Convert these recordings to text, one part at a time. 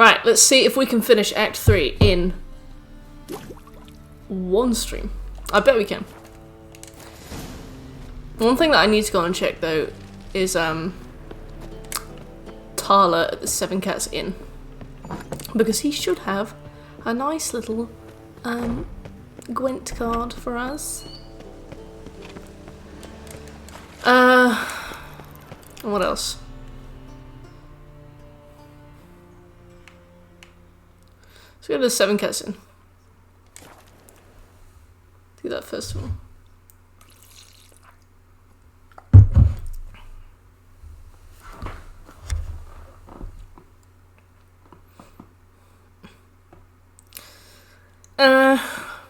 Alright, let's see if we can finish Act 3 in one stream. I bet we can. One thing that I need to go and check though is Tala at the Seven Cats Inn. Because he should have a nice little Gwent card for us. What else? Let's go to the Seven Cats Inn. Do that first of all.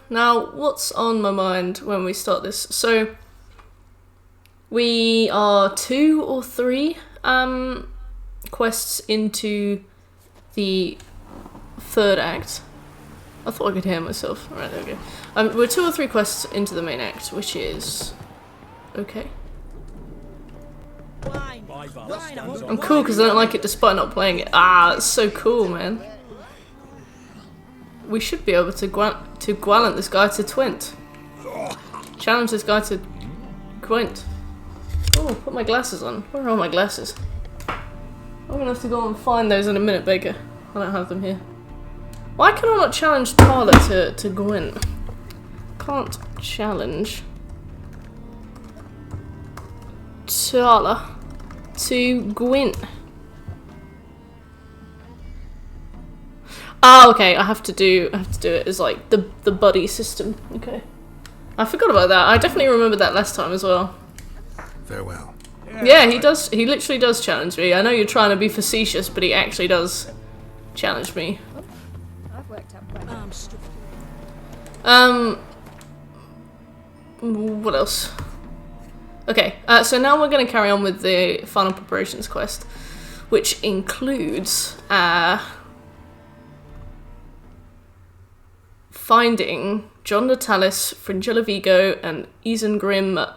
Now, what's on my mind when we start this? So, we are 2 or 3 quests into the 3rd act. I thought I could hear myself. Alright, there we go. We're 2 or 3 quests into the main act, which is okay. I'm cool because I don't like it despite not playing it. Ah, it's so cool, man. We should be able to Gwent this guy to Twint. Challenge this guy to Gwent. Oh, put my glasses on. Where are my glasses? I'm gonna have to go and find those in a minute, Baker. I don't have them here. Why can I not challenge Tala to Gwent? Can't challenge Tala to Gwent. Oh, okay. I have to do it as like the buddy system. Okay. I forgot about that. I definitely remembered that last time as well. Farewell. Yeah, he does. He literally does challenge me. I know you're trying to be facetious, but he actually does challenge me. I've worked out quite What else? Okay. So now we're going to carry on with the final preparations quest, which includes finding John Natalis, Fringilla Vigo, and Isengrim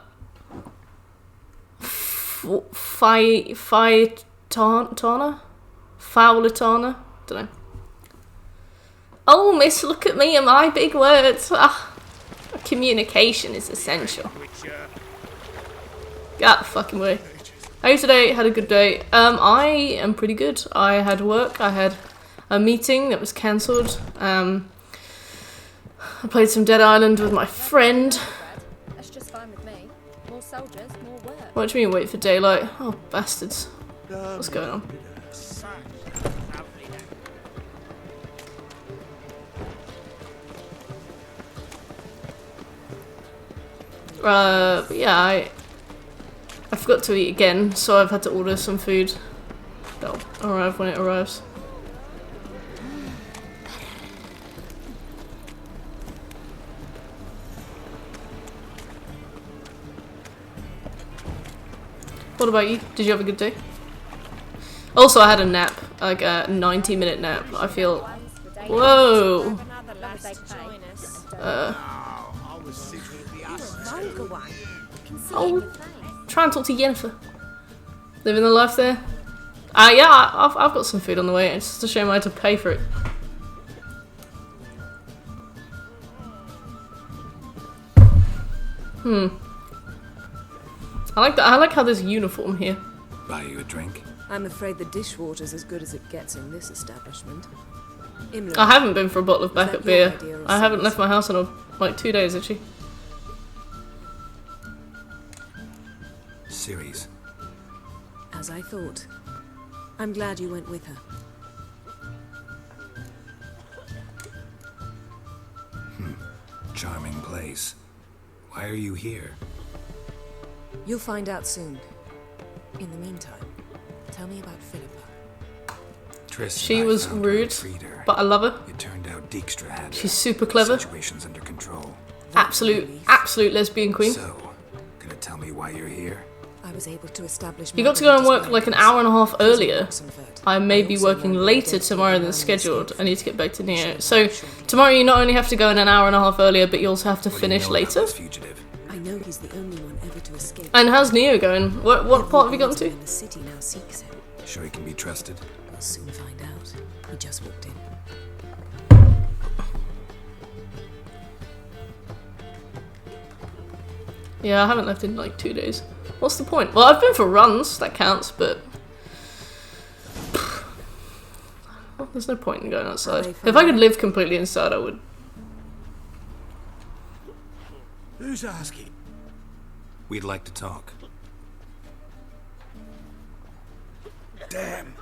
Faulatana? Dunno. Oh, miss, look at me and my big words. Communication is essential. Get out the fucking way. How are you today? Had a good day. I am pretty good. I had work. I had a meeting that was cancelled. I played some Dead Island with my friend. That's just fine with me. More soldiers, more work. What do you mean wait for daylight? Oh, bastards. What's going on? But yeah, I forgot to eat again, so I've had to order some food. That'll arrive when it arrives. What about you? Did you have a good day? Also, I had a nap, like a 90-minute nap. I feel... Whoa! Oh, try and talk to Yennefer. Living the life there. Yeah, I've got some food on the way. It's just a shame I had to pay for it. I like how there's uniform here. Buy you a drink? I'm afraid the dishwater's as good as it gets in this establishment. I haven't been for a bottle of backup beer. I haven't left my house in like 2 days, actually. Ceres. As I thought. I'm glad you went with her. Charming place. Why are you here? You'll find out soon. In the meantime, tell me about Philippa. She was rude, but I love her. It turned out Dijkstra had She's super clever. Situations under control. Absolute lesbian queen. So, gonna tell me why you're here? I was able to establish. You got to go and work like an hour and a half earlier. I may be working later tomorrow than scheduled. I need to get back to Neo. So tomorrow you not only have to go in an hour and a half earlier, but you also have to finish later. I know he's the only one ever to escape. And how's Neo going? What part have you gotten to? The city now seeks him. Sure he can be trusted? We'll soon find out. He just walked in. Yeah, I haven't left in like 2 days. What's the point? Well, I've been for runs, that counts, but... Well, there's no point in going outside. If I could live completely inside, I would. Who's asking? We'd like to talk. Damn.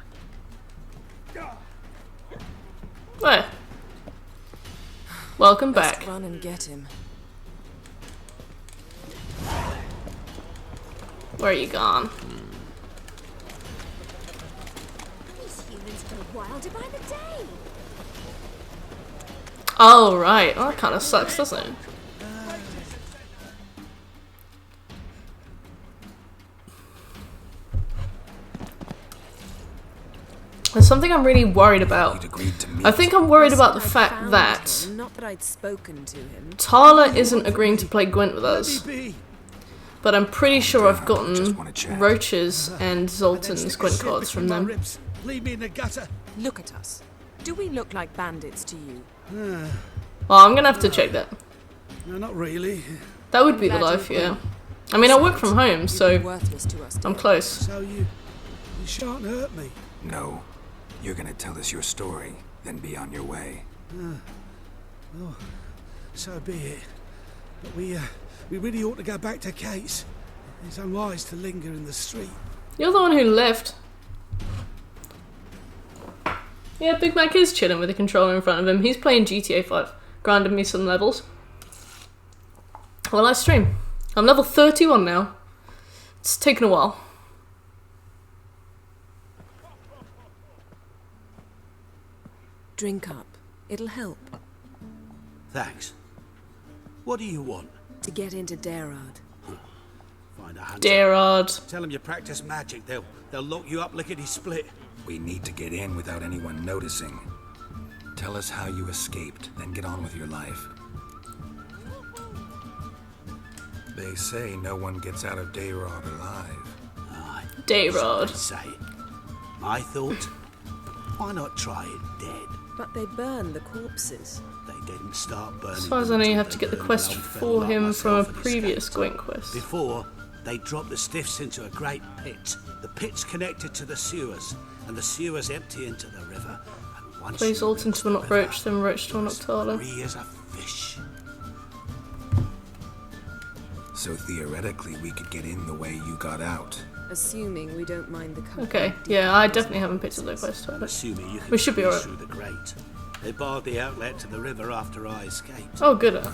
Where? Welcome Let's back. run and get him. Where are you gone? These humans go wilder by the day. Oh, right. Well, that kind of sucks, doesn't it? There's something I'm really worried about. You'd agreed to meet. I think I'm worried about the I'd fact found that him, not that I'd spoken to him. Tala isn't agreeing to play Gwent with us, Be. but I'm pretty sure I've Just gotten wanna chat. Roach's and Zoltan's Gwent cards from them. Ribs. Leave me in the gutter. Look at us. Do we look like bandits to you? Well, I'm gonna have to check that. No, not really. That would be the Glad life, you yeah. I mean, I work from home, You've been so worthless to us. I'm dear. close. So you shan't hurt me. No. You're gonna tell us your story, then be on your way. So be it. But we really ought to go back to Kate's. It's unwise to linger in the street. You're the one who left. Yeah, Big Mac is chilling with the controller in front of him. He's playing GTA 5, grinding me some levels. Well, I stream. I'm level 31 now. It's taken a while. Drink up. It'll help. Thanks. What do you want? To get into Darad. Find a hunter. Gerard. Tell them you practice magic. They'll lock you up lickety-split. We need to get in without anyone noticing. Tell us how you escaped, then get on with your life. They say no one gets out of Dayrod alive. Aye. Dayrod. They say. My thought, why not try it dead? But they burn the corpses. They didn't start burning. As far as I know, you have to get the quest for him from a previous Gwent quest. Before, they dropped the stiffs into a great pit. The pit's connected to the sewers, and the sewers empty into the river. And once Play you Zoltan reach to unlock the river, Roach, then Roach to unlock Tala. free as a fish. So theoretically, we could get in the way you got out. Assuming we don't mind the company. Okay, yeah, I definitely haven't picked up the quest. I'm assuming you can We should be squeeze alright. through the grate. They barred the outlet to the river after I escaped. Oh, good.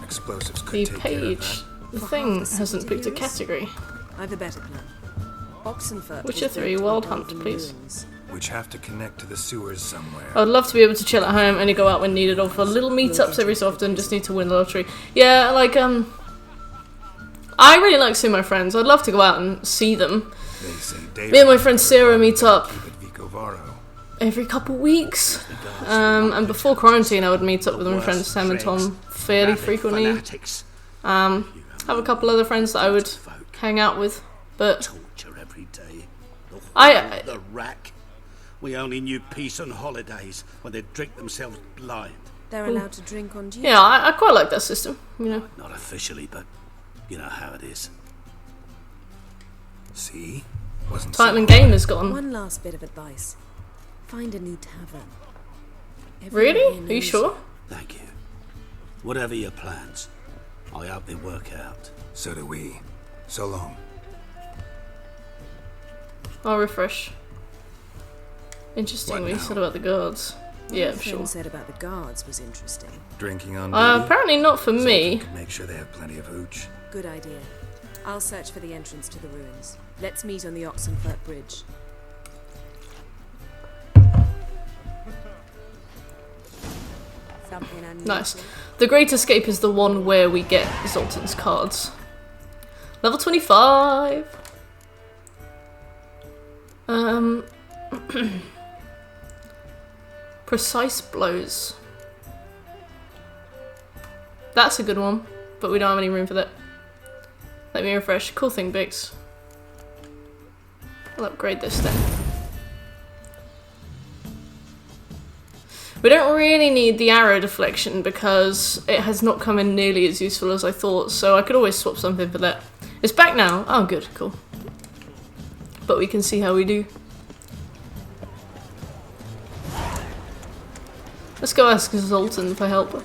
Explosives could The take care of page, that. the For thing half the hasn't city picked a viewers? category. I've a better plan. Oxenfurt. Witcher was 3, built Wild on Hunt, elven please. ruins. Which have to connect to the sewers somewhere. I'd love to be able to chill at home, only go out when needed, or for little meetups every so often, just need to win the lottery. Yeah, like, I really like seeing my friends. I'd love to go out and see them. They say Me and my friend Sarah meet up Keep it Vicovaro. every couple weeks. And before quarantine, I would meet up with my friends Sam and Tom fairly Rabid frequently. fanatics. Have a couple other friends that I would hang out with, but Torture every day. The I- the rack. We only knew peace on holidays when they'd drink themselves blind. They're allowed to drink on duty. yeah, I quite like that system, you know. Not officially, but you know how it is. See? Wasn't Titan so Game is gone. One last bit of advice. Find a new tavern. Everyone here Really? Are you knows sure? Thank you. Whatever your plans, I hope they work out. So do we. So long. I'll refresh. Interesting What what you now? said about the guards. What Yeah, my for friend sure. said about the guards was interesting. Drinking on duty? Apparently not for me. Could make sure they have plenty of hooch. Good idea. I'll search for the entrance to the ruins. Let's meet on the Oxenfurt Bridge. Something unusual. Nice. The Great Escape is the one where we get Zoltan's cards. Level 25. Precise blows. That's a good one, but we don't have any room for that. Let me refresh. Cool thing, Bix. I'll upgrade this then. We don't really need the arrow deflection because it has not come in nearly as useful as I thought, so I could always swap something for that. It's back now. Oh, good, cool. But we can see how we do. Let's go ask Zoltan for help.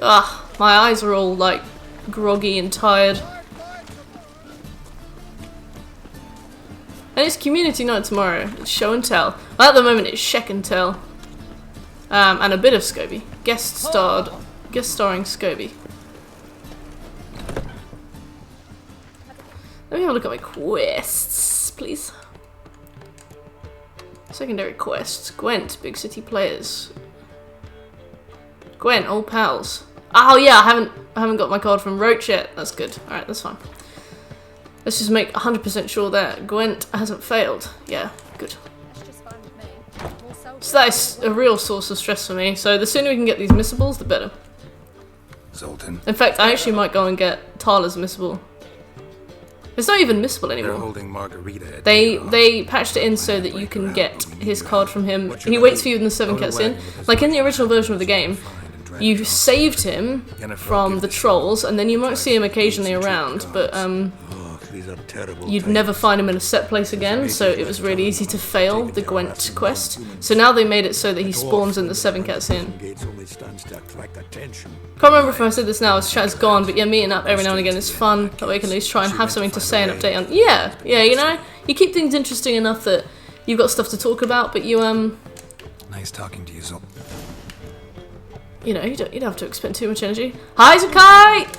Ah, my eyes are all like groggy and tired. And it's community night tomorrow. It's show and tell. Well, at the moment it's check and tell. And a bit of Scobie. Guest starring Scobie. Let me have a look at my quests, please. Secondary quests. Gwent, big city players. Gwent, old pals. Oh yeah, I haven't got my card from Roach yet. That's good. Alright, that's fine. Let's just make 100% sure that Gwent hasn't failed. Yeah, good. It's just fine with me. More soldiers. So that is a real source of stress for me. So the sooner we can get these missables, the better. Zoltan, In fact, I actually might go and get Tala's missable. It's not even missable they're anymore. holding Margarita at They patched it in so that you can get his card from him. He waits for you in the 7 cutscene. Like in the original version of the game, you saved him from the trolls, and then you might see him occasionally around, but you'd never find him in a set place again, so it was really easy to fail the Gwent quest. So now they made it so that he spawns in the 7 cutscene. Can't remember if I said this now, his chat is gone, but yeah, meeting up every now and again is fun. That way I can at least try and have something to say and update on. Yeah, you know, you keep things interesting enough that you've got stuff to talk about, but you Nice talking to you, Zoltan. you know, you don't have to expend too much energy. Hi, Zakai!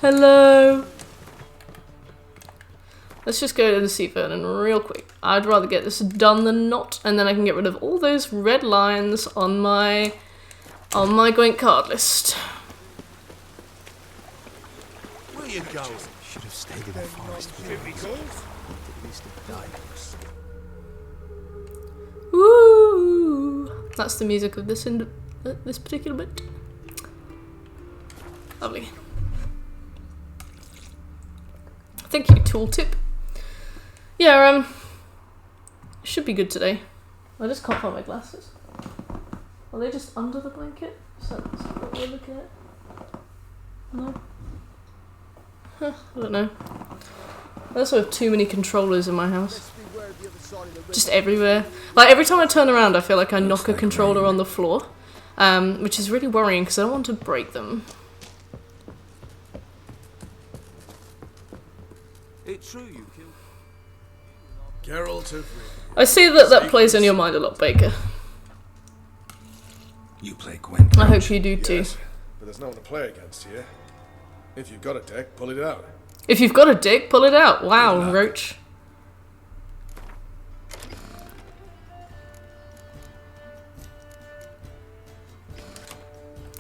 Hello. Let's just go to the Sea Vernon real quick. I'd rather get this done than not, and then I can get rid of all those red lines on my Gwent card list. Where you go? Should have stayed in the forest with him. At least it died. Woo! That's the music of this this particular bit. Lovely. Thank you, tooltip. Yeah, should be good today. I just can't find my glasses. Are they just under the blanket? Is that what we're looking at? No? Huh, I don't know. I also have too many controllers in my house. Just everywhere. Like, every time I turn around I feel like I knock a controller on the floor. Which is really worrying because I don't want to break them. It's true you killed Geralt of Rivia. I see that plays on your mind a lot, Baker. You play Gwent. I hope you do too. Yes, but there's no one to play against here. If you've got a deck, pull it out. If you've got a dick, pull it out. Wow, Roach.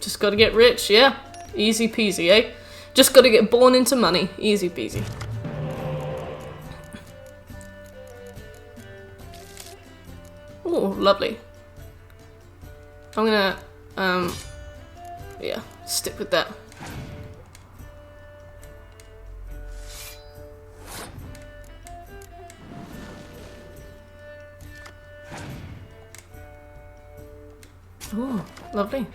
Just gotta get rich, yeah. Easy peasy, eh? Just gotta get born into money. Easy peasy. Oh, lovely. I'm gonna, yeah, stick with that. Oh, lovely.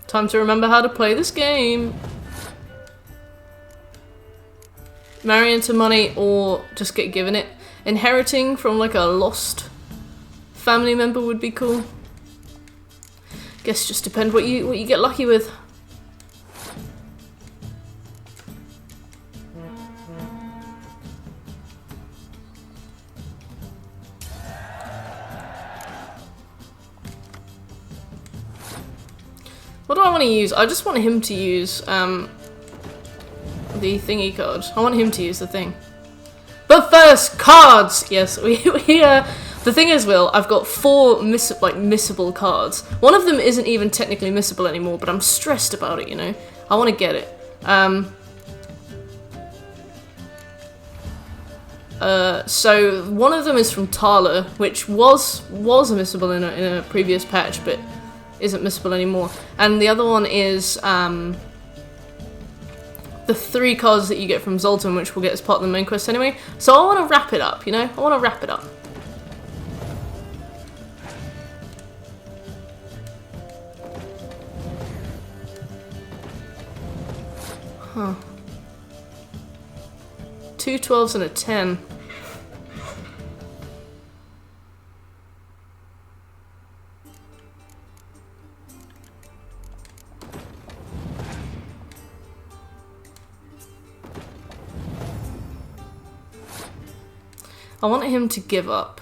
Time to remember how to play this game. Marry into money or just get given it. Inheriting from like a lost family member would be cool. Guess just depend what you get lucky with. What do I want to use? I just want him to use the thingy card. I want him to use the thing. But first, cards! Yes, the thing is, Will, I've got 4 missable cards. One of them isn't even technically missable anymore, but I'm stressed about it, you know? I want to get it. So one of them is from Tala, which was missable in a previous patch, but isn't missable anymore. And the other one is the 3 cards that you get from Zoltan, which we'll get as part of the main quest anyway. So I want to wrap it up, you know? I want to wrap it up. Huh. 2 12s and a 10. I want him to give up.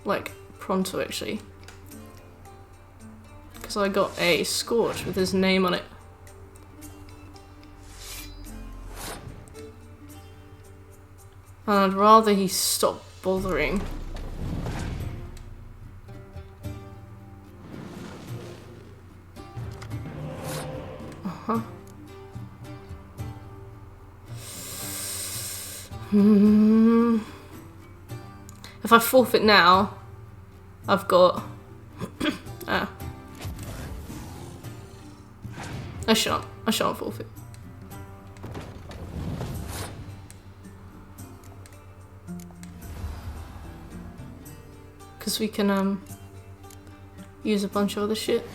Like, pronto actually. Because I got a Scorch with his name on it. And I'd rather he stop bothering. Uh-huh. If I forfeit now, I've got... I shan't forfeit. Because we can use a bunch of other shit.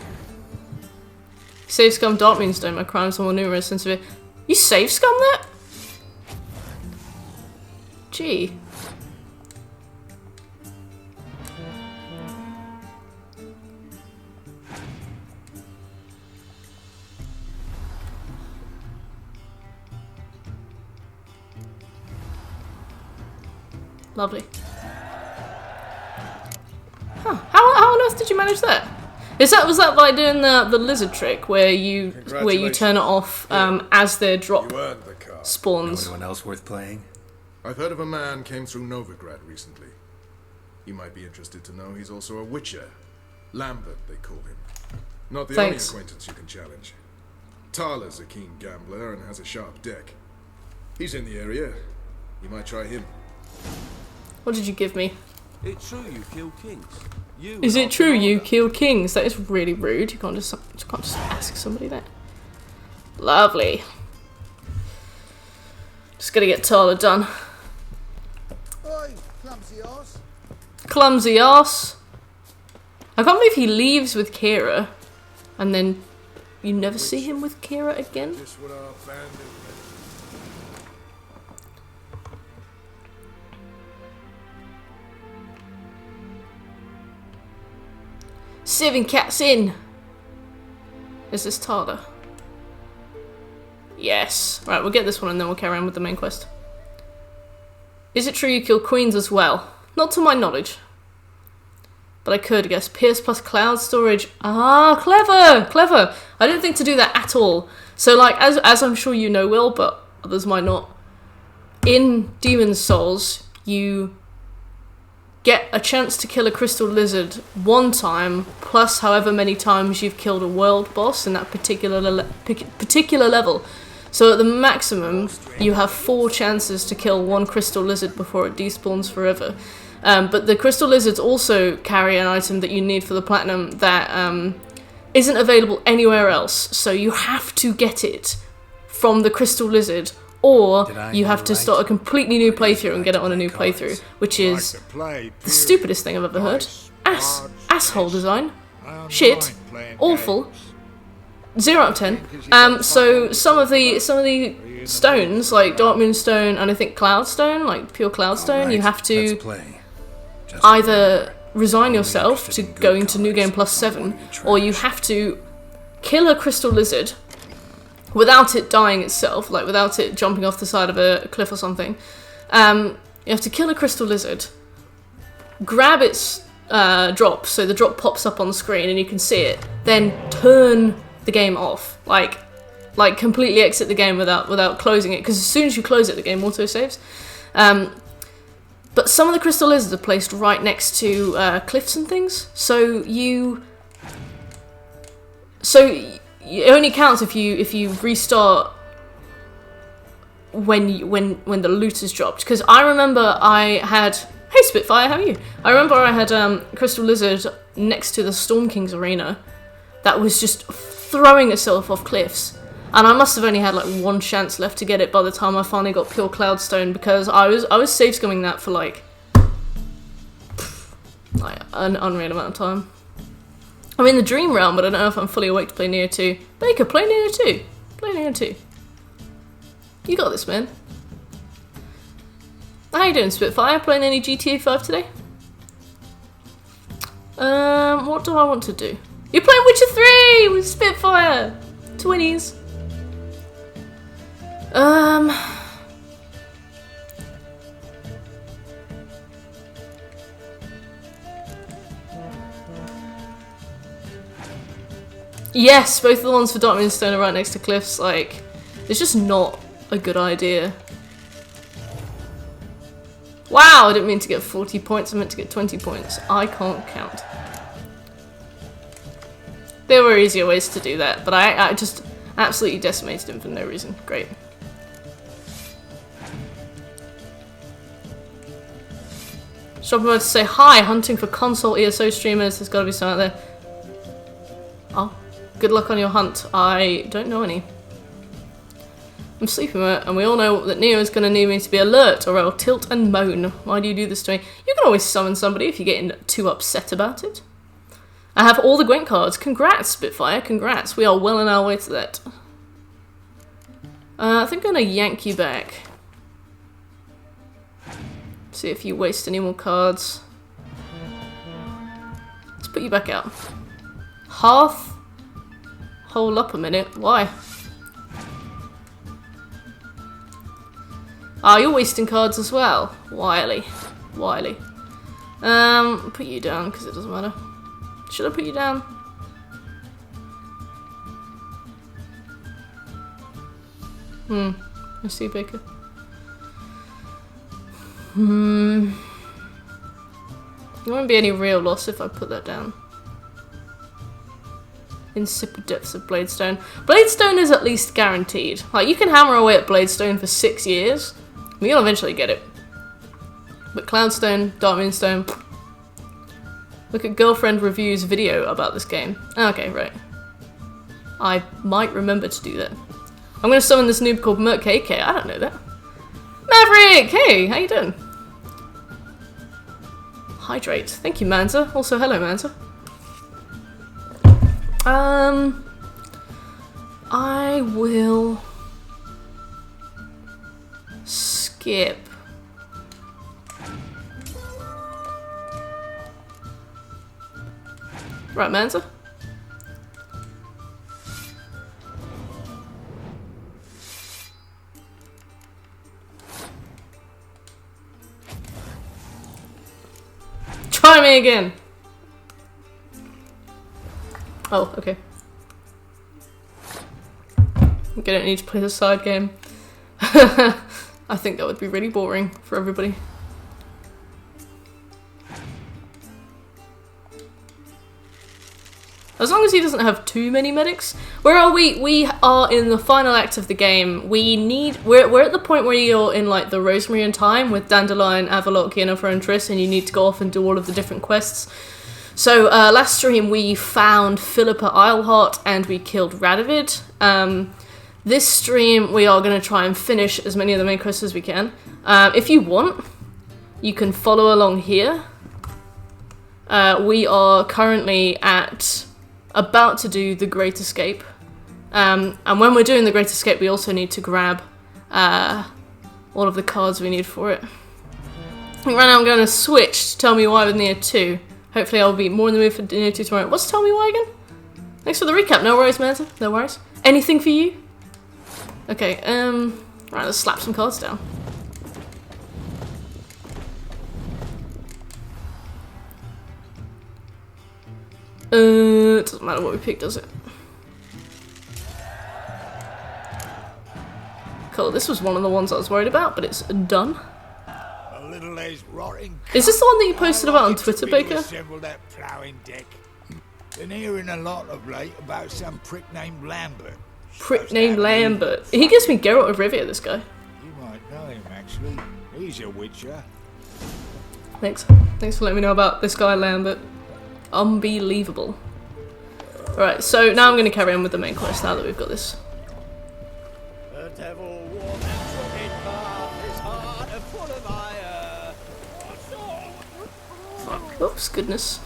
Save scum Darkmoon Stone, my crimes are more numerous and severe. You save scum that? Gee. Lovely. Huh. How on earth did you manage that? Was that by doing the lizard trick where you turn it off as their drop You earned the card. spawns? Anyone else worth playing? I've heard of a man came through Novigrad recently. You might be interested to know he's also a witcher. Lambert, they call him. Not the Thanks. only acquaintance you can challenge. Tala's a keen gambler and has a sharp deck. He's in the area. You might try him. What did you give me? It's true you kill kings. Is it true you kill kings? That is really rude. You can't just ask somebody that. Lovely. Just gotta get Tala done. Oi, clumsy arse. Clumsy ass. I can't believe he leaves with Kira, and then you never see him with Kira again. Just what our bandit. 7 cats in. Is this Tala? Yes. Right, we'll get this one and then we'll carry on with the main quest. Is it true you kill queens as well? Not to my knowledge. But I could guess. Pierce plus cloud storage. Ah, clever! Clever! I didn't think to do that at all. So, like, as I'm sure you know, Will, but others might not. In Demon's Souls, you get a chance to kill a crystal lizard one time, plus however many times you've killed a world boss in that particular level. So at the maximum, you have 4 chances to kill one crystal lizard before it despawns forever. But the crystal lizards also carry an item that you need for the platinum that isn't available anywhere else. So you have to get it from the crystal lizard, or you have to start a completely new playthrough and get it on a new playthrough, which is the stupidest thing I've ever heard. Asshole design. Shit. Awful. 0 out of 10. So some of the stones, like Darkmoon Stone and I think Cloud Stone, like pure Cloud Stone, you have to either resign yourself to going to New Game Plus 7, or you have to kill a crystal lizard without it dying itself, like without it jumping off the side of a cliff or something. You have to kill a crystal lizard, grab its drop, so the drop pops up on the screen and you can see it, then turn the game off, like completely exit the game without closing it, because as soon as you close it, the game auto saves. But some of the crystal lizards are placed right next to cliffs and things, so it only counts if you restart when the loot is dropped. Because I remember I had, hey Spitfire, how are you? I remember I had crystal lizard next to the Storm King's arena that was just throwing itself off cliffs, And I must have only had like one chance left to get it by the time I finally got pure Cloudstone, because I was save scumming that for like an unreal amount of time. I'm in the dream realm, but I don't know if I'm fully awake to play Neo 2. Baker, play Neo 2. Play Neo 2. You got this, man. How you doing, Spitfire? Playing any GTA 5 today? What do I want to do? You're playing Witcher 3 with Spitfire! 20s. Yes, both of the ones for Dark Moonstone are right next to cliffs. Like, it's just not a good idea. Wow, I didn't mean to get 40 points, I meant to get 20 points. I can't count. There were easier ways to do that, but I just absolutely decimated him for no reason. Great. Shop about to say hi, hunting for console ESO streamers. There's gotta be some out there. Oh, good luck on your hunt. I don't know any. I'm sleeping, and we all know that Neo is going to need me to be alert or I'll tilt and moan. Why do you do this to me? You can always summon somebody if you're getting too upset about it. I have all the Gwent cards. Congrats, Spitfire. Congrats. We are well on our way to that. I think I'm going to yank you back. See if you waste any more cards. Let's put you back out. Hearth? Hold up a minute. Why? Ah, you're wasting cards as well. Wily. Wily. Put you down, because it doesn't matter. Should I put you down? I see, Baker. There won't be any real loss if I put that down. Insipid depths of Bladestone. Bladestone is at least guaranteed. Like, you can hammer away at Bladestone for 6 years. You'll eventually get it. But Cloudstone, Dark Moonstone. Look at Girlfriend Review's video about this game. Okay, right. I might remember to do that. I'm gonna summon this noob called Merc AK. I don't know that. Maverick! Hey, how you doing? Hydrate. Thank you, Manza. Also, hello, Manza. I will skip. Right, Manza. Try me again. Oh, okay. I don't need to play the side game. I think that would be really boring for everybody. As long as he doesn't have too many medics. Where are we? We are in the final act of the game. We're at the point where you're in like the Rosemary time with Dandelion, Avalok, Yennefer and Triss, and you need to go off and do all of the different quests. So last stream we found Philippa Eilhart and we killed Radovid. This stream we are going to try and finish as many of the main quests as we can. If you want, you can follow along here. We are currently about to do the Great Escape. And when we're doing the Great Escape, we also need to grab all of the cards we need for it. Right now I'm going to switch to Tell Me Why with Neo 2. Hopefully I'll be more in the mood for Neo 2 tomorrow. What's Tell Me Why again? Thanks for the recap. No worries, Manta. No worries. Anything for you? Okay, right, let's slap some cards down. It doesn't matter what we pick, does it? Cool, this was one of the ones I was worried about, but it's done. Is this the one that you posted about on Twitter, Baker? Been hearing a lot of late about some prick named Lambert. Prick named Lambert. He gives me Geralt of Rivia, this guy. You might know him, actually. He's a witcher. Thanks for letting me know about this guy, Lambert. Unbelievable. Alright, so now I'm going to carry on with the main quest now that we've got this The devil warm and crooked path is hard and full of ire. Oops, goodness.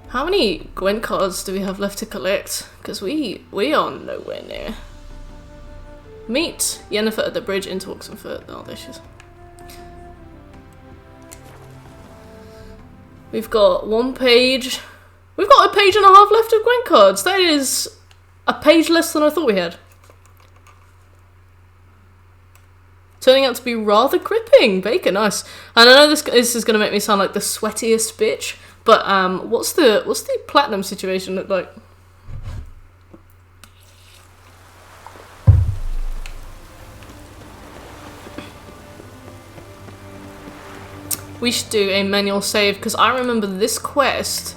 How many Gwent cards do we have left to collect? Because we are nowhere near. Meet Yennefer at the bridge into Oxenfurt. Oh, there she is. We've got 1 page. We've got a page and a half left of Gwent cards. That is a page less than I thought we had. Turning out to be rather gripping. Baker, nice. And I know this is going to make me sound like the sweatiest bitch, but what's the platinum situation look like? We should do a manual save, because I remember this quest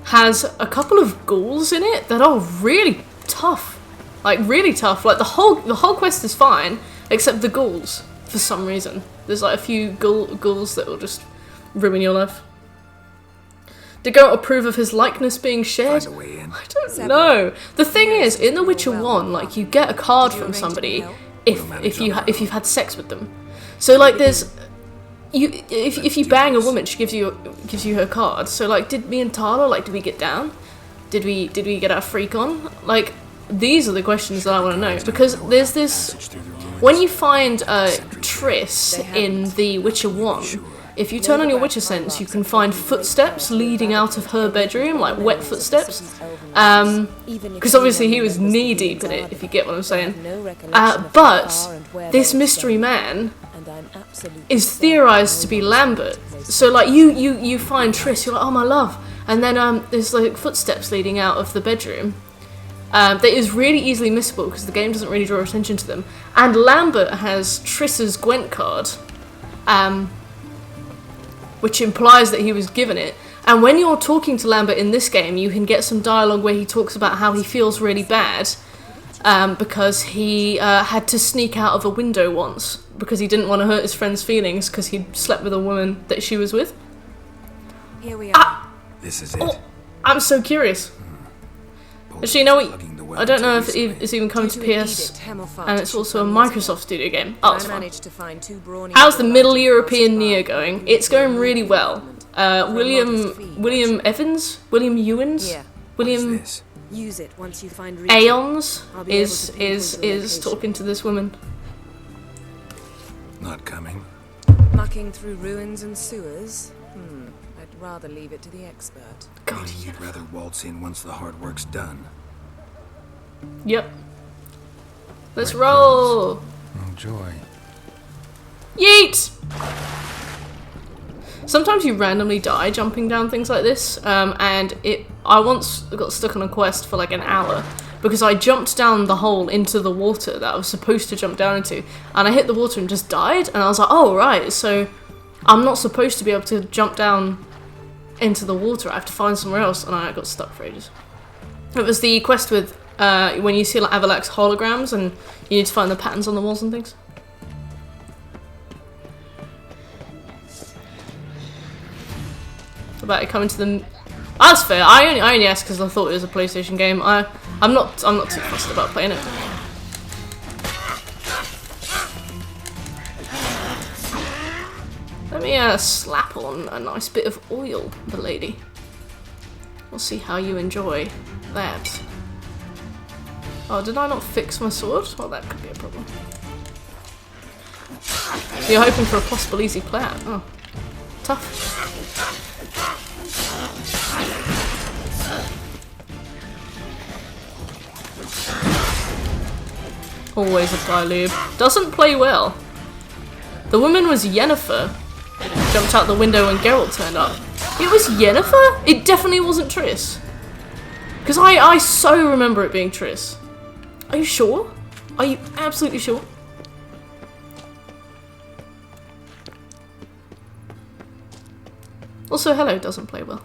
has a couple of ghouls in it that are really tough. Like, really tough. Like, the whole quest is fine, except the ghouls, for some reason. There's like a few ghouls that will just ruin your life. Did Geralt approve of his likeness being shared? Find a way in. I don't know. The thing is, in The Witcher 1, like, you get a card from somebody if you've had sex with them. So like, there's if you bang a woman, she gives you her card. So like, did me and Tala, like, did we get down? Did we get our freak on? Like, these are the questions that I want to know, because there's this. When you find Triss in The Witcher 1, if you turn on your Witcher sense, you can find footsteps leading out of her bedroom, like wet footsteps. Because obviously he was knee deep in it, if you get what I'm saying. But this mystery man is theorized to be Lambert. So like, you find Triss, you're like, oh my love, and then there's like footsteps leading out of the bedroom. That is really easily missable because the game doesn't really draw attention to them. And Lambert has Triss's Gwent card, which implies that he was given it. And when you're talking to Lambert in this game, you can get some dialogue where he talks about how he feels really bad because he had to sneak out of a window once because he didn't want to hurt his friend's feelings because he'd slept with a woman that she was with. Here we are. This is it. Oh, I'm so curious. Actually, you know what? I don't know if it's even coming to PS, and it's also a Microsoft Studio game. Oh, it's fine. How's the Middle European Nier going? It's going really well. William Evans? William Ewans? William Use it once you find Aeons is talking to this woman. Not coming. Mucking through ruins and sewers? I'd rather leave it to the expert. God, Maybe you'd rather waltz in once the hard work's done. Yep. Let's roll! Oh, joy. Yeet! Sometimes you randomly die jumping down things like this, and I once got stuck on a quest for like an hour because I jumped down the hole into the water that I was supposed to jump down into, and I hit the water and just died, and I was like, oh right, so I'm not supposed to be able to jump down into the water, I have to find somewhere else, and I got stuck for ages. It was the quest with when you see like Avalax holograms and you need to find the patterns on the walls and things. About it coming to the... That's fair. I only asked because I thought it was a PlayStation game. I'm not too fussed about playing it. Let me slap on a nice bit of oil, the lady. We'll see how you enjoy that. Oh, did I not fix my sword? Well, that could be a problem. You're hoping for a possible easy plan. Oh, tough. Always apply lube. Doesn't play well. The woman was Yennefer. Jumped out the window when Geralt turned up. It was Yennefer? It definitely wasn't Triss. Because I so remember it being Triss. Are you sure? Are you absolutely sure? Also, hello doesn't play well.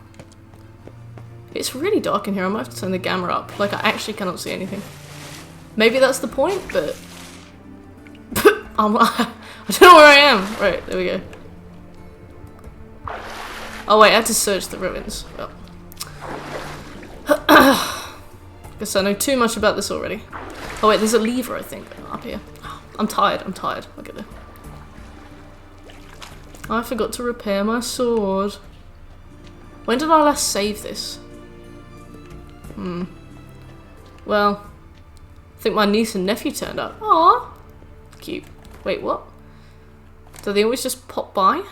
It's really dark in here. I might have to turn the gamma up. Like, I actually cannot see anything. Maybe that's the point, but... I don't know where I am. Right, there we go. Oh wait, I had to search the ruins. Oh. Guess I know too much about this already. Oh wait, there's a lever, I think, up here. I'm tired. I'll get there. I forgot to repair my sword. When did I last save this? Well, I think my niece and nephew turned up. Aww. Cute. Wait, what? Do they always just pop by?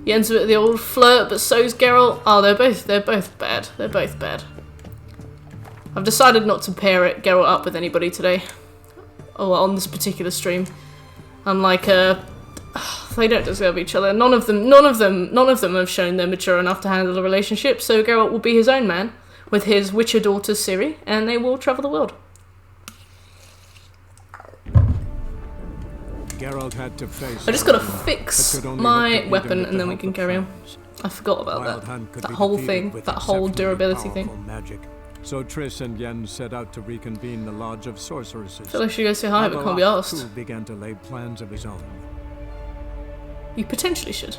He ends with the old flirt, but so's Geralt. Oh, they're both bad. They're both bad. I've decided not to pair Geralt up with anybody today. Oh, on this particular stream. I'm like, they don't deserve each other. None of them have shown they're mature enough to handle a relationship, so Geralt will be his own man, with his Witcher daughter Ciri, and they will travel the world. Geralt had to face I just gotta fix my weapon and then we can carry on. I forgot about that whole thing, that whole durability thing. Magic. So Triss and Yen set out to reconvene the Lodge of Sorceresses. I feel like I should go say hi, but can't be asked. Too began to lay plans of his own. You potentially should.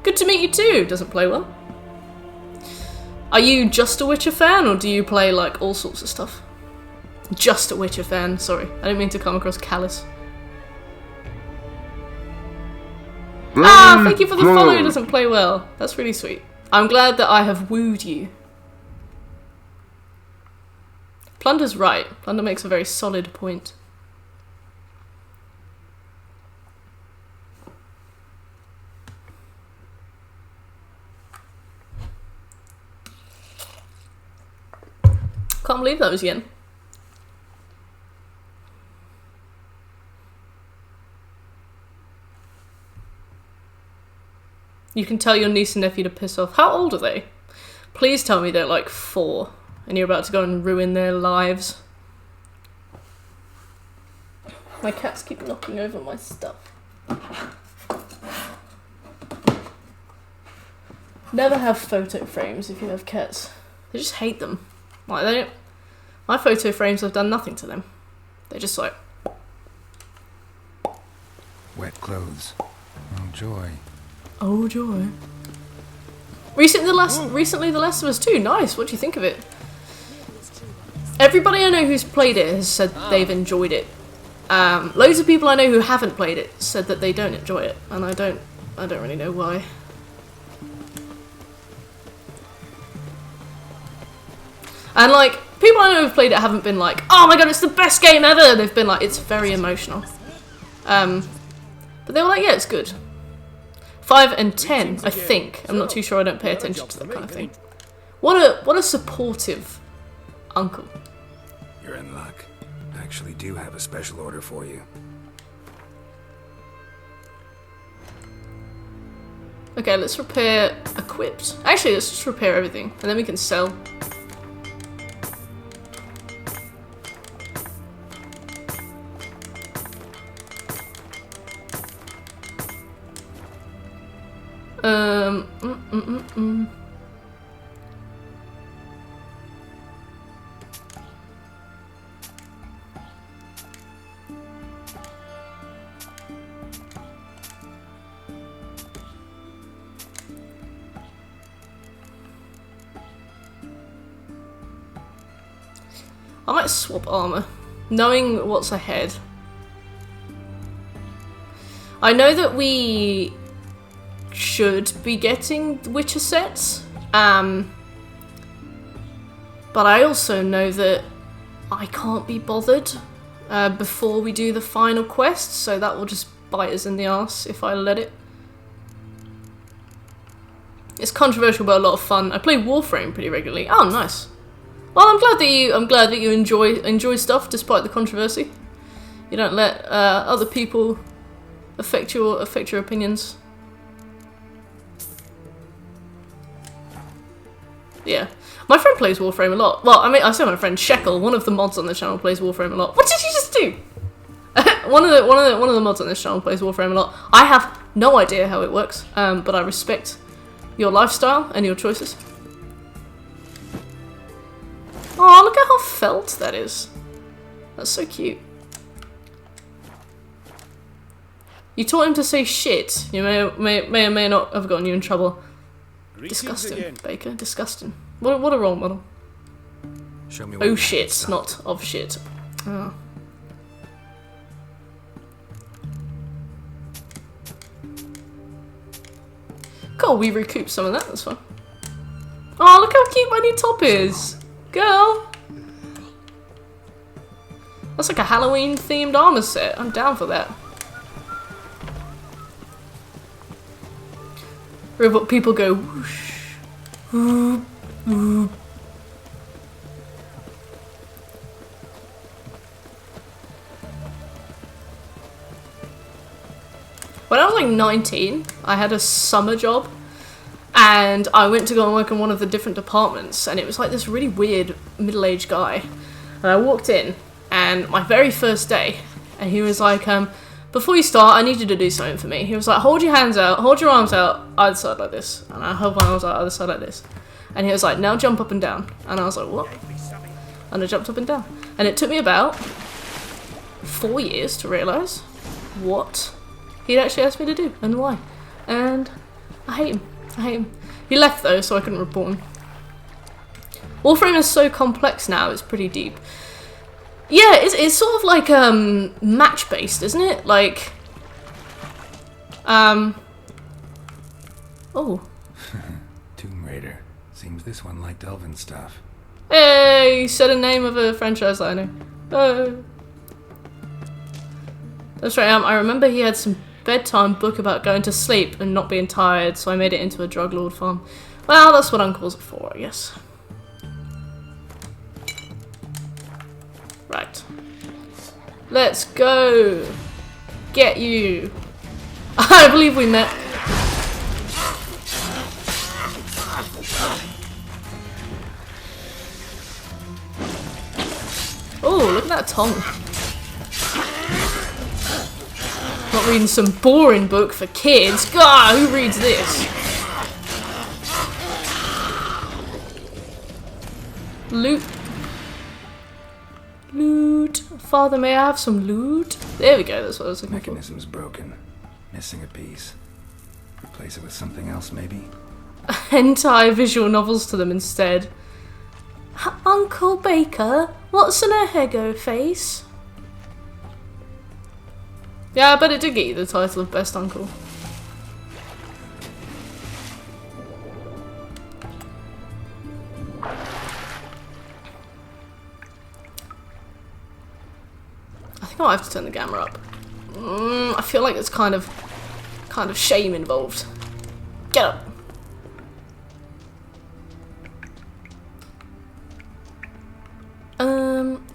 Good to meet you too. Doesn't play well. Are you just a Witcher fan, or do you play like all sorts of stuff? Just a Witcher fan. Sorry, I didn't mean to come across callous. Ah, thank you for the follow. It doesn't play well. That's really sweet. I'm glad that I have wooed you. Plunder's right. Plunder makes a very solid point. Can't believe that was Yen. You can tell your niece and nephew to piss off. How old are they? Please tell me they're like 4 and you're about to go and ruin their lives. My cats keep knocking over my stuff. Never have photo frames if you have cats. They just hate them. Like, they don't... My photo frames have done nothing to them. They're just like... Wet clothes. Oh, joy. Oh, joy. Recently, The Last of Us 2. Nice. What do you think of it? Everybody I know who's played it has said they've enjoyed it. Loads of people I know who haven't played it said that they don't enjoy it, and I don't really know why. And like, people I know who've played it haven't been like, oh my god, it's the best game ever! They've been like, it's very emotional. But they were like, yeah, it's good. 5 and 10, I think. I'm not too sure, I don't pay attention to that kind of thing. What a supportive uncle. You're in luck. I actually do have a special order for you. Okay, let's repair equipped. Actually, let's just repair everything, and then we can sell. I might swap armor, knowing what's ahead. I know that we should be getting Witcher sets, but I also know that I can't be bothered before we do the final quest, so that will just bite us in the arse if I let it. It's controversial but a lot of fun. I play Warframe pretty regularly. Oh, nice. Well, I'm glad that you enjoy stuff despite the controversy. You don't let other people affect your opinions. Yeah, my friend plays Warframe a lot. Well, I mean, I say my friend Shekel, one of the mods on the channel, plays Warframe a lot. What did you just do? one of the mods on this channel plays Warframe a lot. I have no idea how it works, but I respect your lifestyle and your choices. Oh, look at how felt that is. That's so cute. You taught him to say shit. You may or may not have gotten you in trouble. Greetings Disgusting, again. Baker. Disgusting. What a role model. Show me what Oh you shit, have. not of shit. Oh. Cool, we recoup some of that, that's fine. Oh, look how cute my new top is! Girl! That's like a Halloween themed armor set. I'm down for that. Robot people go whoosh. Whoop, whoop. When I was like 19, I had a summer job and I went to go and work in one of the different departments, and it was like this really weird middle-aged guy. And I walked in, and my very first day, and he was like, before you start, I need you to do something for me. He was like, hold your hands out, hold your arms out either side like this. And I held my arms out either side like this. And he was like, now jump up and down. And I was like, what? And I jumped up and down. And it took me about 4 years to realise what he'd actually asked me to do and why. And I hate him. I hate him. He left though, so I couldn't report him. Warframe is so complex now, it's pretty deep. Yeah, it's sort of like match based, isn't it? Like oh. Tomb Raider. Seems this one liked elven stuff. Hey, you said a name of a franchise that I know. Oh. That's right, I remember he had some bedtime book about going to sleep and not being tired, so I made it into a drug lord farm. Well, that's what uncles are for, I guess. Right. Let's go. Get you. I believe we met. Oh, look at that tongue. Not reading some boring book for kids. God, who reads this? Loot. Loot. Father, may I have some loot? There we go, that's what I was looking for. Mechanism's broken. Missing a piece. Replace it with something else, maybe? Hentai visual novels to them instead. Uncle Baker, what's an Ahego face? Yeah, I bet it did get you the title of best uncle. I think I'll have to turn the camera up. I feel like there's kind of shame involved. Get up.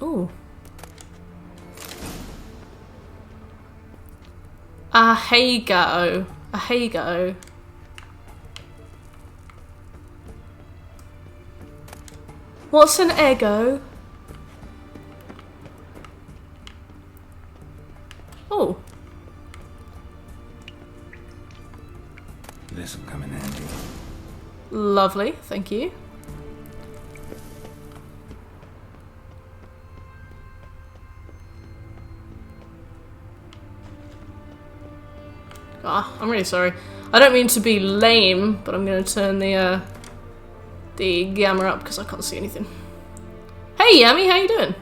Ooh. Ahego. Ahego. What's an ego? Oh. This'll come in handy. Lovely, thank you. Ah, I'm really sorry. I don't mean to be lame, but I'm gonna turn the gamma up because I can't see anything. Hey Yami, how you doing?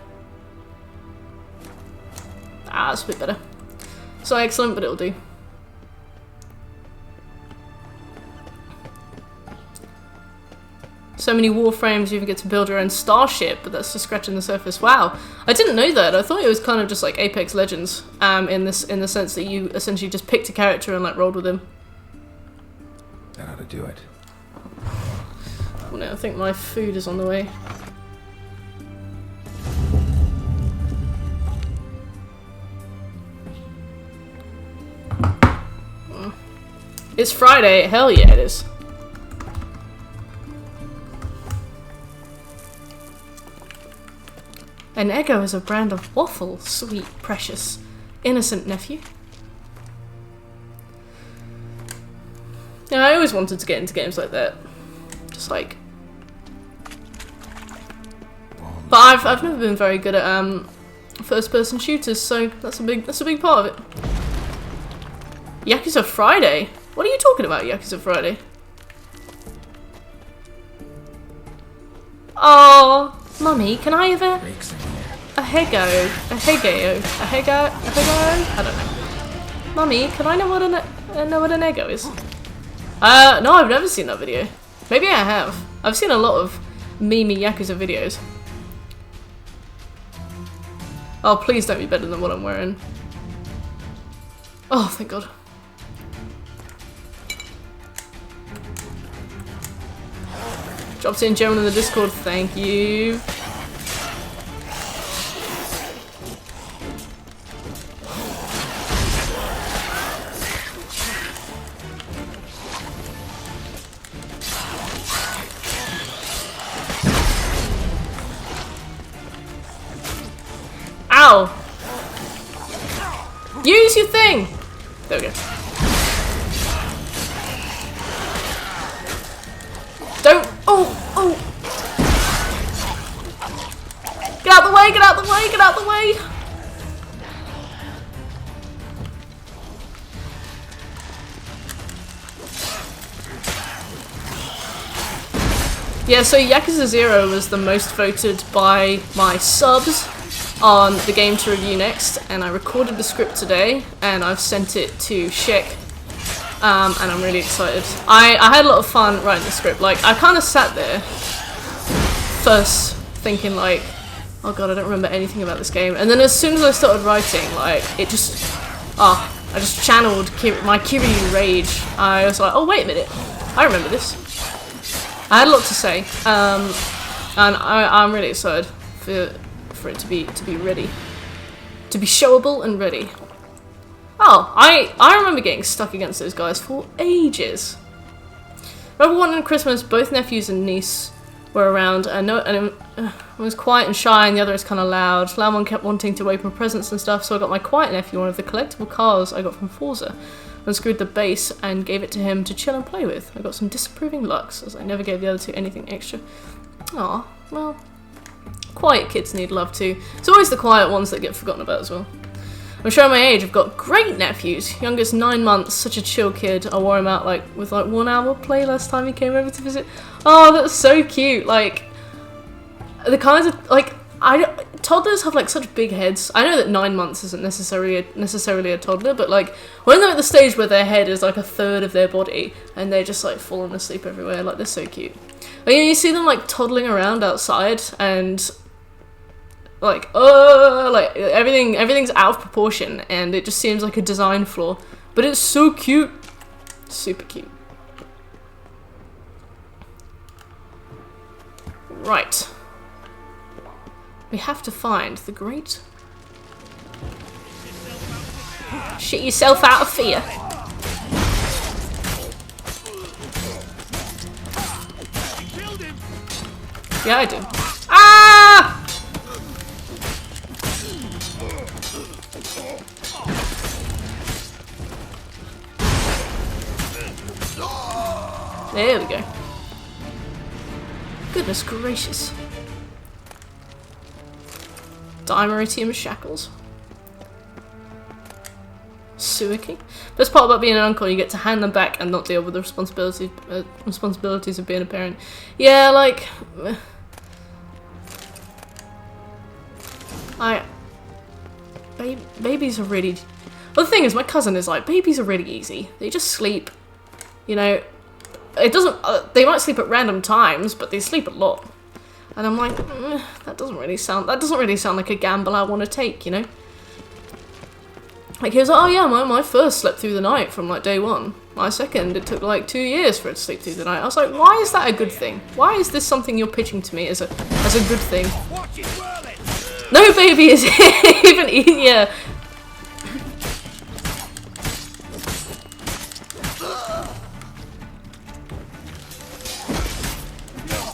Ah, that's a bit better. It's not excellent, but it'll do. So many warframes, you even get to build your own starship, but that's just scratching the surface. Wow, I didn't know that. I thought it was kind of just like Apex Legends, in the sense that you essentially just picked a character and like rolled with him. That ought to do it. Oh no, I think my food is on the way. It's Friday. Hell yeah, it is. An Eggo is a brand of waffle, sweet, precious, innocent nephew. Yeah, I always wanted to get into games like that. Just like... But I've never been very good at first-person shooters, so that's a big part of it. Yakuza Friday? What are you talking about, Yakuza Friday? Oh, Mummy, can I have a Hego? I don't know. Mummy, can I know what an Ego is? No, I've never seen that video. Maybe I have. I've seen a lot of meme Yakuza videos. Oh, please don't be better than what I'm wearing. Oh, thank God. Dropped in German in the Discord, thank you. Ow! Use your thing! There we go. Don't! Oh! Oh! Get out the way! Get out the way! Get out the way! Yeah, so Yakuza 0 was the most voted by my subs on the game to review next, and I recorded the script today and I've sent it to Shek, and I'm really excited. I had a lot of fun writing the script. Like, I kind of sat there first thinking like, oh god, I don't remember anything about this game, and then as soon as I started writing, like, it just, I just channeled my Kiryu rage. I was like, oh wait a minute, I remember this. I had a lot to say, and I'm really excited for it to be ready, to be showable and ready. Oh, I remember getting stuck against those guys for ages. Remember one on Christmas, both nephews and niece were around, and one was quiet and shy, and the other is kind of loud. Loud one kept wanting to open presents and stuff, so I got my quiet nephew one of the collectible cars I got from Forza, and screwed the base and gave it to him to chill and play with. I got some disapproving looks, as I never gave the other two anything extra. Aw, well, quiet kids need love too. It's always the quiet ones that get forgotten about as well. I'm showing my age, I've got great nephews. Youngest 9 months, such a chill kid. I wore him out with 1 hour play last time he came over to visit. Oh, that's so cute. Like, the kinds of, like, toddlers have like such big heads. I know that 9 months isn't necessarily a toddler, but like when they're at the stage where their head is like a third of their body and they're just like falling asleep everywhere, like they're so cute. Like, you see them like toddling around outside and like everything's out of proportion and it just seems like a design flaw, but it's so cute, super cute. Right. We have to find the great... Shit yourself out of fear. Yeah, I do. Ah! There we go. Goodness gracious. Dimeritium shackles. Suiki. Best part about being an uncle, you get to hand them back and not deal with the responsibilities of being a parent. Yeah, like... babies are really... Well, the thing is, my cousin is like, babies are really easy. They just sleep. You know, it doesn't... they might sleep at random times, but they sleep a lot. And I'm like, that doesn't really sound like a gamble I want to take, you know? Like, he was like, oh yeah, my first slept through the night from like day one. My second, it took like 2 years for it to sleep through the night. I was like, why is that a good thing? Why is this something you're pitching to me as a good thing? No baby is even easier.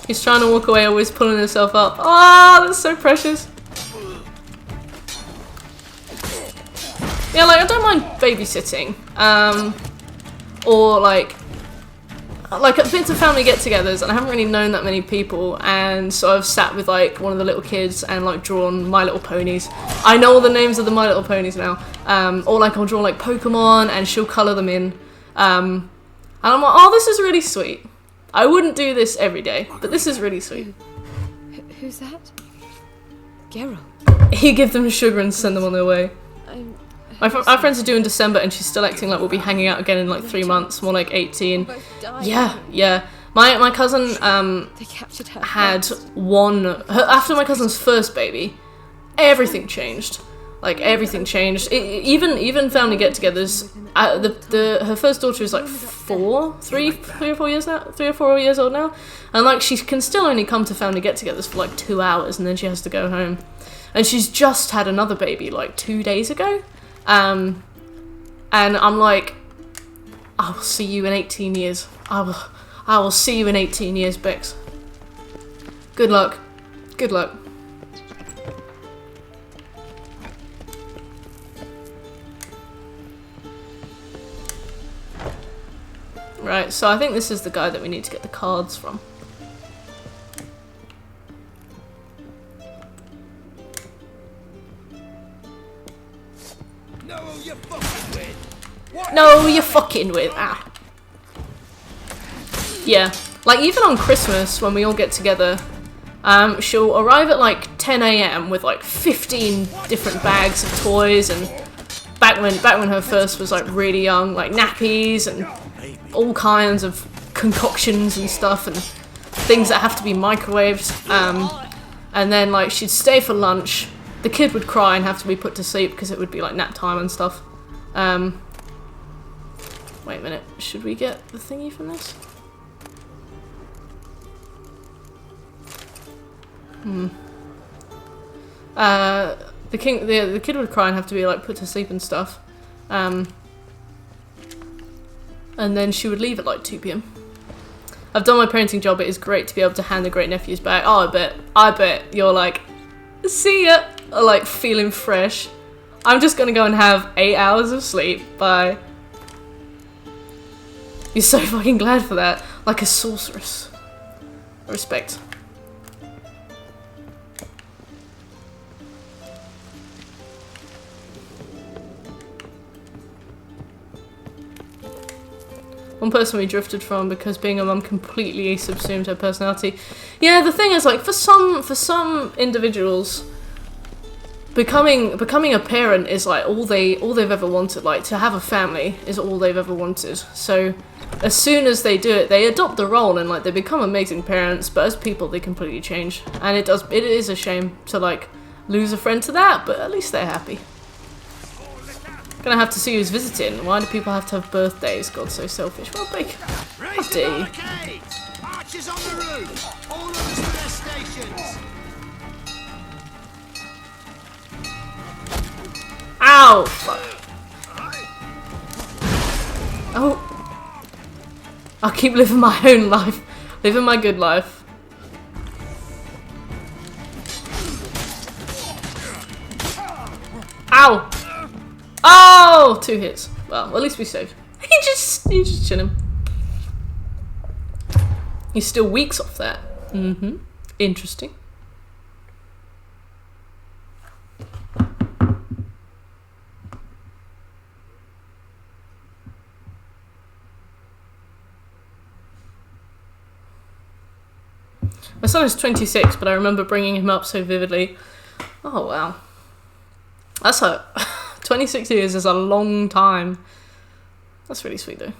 He's trying to walk away, always pulling himself up. Ah, oh, that's so precious. Yeah, like, I don't mind babysitting. Or like, like I've been to family get-togethers and I haven't really known that many people, and so I've sat with like one of the little kids and like drawn My Little Ponies. I know all the names of the My Little Ponies now, or like I'll draw like Pokemon and she'll colour them in, and I'm like, oh, this is really sweet. I wouldn't do this every day, but this is really sweet. Who's that? Geralt. He give them sugar and send them on their way. Our friends are due in December and she's still acting like we'll be hanging out again in like 3 months, more like 18. Yeah. My cousin They captured her had first. after my cousin's first baby, everything changed. Like everything changed. Even family get-togethers. Her first daughter is like 3 or 4 years now, 3 or 4 years old now, and like she can still only come to family get-togethers for like 2 hours and then she has to go home. And she's just had another baby like 2 days ago. And I'm like, I will see you in 18 years. I will see you in 18 years, Bex. Good luck. Good luck. Right, so I think this is the guy that we need to get the cards from. No, you're fucking with. Ah. Yeah, like even on Christmas when we all get together, she'll arrive at like 10 AM with like 15 different bags of toys, and back when her first was like really young, like nappies and all kinds of concoctions and stuff and things that have to be microwaved. And then like she'd stay for lunch. The kid would cry and have to be put to sleep because it would be like nap time and stuff. Wait a minute, should we get the thingy from this? The kid would cry and have to be like put to sleep and stuff. And then she would leave at like 2 PM. I've done my parenting job. It is great to be able to hand the great nephews back. Oh, I bet you're like, see ya, or like feeling fresh. I'm just gonna go and have 8 hours of sleep. Bye. You're so fucking glad for that. Like a sorceress. Respect. One person we drifted from because being a mum completely subsumed her personality. Yeah, the thing is, like, for some individuals, becoming a parent is like all they've ever wanted. Like, to have a family is all they've ever wanted. So as soon as they do it, they adopt the role and like they become amazing parents. But as people, they completely change, and it is a shame to like lose a friend to that. But at least they're happy. Gonna have to see who's visiting. Why do people have to have birthdays? God, so selfish. Well, big. Bloody. Archers on the roof. All others to their stations. Ow! Fuck. Oh. I'll keep living my own life. Living my good life. Ow! Oh! 2 hits. Well, at least we saved. He's just chilling. He's still weeks off that. Mm-hmm. Interesting. My son is 26, but I remember bringing him up so vividly. Oh, wow. That's 26 years is a long time. That's really sweet, though.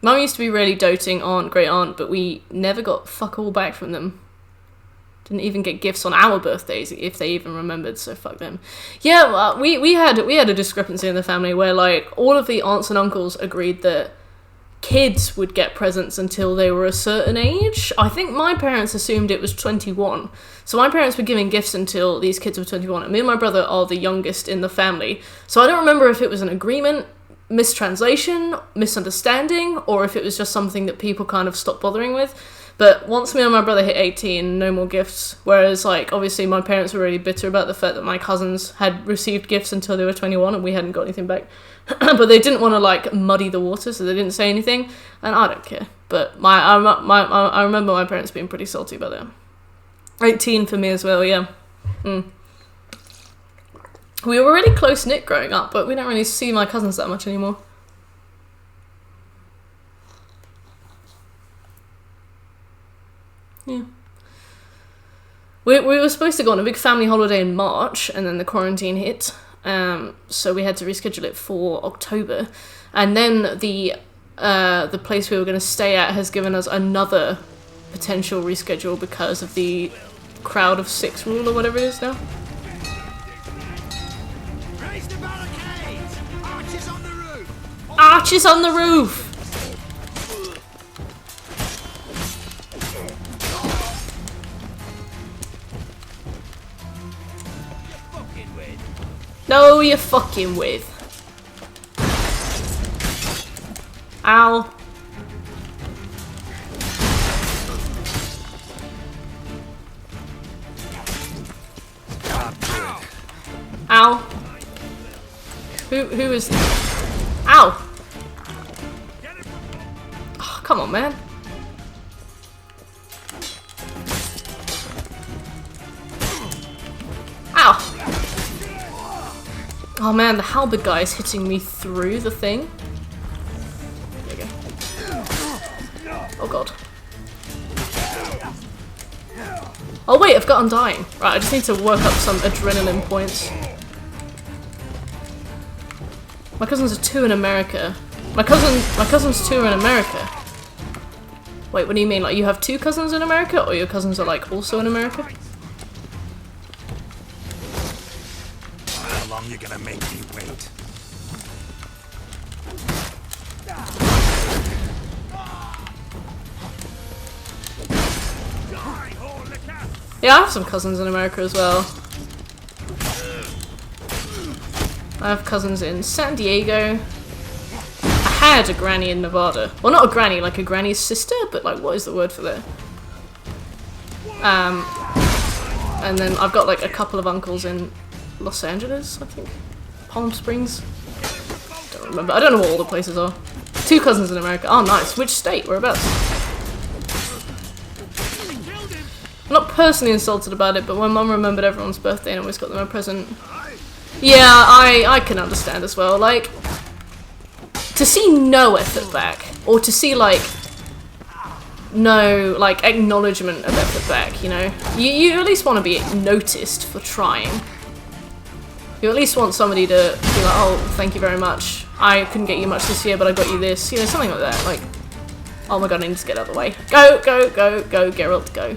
Mum used to be really doting aunt, great aunt, but we never got fuck all back from them. Didn't even get gifts on our birthdays, if they even remembered, so fuck them. Yeah, well, we had a discrepancy in the family where, like, all of the aunts and uncles agreed that kids would get presents until they were a certain age. I think my parents assumed it was 21. So my parents were giving gifts until these kids were 21. And me and my brother are the youngest in the family. So I don't remember if it was an agreement, mistranslation, misunderstanding, or if it was just something that people kind of stopped bothering with. But once me and my brother hit 18, no more gifts. Whereas, like, obviously my parents were really bitter about the fact that my cousins had received gifts until they were 21 and we hadn't got anything back. But they didn't want to, like, muddy the water, so they didn't say anything. And I don't care. But I remember my parents being pretty salty about that. 18 for me as well, yeah. We were really close-knit growing up, but we don't really see my cousins that much anymore. Yeah. We were supposed to go on a big family holiday in March, and then the quarantine hit, so we had to reschedule it for October. And then the place we were going to stay at has given us another potential reschedule because of the crowd of 6 rule or whatever it is now. Raise the barricades! Archers on the roof! Archers on the roof! No, you're fucking with. Ow. Ow. Who is... Ow. Oh, come on, man. Ow. Oh man, the halberd guy is hitting me through the thing. There we go. Oh god. Oh wait, I've got Undying. Right, I just need to work up some adrenaline points. My cousins are 2 in America. My cousin's 2 are in America. Wait, what do you mean? Like you have 2 cousins in America, or your cousins are like also in America? How long you gonna make me wait? Yeah, I have some cousins in America as well. I have cousins in San Diego. I had a granny in Nevada. Well, not a granny, like a granny's sister, but like, what is the word for that? And then I've got like a couple of uncles in Los Angeles, I think. Palm Springs. Don't remember. I don't know what all the places are. 2 cousins in America. Oh, nice. Which state? Whereabouts? I'm not personally insulted about it, but my mum remembered everyone's birthday and always got them a present. Yeah, I can understand as well. Like, to see no effort back, or to see like no like acknowledgement of effort back, you know, you at least want to be noticed for trying. You at least want somebody to be like, oh, thank you very much. I couldn't get you much this year, but I got you this. You know, something like that. Like, oh my god, I need to get out of the way. Go, go, go, go, Geralt, go.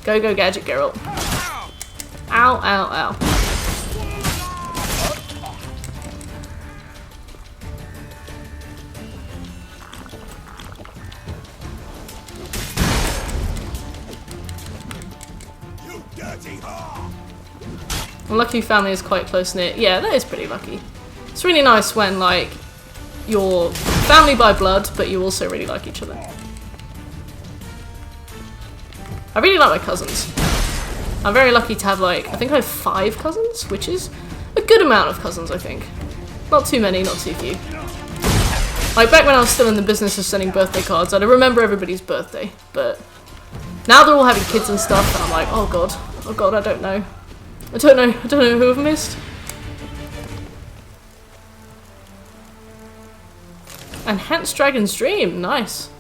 Go, go, Gadget, Geralt. Ow, ow, ow. You dirty whore! Lucky family is quite close-knit. Yeah, that is pretty lucky. It's really nice when, like, you're family by blood, but you also really like each other. I really like my cousins. I'm very lucky to have, like, I think I have 5 cousins, which is a good amount of cousins, I think. Not too many, not too few. Like, back when I was still in the business of sending birthday cards, I'd remember everybody's birthday, but now they're all having kids and stuff, and I'm like, oh god, I don't know. I don't know who I've missed. Enhanced Dragon's Dream, nice.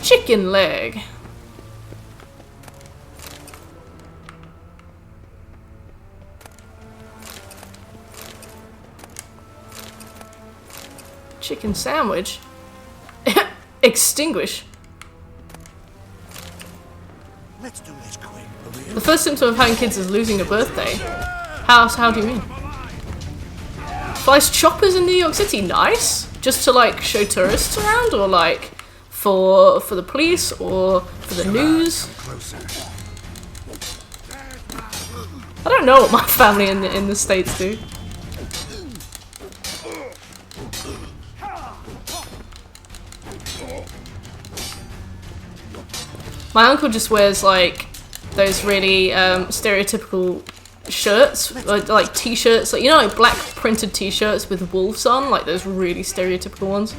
Chicken leg. Chicken sandwich. Extinguish. Let's do this quick. The first symptom of having kids is losing a birthday. How do you mean? Flies choppers in New York City, nice. Just to like show tourists around, or like for the police, or for the news. I don't know what my family in the States do. My uncle just wears like those really stereotypical shirts, like t-shirts, like, you know, like black printed t-shirts with wolves on, like those really stereotypical ones.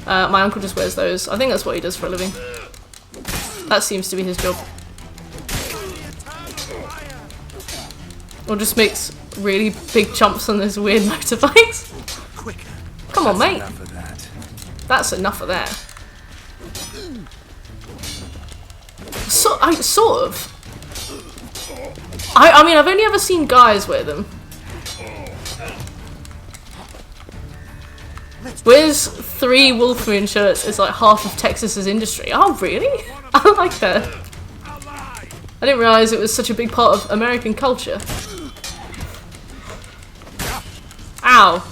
My uncle just wears those. I think that's what he does for a living. That seems to be his job. Or just makes really big jumps on those weird motorbikes. Come on, mate. That's enough of that. Sort of. I mean, I've only ever seen guys wear them. Wears 3 Wolf Moon shirts is like half of Texas's industry. Oh, really? I like that. I didn't realise it was such a big part of American culture. Ow.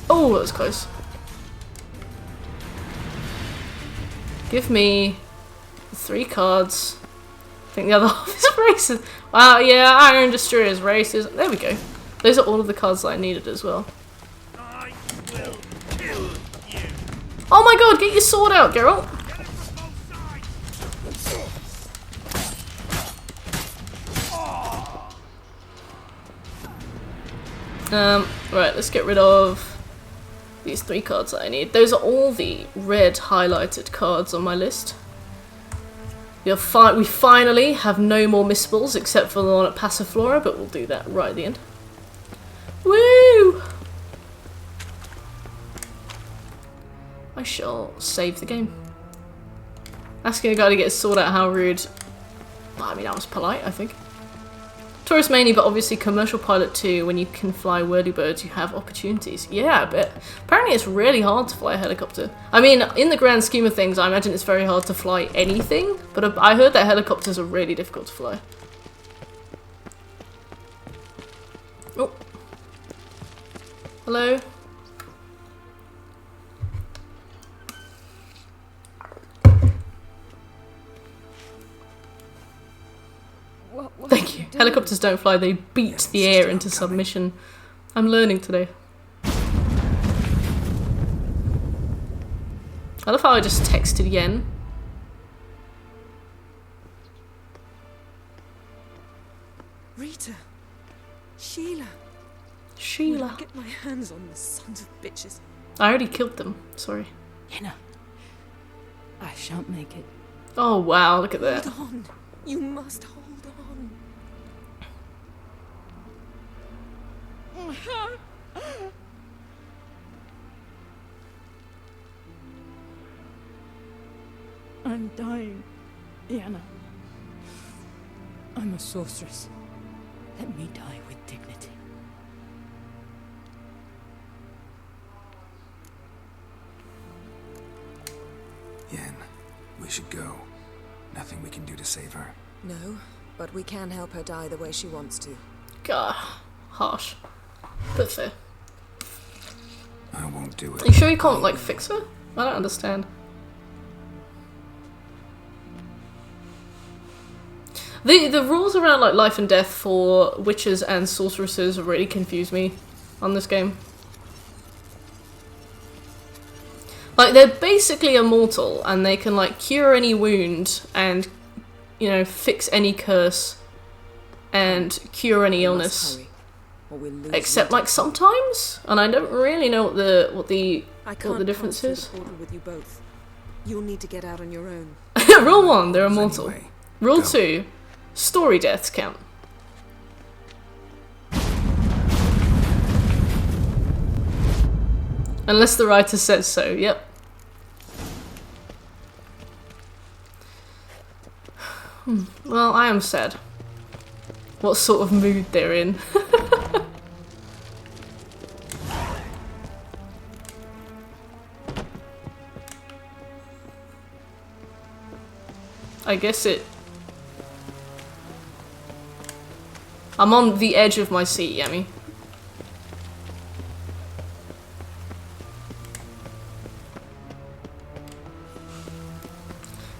Oh, that was close. Give me 3 cards. I think the other half is races. Wow, yeah, Iron Destroyer's races. There we go. Those are all of the cards that I needed as well. Oh my god, get your sword out, Geralt! Right, let's get rid of these 3 cards that I need. Those are all the red highlighted cards on my list. We finally have no more misspells except for the one at Passiflora, but we'll do that right at the end. Woo! I shall save the game. Asking a guy to get his sword out, how rude. Well, I mean, that was polite, I think. Tourist mainly, but obviously commercial pilot too. When you can fly whirlybirds, you have opportunities. Yeah, but apparently it's really hard to fly a helicopter. I mean, in the grand scheme of things, I imagine it's very hard to fly anything, but I heard that helicopters are really difficult to fly. Oh. Hello? Thank you. Helicopters don't fly, they beat the air into submission. I'm learning today. I love how I just texted Yen. Rita. Sheila. Sheila. When I get my hands on the sons of bitches. I already killed them. Sorry. Yenna. I shan't make it. Oh wow, look at that. Hold on. You must hold on. I'm dying, Yenna. I'm a sorceress. Let me die with dignity. Yen, we should go. Nothing we can do to save her. No, but we can help her die the way she wants to. Gah, harsh. But fair. I won't do it. Are you sure you can't, like, fix her? I don't understand. The rules around, like, life and death for witches and sorceresses really confuse me on this game. Like, they're basically immortal, and they can, like, cure any wound and, you know, fix any curse and cure any illness. Except, like, sometimes, and I don't really know what the difference is. With you both. You'll need to get out on your own. Rule 1, they're immortal. Rule 2, story deaths count. Unless the writer says so, yep. Well, I am sad. What sort of mood they're in. I guess it... I'm on the edge of my seat, Yami.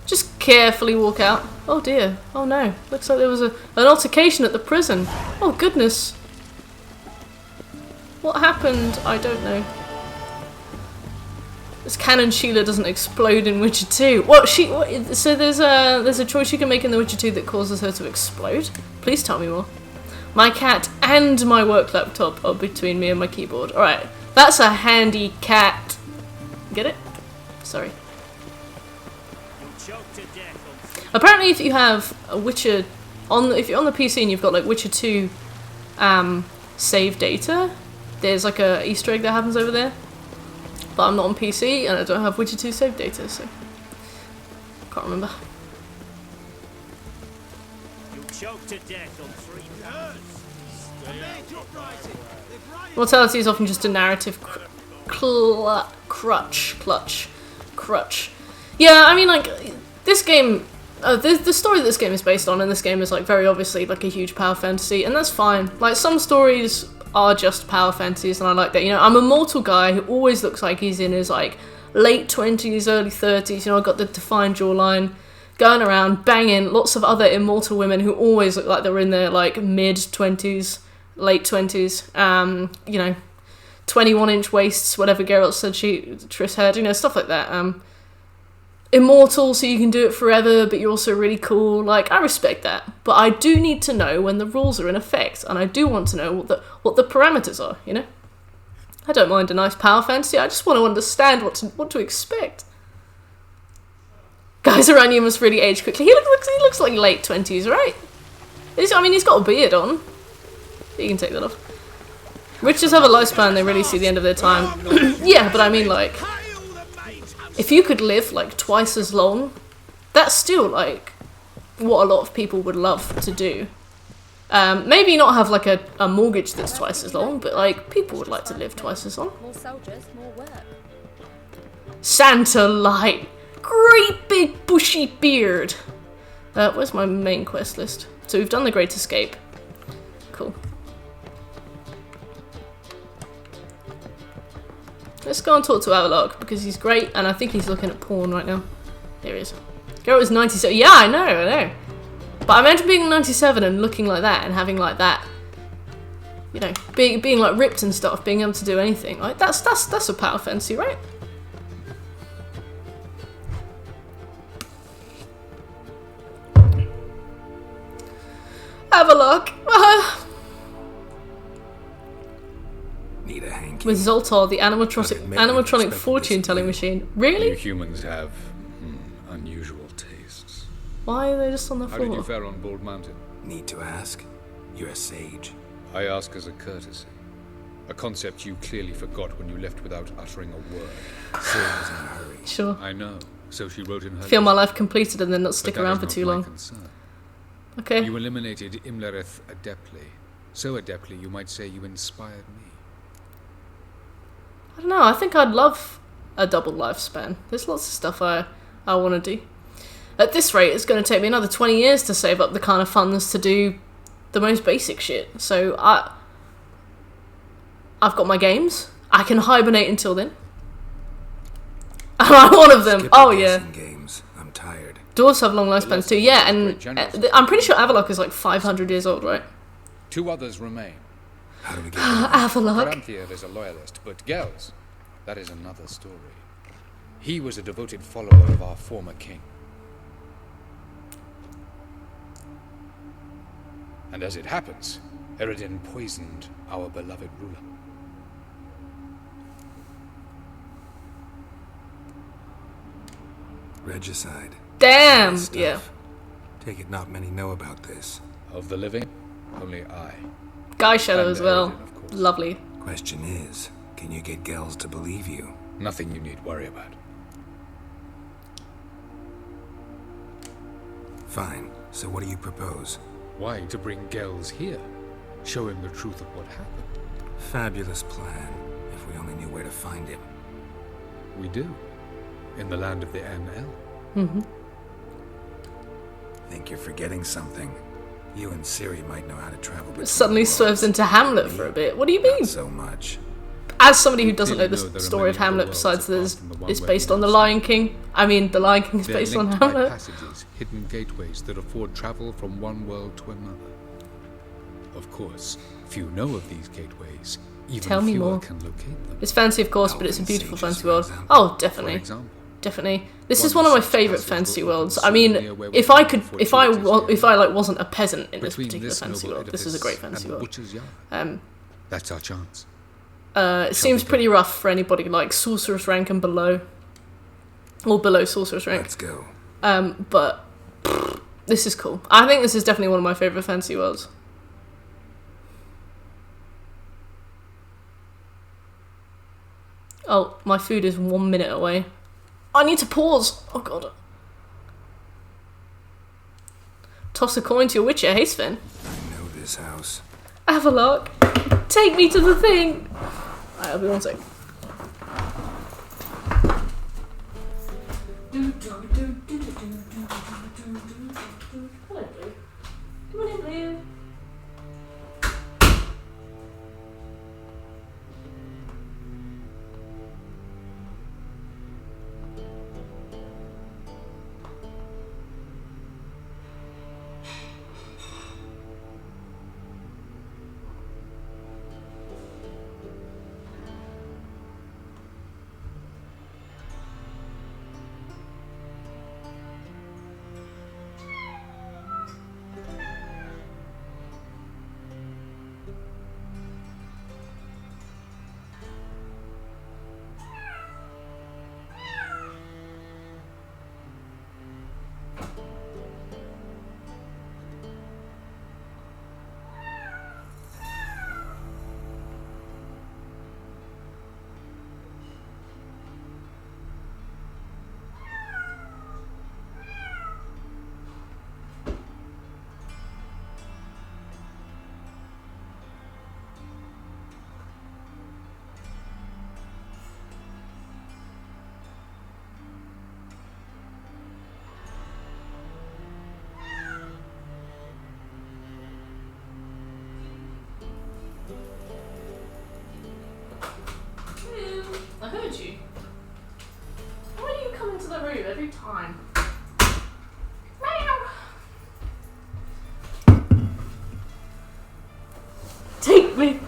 Just carefully walk out. Oh dear. Oh no. Looks like there was an altercation at the prison. Oh goodness. What happened? I don't know. This cannon Sheila doesn't explode in Witcher 2. What? So there's a choice you can make in The Witcher 2 that causes her to explode? Please tell me more. My cat and my work laptop are between me and my keyboard. Alright, that's a handy cat. Get it? Sorry. Apparently if you have a Witcher if you're on the PC and you've got like Witcher 2 save data, there's like a Easter egg that happens over there. But I'm not on PC and I don't have Witcher 2 save data, so can't remember. Mortality is often just a narrative crutch. Yeah, I mean, like, this game, the story that this game is based on, and this game is like very obviously like a huge power fantasy, and that's fine. Like, some stories are just power fantasies, and I like that. You know, I'm a mortal guy who always looks like he's in his like late 20s, early 30s. You know, I've got the defined jawline, going around banging lots of other immortal women who always look like they're in their like mid 20s, late 20s. You know, 21-inch waists, whatever Geralt said Triss had. You know, stuff like that. Immortal, so you can do it forever, but you're also really cool. Like, I respect that, but I do need to know when the rules are in effect, and I do want to know what the parameters are. You know, I don't mind a nice power fantasy. I just want to understand what to expect. Guys around you must really age quickly. He looks like late 20s, right? I mean, he's got a beard on. You can take that off. Witches have a lifespan; they really see the end of their time. Yeah, but I mean, like, if you could live like twice as long, that's still like what a lot of people would love to do. Maybe not have like a mortgage that's twice as long, but like people would like to live twice as long. More soldiers, more work. Santa Light, great big bushy beard. Where's my main quest list? So we've done the Great Escape. Cool. Let's go and talk to Avallac'h, because he's great, and I think he's looking at porn right now. There he is. Geralt is 97. Yeah, I know. But imagine being 97 and looking like that, and having like that, you know, being like ripped and stuff, being able to do anything. Like, that's a power fantasy, right? Avallac'h! Need a hanky. With Zoltar, the animatronic fortune-telling machine. Really? You humans have unusual tastes. Why are they just on the floor? How did you fare on Bald Mountain? Need to ask? You're a sage. I ask as a courtesy. A concept you clearly forgot when you left without uttering a word. Sarah was in a hurry. Sure. I know. So she wrote in her Feel my letter. life completed and then not stick around for too long. Concern. Okay. You eliminated Imlerith adeptly. So adeptly, you might say you inspired me. I don't know, I think I'd love a double lifespan. There's lots of stuff I want to do. At this rate, it's going to take me another 20 years to save up the kind of funds to do the most basic shit. So I've got my games. I can hibernate until then. I'm one of them. Oh yeah. Games. I'm tired. Dwarves have long lifespans too. Yeah, and I'm pretty sure Avallac'h is like 500 years old, right? 2 others remain. How do we get Avallac'h. Caranthir is a loyalist, but Gels, that is another story. He was a devoted follower of our former king. And as it happens, Eredin poisoned our beloved ruler. Regicide. Damn! Yeah. Take it not many know about this. Of the living, only I. Guy Shadow And as well. Eredin, Lovely. Question is, can you get Gels to believe you? Nothing you need worry about. Fine. So what do you propose? Why to bring Gels here? Show him the truth of what happened. Fabulous plan, if we only knew where to find him. We do. In the land of the NL. Mm-hmm. Think you're forgetting something. You and Ciri might know how to travel between Suddenly swerves into Hamlet for a bit. What do you mean? Not so much. As somebody who doesn't know the story of Hamlet, besides this, it's based on The Lion King. I mean, The Lion King is based on Hamlet. Passages, hidden gateways that afford travel from one world to another. Of course, few know of these gateways, Even Tell me fewer more. can locate them. It's fancy, of course, but it's a beautiful fancy world. Oh, definitely. Definitely. This is one of my favourite fantasy worlds. I mean, if I like wasn't a peasant in this particular fantasy world, this is a great fantasy world. That's our chance. It seems pretty rough for anybody like sorceress rank and below, or below sorceress rank. Let's go. But this is cool. I think this is definitely one of my favourite fantasy worlds. Oh, my food is 1 minute away. I need to pause. Oh god. Toss a coin to your witcher. Hey Sven. I know this house. Avalok, take me to the thing. Alright, I'll be 1 sec. Hello, Blue. Come on in, Blue. I heard you. Why do you come into the room every time? Meow. Take me.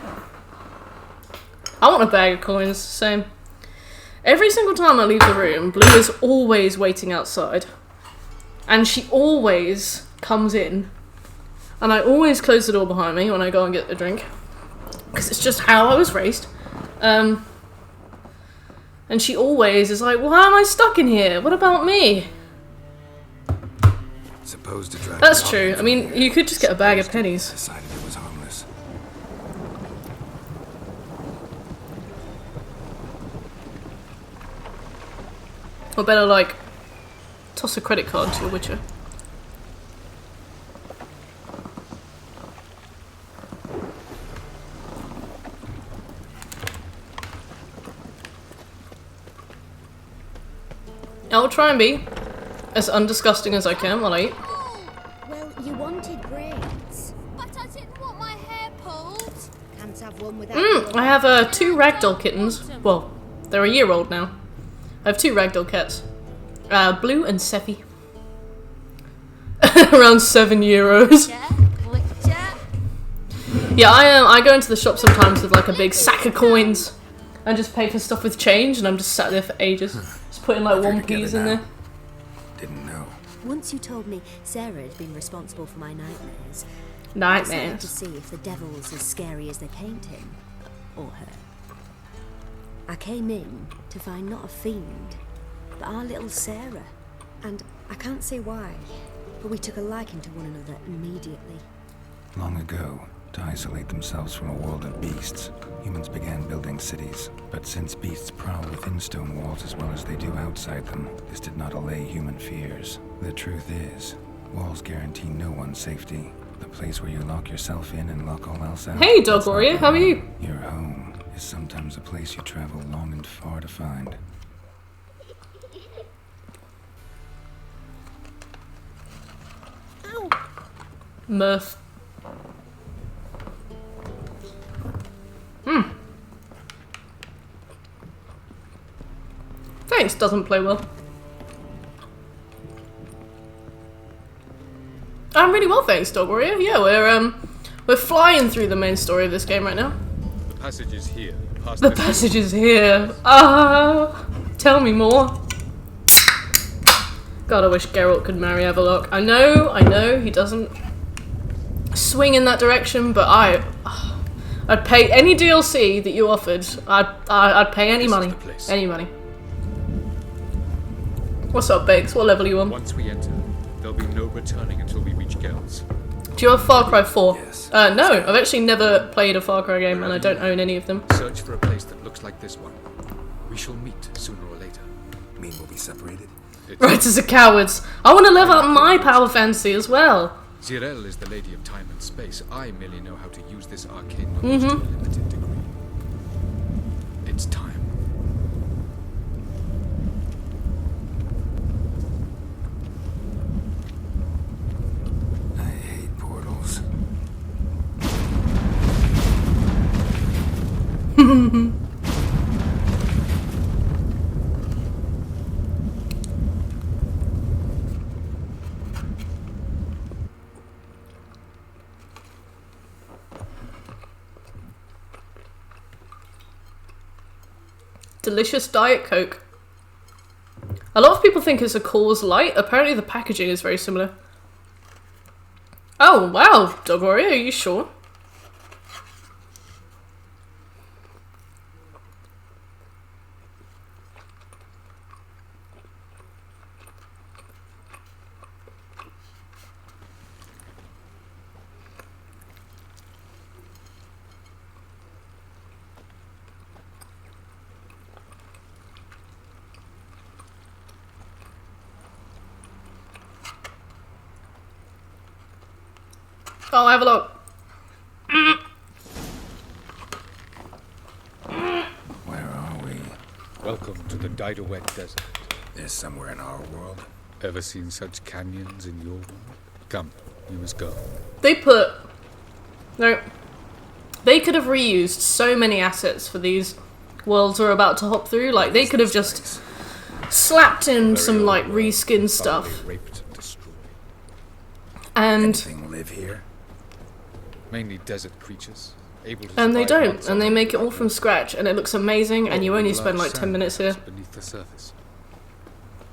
I want a bag of coins. Same. Every single time I leave the room, Blue is always waiting outside. And she always comes in. And I always close the door behind me when I go and get a drink. Because it's just how I was raised. And she always is like, why am I stuck in here? What about me? Supposed to drive. That's true. I mean, you could just get a bag of pennies. Decided it was harmless. Or better, like, toss a credit card to your witcher. I'll try and be as undisgusting as I can while I eat. Well, you wanted braids. But I didn't want my hair pulled. Can't have one without I have 2 ragdoll kittens. Well, they're a year old now. I have 2 ragdoll cats. Blue and Seppi. Around €7. Yeah, I go into the shop sometimes with like a big sack of coins and just pay for stuff with change, and I'm just sat there for ages. Just putting like 1p's in there. Didn't know. Once you told me Sarah had been responsible for my nightmares. I decided to see if the devil's as scary as they paint him. Or her. I came in to find not a fiend, but our little Sarah. And I can't say why, but we took a liking to one another immediately. Long ago, to isolate themselves from a world of beasts, humans began building cities. But since beasts prowl within stone walls as well as they do outside them, this did not allay human fears. The truth is, walls guarantee no one's safety. The place where you lock yourself in and lock all else out. Hey, Dog Warrior, how are you? Your home is sometimes a place you travel long and far to find. Ow. Mirth. Thanks, doesn't play well. I'm really well, thanks, Dog Warrior. Yeah, we're flying through the main story of this game right now. passage is here. Past The this passage is here. Ah, tell me more. God, I wish Geralt could marry Everlock. I know, he doesn't swing in that direction, but I'd pay any DLC that you offered. I'd pay any money. Any money. What's up, Bakes? What level are you on? Once we enter, there'll be no returning until we reach Gells. Do you have Far Cry 4? Yes. No, I've actually never played a Far Cry game and I don't own any of them. Search for a place that looks like this one. We shall meet sooner or later. You mean we'll be separated? Writers are cowards. I want to level up my power fantasy as well. Zirel is the lady of time and space. I merely know how to use this arcane knowledge to a limited degree. It's time. I hate portals. Delicious Diet Coke. A lot of people think it's a Coors Light. Apparently the packaging is very similar. Oh, wow, Dog Warrior, are you sure? Oh, have a look. Where are we? Welcome to the Didowet Desert. This somewhere in our world? Ever seen such canyons in your world? Come, you must go. They put... No. They could have reused so many assets for these worlds we're about to hop through. Like, they could have just slapped in some, like, reskin stuff. Raped and destroyed. And... Anything live here? Mainly desert creatures. Able to and they survive don't, months and they on make it all from scratch, and it looks amazing, and you only spend like 10 minutes here. Beneath the surface.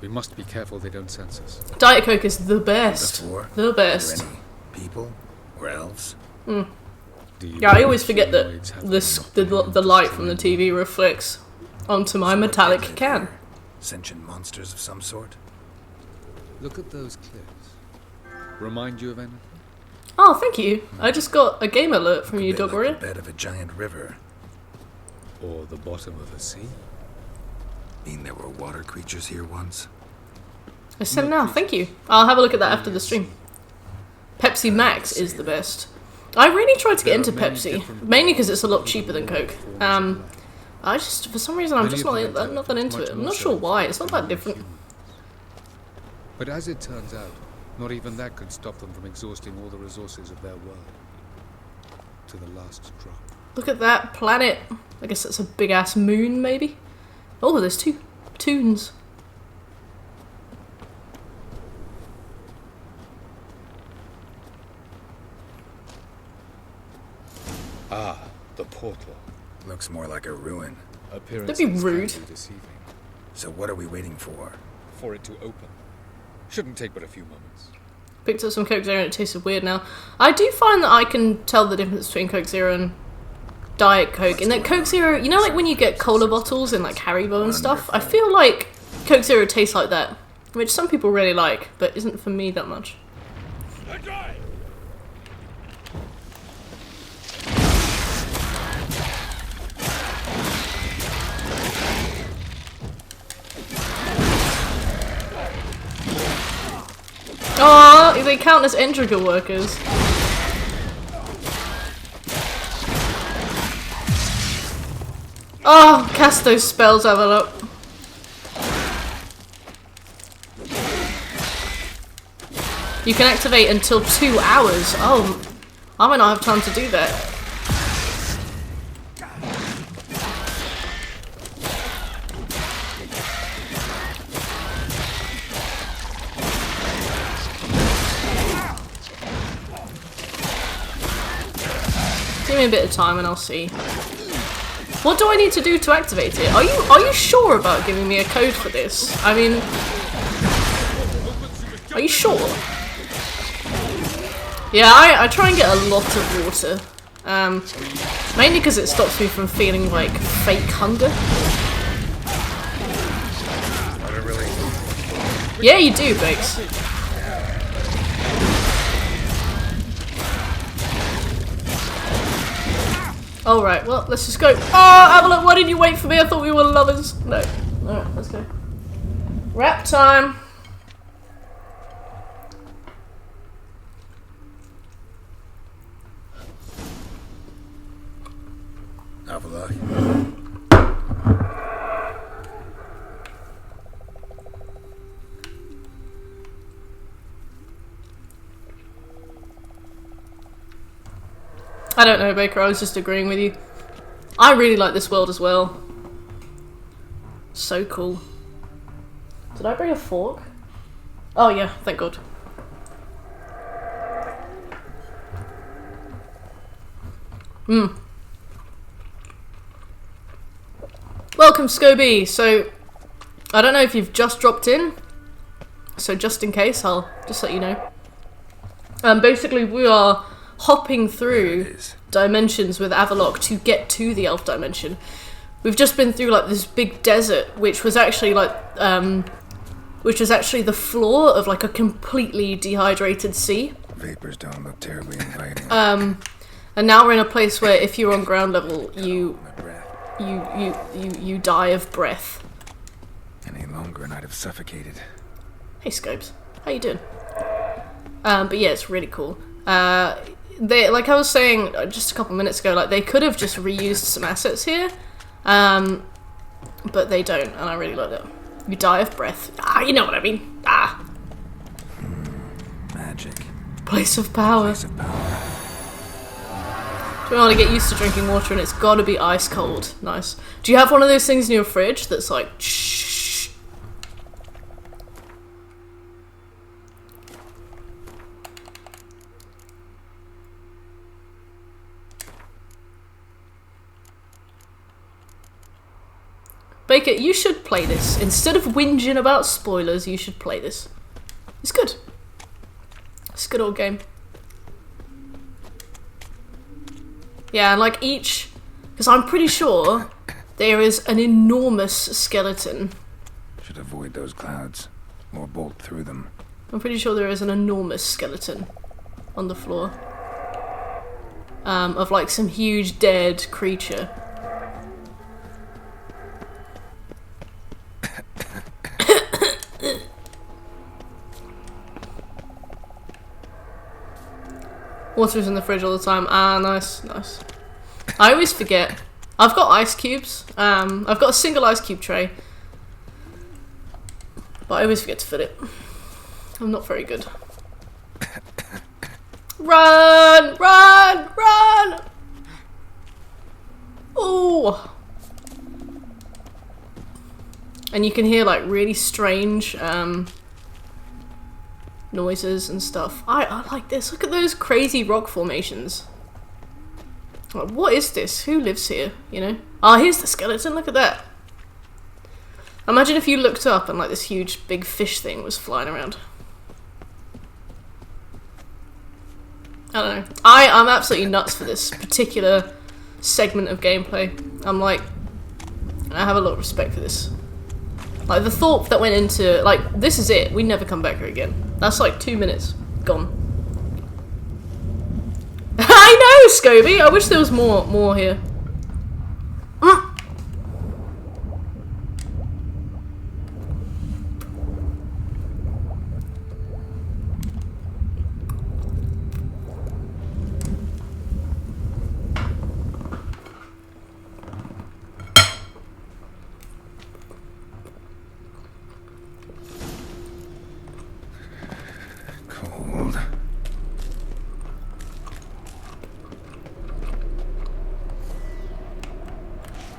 We must be careful they don't sense us. Diet Coke is the best. The best. Are there any people or elves? Yeah, I always forget that the light from the TV reflects onto my metallic can. Sentient monsters of some sort? Look at those cliffs. Remind you of anything? Oh, thank you. I just got a game alert from you, Dog Warrior. The bed of a giant river. Or the bottom of a sea? Mean there were water creatures here once? I said now, thank you. I'll have a look at that after the stream. Pepsi Max is the best. I really tried to get into Pepsi, mainly because it's a lot cheaper than Coke. I just, for some reason, I'm just not that into it. I'm not sure why. It's not that different. But as it turns out, not even that could stop them from exhausting all the resources of their world. To the last drop. Look at that planet. I guess that's a big-ass moon, maybe? Oh, there's two tunes. Ah, the portal. Looks more like a ruin. Appearance That'd be rude. Deceiving. So what are we waiting for? For it to open. Shouldn't take but a few moments. Picked up some Coke Zero and it tasted weird now. I do find that I can tell the difference between Coke Zero and Diet Coke. In that Coke Zero, you know, like when you get cola bottles in like Haribo and stuff? I feel like Coke Zero tastes like that, which some people really like, but isn't for me that much. Oh, they count as Endriga workers. Oh, cast those spells, have a look. You can activate until 2 hours. Oh, I might not have time to do that. Give me a bit of time and I'll see. What do I need to do to activate it? Are you sure about giving me a code for this? I mean, are you sure? Yeah, I try and get a lot of water. Mainly because it stops me from feeling like fake hunger. Yeah, you do, Bakes. Alright, well, let's just go. Oh, Avalon, why didn't you wait for me? I thought we were lovers. No. Alright, let's go. Rap time. Avalon. I don't know, Baker, I was just agreeing with you. I really like this world as well. So cool. Did I bring a fork? Oh yeah, thank God. Welcome, Scobie. So, I don't know if you've just dropped in. So just in case, I'll just let you know. Basically, we are hopping through dimensions with Avallac'h to get to the elf dimension. We've just been through like this big desert, which was actually like the floor of like a completely dehydrated sea. Vapors don't look terribly inviting. And now we're in a place where if you're on ground level, you die of breath. Any longer and I'd have suffocated. Hey Scopes, how you doing? But yeah, it's really cool. They, like I was saying just a couple minutes ago, like they could have just reused some assets here, but they don't, and I really like that. You die of breath. You know what I mean. Magic. Place of power. Place of power. Do you want to get used to drinking water, and it's got to be ice cold. Nice. Do you have one of those things in your fridge that's like shh? Baker, you should play this. Instead of whinging about spoilers, you should play this. It's good. It's a good old game. Yeah, and like each... Because I'm pretty sure there is an enormous skeleton. Should avoid those clouds, or bolt through them. I'm pretty sure there is an enormous skeleton on the floor. Of like some huge dead creature. Water's in the fridge all the time. Nice, nice. I always forget. I've got ice cubes. I've got a single ice cube tray. But I always forget to fill it. I'm not very good. Run! Run! Run! Ooh! And you can hear like really strange noises and stuff. I like this. Look at those crazy rock formations. Like, what is this? Who lives here? You know? Here's the skeleton. Look at that. Imagine if you looked up and like this huge big fish thing was flying around. I don't know. I'm absolutely nuts for this particular segment of gameplay. I have a lot of respect for this. Like, the thought that went into, like, this is it. We never come back here again. That's like 2 minutes. Gone. I know, Scobie! I wish there was more here.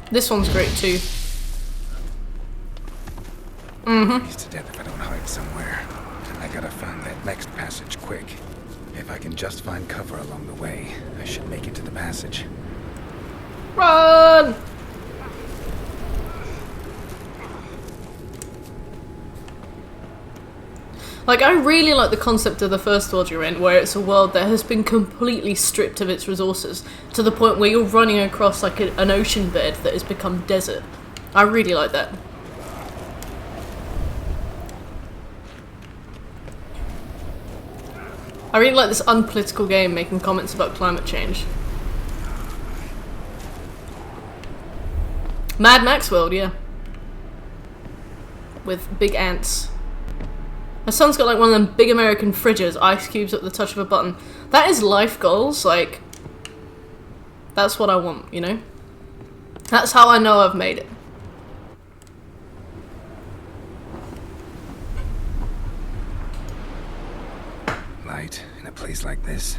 This one's great too. Freeze to death if I don't hide somewhere. I gotta find that next passage quick. If I can just find cover along the way, I should make it to the passage. Run! Like, I really like the concept of the first world you're in, where it's a world that has been completely stripped of its resources, to the point where you're running across, like, an ocean bed that has become desert. I really like that. I really like this unpolitical game making comments about climate change. Mad Max world, yeah. With big ants. My son's got like one of them big American fridges, ice cubes at the touch of a button. That is life goals, like... That's what I want, you know? That's how I know I've made it. Light in a place like this?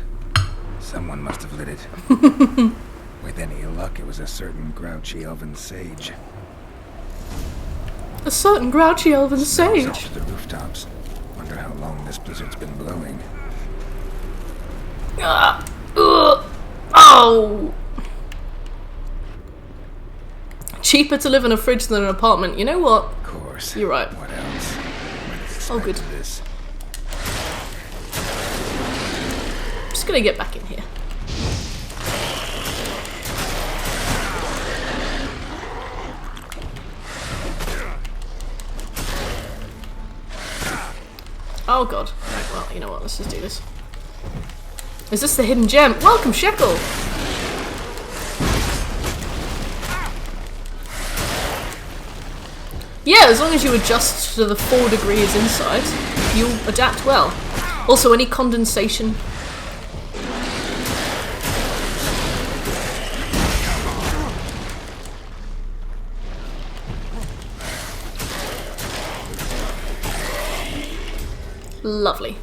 Someone must have lit it. With any luck, it was a certain grouchy elven sage. A certain grouchy elven sage? Up to the rooftops. Wonder how long this blizzard's been blowing. Oh! Cheaper to live in a fridge than an apartment. You know what? Of course. You're right. What else? Oh, good. This. I'm just gonna get back in here. Oh god. Right, well, you know what, let's just do this. Is this the hidden gem? Welcome, Shekel! Yeah, as long as you adjust to the 4 degrees inside, you'll adapt well. Also, any condensation... Lovely.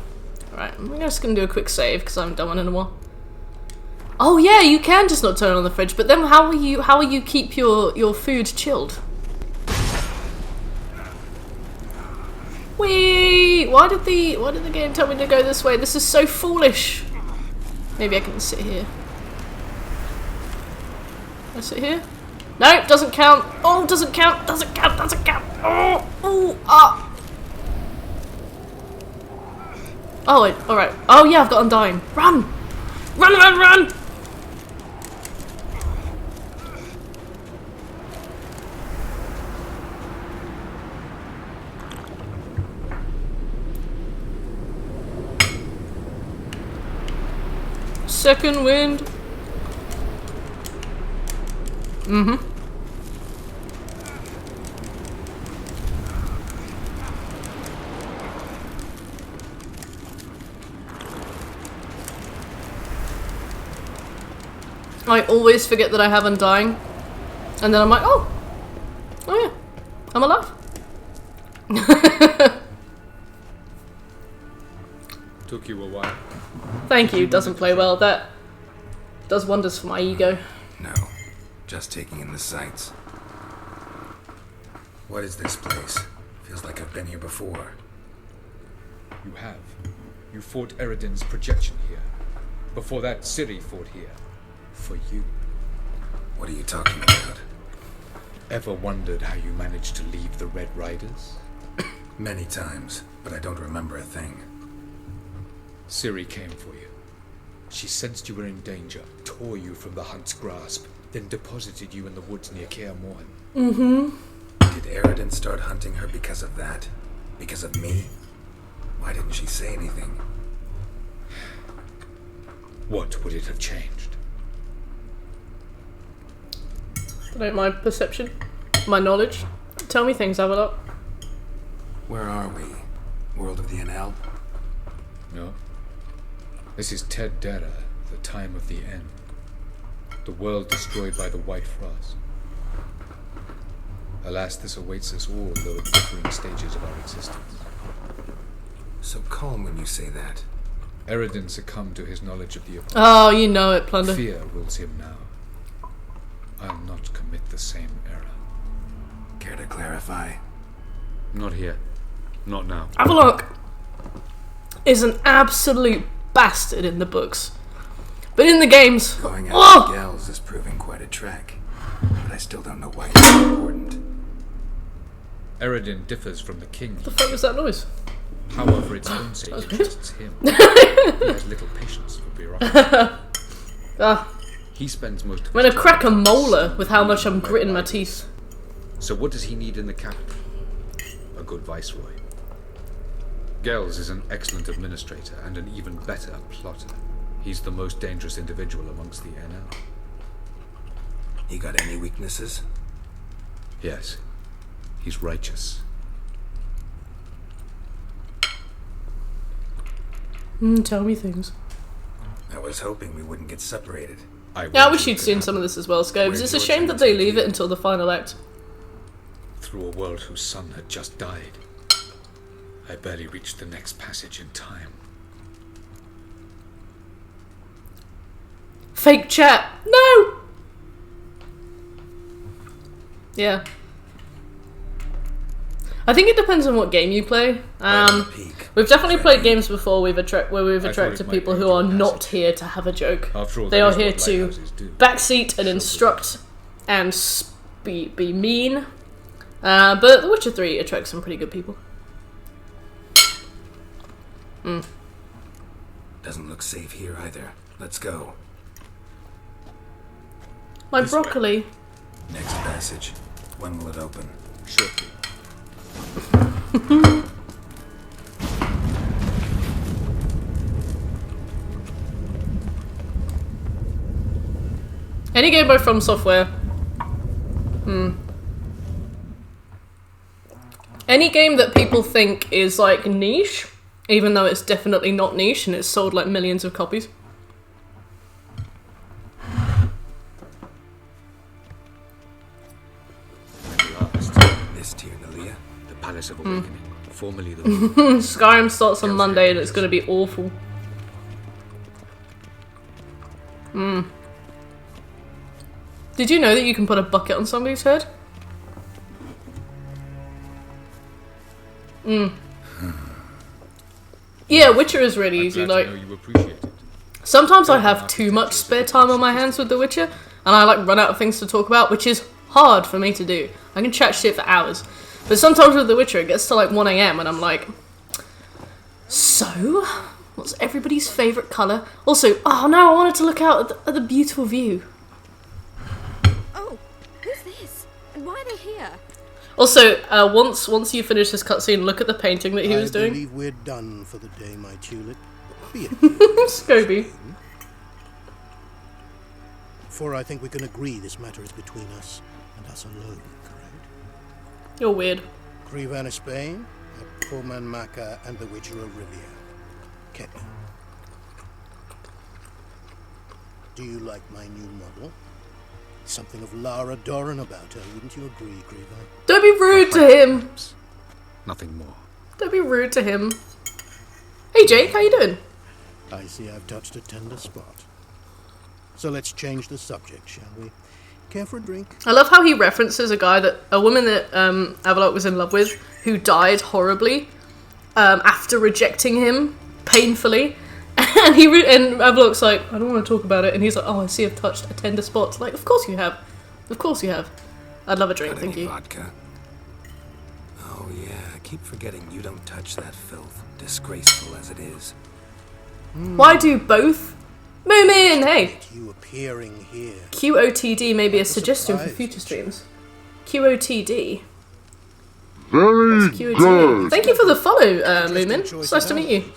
Alright, I'm just gonna do a quick save because I haven't done one in a while. Oh yeah, you can just not turn on the fridge, but then how will you keep your food chilled? Whee! Why did the game tell me to go this way? This is so foolish. Maybe I can sit here. Can I sit here? Nope, doesn't count. Oh, doesn't count. Doesn't count. Doesn't count. Oh, ah. Oh, wait, alright. Oh, yeah, I've got Undying. Run! Run, run, run! Second wind. Mm-hmm. I always forget that I have Undying, and then I'm like, oh yeah, I'm alive. Took you a while. Thank you, doesn't play well. That does wonders for my ego. No, just taking in the sights. What is this place? Feels like I've been here before. You have. You fought Eredin's projection here. Before that, Ciri fought here. For you. What are you talking about? Ever wondered how you managed to leave the Red Riders? Many times, but I don't remember a thing. Ciri came for you. She sensed you were in danger, tore you from the Hunt's grasp, then deposited you in the woods near Kaer Morhen. Mm-hmm. Did Eredin start hunting her because of that? Because of me? Why didn't she say anything? What would it have changed? I don't mind perception, my knowledge. Tell me things, Avalok. Where are we? World of the Enel? No. This is Ted Dara, the time of the end. The world destroyed by the White Frost. Alas, this awaits us all, though at differing stages of our existence. So calm when you say that. Eredin succumbed to his knowledge of the Apocalypse. Oh, you know it, Plunder. Fear rules him now. I'll not commit the same error. Care to clarify? Not here. Not now. Avalok is an absolute bastard in the books. But in the games... Going out with Gels is proving quite a trek. But I still don't know why it's important. Eredin differs from the king. What the fuck was that noise? Power for its own sake interests him. He has little patience for bureaucracy. He spends most of I'm gonna crack a molar with how much I'm gritting my teeth. So what does he need in the capital? A good viceroy. Gels is an excellent administrator and an even better plotter. He's the most dangerous individual amongst the NL. He got any weaknesses? Yes. He's righteous. Tell me things. I was hoping we wouldn't get separated. Yeah, I wish you'd seen some of this as well, Scobes. It's a shame that they leave it until the final act. Through a world whose son had just died, I barely reached the next passage in time. Fake chat. No! Yeah. I think it depends on what game you play. We've definitely played games before where we've attracted people who are not here to have a joke. They are here to backseat and instruct and be mean. But The Witcher 3 attracts some pretty good people. Doesn't look safe here either. Let's go. My broccoli. Next passage. When will it open? Shortly. Any game by From Software. Any game that people think is like niche, even though it's definitely not niche and it's sold like millions of copies. The Palace of Awakening, formerly the Skyrim starts on Monday and it's going to be awful. Did you know that you can put a bucket on somebody's head? Yeah, Witcher is really easy. Like, sometimes I have too much spare time on my hands with The Witcher, and I like run out of things to talk about, which is hard for me to do. I can chat shit for hours. But sometimes with The Witcher, it gets to like 1 AM and I'm like, so, what's everybody's favourite colour? Also, oh no, I wanted to look out at the beautiful view. Oh, who's this? And why are they here? Also, once you finish this cutscene, look at the painting that he was doing. I believe we're done for the day, my tulip. Be it. Scoby. For I think we can agree this matter is between us and us alone. You're weird. Krivan of Spain, Pullman Maka, and the Witcher of Rivia. Ketna. Do you like my new model? Something of Lara Doran about her, wouldn't you agree, Krivan? Don't be rude to him! Nothing more. Don't be rude to him. Hey Jake, how you doing? I see I've touched a tender spot. So let's change the subject, shall we? Care for a drink? I love how he references a woman that Avallac'h was in love with, who died horribly after rejecting him painfully, and Avallac'h's like, I don't want to talk about it, and he's like, oh, I see I've touched a tender spot. Like, of course you have, of course you have. I'd love a drink, thank you. Vodka? Oh yeah, I keep forgetting you don't touch that filth, disgraceful as it is. Why do both? Moomin, hey. You appearing here. QOTD may be a suggestion for future streams. QOTD. Very good. Thank you for the follow, Moomin. It's nice to meet you.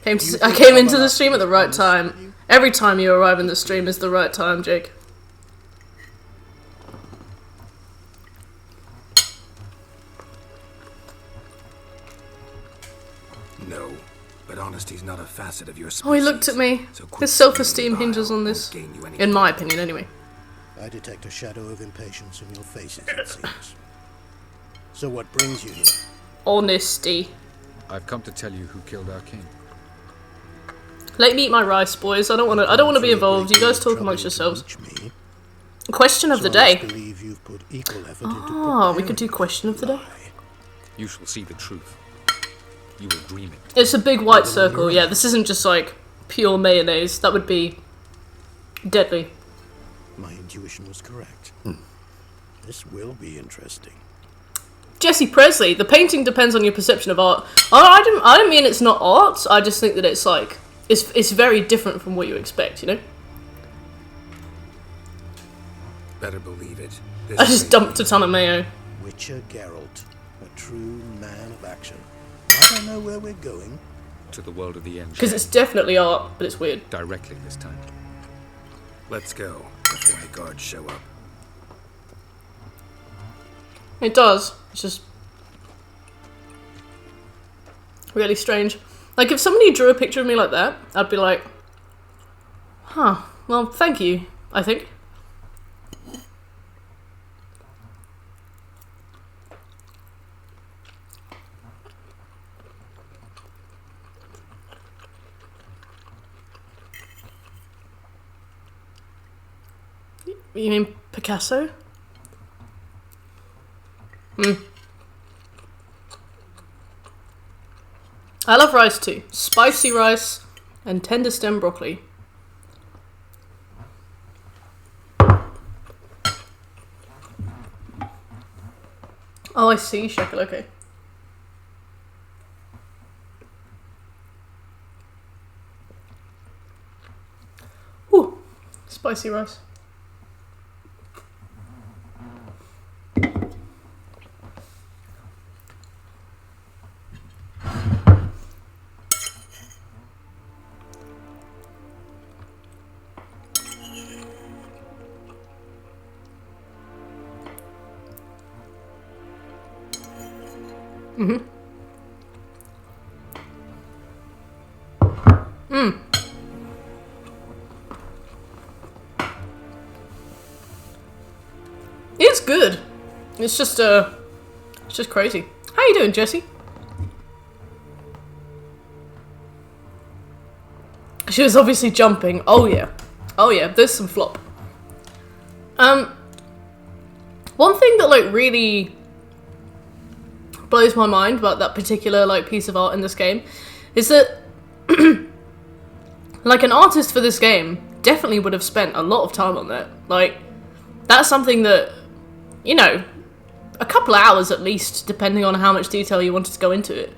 I came into the stream at the right time. Every time you arrive in the stream is the right time, Jake. No, but honesty's not a facet of your species. Oh, he looked at me. His self-esteem hinges on this. In my opinion, anyway. I detect a shadow of impatience in your faces, it seems. So what brings you here? Honesty. I've come to tell you who killed our king. Let me eat my rice, boys. I don't want to be involved. You guys talk amongst yourselves. Question of the day. Oh, we could do question of the day. You shall see the truth. You will dream it. It's a big white circle. Yeah, this isn't just like pure mayonnaise. That would be deadly. My intuition was correct. This will be interesting. Jesse Presley. The painting depends on your perception of art. I don't mean it's not art. I just think that it's like it's very different from what you expect. You know. Better believe it. I just dumped a ton of mayo. Witcher Geralt, a true man of action. I don't know where we're going. To the world of the end. Because it's definitely art, but it's weird. Directly this time. Let's go before the guards show up. It does. It's just really strange. Like, if somebody drew a picture of me like that, I'd be like, huh, well, thank you, I think. You mean Picasso? I love rice too. Spicy rice and tender stem broccoli. Oh, I see, Shekel, okay. Ooh, spicy rice. It's good. It's just crazy. How you doing, Jesse? She was obviously jumping. Oh yeah. Oh yeah, there's some flop. One thing that like really blows my mind about that particular like piece of art in this game is that like an artist for this game definitely would have spent a lot of time on that. Like, that's something that, you know, a couple of hours at least, depending on how much detail you wanted to go into it.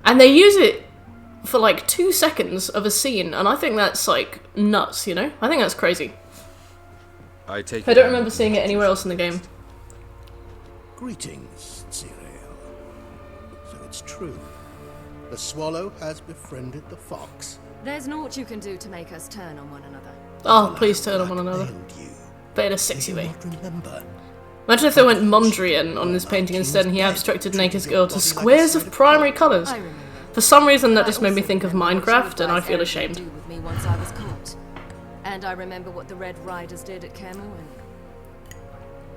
And they use it for like 2 seconds of a scene, and I think that's like nuts, you know? I think that's crazy. I don't remember seeing it anywhere else in the game. Greetings, Cyril. So it's true. The swallow has befriended the fox. There's naught you can do to make us turn on one another. Oh, please turn on one another. But in a sexy way. Imagine if they went Mondrian on this painting instead and he abstracted Naked Girl to squares of primary colours. For some reason that just made me think of Minecraft and I feel ashamed. With me once I was caught. And I remember what the Red Riders did at Kaer Morhen.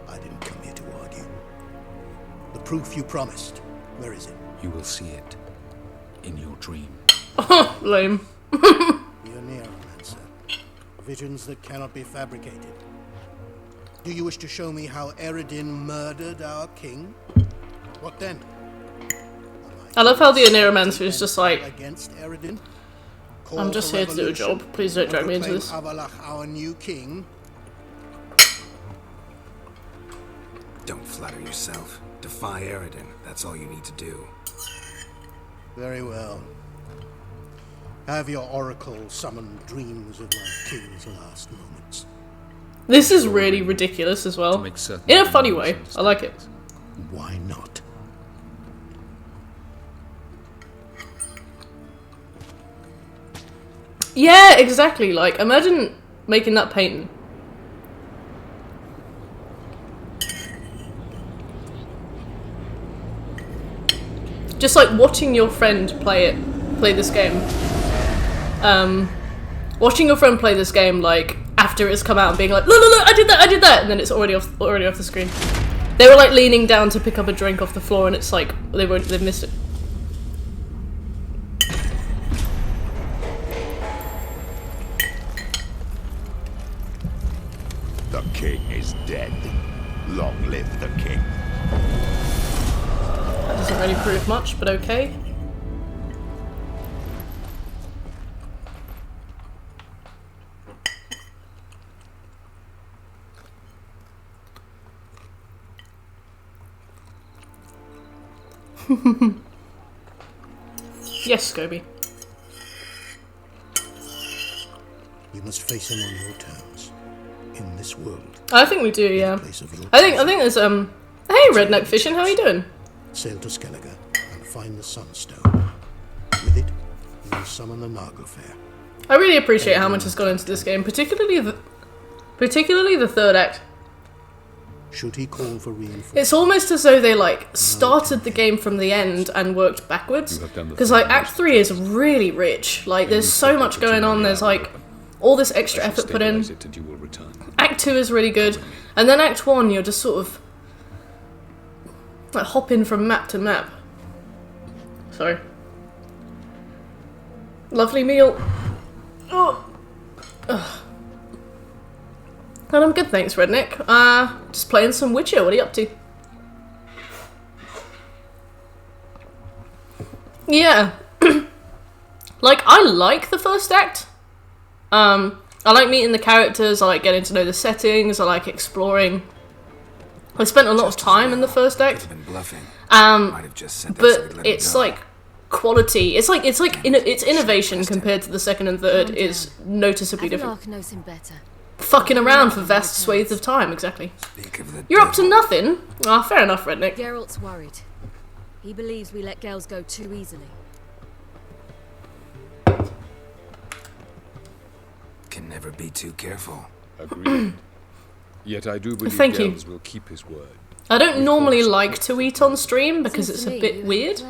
I didn't come here to argue. The proof you promised, where is it? You will see it in your dream. Lame. Be a Neuromancer. Visions that cannot be fabricated. Do you wish to show me how Eredin murdered our king? What then? I love how the Neuromancer is just like, against Eredin? I'm just here to do a job. Please don't drag me into this. Avalach, our new king. Don't flatter yourself. Defy Eredin. That's all you need to do. Very well. Have your oracle summon dreams of my king's last moments. This is really ridiculous as well. In a funny way. I like it. Why not? Yeah, exactly. Like, imagine making that painting. Just like watching your friend play this game. Watching your friend play this game, like, after it's come out and being like, look, I did that, and then it's already off the screen. They were like leaning down to pick up a drink off the floor and it's like, they've missed it. The king is dead. Long live the king. That doesn't really prove much, but okay. Yes, Scobie. You must face him on your terms. In this world. I think we do, yeah. I think there's hey Redneck Fishing, how are you doing? Sail to Skellige and find the Sunstone. With it, you will summon the Naglfar. I really appreciate how much has gone into this game, particularly the third act. Should he call for reinforcements? It's almost as though they like started the game from the end and worked backwards. Because like Act 3 is really rich. Like there's so much going on. There's like all this extra effort put in. Act 2 is really good, and then Act 1 you're just sort of like hopping from map to map. Sorry. Lovely meal. Oh. Ugh. And I'm good, thanks, Redneck. Just playing some Witcher. What are you up to? Yeah. Like, I like the first act. I like meeting the characters, I like getting to know the settings, I like exploring. I spent a lot of time in the first act. But it's like quality. It's innovation compared to the second and third is noticeably different. Knows him better. Fucking around for vast swathes of time, exactly. You're up to nothing? Ah, fair enough, Redneck. Geralt's worried. He believes we let girls go too easily. Can never be too careful. Agreed. Yet I do believe Thank you. Gels will keep his word. I don't normally like to eat on stream because it's a bit weird.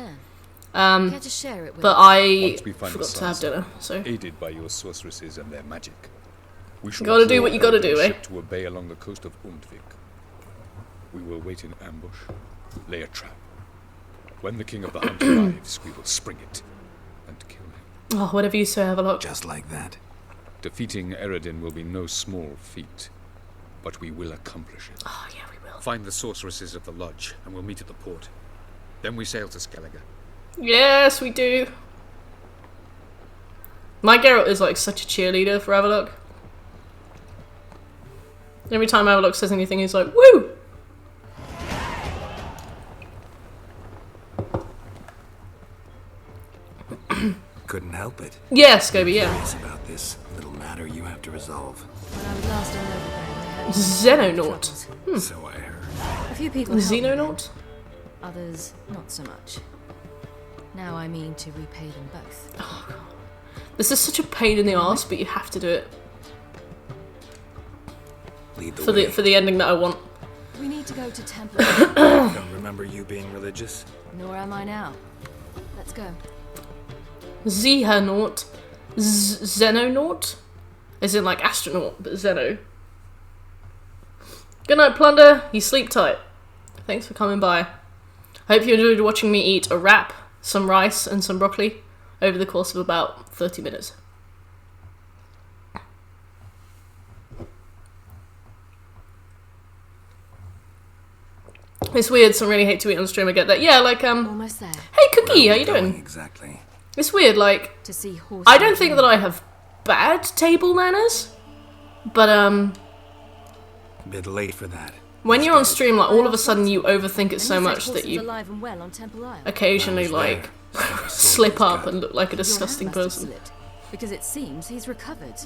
But I forgot to have dinner, so. Aided by your sorceresses and their magic. We shall gotta do what you gotta do, eh? To a bay along the coast of Undvik. We will wait in ambush, lay a trap. When the king of the hunt arrives, we will spring it and kill him. Oh, whatever you say, have a look. Just like that. Defeating Eredin will be no small feat, but we will accomplish it. Oh, yeah, we will. Find the sorceresses of the lodge, and we'll meet at the port. Then we sail to Skellige. Yes, we do. My Geralt is like such a cheerleader for Avalok. Every time Avalok says anything, he's like, woo! Couldn't help it. Yeah, Scobie, yeah. Curious about this little matter you have to resolve. When I was last in Novigrad, I had Xenonaut. So I heard. a few people Xenonaut? Others not so much. Now I mean to repay them both. Oh, God. This is such a pain in the arse, but you have to do it. For the ending that I want. We need to go to Temple. Don't remember you being religious? Nor am I now. Let's go. Xenonaut. Xenonaut? As in like astronaut, but Xeno. Good night, Plunder. You sleep tight. Thanks for coming by. I hope you enjoyed watching me eat a wrap, some rice, and some broccoli over the course of about 30 minutes. It's weird, some really hate to eat on stream, I get that. Yeah, like, Almost there. Hey, Cookie, how you doing? Exactly. It's weird, like, To see I don't think that I have bad table manners, but, Bit late for that. when you're on stream, like, all of a sudden you overthink it so much that you alive and well on Temple Isle. occasionally, like, slip up and look like a disgusting person. Because it seems he's recovered.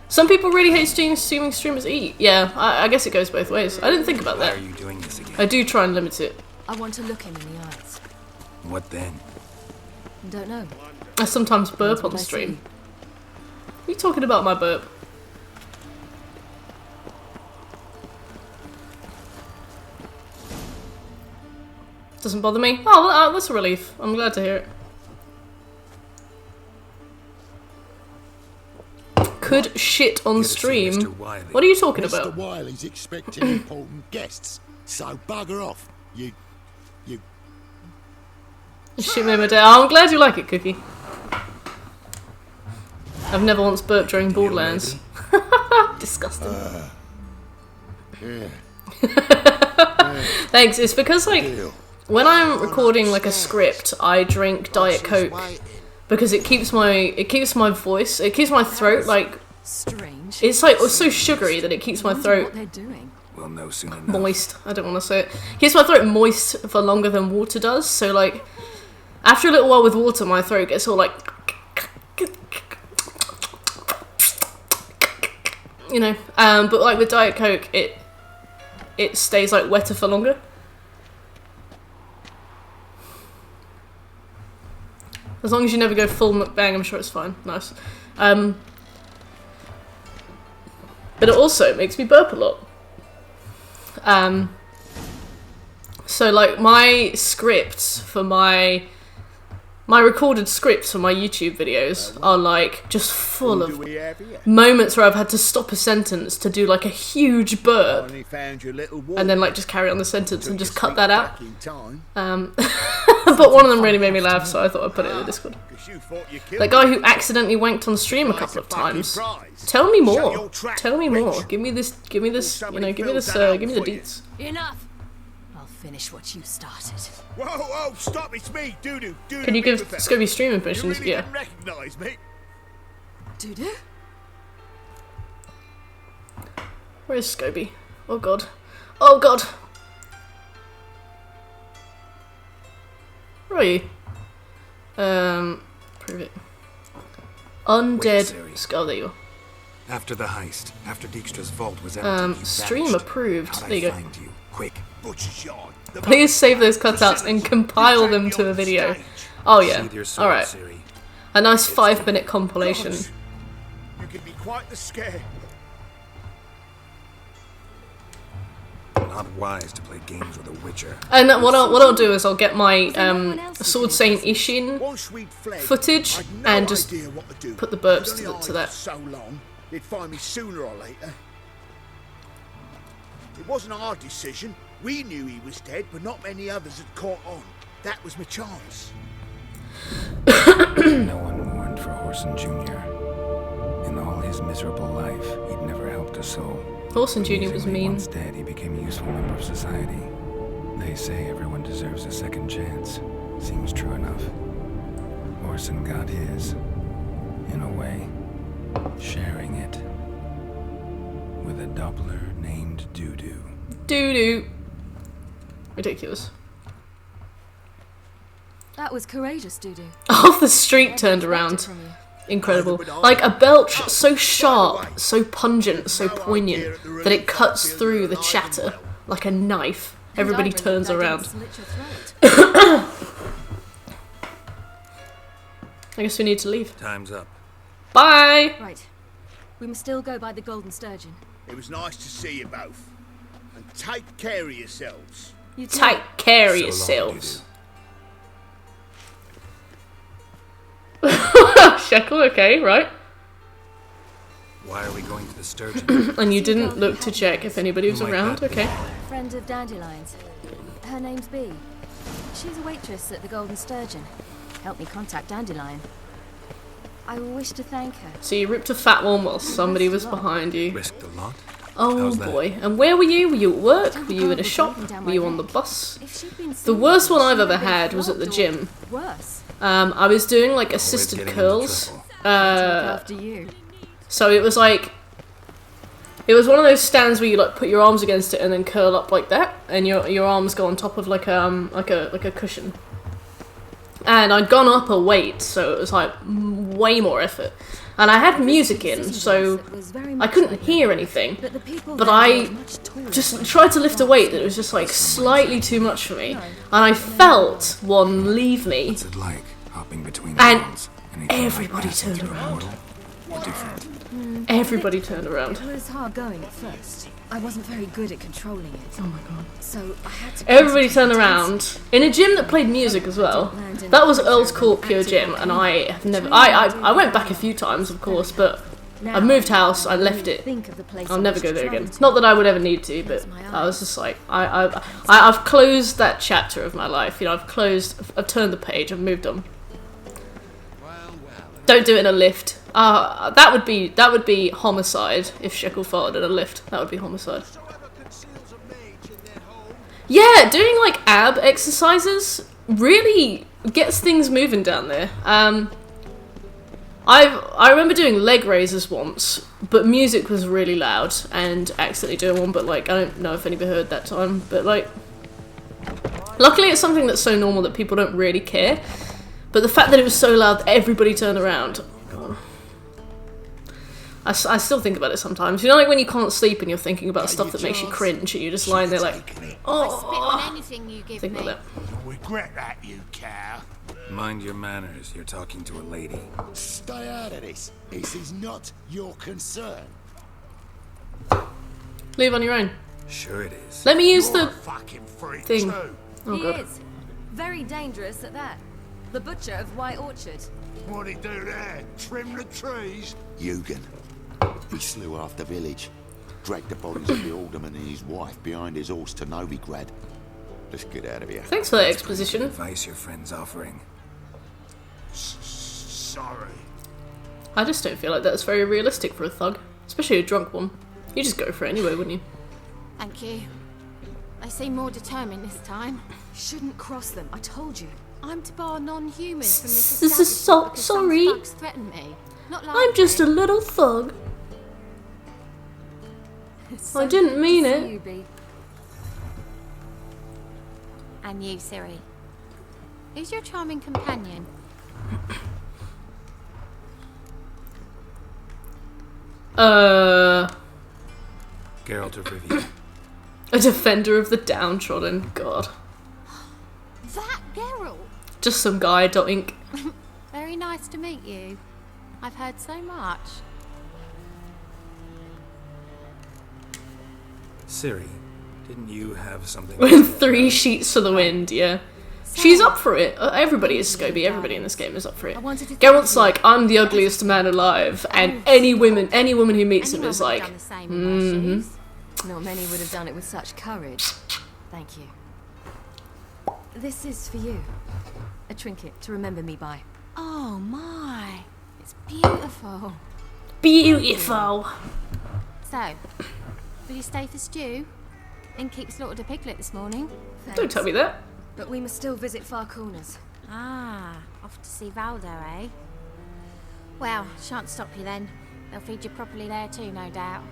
Some people really hate seeing streamers eat. Yeah, I guess it goes both ways. I didn't think about Why that. are you doing this again? I do try and limit it. I want to look him in the eyes. What then? Don't know. I sometimes burp on what I stream. see. What are you talking about, my burp? Doesn't bother me. Oh, well, that's a relief. I'm glad to hear it. Could shit on stream. What are you talking about? Mr. Wiley's expecting important guests, so bugger off. You. Shit made my day. Oh, I'm glad you like it, Cookie. I've never once burped during Borderlands. Disgusting. Yeah. Thanks. It's because, like, when I'm recording like a script, I drink Diet Coke because it keeps my throat like Strange. it's like so sugary that it keeps my throat We'll know soon enough. Moist. I don't want to say it. Keeps my throat moist for longer than water does. So like, after a little while with water, my throat gets all like, you know. But like with Diet Coke, it stays like wetter for longer. As long as you never go full mukbang, I'm sure it's fine. Nice. But it also makes me burp a lot. So like my scripts for my recorded scripts for my YouTube videos are like just full of moments where I've had to stop a sentence to do like a huge burp and then like just carry on the sentence and just cut that out. But one of them really made me laugh, so I thought I'd put it in the Discord. That guy who accidentally wanked on stream a couple of times. Tell me more. Tell me more. Give me this, you know, give me the deets. Enough! I'll finish what you started. Whoa, stop, it's me, Dudu. Can you give Scobie streaming permissions? You really Yeah. didn't recognise me? Dudu? Where is Scobie? Oh god. Oh god. Where are you? Prove it. Undead skull. There you go. After the heist, after Dijkstra's vault was empty, Stream approved. There you go. Find you. Quick. Please save those cutouts and compile them to a video. Oh yeah. Alright. A nice 5-minute compilation. You can be quite the scare. Not wise to play games with a witcher. And what I'll do is I'll get my Sword Saint Ishin footage and just put the burps to that. So long, they'd find me sooner or later. It wasn't our decision. We knew he was dead, but not many others had caught on. That was my chance. No one mourned for Horson Jr. In all his miserable life, he'd never helped a soul. Horson Jr. was mean. Once dead, he became a useful member of society. They say everyone deserves a second chance. Seems true enough. Horson got his, in a way, sharing it with a Doppler named Dudu. Dudu. Ridiculous. That was courageous, Dudu. Half the street turned around. Incredible. Like a belch so sharp, so pungent, so poignant that it cuts through the chatter like a knife. Everybody turns around. I guess we need to leave. Time's up. Bye! Right. We must still go by the Golden Sturgeon. It was nice to see you both. And take care of yourselves. You too. Take care of yourselves. Shekel, okay, right. Why are we going to the Sturgeon? And you didn't look to check if anybody was around, okay. Friend of Dandelion's. Her name's Bee. She's a waitress at the Golden Sturgeon. Helped me contact Dandelion. I wish to thank her. So you ripped a fat one while somebody was behind you. Risked a lot. Oh boy. And where were you? Were you at work? Were you in a shop? Were you on the bus? The worst one I've ever had was at the gym. Worse. I was doing like assisted curls. So it was like, it was one of those stands where you like put your arms against it and then curl up like that, and your arms go on top of like a cushion. And I'd gone up a weight, so it was like way more effort. And I had music in, so I couldn't hear anything. But I just tried to lift a weight that was just like slightly too much for me. And I felt one leave me. What's it like, hopping between and worlds? everybody turned around. Everybody turned around. It was hard going at first. I wasn't very good at controlling it. Oh my god. So I had to. Everybody turned around in a gym that played music as well. That was Earl's Court Pure Gym, and I have never. I went back a few times, of course, but I moved house. I left it. I'll never go there again. Not that I would ever need to, but I was just like, I've closed that chapter of my life. You know, I've turned the page. I've moved on. Don't do it in a lift. That would be homicide if Shekel farted in a lift. That would be homicide. Yeah, doing like ab exercises really gets things moving down there. I remember doing leg raises once, but music was really loud and accidentally doing one, but like, I don't know if anybody heard that time, but like, luckily it's something that's so normal that people don't really care, but the fact that it was so loud that everybody turned around, oh God. I still think about it sometimes. You know, like when you can't sleep and you're thinking about stuff that makes you cringe and you're just lying there like, oh, think about that. You'll regret that, you cow. Mind your manners, you're talking to a lady. Stay out of this. This is not your concern. Leave on your own. Sure it is. Let me use You're the a fucking freak thing. too. Oh He God. is. Very dangerous at that. The butcher of White Orchard. What'd he do there? Trim the trees? Eugen. He slew half the village. Dragged the bodies of the alderman and his wife behind his horse to Novigrad. Let's get out of here. Thanks for that exposition. Advice your friend's offering. Sorry. I just don't feel like that's very realistic for a thug, especially a drunk one. You just go for it anyway, wouldn't you? Thank you. They seem more determined this time. Shouldn't cross them, I told you. I'm to bar non-humans from this This is so establishment because sorry. some thugs threatened me. Not like I'm just a little thug. I didn't mean it. And you, Ciri. Who's your charming companion? Geralt of Rivia. A defender of the downtrodden. God. That Geralt! Just some guy, .inc. Very nice to meet you. I've heard so much. Ciri, didn't you have something? With 3 sheets to the wind, yeah. She's up for it. Everybody is Scoby. Everybody in this game is up for it. Geralt's like, I'm the ugliest man alive, and any woman who meets him is like, Not many would have done it with such courage. Thank you. This is for you. A trinket to remember me by. Oh my. It's beautiful. Beautiful. So, will you stay for stew? Innkeep slaughtered a piglet this morning. Don't tell me that. But we must still visit Far Corners. Ah, off to see Valdo, eh? Well, shan't stop you then. They'll feed you properly there too, no doubt.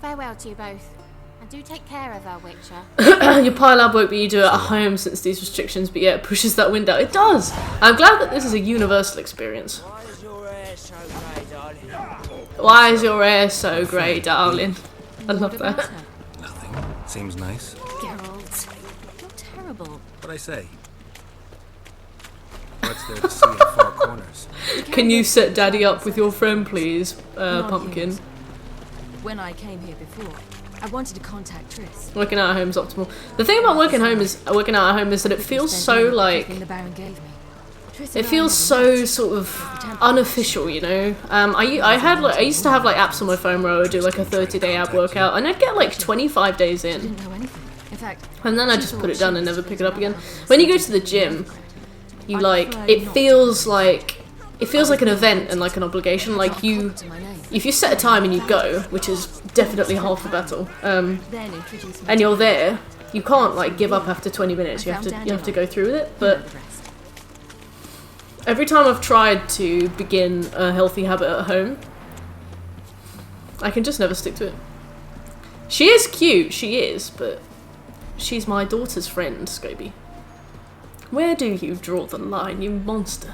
Farewell to you both. And do take care of her, Witcher. Your pile up won't be you do it at home since these restrictions, but yeah, it pushes that window. It does! I'm glad that this is a universal experience. Why is your hair so grey, darling? Why is your hair so grey, darling? I love that. Nothing. Seems nice. Geralt, you're terrible. What'd I say? What's there to see in Far Corners? Can you set Daddy up with your friend, please, Not Pumpkin? yet. When I came here before, I wanted to contact Triss. Working out at home is optimal. The thing about working out at home is that it feels so like The Baron gave me. Triss it and I feels had so sort of unofficial, you know. I used to have like apps on my phone where I would do like a 30-day ab workout, and I'd get like 25 days in, didn't know anything. In fact, and then I just put it down and never pick it up again. When you go to the gym, you like it feels like an event and like an obligation. Like if you set a time and you go, which is definitely half the battle, then introduce me and you're there, you can't like give up after 20 minutes. You have to go through with it. But every time I've tried to begin a healthy habit at home, I can just never stick to it. She is cute, she is, but she's my daughter's friend, Scoby. Where do you draw the line, you monster?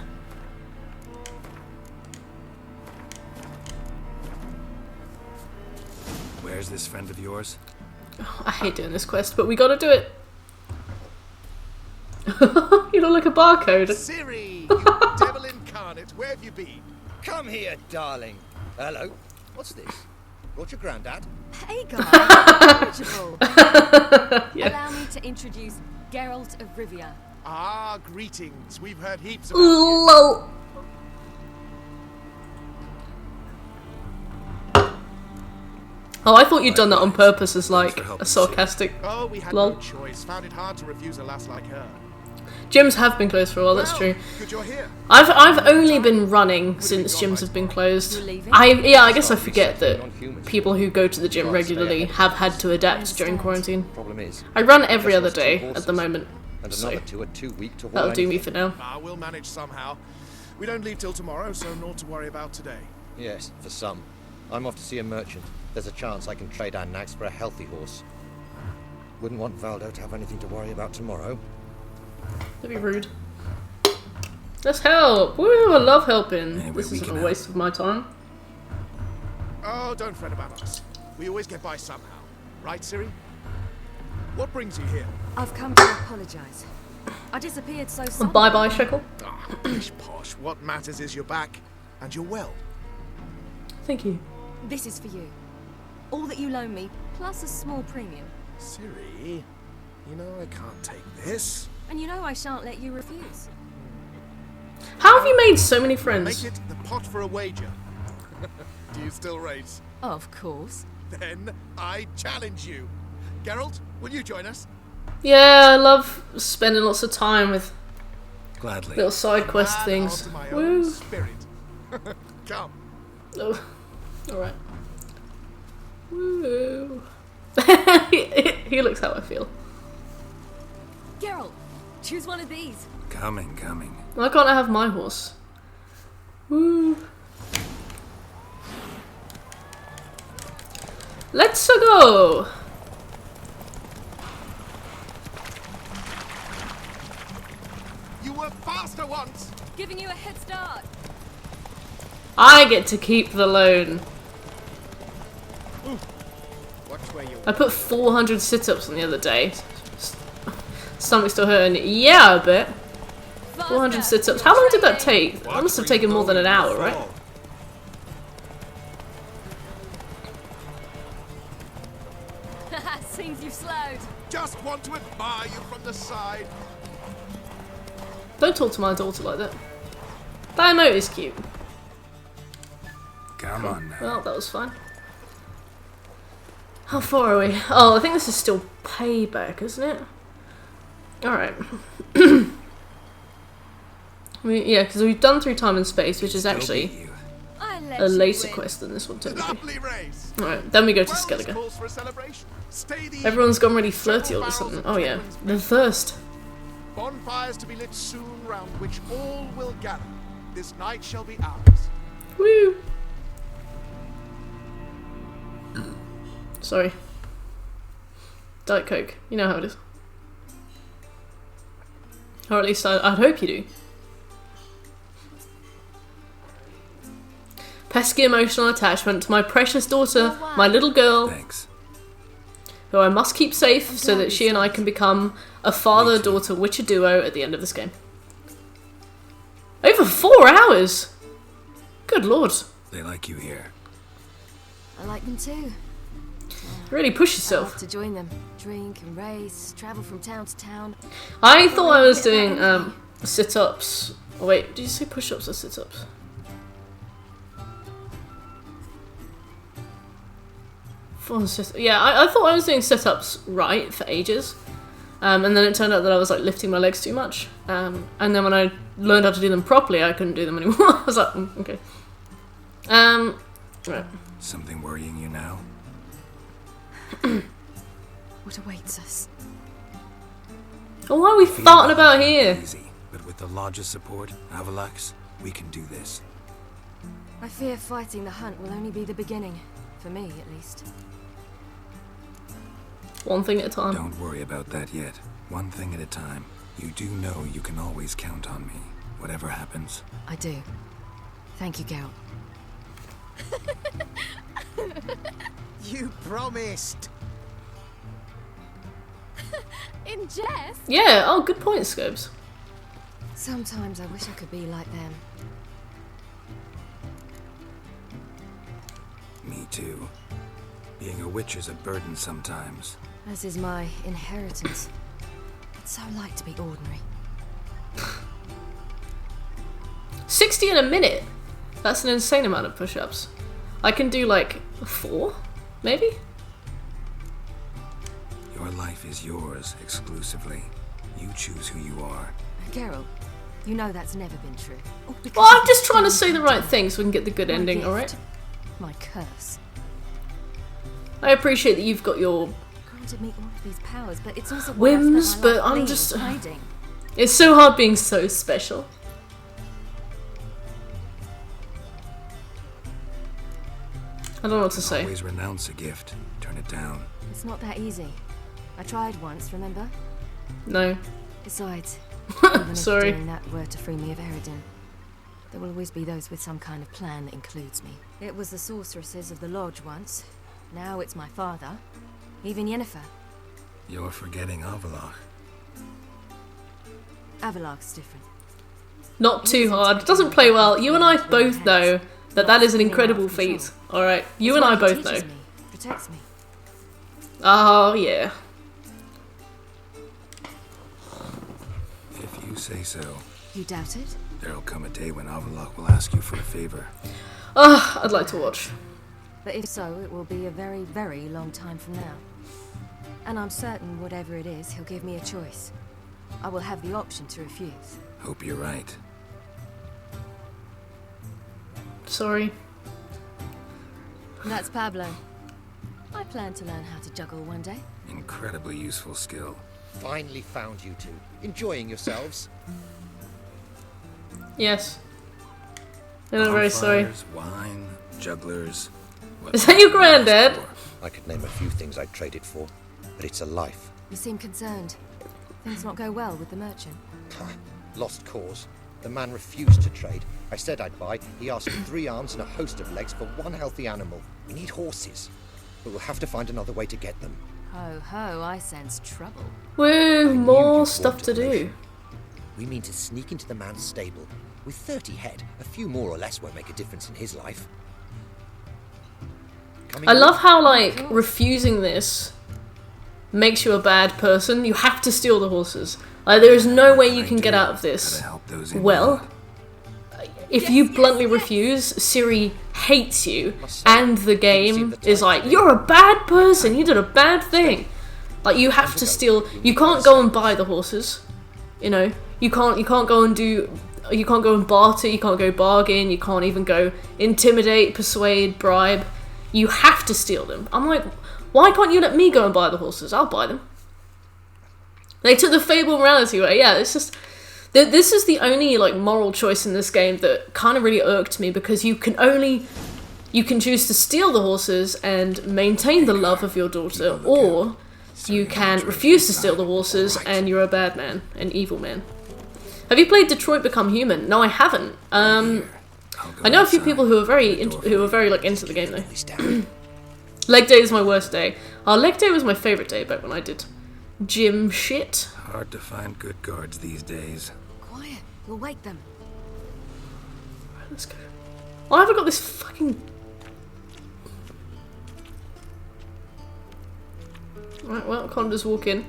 Where's this friend of yours? Oh, I hate doing this quest, but we gotta do it. You look like a barcode. Ciri, you devil incarnate, where have you been? Come here, darling. Hello. What's this? Brought your granddad? Hey guys, approachable. Yeah. Allow me to introduce Geralt of Rivia. Ah, greetings. We've heard heaps about Ooh, lol. Oh, I thought you'd done that on purpose as like a sarcastic Oh, we had lol. no choice. Found it hard to refuse a lass like her. Gyms have been closed for a while, that's true. Good you're here. I've only been running since gyms have been closed. I guess I forget that people who go to the gym regularly have had to adapt during quarantine. Problem is, I run every other day at the moment, and so another two are too weak to haul that'll do me anything. for now. Ah, we'll manage somehow. We don't leave till tomorrow, so naught to worry about today. Yes, for some. I'm off to see a merchant. There's a chance I can trade our nags for a healthy horse. Wouldn't want Valdo to have anything to worry about tomorrow. That'd be rude. Let's help! Woo, I love helping. Anyway, this isn't a waste of my time. Oh, don't fret about us. We always get by somehow. Right, Ciri? What brings you here? I've come to apologise. I disappeared so suddenly. Bye-bye, Shekel. Ah, pish posh. What matters is you're back, and you're well. Thank you. This is for you. All that you loan me, plus a small premium. Ciri, you know I can't take this. And you know I shan't let you refuse. How have you made so many friends? Make it the pot for a wager. Do you still race? Of course. Then I challenge you. Geralt, will you join us? Yeah, I love spending lots of time with Gladly. little side quest things. Woo. Spirit. Come. Oh, alright. Woo. He looks how I feel. Geralt, choose one of these. Coming. Why can't I have my horse? Woo. Let's go! You were faster once. Giving you a head start. I get to keep the loan. Watch where you I put 400 sit-ups on the other day. Stomach's still hurting. Yeah, I bet. 400 sit-ups. How long did that take? That must have taken more than an hour, right? Seems you've slowed. Just want to admire you from the side. Don't talk to my daughter like that. That emote is cute. Come on now. Well, that was fine. How far are we? Oh, I think this is still payback, isn't it? Alright. Yeah, because we've done through time and space, which is actually a later quest than this one technically. Alright, then we go to Skellige. Everyone's gone really flirty all of a sudden. Oh yeah, the thirst. Bonfires to be lit soon, round which all will gather. This night shall be ours. Woo! Sorry. Diet Coke. You know how it is. Or at least I'd hope you do. Pesky emotional attachment to my precious daughter, my little girl. Thanks. Who I must keep safe so that she and I can become a father-daughter Witcher duo at the end of this game. Over 4 hours! Good lord. They like you here. I like them too. Really push I yourself. love to join them. Drink and race, travel from town to town. I thought I was doing sit-ups. Oh, wait, did you say push-ups or sit-ups? Yeah, I thought I was doing sit-ups right for ages. And then it turned out that I was like lifting my legs too much. And then when I learned how to do them properly, I couldn't do them anymore. I was like, okay. Right. Something worrying you now? What awaits us? Oh, why are we farting about here? Easy, but with the Lodge's support, Avalax, we can do this. I fear fighting the hunt will only be the beginning. For me, at least. One thing at a time. Don't worry about that yet. One thing at a time. You do know you can always count on me, whatever happens. I do. Thank you, Geralt. You promised. In jest? Yeah, oh, good point, Scobes. Sometimes I wish I could be like them. Me too. Being a witch is a burden sometimes. As is my inheritance. It's so light to be ordinary. 60 in a minute? That's an insane amount of push-ups. I can do like 4, maybe? Your life is yours, exclusively. You choose who you are. Geralt, you know that's never been true. Well, I'm just trying to say the right thing so we can get the good ending, alright? My curse. I appreciate that you've got your Granted me all of these powers, but it's also whims, but I'm just... It's so hard being so special. I don't know what to say. Always renounce a gift. Turn it down. It's not that easy. I tried once, remember? No. Besides, even Sorry. if doing that were to free me of Eredin, there will always be those with some kind of plan that includes me. It was the sorceresses of the Lodge once. Now it's my father. Even Yennefer. You're forgetting Avallac'h. Avallac'h's different. Not too hard. Doesn't play well. You and I both know that that is an incredible feat. Alright, you and I both know. Protects me. Oh, yeah. If you say so. You doubt it? There'll come a day when Avallac'h will ask you for a favor. I'd like to watch. But if so, it will be a very, very long time from now. And I'm certain whatever it is, he'll give me a choice. I will have the option to refuse. Hope you're right. Sorry. That's Pablo. I plan to learn how to juggle one day. Incredibly useful skill. Finally found you two. Enjoying yourselves? Yes. I'm very sorry. Bonfires, wine, jugglers. Is that your granddad? I could name a few things I'd trade it for, but it's a life. You seem concerned. Things not go well with the merchant. Lost cause. The man refused to trade. I said I'd buy. He asked for 3 arms and a host of legs for 1 healthy animal. We need horses, but we'll have to find another way to get them. Ho ho, I sense trouble. Woo, more stuff to do. We mean to sneak into the man's stable. With 30 head, a few more or less won't make a difference in his life. I love how, like, refusing this makes you a bad person. You have to steal the horses. Like, there is no way you can get out of this. Well, if you bluntly refuse, Ciri hates you, and the game is like, you're a bad person, you did a bad thing. Like, you have to steal. You can't go and buy the horses. You know, you can't go and do. You can't go and barter. You can't go bargain. You can't even go intimidate, persuade, bribe. You have to steal them. I'm like, why can't you let me go and buy the horses? I'll buy them. They took the Fable morality way. Yeah, it's just this is the only like moral choice in this game that kind of really irked me, because you can choose to steal the horses and maintain the love of your daughter, or you can refuse to steal the horses and you're a bad man, an evil man. Have you played Detroit Become Human? No, I haven't. I know a few people who are very like into the game though. Leg day is my worst day. Leg day was my favorite day back when I did gym shit. Hard to find good guards these days. Quiet, we'll wake them. Right, let's go. Why have I got this fucking... Right, well, can't just walk in.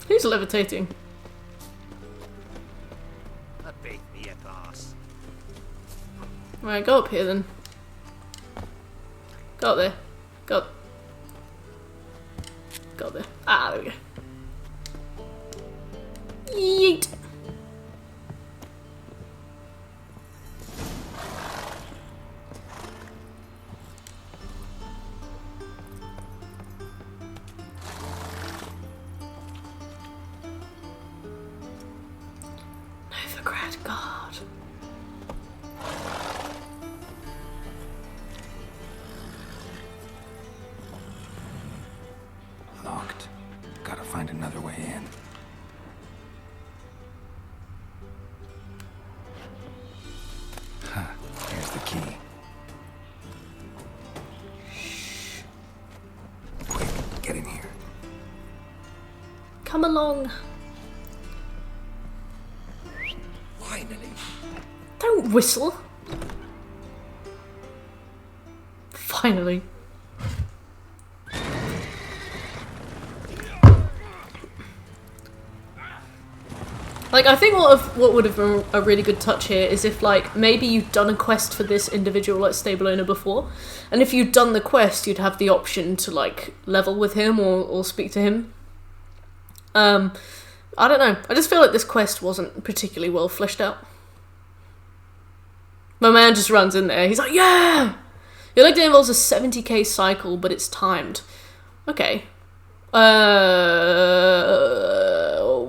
Who's levitating? Right, go up here then. Go up there. Go up. Go up there. Ah, there we go. Yeet! Novigrad Guard. Locked. Gotta find another way in. Huh. Here's the key. Shh. Quick, get in here. Come along. Finally. Don't whistle. Finally. Like, I think what would have been a really good touch here is if, like, maybe you'd done a quest for this individual, like, stable owner before, and if you'd done the quest, you'd have the option to, like, level with him or speak to him. I don't know. I just feel like this quest wasn't particularly well fleshed out. My man just runs in there. He's like, yeah! Your leg day involves a 70k cycle, but it's timed. Okay.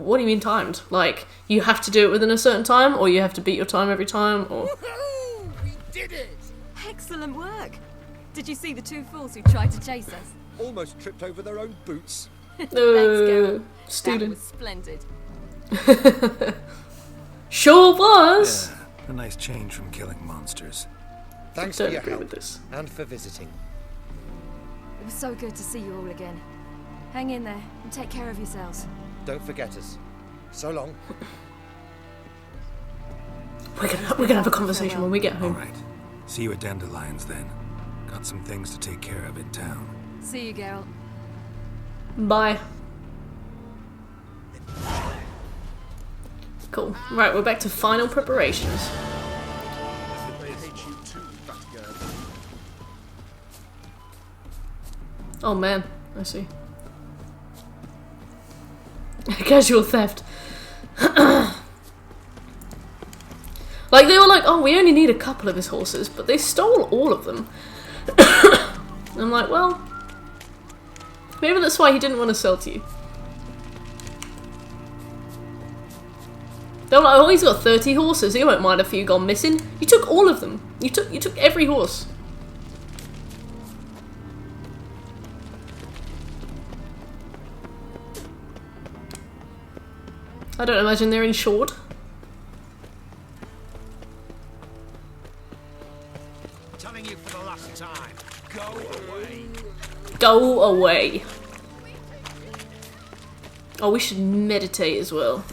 What do you mean timed? Like, you have to do it within a certain time, or you have to beat your time every time, or... We did it! Excellent work! Did you see the two fools who tried to chase us? Almost tripped over their own boots. Thanks, Geralt. Student. That was splendid. Sure was! Yeah, a nice change from killing monsters. Thanks for your help and for visiting. It was so good to see you all again. Hang in there and take care of yourselves. Don't forget us. So long. We're gonna have a conversation when we get home. All right. See you at Dandelions then. Got some things to take care of in town. See you, Geralt. Bye. Cool. Right, we're back to final preparations. Oh man, I see. Casual theft. Like, they were like, oh, we only need a couple of his horses, but they stole all of them. And I'm like, well, maybe that's why he didn't want to sell to you. They were like, oh, he's got 30 horses, he won't mind a few gone missing. You took all of them. You took every horse. I don't imagine they're insured. Telling you for the last time, go away. Go away. Oh, we should meditate as well.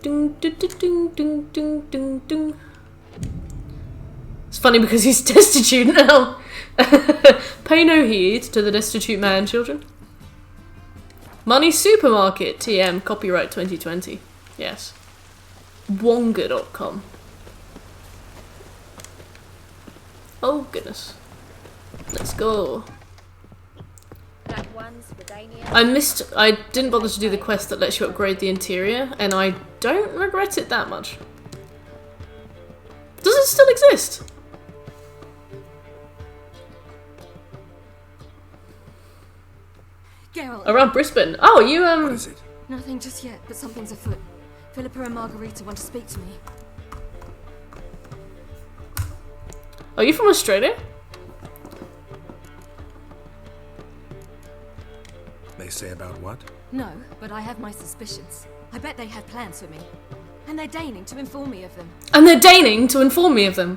Ding, ding, ding, ding, ding, ding, ding, ding. It's funny because he's destitute now. Pay no heed to the destitute man, children. Money Supermarket, TM, copyright 2020. Yes. Wonga.com. Oh, goodness. Let's go. I didn't bother to do the quest that lets you upgrade the interior, and I don't regret it that much. Does it still exist? Geralt. Around Brisbane. Oh, you, What is it? Nothing just yet, but something's afoot. Philippa and Margarita want to speak to me. Are you from Australia? They say about what? No, but I have my suspicions. I bet they have plans for me. And they're deigning to inform me of them. And they're deigning to inform me of them.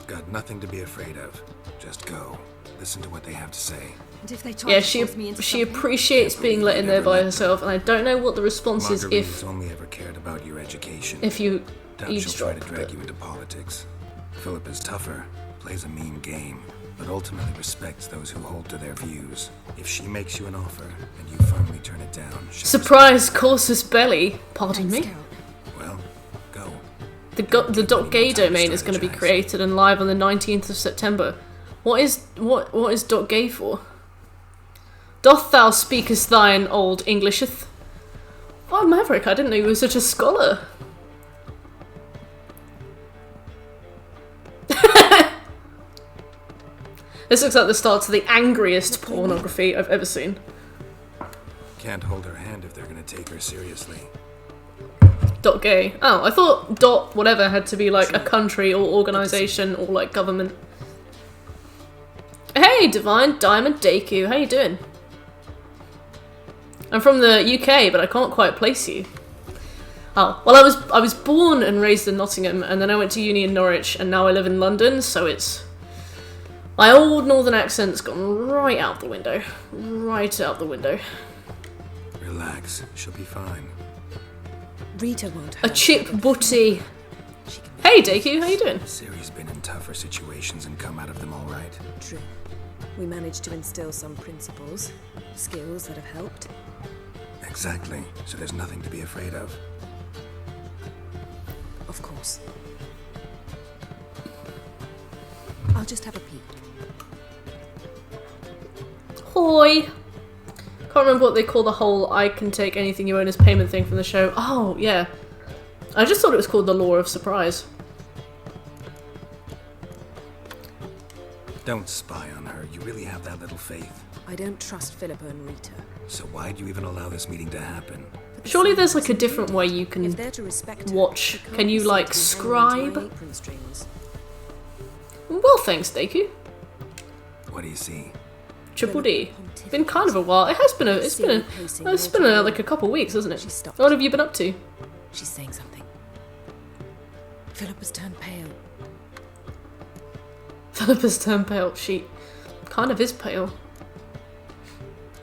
Got nothing to be afraid of. Just go. Listen to what they have to say. And if they try Yeah, to force me into she something, appreciates being let in there by herself, and I don't know what the response is Marguerite's if only ever cared about your education. you Doubt she'll try eavesdrop. to drag you into politics. Philip is tougher, plays a mean game, but ultimately respects those who hold to their views. If she makes you an offer and you firmly turn it down, Surprise Corsus Belli. Pardon me. well, go. The .gay domain is going to be created and live on the 19th of September. What is .gay for? Doth thou speakest thine old Englisheth? Oh, Maverick, I didn't know you were such a scholar. This looks like the start to the angriest pornography I've ever seen. Can't hold her hand if they're gonna take her seriously. .gay. Oh, I thought .whatever had to be like a country or organisation or like government. Hey, Divine Diamond Deku, how you doing? I'm from the UK, but I can't quite place you. Oh, well, I was born and raised in Nottingham, and then I went to uni in Norwich, and now I live in London, so it's... My old northern accent's gone right out the window. Right out the window. Relax, she'll be fine. Rita won't A chip butty. Hey, Deku, how you doing? Ciri's been in tougher situations and come out of them all right. True. We managed to instill some principles, skills that have helped. Exactly, so there's nothing to be afraid of. Of course. I'll just have a peek. Hoi! Can't remember what they call the whole I can take anything you own as payment thing from the show. Oh, yeah. I just thought it was called the Law of Surprise. Don't spy on her, you really have that little faith. I don't trust Philippa and Rita. So why'd you even allow this meeting to happen? Surely there's like a different way you can watch. Can you like scribe? Well, thanks, Deku. What do you see? Triple D. Been kind of a while. It has been a. It's been like a couple of weeks, hasn't it? What have you been up to? She's saying something. Philippa's turned pale. Philippa's turned pale. She kind of is pale.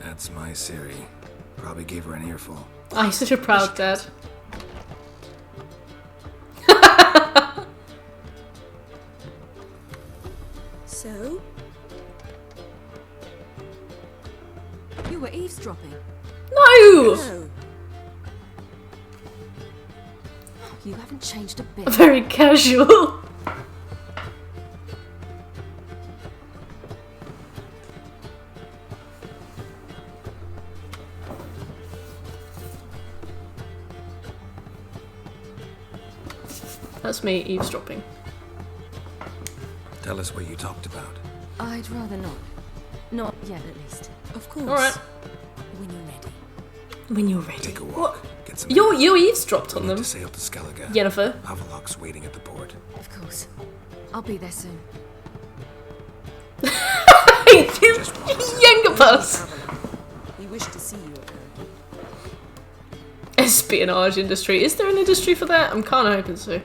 That's my Siri. Probably gave her an earful. Oh, he's such a proud dad. So? You were eavesdropping. No! You haven't changed a bit. Very casual. That's me eavesdropping. Tell us what you talked about. I'd rather not. Not yet, at least. Of course. Alright. When you're ready. When you're ready. Take a walk. What? Get some You eavesdropped on we them. need to sail to Skellige. Yennefer. Havelok's waiting at the port. Of course. I'll be there soon. Yengerbus! We wish to see you, apparently. Espionage industry. Is there an industry for that? I'm kind of hoping so.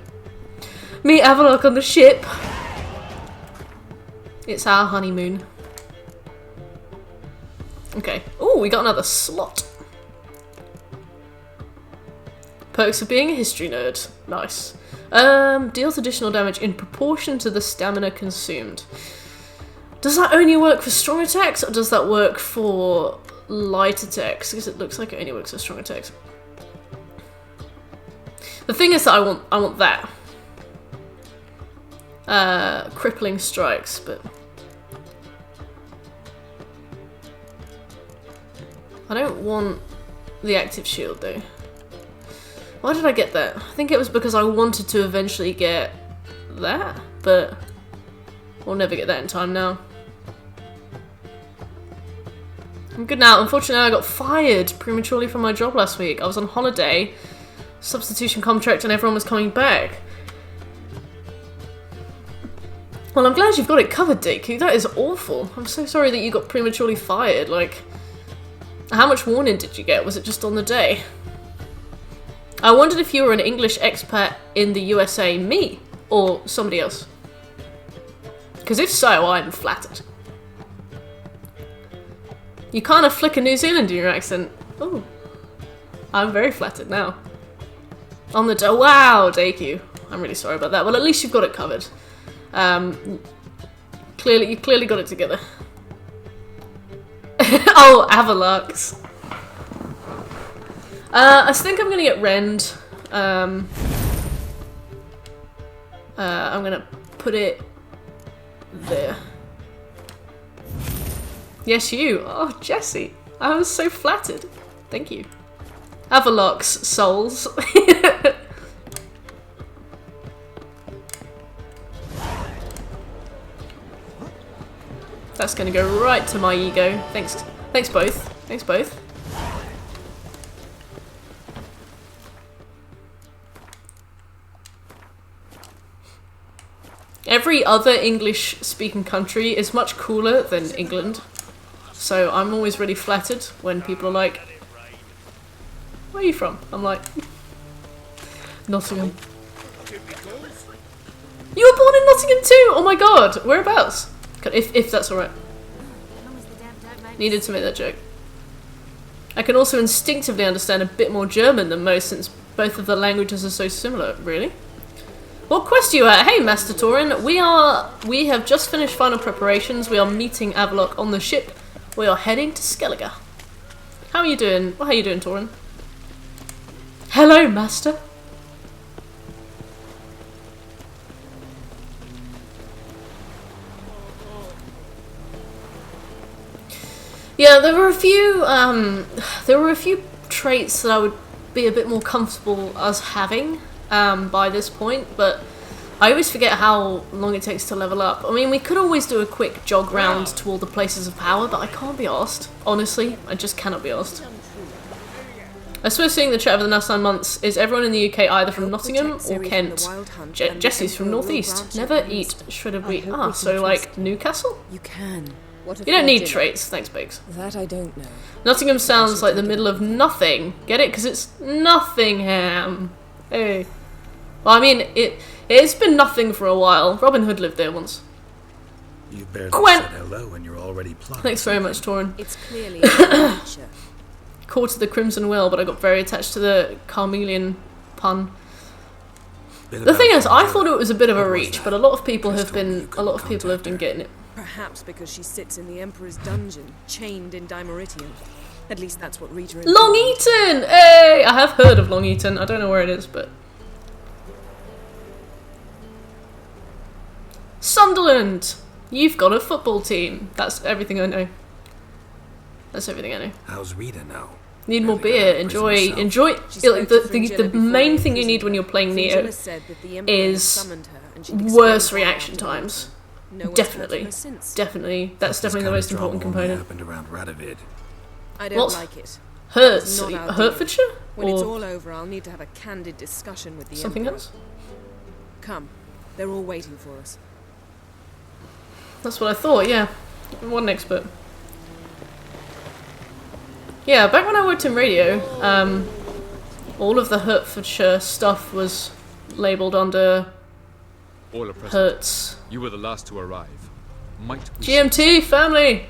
Meet Havelok on the ship. It's our honeymoon. Okay. Oh, we got another slot. Perks of being a history nerd. Nice. Deals additional damage in proportion to the stamina consumed. Does that only work for strong attacks, or does that work for light attacks? Because it looks like it only works for strong attacks. The thing is that I want that. Crippling strikes, but I don't want the active shield though. Why did I get that? I think it was because I wanted to eventually get that, but we'll never get that in time now. I'm good now. Unfortunately, I got fired prematurely from my job last week. I was on holiday, substitution contract, and everyone was coming back. Well, I'm glad you've got it covered, Deku. That is awful. I'm so sorry that you got prematurely fired. Like, how much warning did you get? Was it just on the day? I wondered if you were an English expat in the USA, me, or somebody else. Because if so, I'm flattered. You kind of flick a New Zealand in your accent. Oh, I'm very flattered now. On the door. Wow, Deku. I'm really sorry about that. Well, at least you've got it covered. You clearly got it together. Oh, Avalox. I think I'm gonna get Rend. I'm gonna put it there. Yes, you. Oh, Jesse. I was so flattered. Thank you. Avalox souls. That's gonna go right to my ego. Thanks both. Thanks both. Every other English-speaking country is much cooler than England, so I'm always really flattered when people are like, "Where are you from?" I'm like, Nottingham. You were born in Nottingham too? Oh my god, whereabouts? If that's alright. Needed to make that joke. I can also instinctively understand a bit more German than most, since both of the languages are so similar. Really? What quest are you at? Hey, Master Tauren. We have just finished final preparations. We are meeting Avallac'h on the ship. We are heading to Skellige. How are you doing? Well, how are you doing, Tauren? Hello, Master. Yeah, there were a few traits that I would be a bit more comfortable us having by this point, but I always forget how long it takes to level up. I mean, we could always do a quick jog round to all the places of power, but I can't be arsed. Honestly, I just cannot be arsed. I suppose seeing the chat over the last 9 months, is everyone in the UK either from Nottingham or Kent? Jesse's from North East. Never eat shredded wheat. Ah, so like Newcastle? You can. You don't need traits, thanks Biggs. That I don't know. Nottingham sounds like the middle of nothing. Get it? Because it's Nottingham. Hey. Well, I mean, it's been nothing for a while. Robin Hood lived there once. You barely Gwen. said hello and you're already plotting. Thanks very much, Torin. It's clearly a feature. Caught to the Crimson Will, but I got very attached to the Carmelian pun. The thing is, I thought it was a bit of a reach, but a lot of people have been getting it. Perhaps because she sits in the Emperor's dungeon, chained in Dimeritium. At least that's what Rita. Long Eaton! Hey! I have heard of Long Eaton. I don't know where it is, but... Sunderland! You've got a football team. That's everything I know. That's everything I know. How's Rita now? Need more beer. Enjoy. The main thing you need when you're playing Neo is worse reaction times. Definitely. That's definitely the most important component. Happened around Radovid. I don't like it. Hurts. Hertfordshire? When it's all over, I'll need to have a candid discussion with the something Emperor. else? Come. They're all waiting for us. That's what I thought, yeah. What an expert. Yeah, back when I worked in radio, all of the Hertfordshire stuff was labelled under All are present. Hertz. You were the last to arrive. Might we GMT family!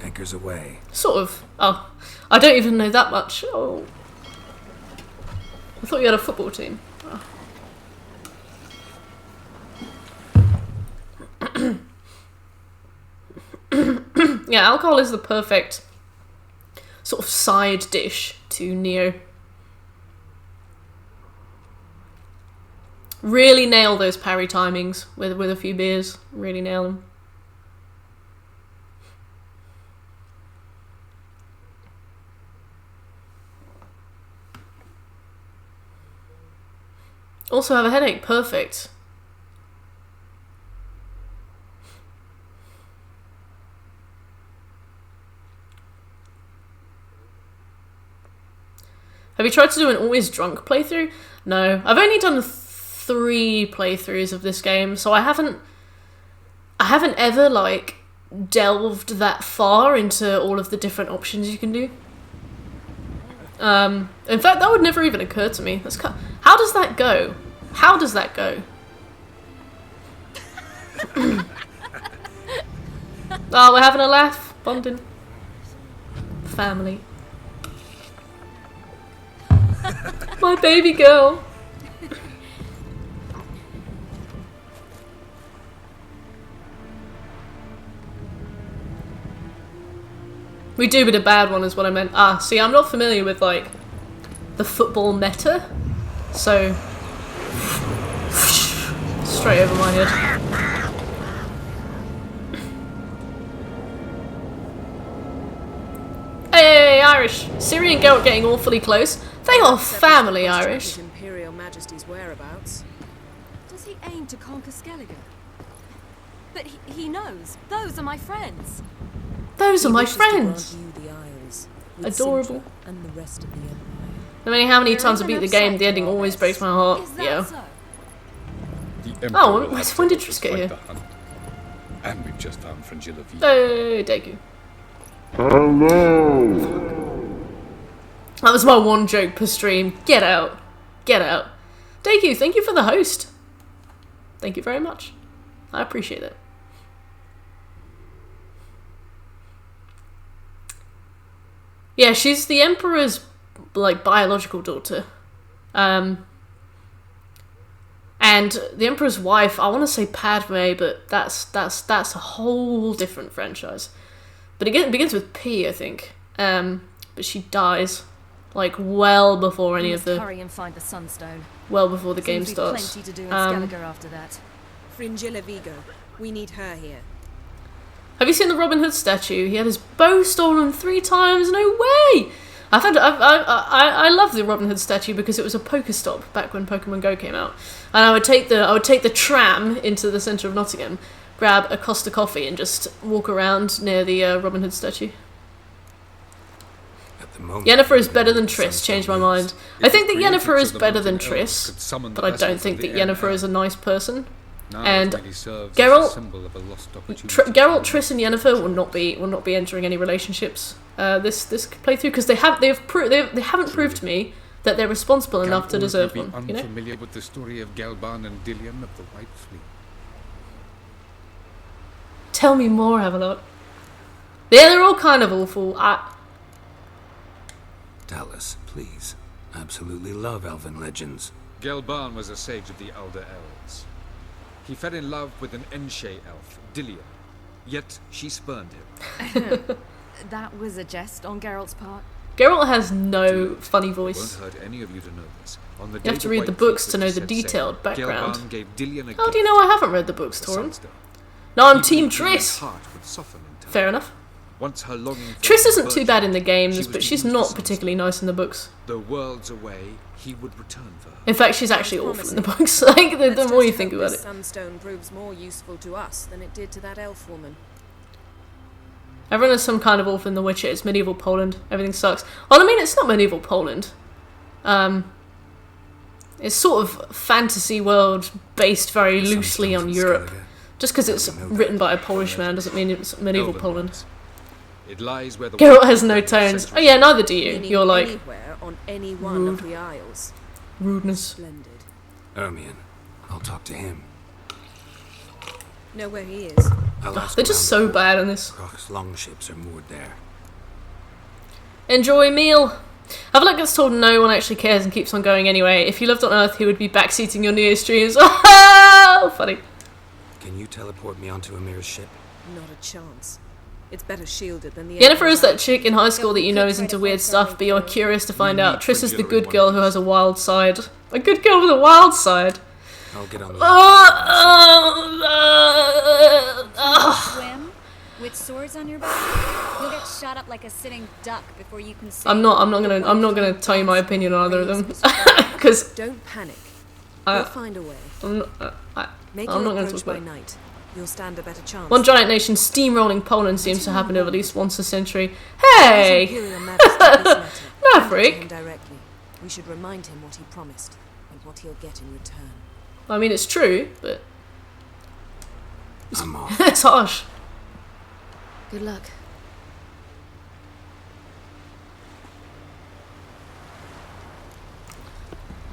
Anchors away. Sort of. Oh, I don't even know that much. Oh. I thought you had a football team. Oh. Yeah, alcohol is the perfect sort of side dish to Neo. Really nail those parry timings with a few beers. Really nail them. Also have a headache. Perfect. Have you tried to do an always drunk playthrough? No. I've only done 3 playthroughs of this game, so I haven't ever, like, delved that far into all of the different options you can do. In fact, that would never even occur to me. How does that go? How does that go? Oh, we're having a laugh. Bonding. Family. My baby girl. We do, but a bad one is what I meant. Ah, see, I'm not familiar with, like, the football meta, so... straight over my head. Hey, Irish! Syrian goat getting awfully close. They are family, Irish. His Imperial Majesty's whereabouts. Does he aim to conquer Skellige? But he knows. Those are my friends. Those are my friends. Adorable. And the rest of the Empire. No matter how many times I beat the game, the ending always breaks my heart. Yeah. So? Oh, when did Triss get here? And we've just found Fringilla V. Hey, Deku. Hello. That was my one joke per stream. Get out. Get out. Deku, thank you for the host. Thank you very much. I appreciate it. Yeah, she's the Emperor's, like, biological daughter. And the Emperor's wife, I want to say Padme, but that's a whole different franchise. But it begins with P, I think. But she dies, like, well before any of the... hurry and find the Sunstone. Well before the game starts. Plenty to do in Skellige after that. Fringilla Vigo. We need her here. Have you seen the Robin Hood statue? He had his bow stolen 3 times. No way! I love the Robin Hood statue because it was a Pokestop back when Pokemon Go came out, and I would take the tram into the centre of Nottingham, grab a Costa coffee, and just walk around near the Robin Hood statue. Yennefer is better than Triss. Changed my mind. I think that Yennefer is better than Triss, but I don't think that Yennefer is a nice person. And Geralt, Triss, and Yennefer will not be entering any relationships this playthrough because they haven't proved to me that they're responsible enough to deserve one. You know? Unfamiliar with the story of Gelban and Dillion of the White Fleet. Tell me more, Havelock. Yeah, they're all kind of awful. Tell us, please. Absolutely love elven legends. Gelban was a sage of the Elder Elves. He fell in love with an Enshe elf, Dillion, yet she spurned him. That was a jest on Geralt's part. Geralt has no funny voice. It won't hurt any of you to know this. On the You have to read the books to know the detailed background. Gelban gave Dillion a How do you know I haven't read the books, Torrent? No, I'm Team Triss. Fair enough. Once her longing for Triss isn't too bad in the games, but she's not particularly nice in the books. Though worlds away, he would return for her. In fact, she's actually awful in the books. Like the more you think about it. Sunstone proves more useful to us than it did to that elf woman. Everyone is some kind of awful in The Witcher. It's medieval Poland. Everything sucks. Well, I mean, it's not medieval Poland. It's sort of fantasy world based very loosely on Europe. Just because it's written by a Polish man doesn't mean it's medieval Poland. It lies where the Geralt has no tones. Oh yeah, neither do you. You're like anywhere on any one of the isles. Rudeness. Splendid. Ermion, I'll talk to him. Know where he is. They're just so bad in this. Croc's longships are moored there. Enjoy meal. Havelock gets told no one actually cares and keeps on going anyway. If he lived on Earth, he would be backseating your Neo streams. Oh, funny. Can you teleport me onto Amir's ship? Not a chance. It's better shielded than the Yennefer is that chick in high school that you know is into weird stuff, but you're curious to find out. Triss is the good girl who has a wild side. A good girl with a wild side. I'll get on the swim with swords on your back. You'll get shot up like a sitting duck before you can swim. I'm not gonna tell you my opinion on either of them. Because don't panic. We'll find a way. I'm not gonna talk about it. Night. You'll stand a better chance. One giant nation steamrolling Poland seems to happen over at least once a century. Hey! Maverick! We should remind him what he promised and what he'll get in return. I mean, it's true, but I'm off. it's harsh. Good luck.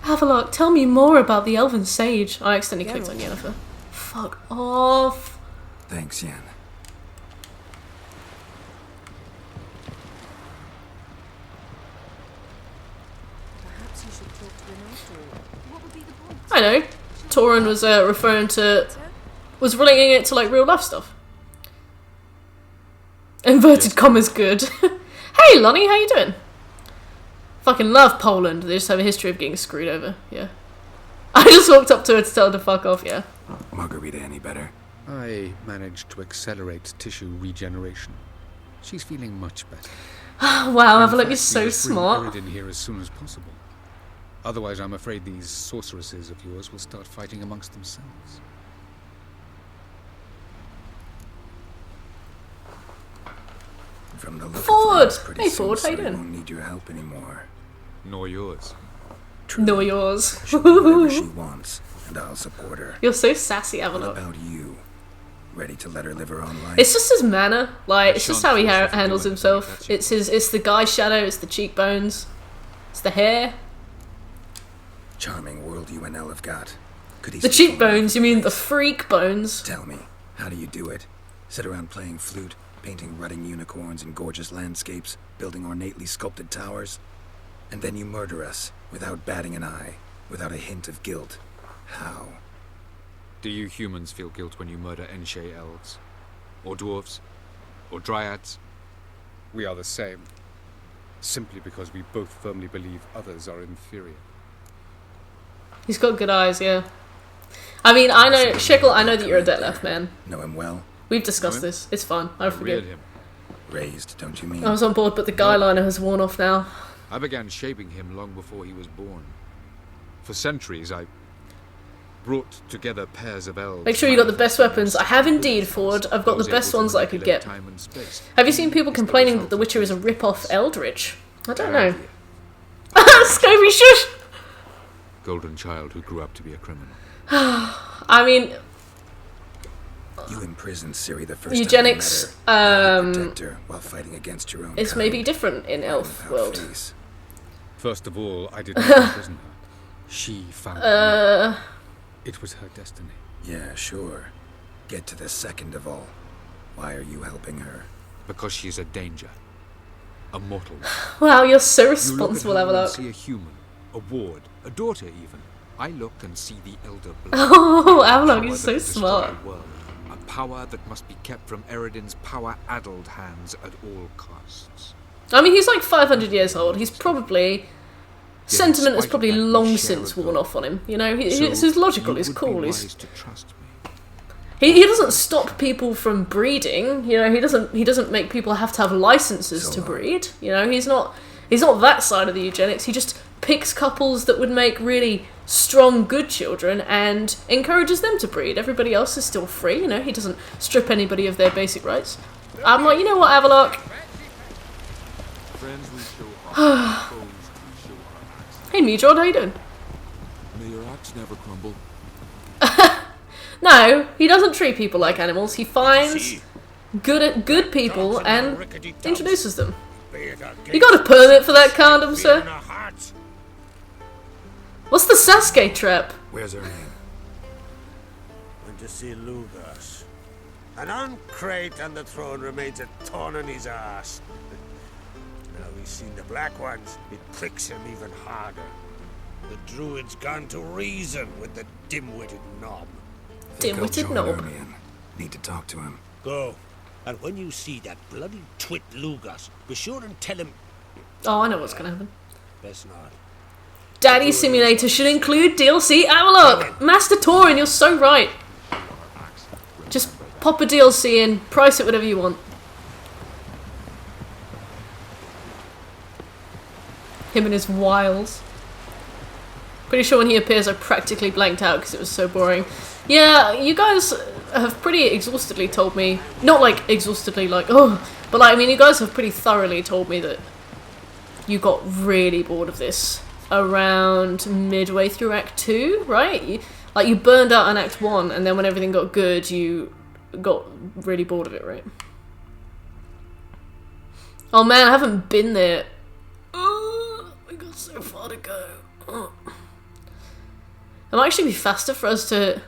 Havelock, tell me more about the Elven Sage. I accidentally clicked on Yennefer. Fuck off. Thanks, Yen. Perhaps you should talk to him after all. What would be the point? I know. Torrent was was relating it to like real life stuff. Inverted commas good. Hey Lonnie, how you doing? Fucking love Poland. They just have a history of getting screwed over. Yeah. I just walked up to her to tell her to fuck off, yeah. Margarita any better? I managed to accelerate tissue regeneration. She's feeling much better. Wow, Havelock is so smart. In here as soon as possible. Otherwise, I'm afraid these sorceresses of yours will start fighting amongst themselves. From the look Ford! Of things, Hey Ford, how you I doing? won't need your help anymore. Nor yours. Nor yours. She'll do whatever she wants, and I'll support her. You're so sassy, Havelock. What about you? Ready to let her live her own life? It's just his manner. Like, it's just how he handles himself. It's the guy shadow, it's the cheekbones, it's the hair. Charming world you and Elle have got. Could The cheekbones, you mean the freak bones? Tell me, how do you do it? Sit around playing flute, painting rutting unicorns in gorgeous landscapes, building ornately sculpted towers? And then you murder us, without batting an eye, without a hint of guilt. How? Do you humans feel guilt when you murder Enshe elves? Or dwarves? Or dryads? We are the same. Simply because we both firmly believe others are inferior. He's got good eyes, yeah. I mean, I know, Shekel, I know that you're a Detlef man. Know him well? We've discussed this. It's fun. I forget. Him. Raised, don't you mean? I was on board, but the guy liner has worn off now. I began shaping him long before he was born. For centuries, I brought together pairs of elves. Make sure you got the best weapons. I have indeed, Ford. I've got the best ones that I could get. Have you seen people complaining that The Witcher is a rip-off Eldritch? I don't know. Scobie, shush! Golden child who grew up to be a criminal. I mean... You imprisoned Ciri the first eugenics, time you met her. Protect her while fighting against your own it's kind. maybe different in elf world. Face. First of all, I did not imprison her. She found me. It was her destiny. Yeah, sure. Get to the second of all. Why are you helping her? Because she's a danger. A mortal. Wow, you're so responsible, Avalok. See a human, a ward, a daughter even. I look and see the elder blood. Oh, Avalok, you're so smart. A power that must be kept from Eredin's power-addled hands at all costs. I mean, he's like 500 years old. He's probably... Sentiment has probably long since worn off on him. You know, he's logical, he's cool. He doesn't stop people from breeding. You know, he doesn't make people have to have licenses to breed. You know, he's not that side of the eugenics. He just picks couples that would make really strong, good children and encourages them to breed. Everybody else is still free. You know, he doesn't strip anybody of their basic rights. I'm like, you know what, Avalok? Hey, Meadrod, how you doing? May your axe never crumble. No, he doesn't treat people like animals. He finds good people and introduces them. You got a permit for that condom, sir? What's the Sasuke trap? Where's her name? Went to see Lugas. An uncrate on the throne remains a thorn in his ass. Now he's seen the Black Ones, it pricks him even harder. The druid's gone to reason with the dim-witted knob. Dim-witted knob. Need to talk to him. Go. And when you see that bloody twit Lugas, be sure and tell him... Oh, I know what's gonna happen. Best not. Daddy Simulator should include DLC. Avalok! Master Tauren, you're so right. Just pop a DLC in, price it whatever you want. Him and his wiles. Pretty sure when he appears I practically blanked out because it was so boring. Yeah, you guys have pretty exhaustively told me, not like exhaustively like, oh, but like, I mean, you guys have pretty thoroughly told me that you got really bored of this around midway through Act 2, right? You burned out on Act 1 and then when everything got good you got really bored of it, right? Oh man, I haven't been there. Oh, we got so far to go. Oh. It might actually be faster for us to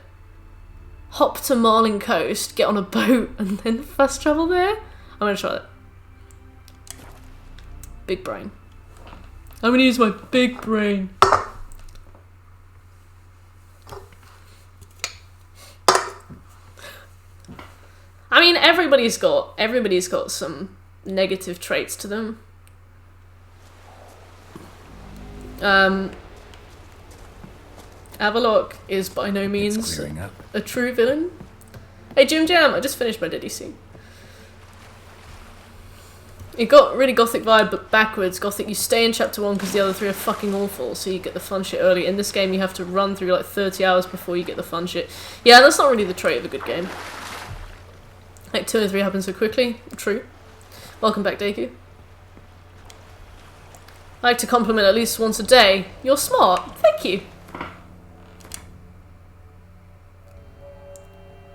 hop to Marling Coast, get on a boat, and then fast travel there. I'm gonna try that. Big brain. I'm gonna use my big brain. I mean, everybody's got some negative traits to them. Avalok is by no means a true villain. Hey Jim Jam, I just finished my DDC. It got really gothic vibe, but backwards. Gothic, you stay in chapter 1 because the other 3 are fucking awful, so you get the fun shit early. In this game, you have to run through like 30 hours before you get the fun shit. Yeah, that's not really the trait of a good game. Like 2 and 3 happen so quickly. True. Welcome back, Deku. I like to compliment at least once a day. You're smart. Thank you.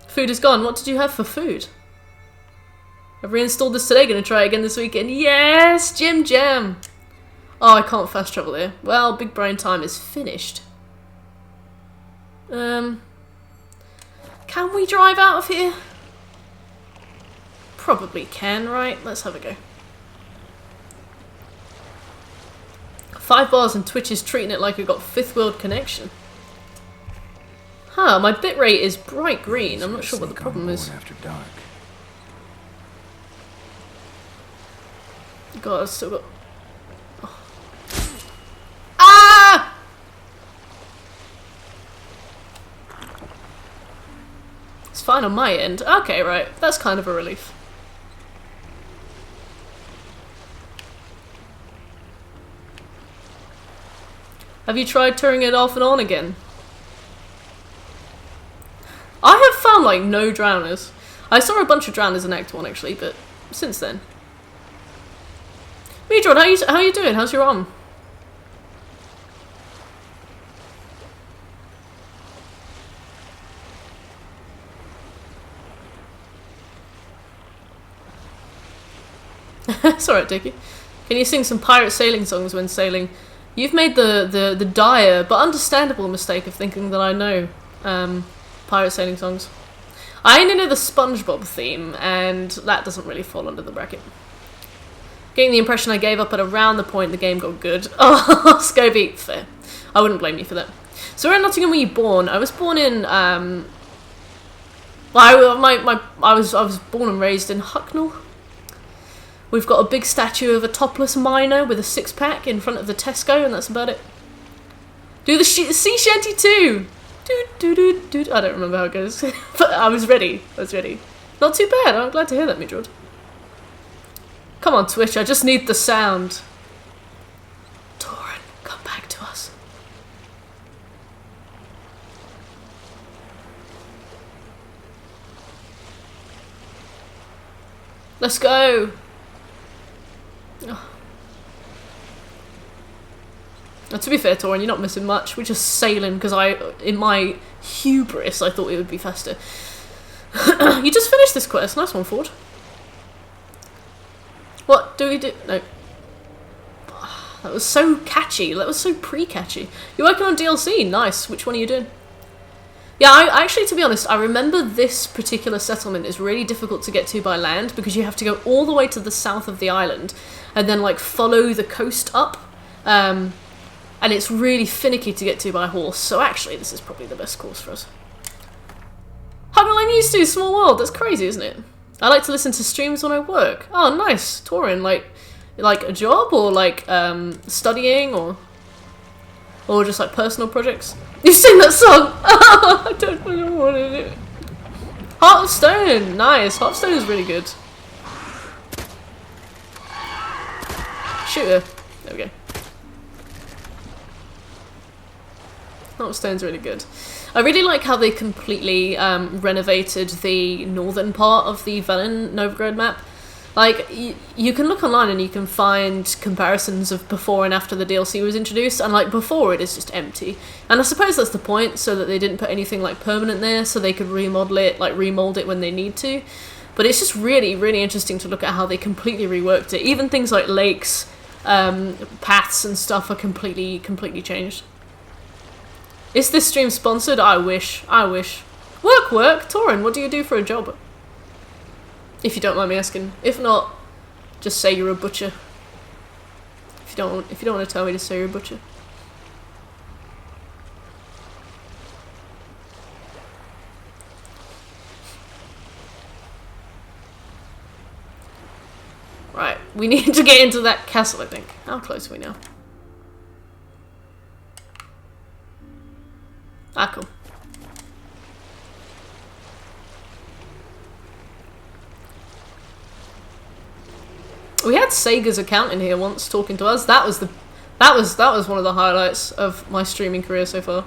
Food is gone. What did you have for food? I've reinstalled this today. Gonna try again this weekend. Yes, Jim Jam. Oh, I can't fast travel here. Well, big brain time is finished. Can we drive out of here? Probably can, right? Let's have a go. 5 bars and Twitch is treating it like we've got 5th world connection. Huh, my bitrate is bright green. I'm not sure what the problem is. After dark. God, I've still got... Oh. Ah! It's fine on my end. Okay, right. That's kind of a relief. Have you tried turning it off and on again? I have found, like, no drowners. I saw a bunch of drowners in Act 1, actually, but since then. Meadrod, how you doing? How's your arm? It's alright, Dickie. Can you sing some pirate sailing songs when sailing? You've made the dire but understandable mistake of thinking that I know pirate sailing songs. I only know the SpongeBob theme, and that doesn't really fall under the bracket. Getting the impression I gave up at around the point the game got good. Oh, Scobie, fair. I wouldn't blame you for that. So where in Nottingham were you born? I was born in I was born and raised in Hucknall. We've got a big statue of a topless miner with a six-pack in front of the Tesco, and that's about it. Do the sea shanty too! I don't remember how it goes. But I was ready. Not too bad. I'm glad to hear that, Meadrod. Come on, Twitch. I just need the sound. Torin, come back to us. Let's go. Oh. Now, to be fair, Torin, you're not missing much. We're just sailing because in my hubris, I thought it would be faster. You just finished this quest. Nice one, Ford. What do we do? No. That was so catchy. That was so pre-catchy. You're working on DLC. Nice. Which one are you doing? Yeah, I actually, to be honest, I remember this particular settlement is really difficult to get to by land because you have to go all the way to the south of the island and then, like, follow the coast up. And it's really finicky to get to by horse, so actually this is probably the best course for us. Hucknall, I'm used to, small world, that's crazy, isn't it? I like to listen to streams when I work. Oh, nice, Torin, like a job, or like studying, or just like personal projects? You sing that song? I don't know what it is. Heart of Stone, nice, Heart of Stone is really good. Shoot her, there we go. Heart of Stone's really good. I really like how they completely renovated the northern part of the Velen Novigrad map. Like, you can look online and you can find comparisons of before and after the DLC was introduced, and like before it is just empty. And I suppose that's the point, so that they didn't put anything like permanent there, so they could remodel it, like remold it when they need to. But it's just really, really interesting to look at how they completely reworked it. Even things like lakes, paths and stuff are completely changed. Is this stream sponsored? I wish. Work! Torin, what do you do for a job? If you don't mind me asking. If not, just say you're a butcher. If you don't want to tell me, just say you're a butcher. Right, we need to get into that castle, I think. How close are we now? Ah, cool. We had Sega's account in here once talking to us. That was one of the highlights of my streaming career so far.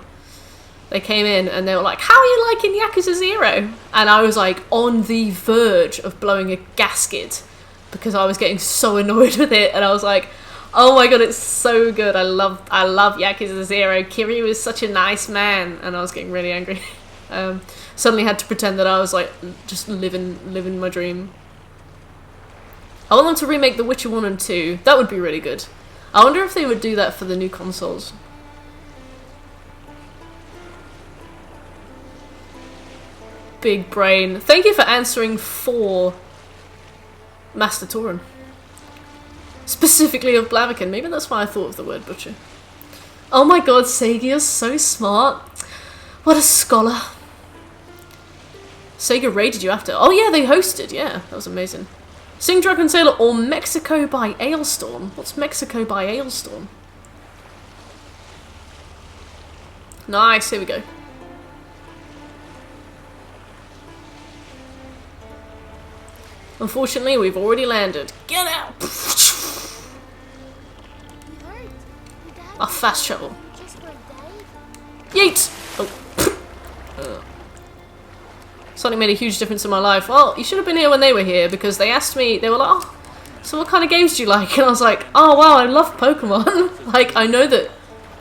They came in and they were like, "How are you liking Yakuza 0?" And I was like on the verge of blowing a gasket because I was getting so annoyed with it, and I was like, "Oh my god, it's so good! I love Yakuza 0. Kiryu is such a nice man," and I was getting really angry. Suddenly had to pretend that I was like just living my dream. I want them to remake The Witcher 1 and 2. That would be really good. I wonder if they would do that for the new consoles. Big brain. Thank you for answering for Master Torin. Specifically of Blaviken. Maybe that's why I thought of the word butcher. Oh my god, Sega, you're so smart. What a scholar. Sega raided you after. Oh yeah, they hosted. Yeah, that was amazing. Sing Drunken Sailor or Mexico by Ailstorm? What's Mexico by Ailstorm? Nice, here we go. Unfortunately, we've already landed. Get out! A fast travel. Yeet! Oh. Something made a huge difference in my life. Well, you should have been here when they were here, because they asked me, they were like, oh, so what kind of games do you like? And I was like, oh wow, I love Pokemon. Like, I know that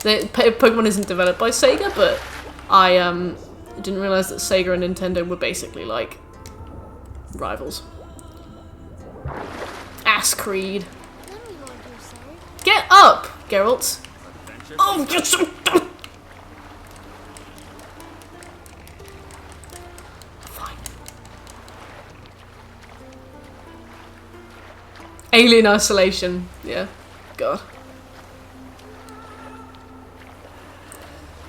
Pokemon isn't developed by Sega, but I didn't realise that Sega and Nintendo were basically like rivals. Ass Creed. Get up, Geralt. Oh, get some. Fine. Alien Isolation. Yeah. God.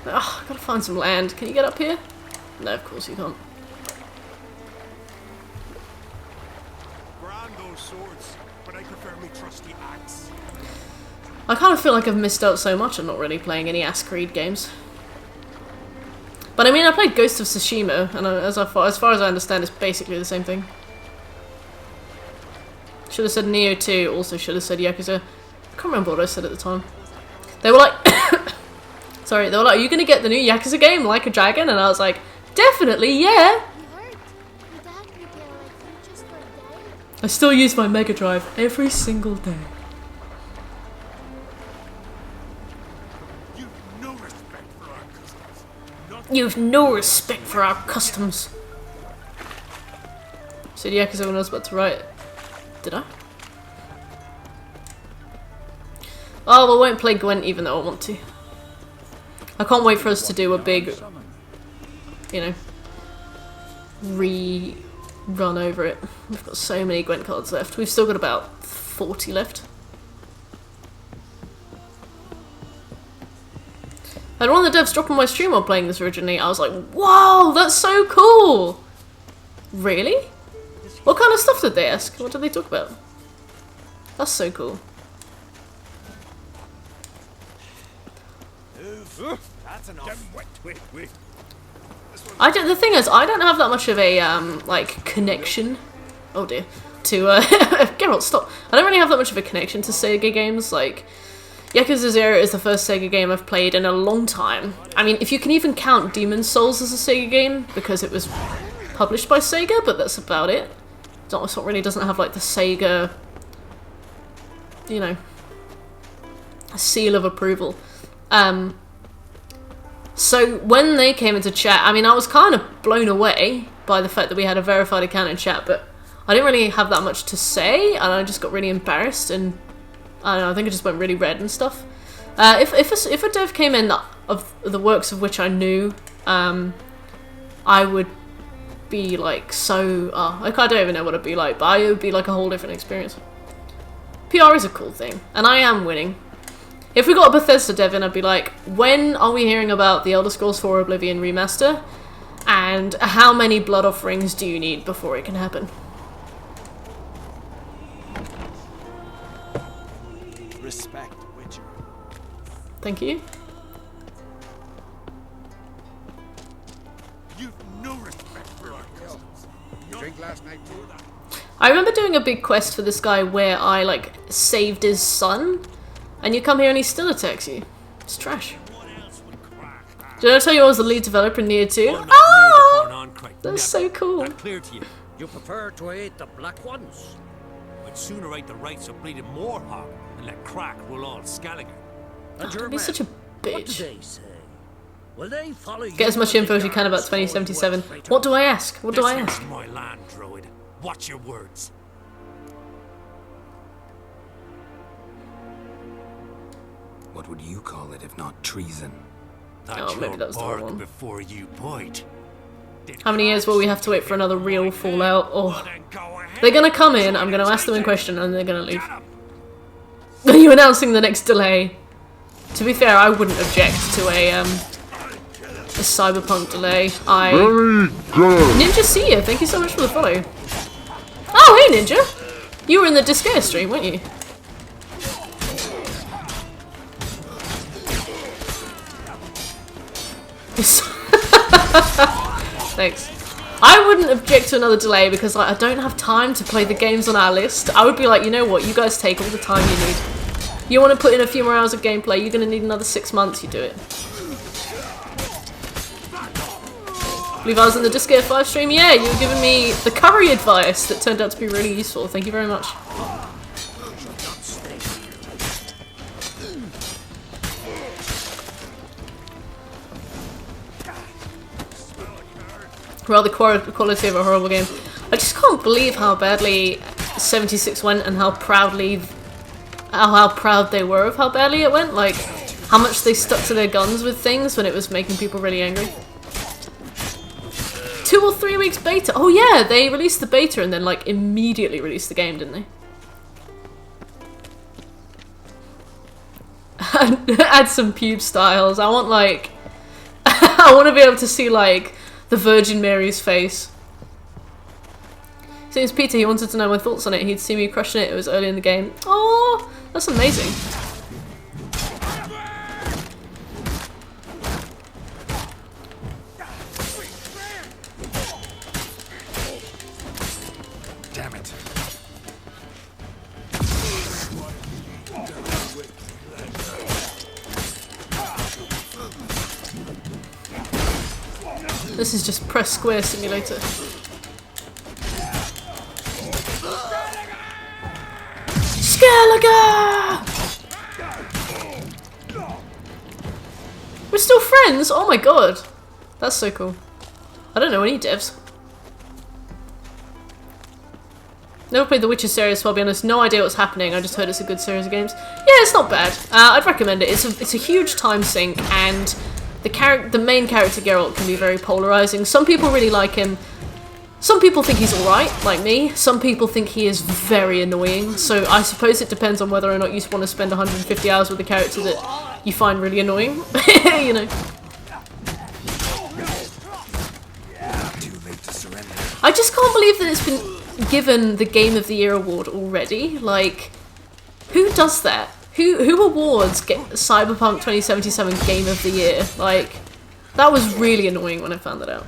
Oh, I gotta find some land. Can you get up here? No, of course you can't. I kind of feel like I've missed out so much. I'm not really playing any Ass Creed games. But I mean, I played Ghost of Tsushima, and as far as I understand, it's basically the same thing. Should have said Neo 2, also should have said Yakuza. I can't remember what I said at the time. They were like... Sorry, they were like, are you going to get the new Yakuza game, Like a Dragon? And I was like, definitely, yeah! I still use my Mega Drive every single day. You've no respect for our customs. Said Yakuza when I was about to write it. Did I? Oh, I won't play Gwent even though I want to. I can't wait for us to do a big, you know, run over it. We've got so many Gwent cards left. We've still got about 40 left. And one of the devs dropped on my stream while playing this originally. I was like, wow, that's so cool! Really? What kind of stuff did they ask? What did they talk about? That's so cool. The thing is, I don't have that much of a like connection. Oh dear. To Geralt, stop. I don't really have that much of a connection to Sega games. Like, Yakuza 0 is the first Sega game I've played in a long time. I mean, if you can even count Demon's Souls as a Sega game, because it was published by Sega, but that's about it. It really doesn't have like the Sega, you know, seal of approval. So when they came into chat, I mean, I was kind of blown away by the fact that we had a verified account in chat, but I didn't really have that much to say, and I just got really embarrassed, and I don't know, I think I just went really red and stuff. If a dev came in of the works of which I knew, I would be like so... I don't even know what it'd be like, but it would be like a whole different experience. PR is a cool thing, and I am winning. If we got a Bethesda dev in, I'd be like, when are we hearing about the Elder Scrolls 4 Oblivion remaster? And how many blood offerings do you need before it can happen? Respect, Witcher. Thank you. You've no respect for our customs. You drink last night too? I remember doing a big quest for this guy where I like saved his son, and you come here and he still attacks you. It's trash. Did I tell you I was the lead developer in Neo 2? Ah! That's so cool. Clear to you. You prefer to eat the black ones? I'd sooner eat the rights of bleeding Moorhawk and let Crack rule all Skelliger. Oh, don't be such a bitch. What do they say? Will they follow Get as much info as you can about 2077. What do I ask? What do I ask? This is my land, Druid. Watch your words. What would you call it if not treason? Oh, maybe that was the wrong one. Before you bite. How many years will we have to wait for another real Fallout? Oh, they're gonna come in, I'm gonna ask them a question, and they're gonna leave. Are you announcing the next delay? To be fair, I wouldn't object to a Cyberpunk delay. Ninja see you, thank you so much for the follow. Oh, hey Ninja! You were in the Disgaea stream, weren't you? Thanks. I wouldn't object to another delay because like, I don't have time to play the games on our list. I would be like, you know what, you guys take all the time you need. You want to put in a few more hours of gameplay, you're going to need another 6 months, you do it. believe I was in the Disgaea 5 stream. Yeah, you were giving me the curry advice that turned out to be really useful. Thank you very much. Rather quality of a horrible game. I just can't believe how badly 76 went and how proud they were of how badly it went. Like, how much they stuck to their guns with things when it was making people really angry. 2 or 3 weeks beta. Oh yeah, they released the beta and then like immediately released the game, didn't they? Add some pube styles. I want like I want to be able to see like the Virgin Mary's face. Seems Peter, he wanted to know my thoughts on it. He'd seen me crushing it. It was early in the game. Oh, that's amazing. Damn it. This is just press square simulator. Skellige! We're still friends? Oh my god. That's so cool. I don't know any devs. Never played the Witcher series, so I'll be honest, no idea what's happening. I just heard it's a good series of games. Yeah, it's not bad. I'd recommend it. It's a huge time sink, and the main character Geralt can be very polarizing. Some people really like him. Some people think he's alright, like me. Some people think he is very annoying. So I suppose it depends on whether or not you want to spend 150 hours with a character that you find really annoying. You know. Too late to surrender. I just can't believe that it's been given the Game of the Year award already. Like, who does that? Who awards Cyberpunk 2077 Game of the Year? Like, that was really annoying when I found that out.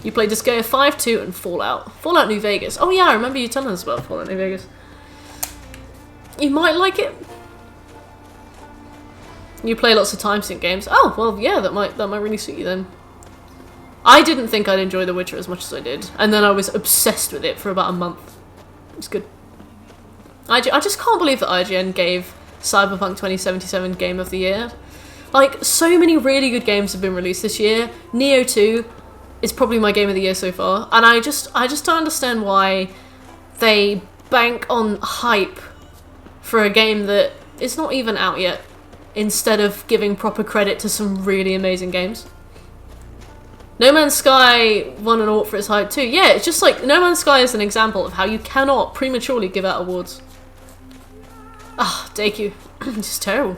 You played Disgaea 5, 2, and Fallout. Fallout New Vegas. Oh yeah, I remember you telling us about Fallout New Vegas. You might like it. You play lots of time sync games. Oh, well, yeah, that might really suit you then. I didn't think I'd enjoy The Witcher as much as I did, and then I was obsessed with it for about a month. It was good. I just can't believe that IGN gave Cyberpunk 2077 Game of the Year. Like, so many really good games have been released this year. Neo 2 is probably my Game of the Year so far, and I just don't understand why they bank on hype for a game that is not even out yet, instead of giving proper credit to some really amazing games. No Man's Sky won an award for its hype too. Yeah, it's just like, No Man's Sky is an example of how you cannot prematurely give out awards. Ah, Deku. Just terrible.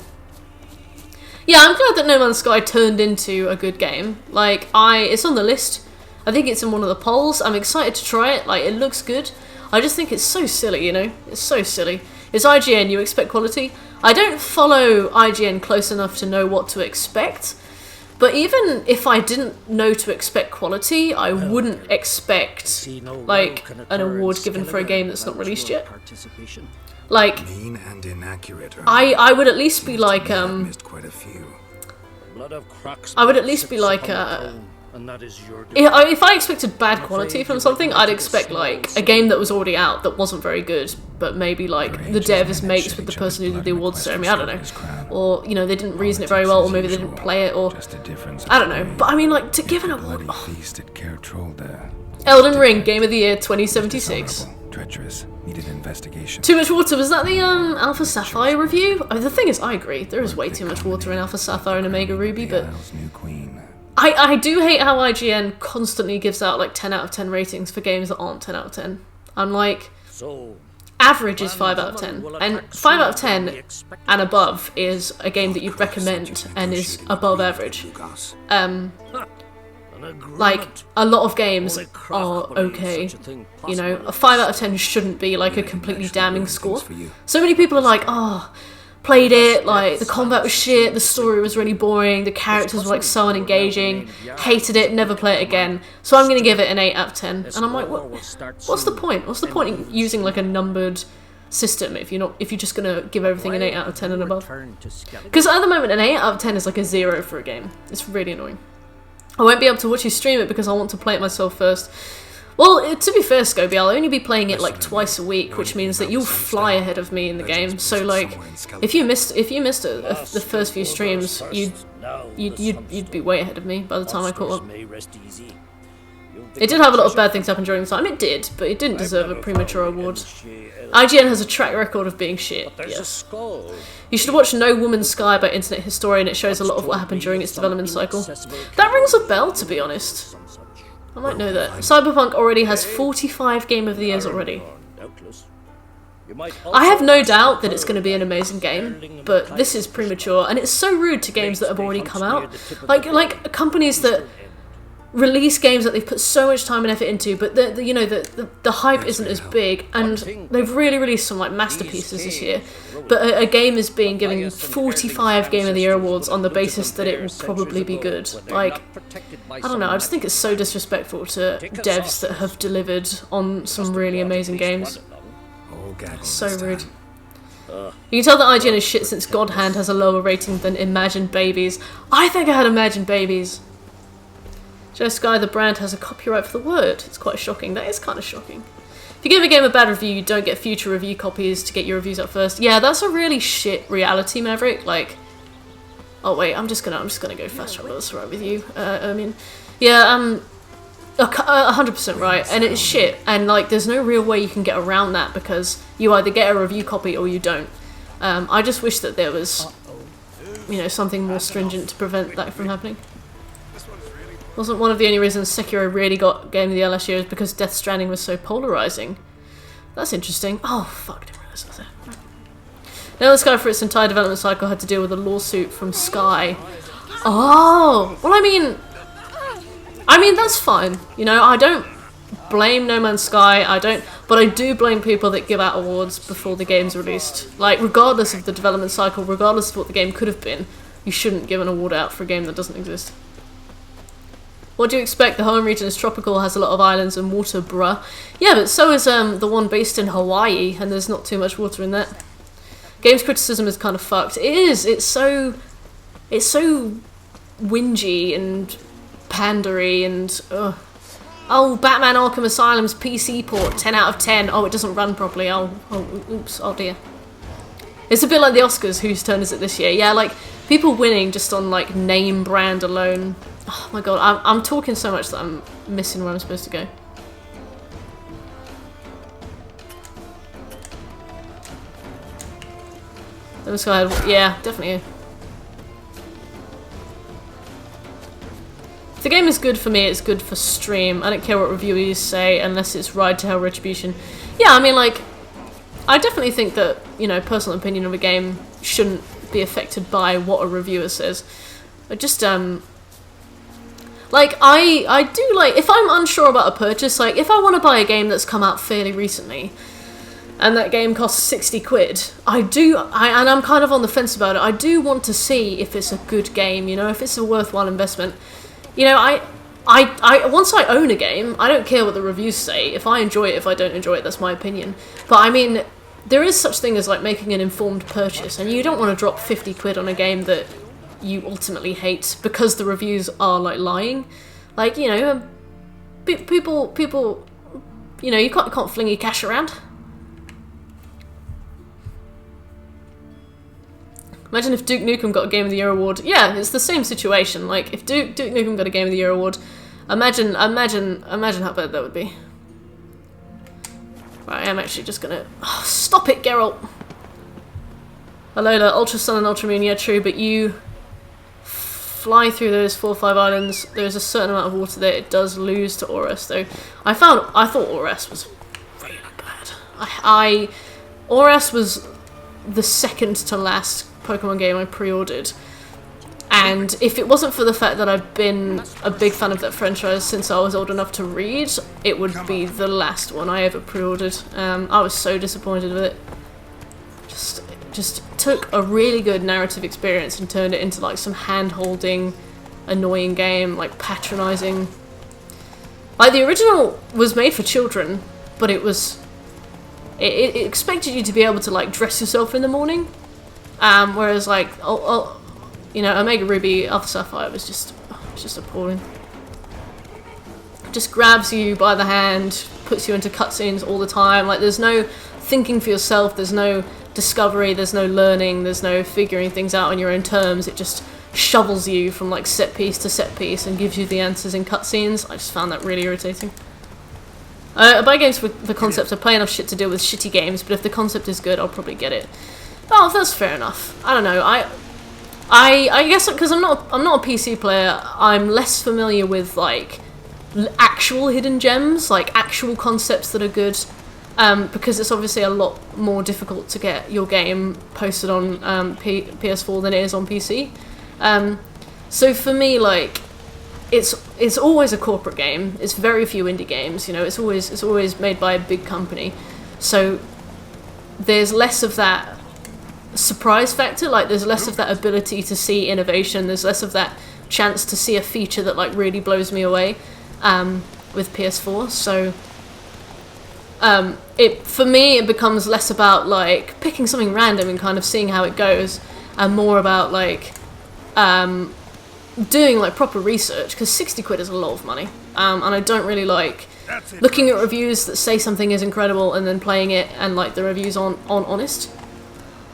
Yeah, I'm glad that No Man's Sky turned into a good game. Like, it's on the list. I think it's in one of the polls. I'm excited to try it. Like, it looks good. I just think it's so silly, you know? It's so silly. It's IGN, you expect quality. I don't follow IGN close enough to know what to expect. But even if I didn't know to expect quality, I wouldn't expect, like, an award given for a game that's not released yet. Like, mean and inaccurate. I would at least be like, missed quite a few. I would at least be like, if I expected bad quality from something, I'd expect, like, a game that was already out that wasn't very good, but maybe, like, the dev is mates with the person who did the awards ceremony, I don't know. Or, you know, they didn't reason it very well, or maybe they didn't play it, or, I don't know. But I mean, like, to give an award... Elden Ring, Game of the Year 2076. Treacherous, needed investigation. Too much water, was that the Alpha Sapphire review? I mean, the thing is, I agree, there is way too much water in Alpha Sapphire and Omega Ruby, but I do hate how IGN constantly gives out like 10 out of 10 ratings for games that aren't 10 out of 10. I'm like, average is 5 out of 10, and 5 out of 10 and above is a game that you'd recommend and is above average. Like, a lot of games are okay, you know, a 5 out of 10 shouldn't be like a completely damning score. So many people are like, oh, played it, like, the combat was shit, the story was really boring, the characters were like so unengaging, hated it, never play it again, so I'm gonna give it an 8 out of 10. And I'm like, what's the point? What's the point in using like a numbered system if you're just gonna give everything an 8 out of 10 and above? Because at the moment an 8 out of 10 is like a 0 for a game. It's really annoying. I won't be able to watch you stream it because I want to play it myself first. Well, to be fair, Scobie, I'll only be playing it like twice a week, which means that you'll fly ahead of me in the game. So like, if you missed the first few streams, you'd be way ahead of me by the time I caught up. It did have a lot of bad things happen during the time. It did, but it didn't deserve a premature award. IGN has a track record of being shit. Yes. You should watch No Woman's Sky by Internet Historian. It shows a lot of what happened during its development cycle. That rings a bell, to be honest. I might know that. Cyberpunk already has 45 Game of the Years already. I have no doubt that it's going to be an amazing game, but this is premature, and it's so rude to games that have already come out. Like companies that release games that they've put so much time and effort into, but the hype isn't as big, and they've really released some like masterpieces this year. But a game is being given 45 Game of the Year awards on the basis that it will probably be good. Like, I don't know, I just think it's so disrespectful to devs that have delivered on some really amazing games. So rude. You can tell that IGN is shit since God Hand has a lower rating than Imagine Babies. I think I had Imagine Babies. Joe Sky, the brand, has a copyright for the word. It's quite shocking. That is kind of shocking. If you give a game a bad review, you don't get future review copies to get your reviews up first. Yeah, that's a really shit reality, Maverick. Like, oh wait, I'm just gonna go fast travel. That's right with you. I mean, yeah, 100% right, and it's shit. And like, there's no real way you can get around that because you either get a review copy or you don't. I just wish that there was, something more stringent to prevent that from happening. Wasn't one of the only reasons Sekiro really got Game of the Year last year is because Death Stranding was so polarizing. That's interesting. Oh, fuck, I didn't realize I was there. Now Sky for its entire development cycle had to deal with a lawsuit from Sky. Oh, well, I mean, that's fine. I don't blame No Man's Sky, but I do blame people that give out awards before the game's released. Like, regardless of the development cycle, regardless of what the game could have been, you shouldn't give an award out for a game that doesn't exist. What do you expect? The home region is tropical, has a lot of islands and water, bruh. Yeah, but so is the one based in Hawaii, and there's not too much water in that. Games criticism is kind of fucked. It is. It's so whingy and pandery and oh, Batman Arkham Asylum's PC port, 10 out of 10. Oh, it doesn't run properly. Oh, oops. Oh dear. It's a bit like the Oscars. Whose turn is it this year? Yeah, like people winning just on like name brand alone. Oh my god, I'm talking so much that I'm missing where I'm supposed to go. Let's go ahead. Yeah, definitely. If the game is good for me, it's good for stream. I don't care what reviewers say unless it's Ride to Hell Retribution. Yeah, I mean, like, I definitely think that, personal opinion of a game shouldn't be affected by what a reviewer says. I just, like, I do, like, if I'm unsure about a purchase, like, if I want to buy a game that's come out fairly recently, and that game costs 60 quid, and I'm kind of on the fence about it, I do want to see if it's a good game, if it's a worthwhile investment. Once I own a game, I don't care what the reviews say. If I enjoy it, if I don't enjoy it, that's my opinion. But, I mean, there is such thing as, like, making an informed purchase, and you don't want to drop 50 quid on a game that you ultimately hate because the reviews are like lying. Like, people, you can't fling your cash around. Imagine if Duke Nukem got a Game of the Year award. Yeah, it's the same situation. Like, if Duke Nukem got a Game of the Year award, imagine how bad that would be. Right, I'm actually just gonna... Oh, stop it, Geralt! Alola, Ultra Sun and Ultra Moon, yeah, true, but you fly through those 4 or 5 islands, there's a certain amount of water there. It does lose to Oras, though. I thought Oras was really bad. Oras was the second to last Pokemon game I pre-ordered, and if it wasn't for the fact that I've been a big fan of that franchise since I was old enough to read, it would be the last one I ever pre-ordered. I was so disappointed with it. Just took a really good narrative experience and turned it into like some hand-holding, annoying game, like patronizing. Like, the original was made for children, but it expected you to be able to like dress yourself in the morning, whereas like Omega Ruby, Alpha Sapphire was just appalling. just grabs you by the hand, puts you into cutscenes all the time. Like, there's no thinking for yourself, there's no discovery, there's no learning, there's no figuring things out on your own terms. It just shovels you from like set piece to set piece and gives you the answers in cutscenes. I just found that really irritating. I buy games with the concept of playing enough shit to deal with shitty games, but if the concept is good, I'll probably get it. Oh, that's fair enough. I don't know. I guess because I'm not a PC player, I'm less familiar with like actual hidden gems, like actual concepts that are good, because it's obviously a lot more difficult to get your game posted on PS4 than it is on PC. So for me, like, it's always a corporate game. It's very few indie games. You know, it's always made by a big company. So there's less of that surprise factor. Like, there's less of that ability to see innovation. There's less of that chance to see a feature that like really blows me away with PS4. So for me, it becomes less about like picking something random and kind of seeing how it goes, and more about like doing like proper research, because 60 quid is a lot of money, and I don't really like looking at reviews that say something is incredible and then playing it and like the reviews aren't honest.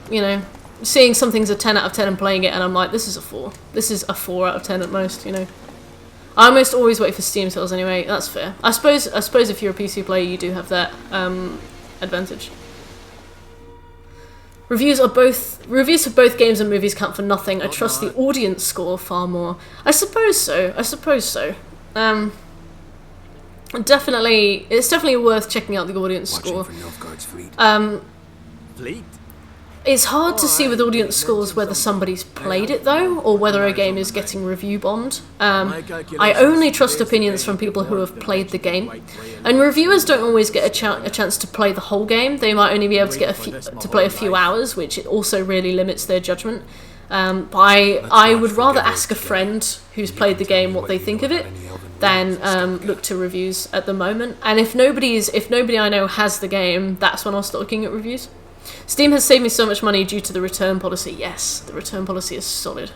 You know, seeing something's a 10 out of 10 and playing it and I'm like, this is a 4. This is a 4 out of 10 at most, you know. I almost always wait for Steam sales anyway, that's fair. I suppose if you're a PC player you do have that advantage. Reviews for both games and movies count for nothing. I trust the audience score far more. I suppose so. It's definitely worth checking out the audience score. Fleet? It's hard to see with audience scores whether somebody's played it though, or whether a game is getting review bombed. I only trust opinions from people who have played the game, and reviewers don't always get a chance to play the whole game. They might only be able to get to play a few hours, which it also really limits their judgment. I would rather ask a friend who's played the game what they think of it than look to reviews at the moment. And if nobody I know has the game, that's when I'll start looking at reviews. Steam has saved me so much money due to the return policy. Yes, the return policy is solid.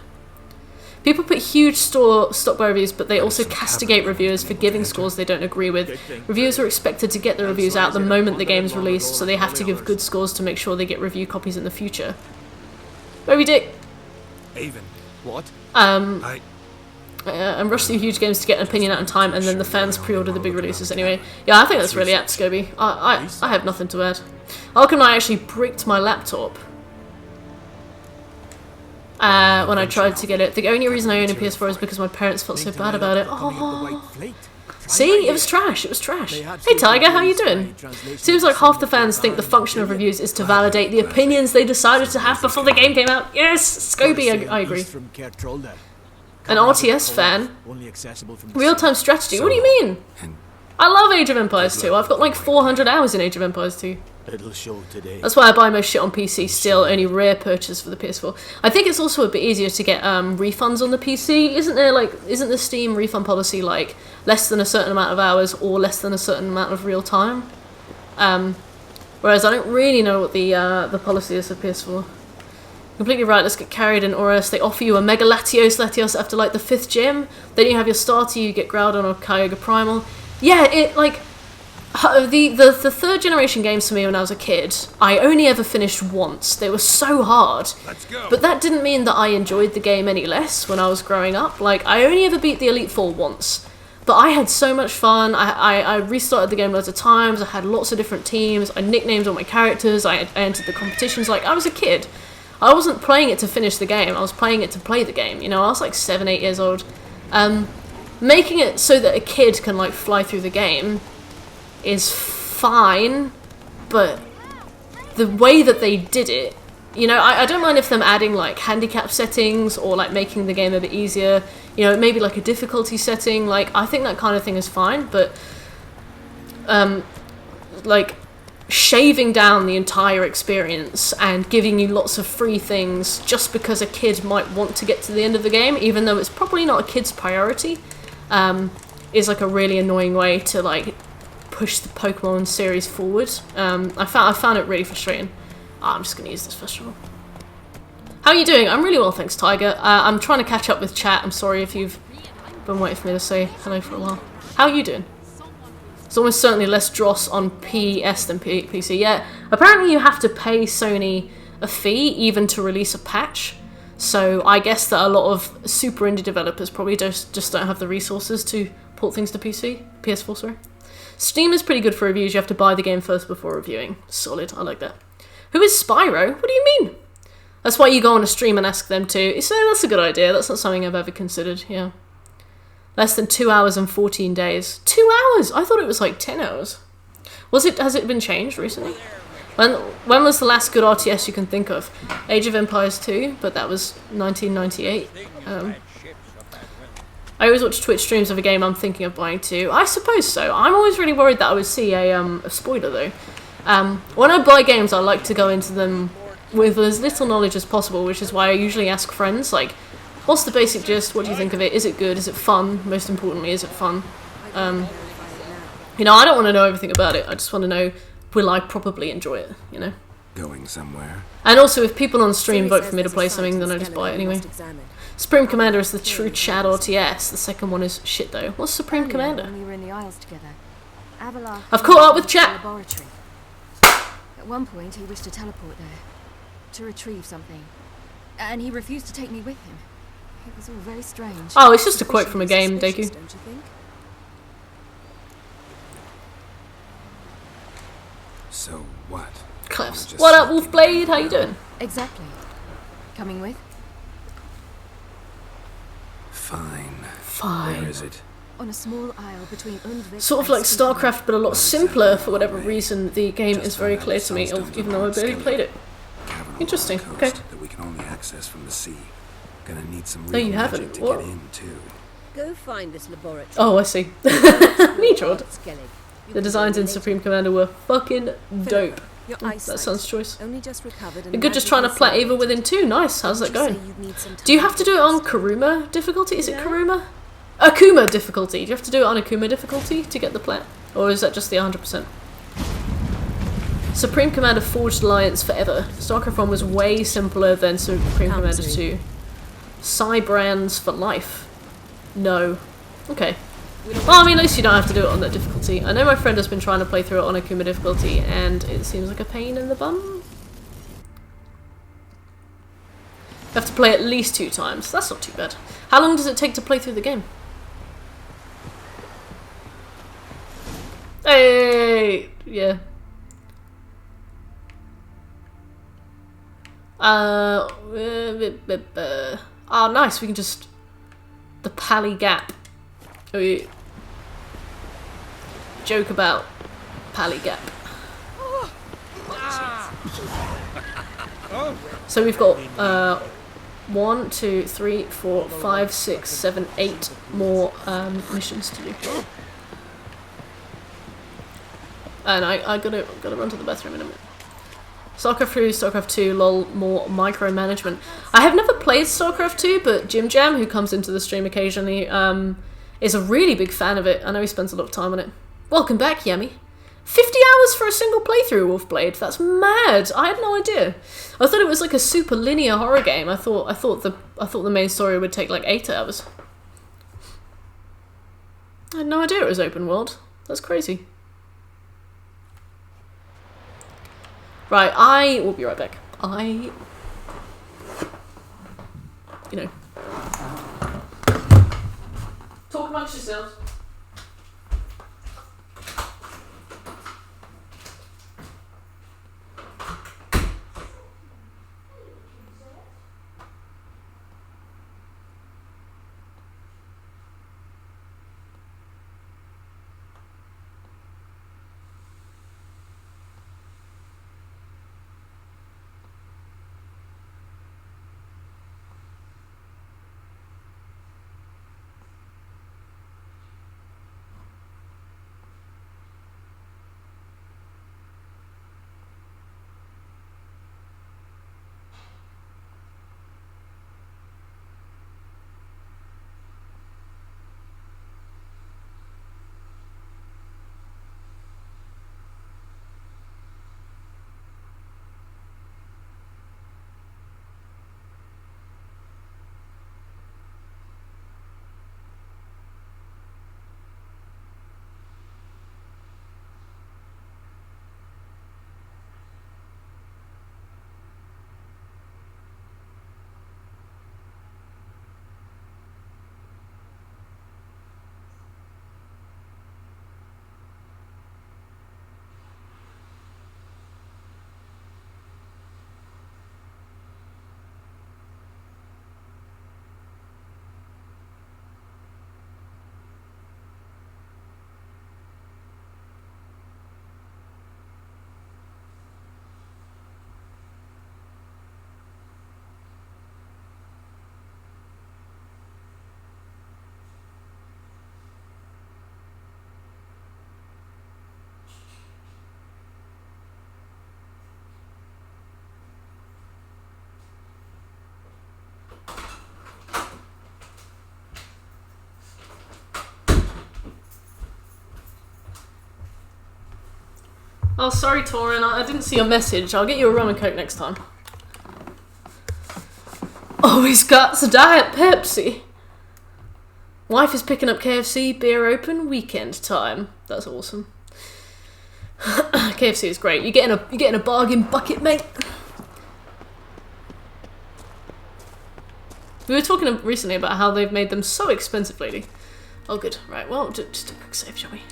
People put huge stock by reviews, but they also castigate reviewers for giving scores they don't agree with. Reviewers are expected to get the reviews out the moment the game's released, so they have to give good scores to make sure they get review copies in the future. Moby Dick. Even. What? And rush through huge games to get an opinion out in time, and then the fans pre-order the big releases anyway. Yeah, I think that's really apt, Scobie. I have nothing to add. Alchem I actually bricked my laptop when I tried to get it. The only reason I own a PS4 is because my parents felt so bad about it. Oh. See? It was trash. It was trash. Hey Tiger, how you doing? Seems like half the fans think the function of reviews is to validate the opinions they decided to have before the game came out. Yes, Scobie, I agree. An RTS fan? Real-time strategy? What do you mean? I love Age of Empires 2. I've got like 400 hours in Age of Empires 2. It'll show today. That's why I buy most shit on PC still, only rare purchase for the PS4. I think it's also a bit easier to get refunds on the PC. Isn't the Steam refund policy like less than a certain amount of hours or less than a certain amount of real time? Whereas I don't really know what the policy is for PS4. Completely right, let's get carried in Auras. They offer you a Mega Latios after like the 5th gym. Then you have your starter, you get Groudon or Kyogre Primal. Yeah, it like the third generation games for me when I was a kid, I only ever finished once. They were so hard. Let's go. But that didn't mean that I enjoyed the game any less when I was growing up. Like, I only ever beat the Elite Four once. But I had so much fun. I restarted the game loads of times. I had lots of different teams. I nicknamed all my characters. I entered the competitions. Like, I was a kid. I wasn't playing it to finish the game. I was playing it to play the game. You know, I was like 7, 8 years old. Making it so that a kid can like fly through the game is fine, but the way that they did it, you know, I don't mind if them adding like handicap settings or like making the game a bit easier, you know, maybe like a difficulty setting, like I think that kind of thing is fine, but like shaving down the entire experience and giving you lots of free things just because a kid might want to get to the end of the game, even though it's probably not a kid's priority, is like a really annoying way to like push the Pokemon series forward. I found it really frustrating. I'm just gonna use this festival. How are you doing? I'm really well, thanks, Tiger. I'm trying to catch up with chat. I'm sorry if you've been waiting for me to say hello for a while. How are you doing? It's almost certainly less dross on PS than PC. Yeah, apparently you have to pay Sony a fee even to release a patch. So I guess that a lot of super indie developers probably just don't have the resources to port things to PS4, sorry. Steam is pretty good for reviews. You have to buy the game first before reviewing. Solid, I like that. Who is Spyro? What do you mean? That's why you go on a stream and ask them to. So that's a good idea. That's not something I've ever considered, yeah. Less than 2 hours and 14 days. 2 hours? I thought it was like 10 hours. Has it been changed recently? When was the last good RTS you can think of? Age of Empires 2, but that was 1998. I always watch Twitch streams of a game I'm thinking of buying too. I suppose so. I'm always really worried that I would see a spoiler though. When I buy games, I like to go into them with as little knowledge as possible, which is why I usually ask friends, like, what's the basic gist? What do you think of it? Is it good? Is it fun? Most importantly, is it fun? You know, I don't want to know everything about it. I just want to know, will I probably enjoy it, you know? Going somewhere. And also, if people on stream vote for me to play something, then I just buy it anyway. Supreme Commander is the true Chad RTS. The second one is shit, though. What's Supreme Commander? When we were in the Isles together, Avalar I've caught up with Chat! Laboratory. At one point, he wished to teleport there, to retrieve something. And he refused to take me with him. It was all very strange. Oh, it's just a quote from a game, Deku. Don't you think? So what? Clefs. What up, Wolfblade? How you doing? Exactly. Coming with? Fine. Fine. Where is it? On a small isle between Undvik Sort of like StarCraft, but a lot simpler for whatever reason. The game is very clear to me, even though I barely played it. Interesting. Okay. That we can only access from the sea. Gonna need some No, you real haven't. magic to What? get in too. Go find this laboratory. Oh, I see. Neutral. The designs in Supreme Commander were fucking dope. That sounds choice. Only just recovered. You're good just trying to play Ava within 2. Nice. How's that going? Do you have to do it on Karuma difficulty? Is it Karuma? Akuma difficulty. Do you have to do it on Akuma difficulty to get the plat? Or is that just the 100%? Supreme Commander Forged Alliance Forever. StarCraft 1 was way simpler than Supreme Commander 2. Cybrands for life. No. Okay. Well, I mean, at least you don't have to do it on that difficulty. I know my friend has been trying to play through it on Akuma difficulty, and it seems like a pain in the bum. You have to play at least 2 times. That's not too bad. How long does it take to play through the game? Hey! Yeah. Oh, nice. We can just... The Pally Gap. We joke about Pally Gap. So we've got 1, 2, 3, 4, 5, 6, 7, 8 more missions to do. And I gotta run to the bathroom in a minute. StarCraft 3, StarCraft 2, lol, more micromanagement. I have never played StarCraft 2, but Jim Jam, who comes into the stream occasionally, is a really big fan of it. I know he spends a lot of time on it. Welcome back, Yemi. 50 hours for a single playthrough, Wolfblade. That's mad. I had no idea. I thought it was like a super linear horror game. I thought the main story would take like 8 hours. I had no idea it was open world. That's crazy. Right, I will be right back. You know. Talk amongst yourselves. Oh, sorry, Torin. I didn't see your message. I'll get you a rum and coke next time. Oh, he's got a Diet Pepsi. Wife is picking up KFC, beer open, weekend time. That's awesome. KFC is great. You're getting a bargain bucket, mate. We were talking recently about how they've made them so expensive lately. Oh, good. Right, well, just a quick save, shall we?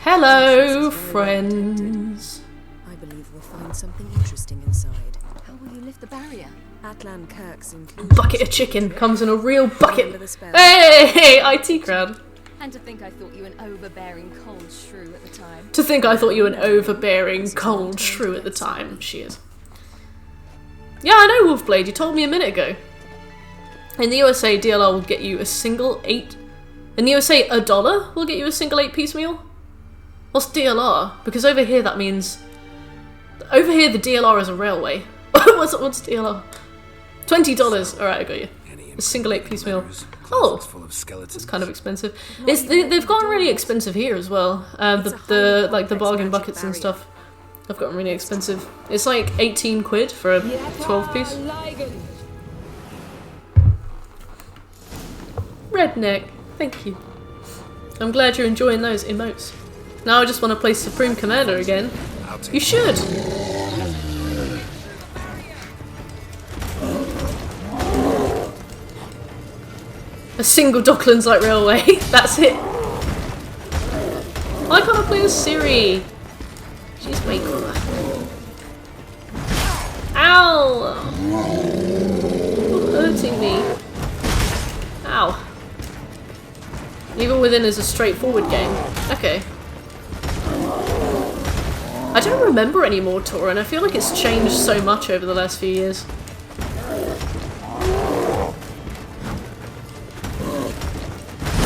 Hello, friends. I believe we'll find something interesting inside. How will you lift the barrier? Atlan Kirk's inclusion. Bucket of chicken comes in a real bucket. Hey, IT crowd. And to think I thought you an overbearing cold shrew at the time. To think I thought you an overbearing cold shrew at the time. She is. Yeah, I know, Wolfblade. You told me a minute ago. In the USA, DLR will get you a single 8. In the USA, $1 will get you a single 8-piece meal. What's DLR? Because over here that means... Over here the DLR is a railway. what's DLR? $20. Alright, I got you. A single 8-piece meal. Oh, it's kind of expensive. They've gotten really expensive here as well. The bargain buckets and stuff have gotten really expensive. It's like 18 quid for a 12-piece. Redneck, thank you. I'm glad you're enjoying those emotes. Now I just want to play Supreme Commander again. You should! A single Docklands Light Railway, that's it. Why can't I play as Siri? She's way cooler. Ow! You're hurting me. Ow. Evil Within is a straightforward game. Okay. I don't remember anymore, Torin. I feel like it's changed so much over the last few years.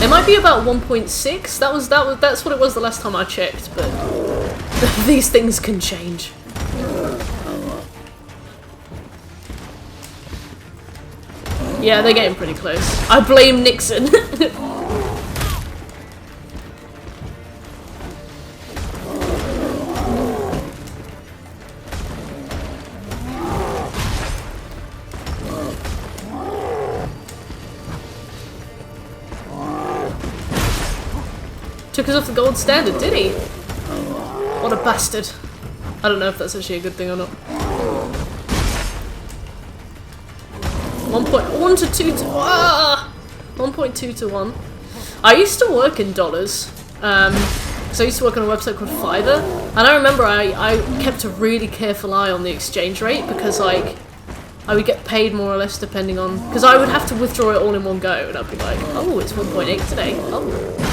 It might be about 1.6. That's what it was the last time I checked, but these things can change. Yeah, they're getting pretty close. I blame Nixon. Took us off the gold standard, did he? What a bastard. I don't know if that's actually a good thing or not. 1.1 to 2 to 1.2 to 1. I used to work in dollars. Because I used to work on a website called Fiverr. And I remember I kept a really careful eye on the exchange rate because like I would get paid more or less depending on... Because I would have to withdraw it all in one go and I'd be like, oh, it's 1.8 today. Oh.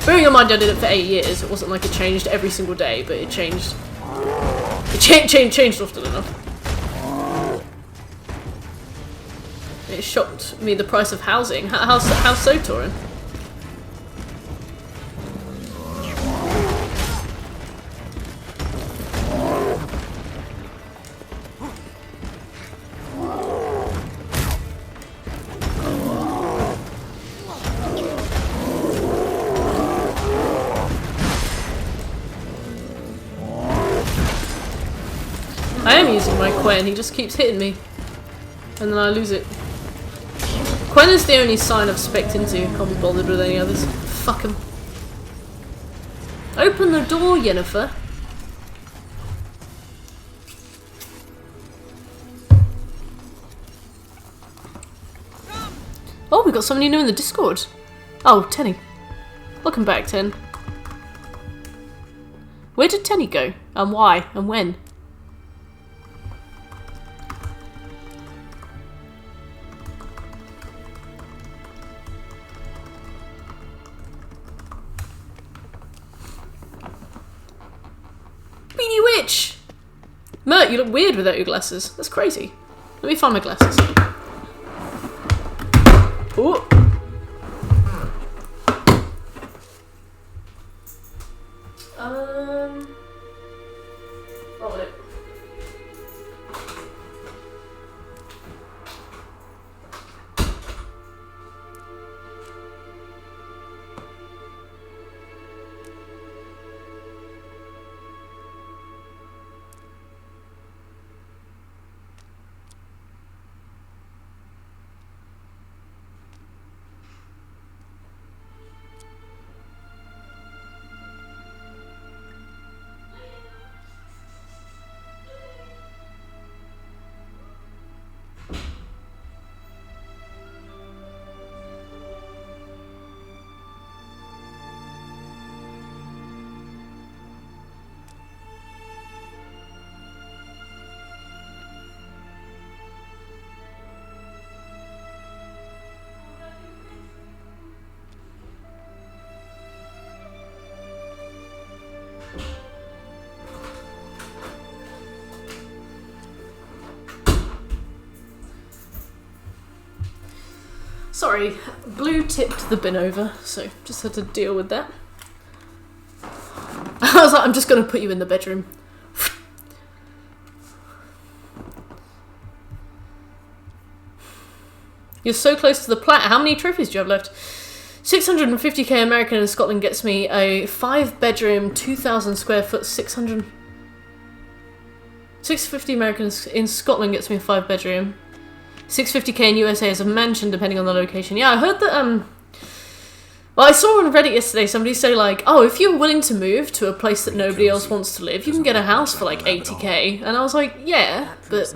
Bearing in mind I did it for 8 years, it wasn't like it changed every single day, but it changed. It changed often enough. It shocked me the price of housing. How so, Torin? I am using my Quen, he just keeps hitting me. And then I lose it. Quen is the only sign I've spec'd into. Can't be bothered with any others. Fuck him. Open the door, Yennefer. Oh, we got somebody new in the Discord. Oh, Tenny. Welcome back, Ten. Where did Tenny go? And why? And when? Beanie Witch! Mert, you look weird without your glasses. That's crazy. Let me find my glasses. Ooh. Oh, wait. Sorry, Blue tipped the bin over, so just had to deal with that. I was like, I'm just going to put you in the bedroom. You're so close to the plat. How many trophies do you have left? 650k American in Scotland gets me a 5-bedroom, 2,000 square foot, 650 American in Scotland gets me a 5-bedroom. 650k in USA is a mansion, depending on the location. Yeah, I heard that, well, I saw on Reddit yesterday somebody say, like, oh, if you're willing to move to a place that nobody else wants to live, you can get a house for, like, 80k. And I was like, yeah, but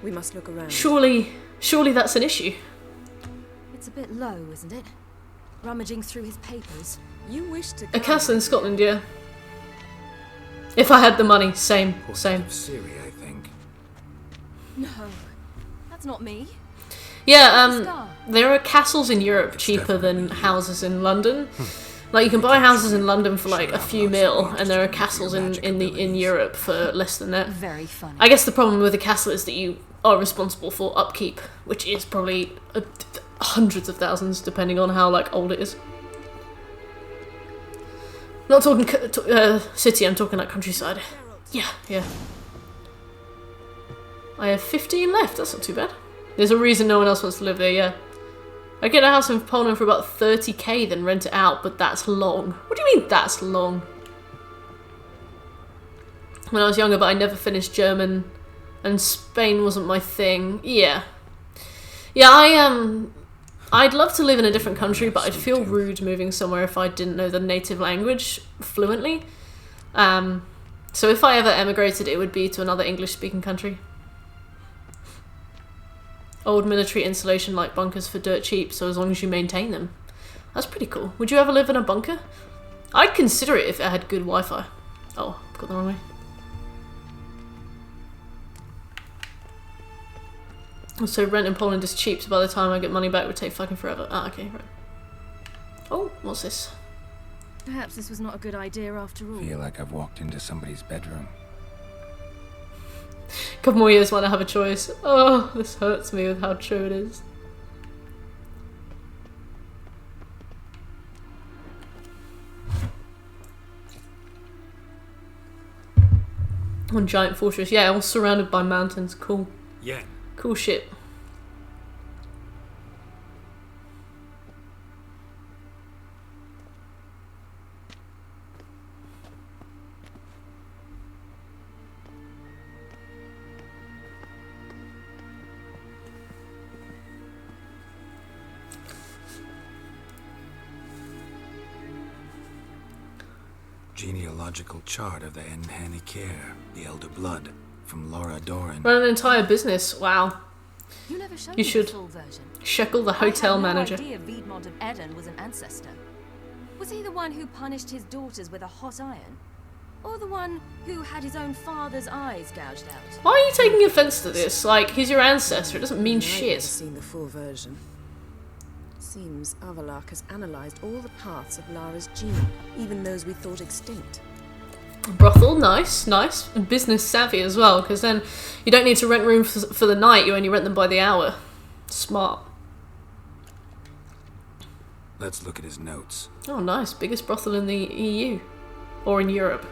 we must look around. Surely that's an issue. It's a bit low, isn't it? Rummaging through his papers. You wish to a castle in Scotland, yeah. If I had the money, same. Syria, I think. No, that's not me. Yeah, there are castles in Europe cheaper than houses in London. Like, you can buy houses in London for like a few mil, and there are castles in Europe for less than that. Very funny. I guess the problem with a castle is that you are responsible for upkeep, which is probably hundreds of thousands, depending on how like old it is. Not talking city, I'm talking like countryside. Yeah. I have 15 left, that's not too bad. There's a reason no one else wants to live there, yeah. I get a house in Poland for about 30k, then rent it out, but that's long. What do you mean that's long? When I was younger, but I never finished German, and Spain wasn't my thing. Yeah, I'd love to live in a different country, but I'd feel rude moving somewhere if I didn't know the native language fluently. So if I ever emigrated, it would be to another English-speaking country. Old military installation like bunkers for dirt cheap, so as long as you maintain them. That's pretty cool. Would you ever live in a bunker? I'd consider it if it had good Wi-Fi. Oh, got the wrong way. So rent in Poland is cheap, so by the time I get money back it would take fucking forever. Ah, okay, right. Oh, what's this? Perhaps this was not a good idea after all. I feel like I've walked into somebody's bedroom. Couple more years when I have a choice. Oh, this hurts me with how true it is. One giant fortress, yeah, all surrounded by mountains. Cool. Yeah. Cool shit. Genealogical chart of the Enhanikir, the Elder Blood, from Laura Doran. Run an entire business. Wow. You never showed You me should. the full version. Shekel, the hotel manager. I had no idea Viedmont of Eden was an ancestor. Was he the one who punished his daughters with a hot iron? Or the one who had his own father's eyes gouged out? Why are you taking offense to this? Like, he's your ancestor. It doesn't mean I've shit. never seen the full version. Seems Avallac'h has analysed all the parts of Lara's gene, even those we thought extinct. Brothel, nice. And business savvy as well, because then you don't need to rent rooms for the night, you only rent them by the hour. Smart. Let's look at his notes. Oh, nice. Biggest brothel in the EU. Or in Europe.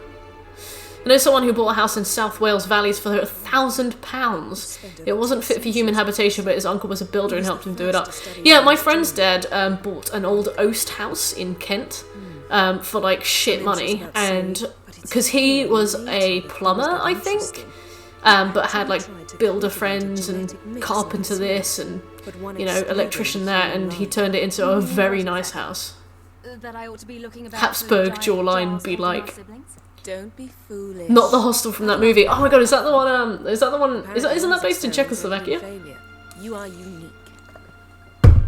I know someone who bought a house in South Wales Valleys for £1,000. It wasn't fit for human habitation, but his uncle was a builder and helped him do it up. Yeah, my friend's dad bought an old Oast house in Kent for like shit money, and because he was a plumber, I think, but had like builder friends and carpenter this and, you know, electrician that, and he turned it into a very nice house. That I ought to be looking about Habsburg jawline be like. Don't be foolish. Not the hostel from that movie. Oh my god, is that the one? Is that the one? Isn't that based in Czechoslovakia? You are unique.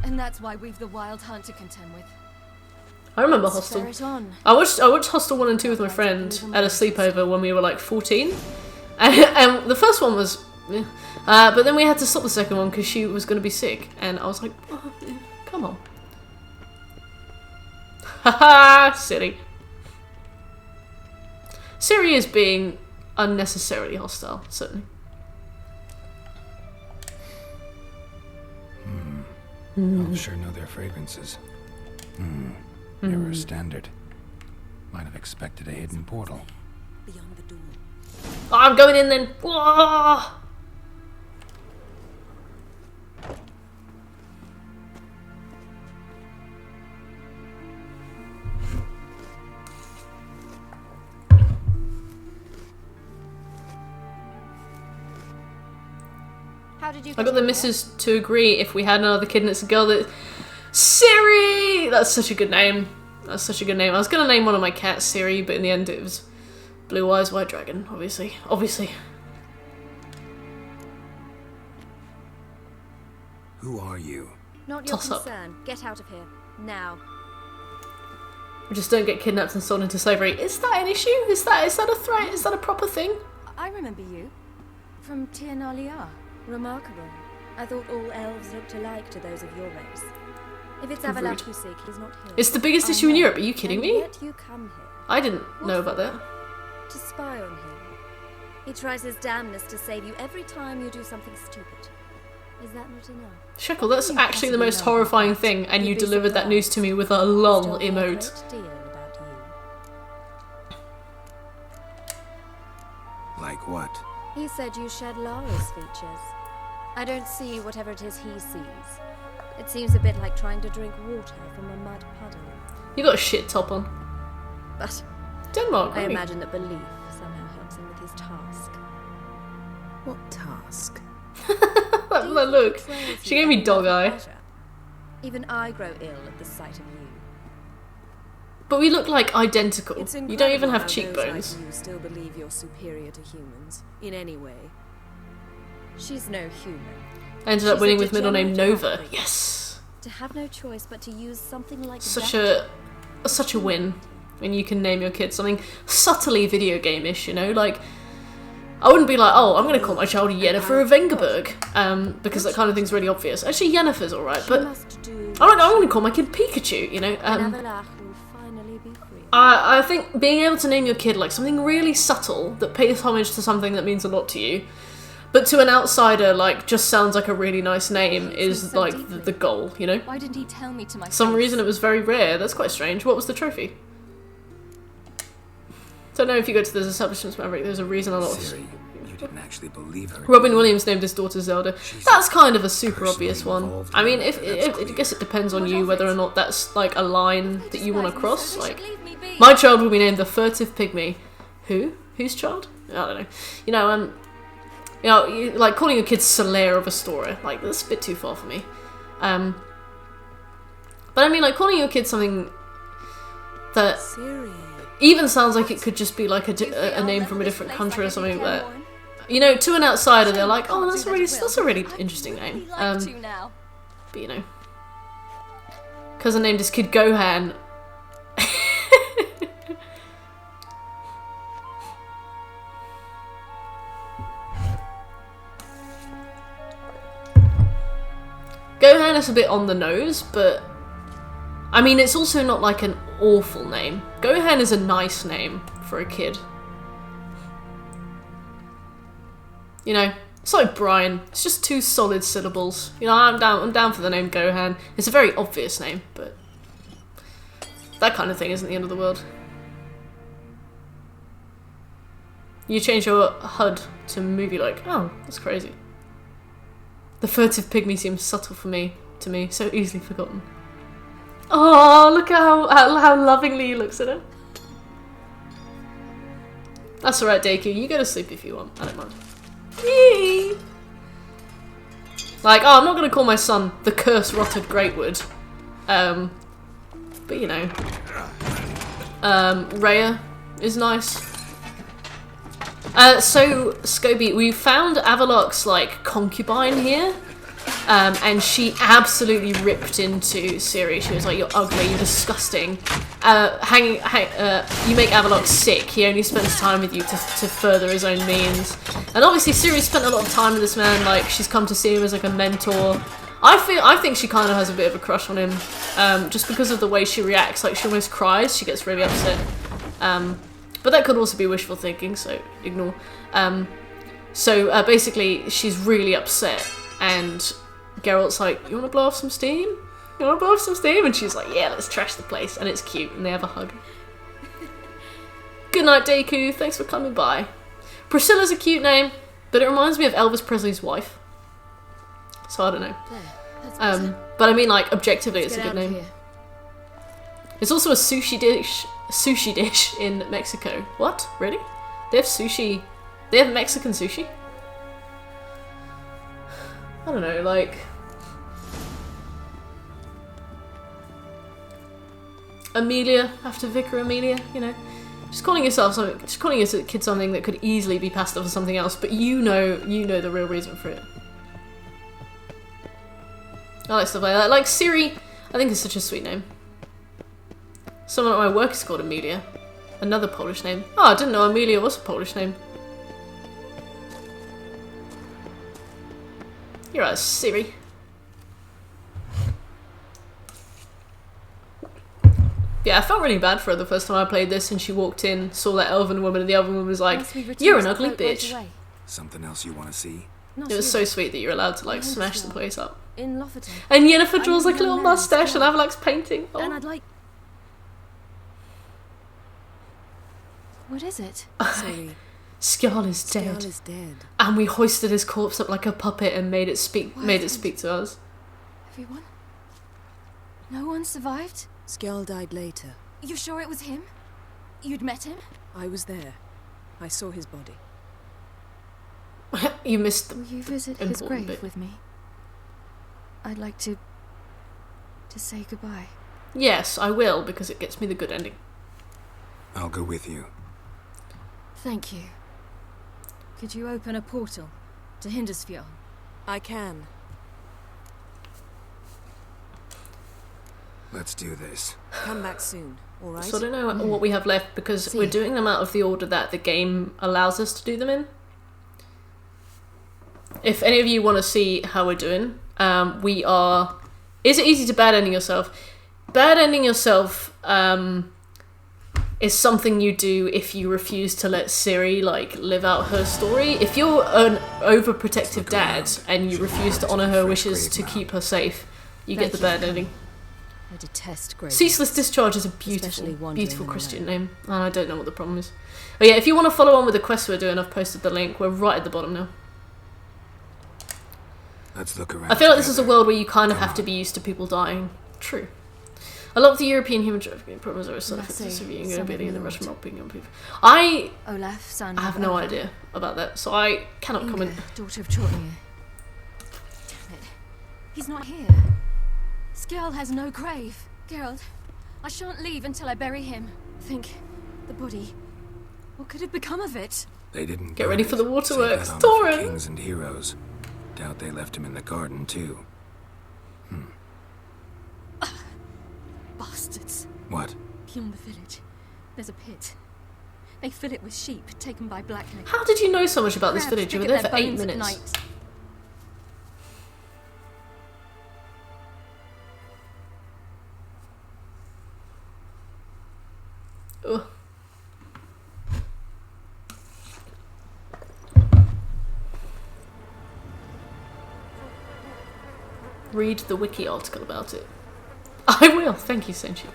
And that's why we've the Wild Hunt to contend with. I remember Hostel. I watched Hostel 1 and 2 with my friend at a sleepover when we were like 14, and the first one was, but then we had to stop the second one because she was going to be sick, and I was like, oh, come on, haha, silly. Siri is being unnecessarily hostile, certainly. Elves sure know their fragrances. Mirror standard. Might have expected a hidden portal. Beyond the door. Oh, I'm going in then. Whoa! How did you I got the missus to agree if we had another kid and it's a girl that... Siri! That's such a good name. That's such a good name. I was going to name one of my cats Siri, but in the end it was Blue Eyes White Dragon, obviously. Obviously. Who are you? Not your Toss up. concern. Get out of here. Now. Just don't get kidnapped and sold into slavery. Is that an issue? Is that a threat? Is that a proper thing? I remember you. From Tir Nalia. Remarkable. I thought all elves looked alike to those of your race. If it's Rude. Avalok you seek, he's not here. It's the biggest issue in Europe. Are you kidding And me? yet you come here. I didn't know about that. To spy on him. He tries his damnedest to save you every time you do something stupid. Is that not enough? Shekel, that's actually the most horrifying thing, and you delivered that news to me with a lol emote. Like what? He said you shared Lara's features. I don't see whatever it is he sees. It seems a bit like trying to drink water from a mud puddle. You got a shit top on. But Denmark, I really? imagine that belief somehow helps him with his task. What task? That look. She gave me dog eye. Even I grow ill at the sight of you. But we look like identical. It's You don't even incredible have how cheekbones. those like you still believe you're superior to humans in any way. She's no human. I ended up She's winning a with middle name degenerate Nova. athlete. Yes. To have no choice but to use something like Such that. such a win when you can name your kid something subtly video game-ish, you know? Like, I wouldn't be like, oh, I'm going to call my child Yennefer of Vengerberg, because that kind of thing's really obvious. Actually, Yennefer's alright, but I'm going to call my kid Pikachu, you know? I think being able to name your kid like something really subtle that pays homage to something that means a lot to you, but to an outsider, like, just sounds like a really nice name is, like, the goal, you know? Why didn't he tell me to my Some face? reason it was very rare. That's quite strange. What was the trophy? Don't know if you go to this establishment's Maverick, there's a reason a lot of... Siri, you didn't actually believe her. Robin Williams named his daughter Zelda. That's kind of a super obvious one. I mean, I guess it depends on you whether or not that's, like, a line that you want to cross. Like, my child will be named the Furtive Pygmy. Who? Whose child? I don't know. Like, calling your kid Solaire of Astoria, like, that's a bit too far for me. But I mean, like, calling your kid something that even sounds like it could just be, like, a name from a different country or something like that. You know, to an outsider, they're like, oh, that's a really interesting name. But, you know. Cousin named his kid Gohan. Gohan is a bit on the nose, but I mean, it's also not like an awful name. Gohan is a nice name for a kid. You know, it's like Brian. It's just two solid syllables. You know, I'm down for the name Gohan. It's a very obvious name, but that kind of thing isn't the end of the world. You change your HUD to movie like, oh, that's crazy. The Furtive Pygmy seems subtle to me, so easily forgotten. Oh, look at how lovingly he looks at him. That's alright, Deku. You go to sleep if you want. I don't mind. Yee! Like, oh, I'm not going to call my son the Curse-Rotted Greatwood. But, you know. Rhea is nice. So, Scobie, we found Avalok's, like, concubine here, and she absolutely ripped into Ciri. She was like, you're ugly, you're disgusting. You make Avalok sick, he only spends time with you to further his own means. And obviously Ciri spent a lot of time with this man, like, she's come to see him as, like, a mentor. I think she kind of has a bit of a crush on him, just because of the way she reacts. Like, she almost cries, she gets really upset. But that could also be wishful thinking, so ignore. Basically, she's really upset, and Geralt's like, you want to blow off some steam? You want to blow off some steam? And she's like, yeah, let's trash the place. And it's cute, and they have a hug. Good night, Deku. Thanks for coming by. Priscilla's a cute name, but it reminds me of Elvis Presley's wife. So I don't know. But I mean, like, objectively, it's a good name. It's also a sushi dish in Mexico. What? Really? They have sushi. They have Mexican sushi? I don't know, like... Amelia, after Vicar Amelia, you know? Just calling yourself something, just calling your kid something that could easily be passed off as something else, but you know the real reason for it. I like stuff like that. Like Siri, I think is such a sweet name. Someone at my work is called Amelia. Another Polish name. Oh, I didn't know Amelia was a Polish name. You're right, Siri. Yeah, I felt really bad for her the first time I played this, and she walked in, saw that elven woman, and the elven woman was like, "You're an ugly bitch." Something else you want to see? It was so sweet that you're allowed to like smash the place up. In Lofoten. And Yennefer draws like a little mustache, and Avalak's painting. Oh. And I'd like. What is it? Sorry. Skjal is dead. Skjal is dead. And we hoisted his corpse up like a puppet and made it speak to us. Everyone? No one survived? Skjal died later. You sure it was him? You'd met him? I was there. I saw his body. You missed Will you visit his grave with me? I'd like to say goodbye. Yes, I will, because it gets me the good ending. I'll go with you. Thank you. Could you open a portal to Hindarsfjall? I can. Let's do this. Come back soon, alright? So I don't know what we have left, because we're doing them out of the order that the game allows us to do them in. If any of you want to see how we're doing, we are... Is it easy to bad ending yourself? Bad ending yourself is something you do if you refuse to let Ciri like live out her story. If you're an overprotective dad and you refuse to honour her wishes to keep her safe, you get the bad ending. I detest grave. Ceaseless Discharge is a beautiful Christian name. And I don't know what the problem is. But yeah, if you want to follow on with the quest we're doing, I've posted the link. We're right at the bottom now. Let's look around. I feel like this is a world where you kind of have to be used to people dying. True. A lot of the European human trafficking problems are a side effect of Soviet ability and the Russian mob being on people. I have no idea about that, so I cannot comment. Daughter of Chortnir. Damn it. He's not here. Skjal has no grave. Geralt, I shan't leave until I bury him. Think, the body. What could have become of it? They didn't get ready for the waterworks. Torrent! Kings and heroes. Doubt they left him in the garden, too. Bastards. What? Beyond the village, there's a pit. They fill it with sheep taken by Blackneck. How did you know so much about this village? You were there for 8 minutes. Ugh. Read the wiki article about it. I will, thank you, Senshi.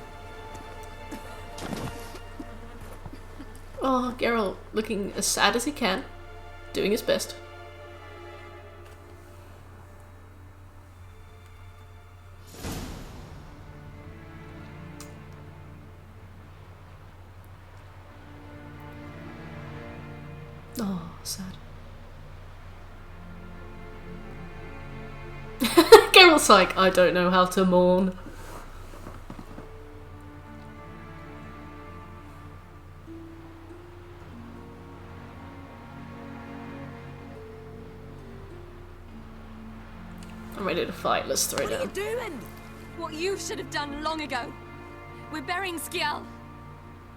Oh, Geralt looking as sad as he can, doing his best. Oh, sad. Geralt's like, I don't know how to mourn. I'm ready to fight, let's throw it down. What are you doing? What you should have done long ago. We're burying Skjal.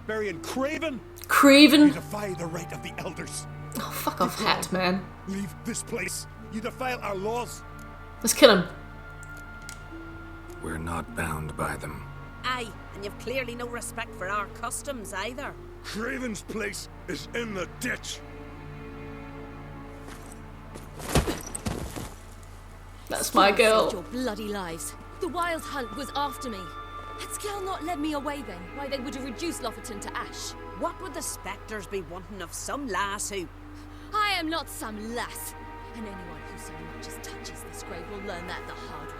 Burying Craven? Craven? You defy the right of the elders. Oh, fuck off, hat, man. Leave this place. You defile our laws. Let's kill him. We're not bound by them. Aye, and you've clearly no respect for our customs either. Craven's place is in the ditch. That's my girl. Your bloody lies. The Wild Hunt was after me. Had Skell not led me away then, why they would have reduced Lofferton to ash. What would the spectres be wanting of some lass who... I am not some lass. And anyone who so much as touches this grave will learn that the hard way.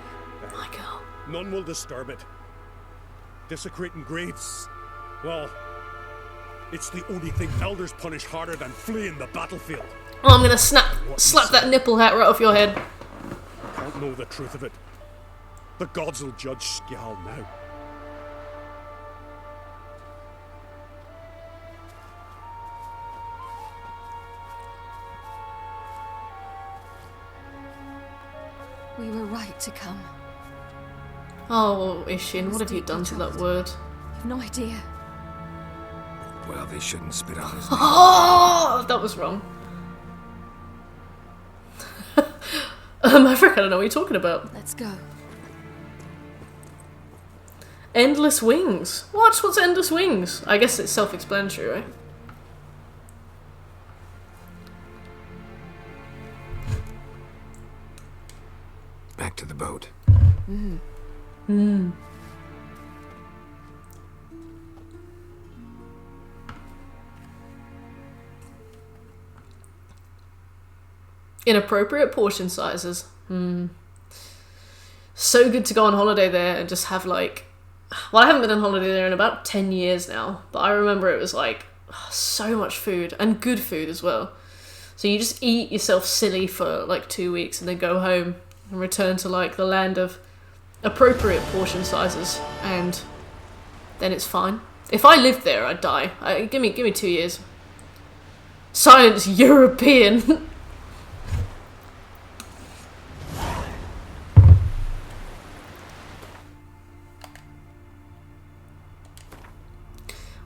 My girl. None will disturb it. Desecrating graves, well, it's the only thing elders punish harder than fleeing the battlefield. Oh, I'm gonna slap that nipple hat right off your head. I can't know the truth of it. The gods will judge Skjal now. We were right to come. Oh, Ishin, what have you done to that word? I've no idea. Well, they shouldn't spit on his name. Oh, that was wrong. Maverick, I don't know what you're talking about. Let's go. Endless wings. What? What's endless wings? I guess it's self-explanatory, right? Back to the boat. Inappropriate portion sizes. So good to go on holiday there and just have like... Well, I haven't been on holiday there in about 10 years now, but I remember it was like so much food and good food as well. So you just eat yourself silly for like 2 weeks and then go home and return to like the land of appropriate portion sizes, and then it's fine. If I lived there, I'd die. Give me 2 years. Silence, European.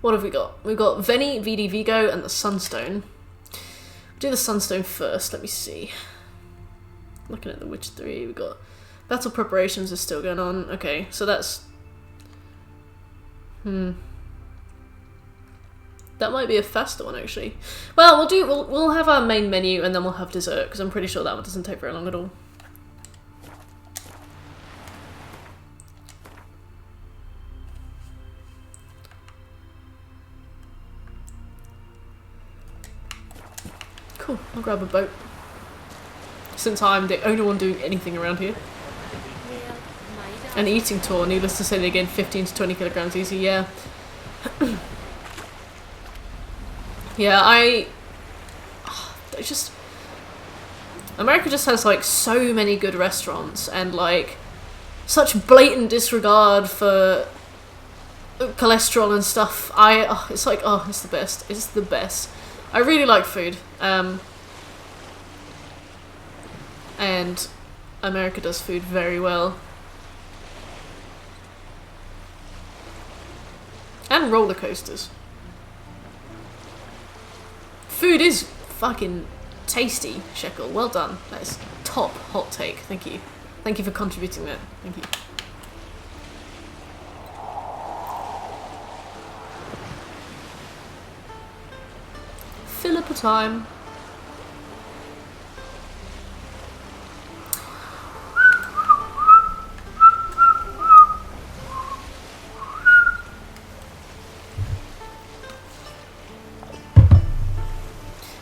What have we got? We've got Veni, Vidi Vigo, and the Sunstone. We'll do the Sunstone first. Let me see. Looking at the Witch 3, we've got battle preparations is still going on. Okay, so that's... That might be a faster one, actually. Well, we'll have our main menu and then we'll have dessert, because I'm pretty sure that one doesn't take very long at all. Cool, I'll grab a boat. Since I'm the only one doing anything around here. An eating tour, needless to say, they gain 15 to 20 kilograms easy, yeah. Yeah, America just has like so many good restaurants and like such blatant disregard for cholesterol and stuff. It's like, it's the best. It's the best. I really like food. And America does food very well. And roller coasters. Food is fucking tasty, Shekel. Well done. That is top hot take. Thank you. Thank you for contributing that. Thank you. Philippa time.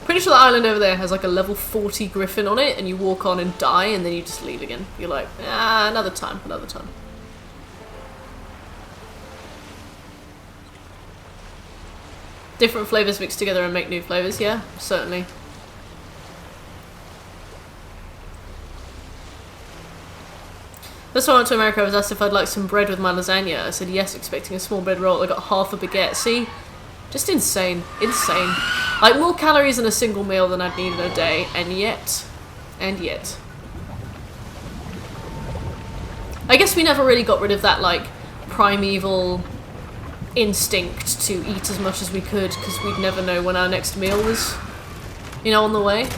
Pretty sure the island over there has like a level 40 griffin on it, and you walk on and die, and then you just leave again. You're like, another time, another time. Different flavours mixed together and make new flavours, yeah, certainly. That's why I went to America. I was asked if I'd like some bread with my lasagna. I said yes, expecting a small bread roll. I got half a baguette. See? Just insane. Insane. Like, more calories in a single meal than I'd need in a day, and yet. I guess we never really got rid of that, like, primeval instinct to eat as much as we could, because we'd never know when our next meal was, you know, on the way.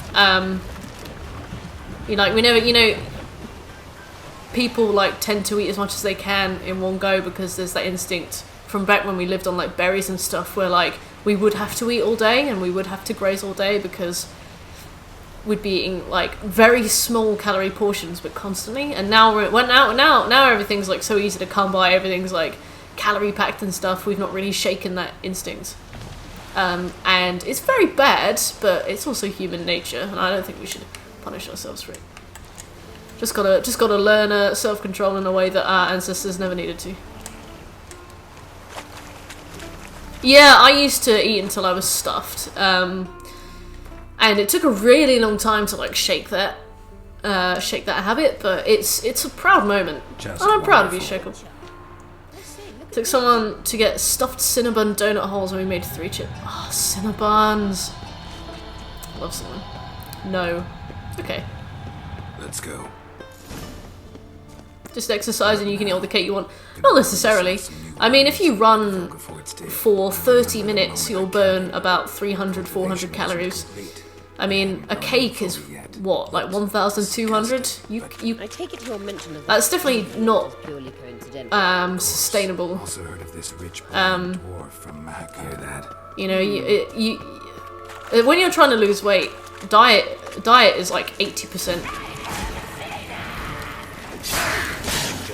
People, like, tend to eat as much as they can in one go because there's that instinct from back when we lived on, like, berries and stuff where, like, we would have to eat all day and we would have to graze all day because we'd be eating like very small calorie portions, but constantly. And now now everything's like so easy to come by. Everything's like calorie packed and stuff. We've not really shaken that instinct, and it's very bad, but it's also human nature, and I don't think we should punish ourselves for it. Just gotta learn self-control in a way that our ancestors never needed to. Yeah, I used to eat until I was stuffed, and it took a really long time to like shake that habit. But it's a proud moment, and I'm proud of you, Shekel. Took someone to get stuffed Cinnabon donut holes when we made 3 chip. Ah, oh, Cinnabons. Love Cinnabon. No. Okay. Let's go. Just exercise and you can eat all the cake you want. Not necessarily. I mean, if you run for 30 minutes, you'll burn about 300, 400 calories. I mean, a cake is, what, like 1,200? I take it your mention of that's definitely not sustainable. Also heard of this rich dwarf from Mac. Hear that? You know, when you're trying to lose weight, diet is like 80%.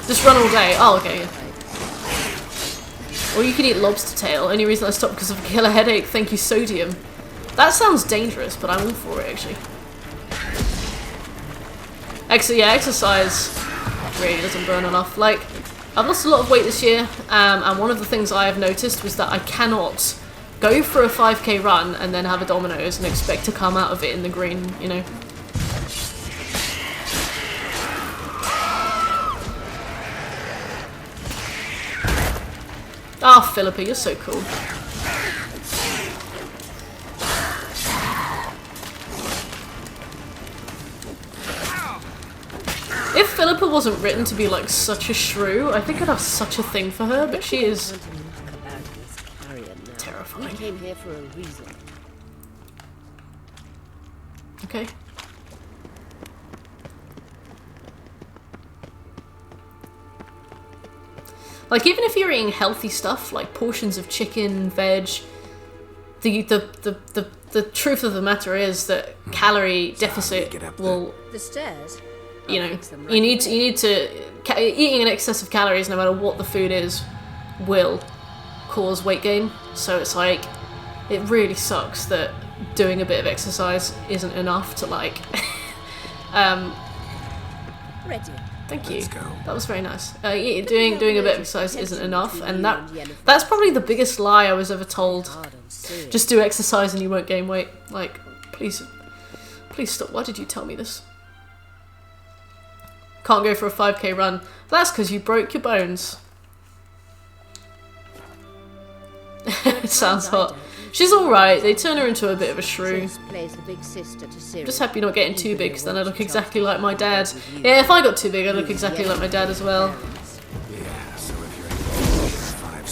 Just run all day. Oh, okay. Yeah. Or you can eat lobster tail. Only reason I stopped because of a killer headache. Thank you, sodium. That sounds dangerous, but I'm all for it, actually. Exercise really doesn't burn enough. Like, I've lost a lot of weight this year, and one of the things I have noticed was that I cannot go for a 5k run and then have a Domino's and expect to come out of it in the green, you know? Ah, oh, Philippa, you're so cool. If Philippa wasn't written to be like such a shrew, I think I'd have such a thing for her, but she is terrifying. We came here for a reason. Okay. Like, even if you're eating healthy stuff, like portions of chicken, veg, the truth of the matter is that calorie deficit will... The stairs? You know, you need to eating in excess of calories, no matter what the food is, will cause weight gain. So it's like, it really sucks that doing a bit of exercise isn't enough to like... Ready. Thank you. That was very nice. Doing a bit of exercise isn't enough, and that's probably the biggest lie I was ever told. Just do exercise and you won't gain weight. Like, please stop. Why did you tell me this? Can't go for a 5k run. That's because you broke your bones. It sounds hot. She's alright. They turn her into a bit of a shrew. Just happy not getting too big, because then I look exactly like my dad. Yeah, if I got too big, I'd look exactly like my dad as well. Yeah, so if you're able to survive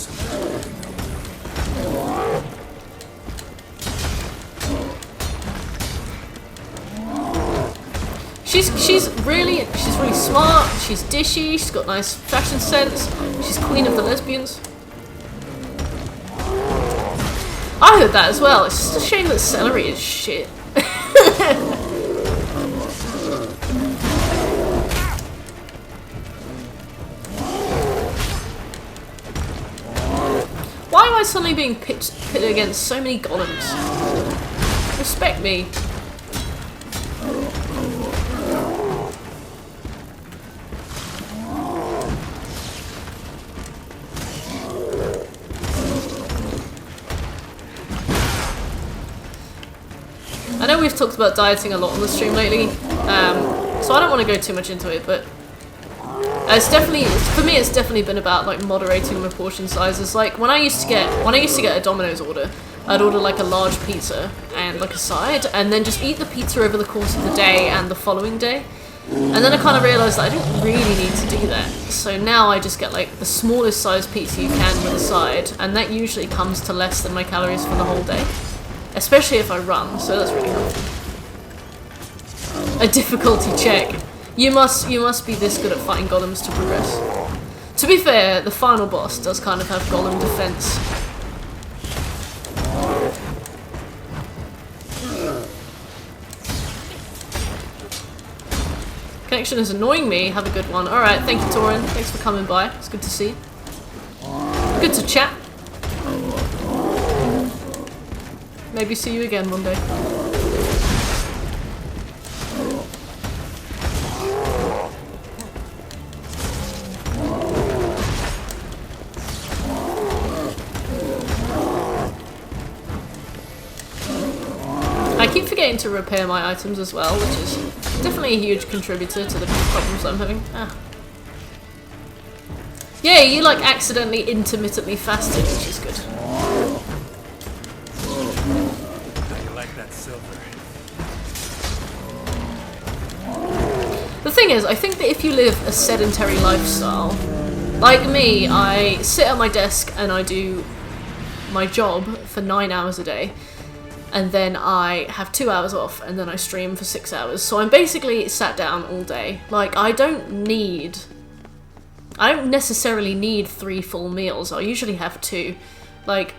She's really smart. She's dishy. She's got nice fashion sense. She's queen of the lesbians. I heard that as well. It's just a shame that celery is shit. Why am I suddenly being pitted against so many golems? Respect me. I know we've talked about dieting a lot on the stream lately, so I don't want to go too much into it, but for me it's definitely been about like moderating my portion sizes. Like when I used to get a Domino's order, I'd order like a large pizza and like a side, and then just eat the pizza over the course of the day and the following day. And then I kind of realised that I didn't really need to do that. So now I just get like the smallest size pizza you can with a side, and that usually comes to less than my calories for the whole day. Especially if I run, so that's really helpful. A difficulty check. You must be this good at fighting golems to progress. To be fair, the final boss does kind of have golem defense. Connection is annoying me. Have a good one. Alright, thank you, Torin. Thanks for coming by. It's good to see. Good to chat. Maybe see you again one day. I keep forgetting to repair my items as well, which is definitely a huge contributor to the problems I'm having. Ah. Yeah, you like accidentally intermittently fasted, which is good. I like that silver. The thing is, I think that if you live a sedentary lifestyle, like me, I sit at my desk and I do my job for 9 hours a day, and then I have 2 hours off, and then I stream for 6 hours. So I'm basically sat down all day. Like, I don't necessarily need 3 full meals. I usually have 2. Like,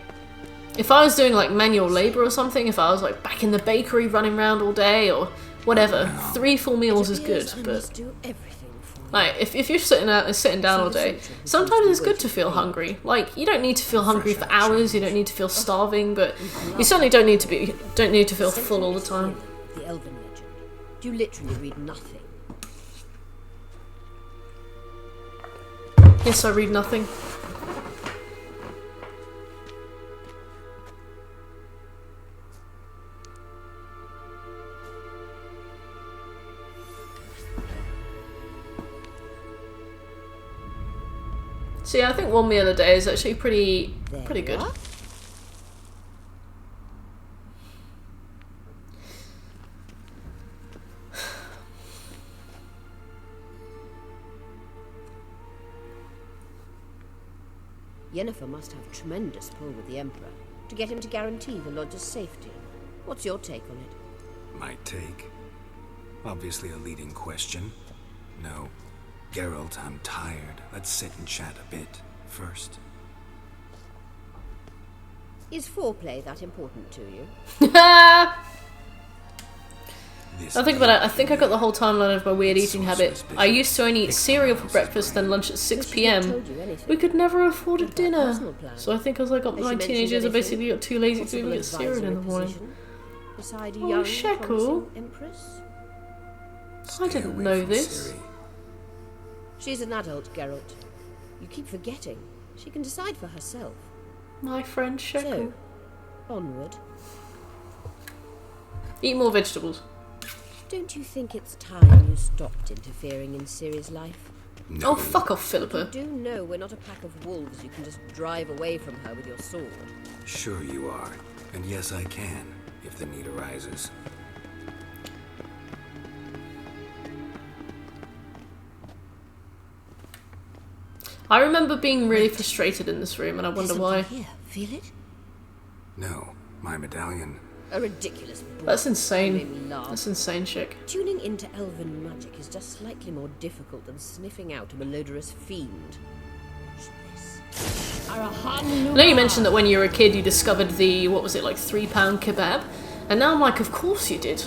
if I was doing like manual labor or something, if I was like back in the bakery running around all day or whatever, 3 full meals is good. But like, if you're sitting down all day, sometimes it's good to feel hungry. Like, you don't need to feel hungry for hours. You don't need to feel starving, but you certainly don't need to feel full all the time. The Elven legend. You literally read nothing. Yes, I read nothing. So yeah, I think one meal a day is actually pretty good. Yennefer must have tremendous pull with the Emperor to get him to guarantee the Lodge's safety. What's your take on it? My take? Obviously a leading question. No. Geralt, I'm tired. Let's sit and chat a bit first. Is foreplay that important to you? I think about it. I think I got the whole timeline of my weird eating habit. I used to only eat cereal for breakfast, then lunch at 6 PM. We could never afford a dinner. So I think as I got my teenage years, I basically got too lazy to even get cereal in the morning. Oh, Shekel. I didn't know this. She's an adult, Geralt. You keep forgetting. She can decide for herself. My friend Shekel. So, onward. Eat more vegetables. Don't you think it's time you stopped interfering in Ciri's life? No. Oh, fuck off, Philippa. You do know we're not a pack of wolves you can just drive away from her with your sword. Sure you are. And yes, I can, if the need arises. I remember being really frustrated in this room, and I wonder why. Here, feel it? No, my medallion. A ridiculous book. That's insane. That's insane shit. Tuning into elven magic is just slightly more difficult than sniffing out a malodorous fiend. I know you mentioned that when you were a kid you discovered the, what was it, like £3 kebab? And now I'm like, of course you did.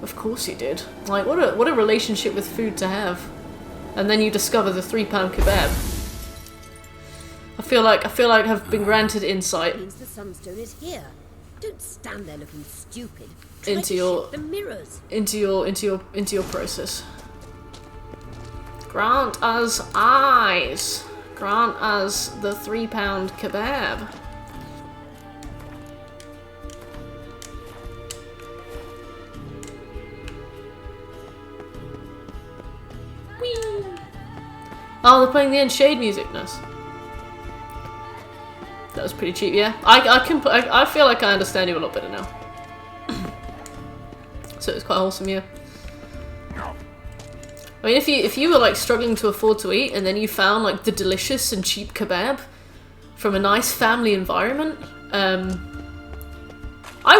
Of course you did. Like, what a relationship with food to have. And then you discover the £3 kebab. I feel like I've been granted insight. Means the sunstone is here. Don't stand there looking stupid. Into your the mirrors. Into your process. Grant us eyes. Grant us the £3 kebab. Whee! Oh, they're playing the End Shade music. Nice. That was pretty cheap, yeah. I feel like I understand you a lot better now. So it's quite wholesome, yeah. I mean, if you were like struggling to afford to eat, and then you found like the delicious and cheap kebab from a nice family environment, I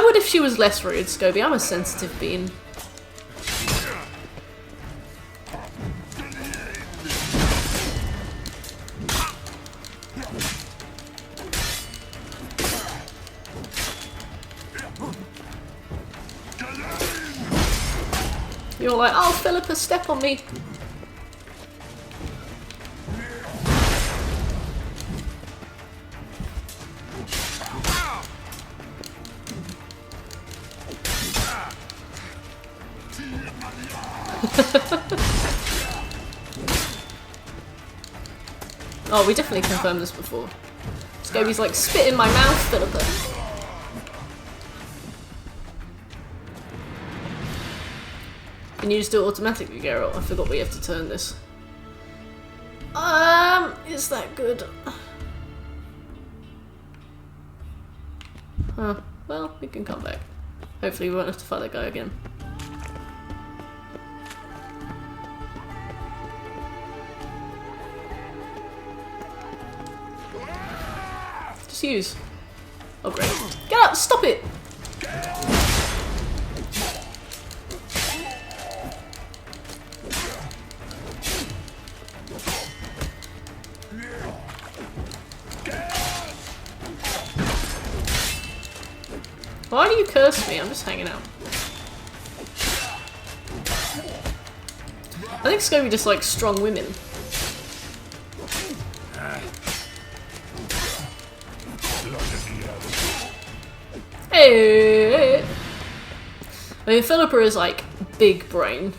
would if she was less rude, Scobie. I'm a sensitive being. You're like, oh, Philippa, step on me. Oh, we definitely confirmed this before. Scoby's like, spit in my mouth, Philippa. Can you just do it automatically, Geralt? I forgot we have to turn this. Is that good? Huh. Well, we can come back. Hopefully we won't have to fight that guy again. Just use. Oh great. Get up! Stop it! Why do you curse me? I'm just hanging out. I think Scoby just likes strong women. Hey! I mean, Philippa is like big brain.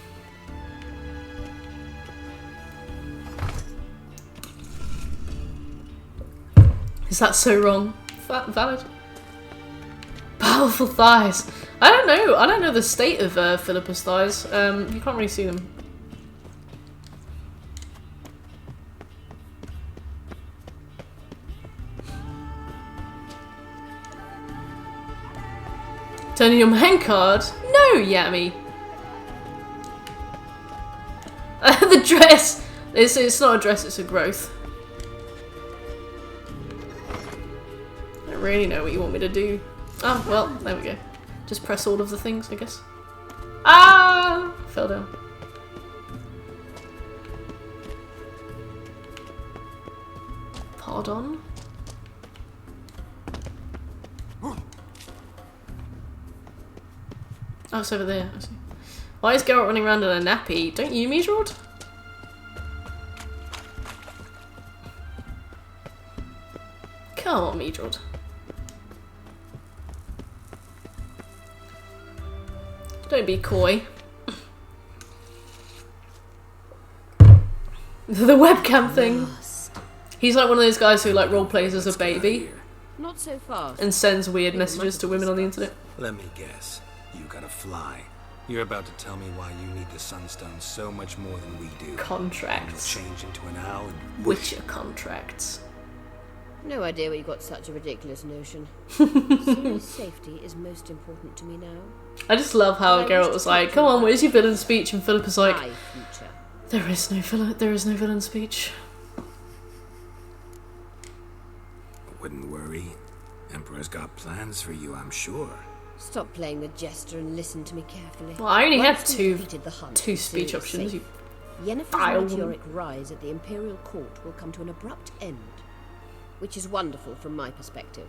Is that so wrong? Valid? Powerful thighs. I don't know. I don't know the state of Philippa's thighs. You can't really see them. Turning your man card? No, Yami. The dress. It's not a dress. It's a growth. I don't really know what you want me to do. Oh, well, there we go. Just press all of the things, I guess. Ah! Fell down. Pardon? Oh, it's over there. I see. Why is Geralt running around in a nappy? Don't you, Meadrod? Come on, Meadrod. Don't be coy. The webcam thing. He's like one of those guys who like role plays as a baby. Not so fast. And sends weird messages to women on the internet. Let me guess. You gotta fly. You're about to tell me why you need the Sunstone so much more than we do. Contracts. You'll change into an owl and Witcher contracts. No idea where you got such a ridiculous notion. Ciri's safety is most important to me now. I just love how Geralt was like, "Come on, where's your villain speech?" And Philippa's like, "There is no villain speech." Wouldn't worry. Emperor's got plans for you, I'm sure. Stop playing the jester and listen to me carefully. Well, I only have two two speech options. Yennefer's meteoric rise at the Imperial Court will come to an abrupt end, which is wonderful from my perspective.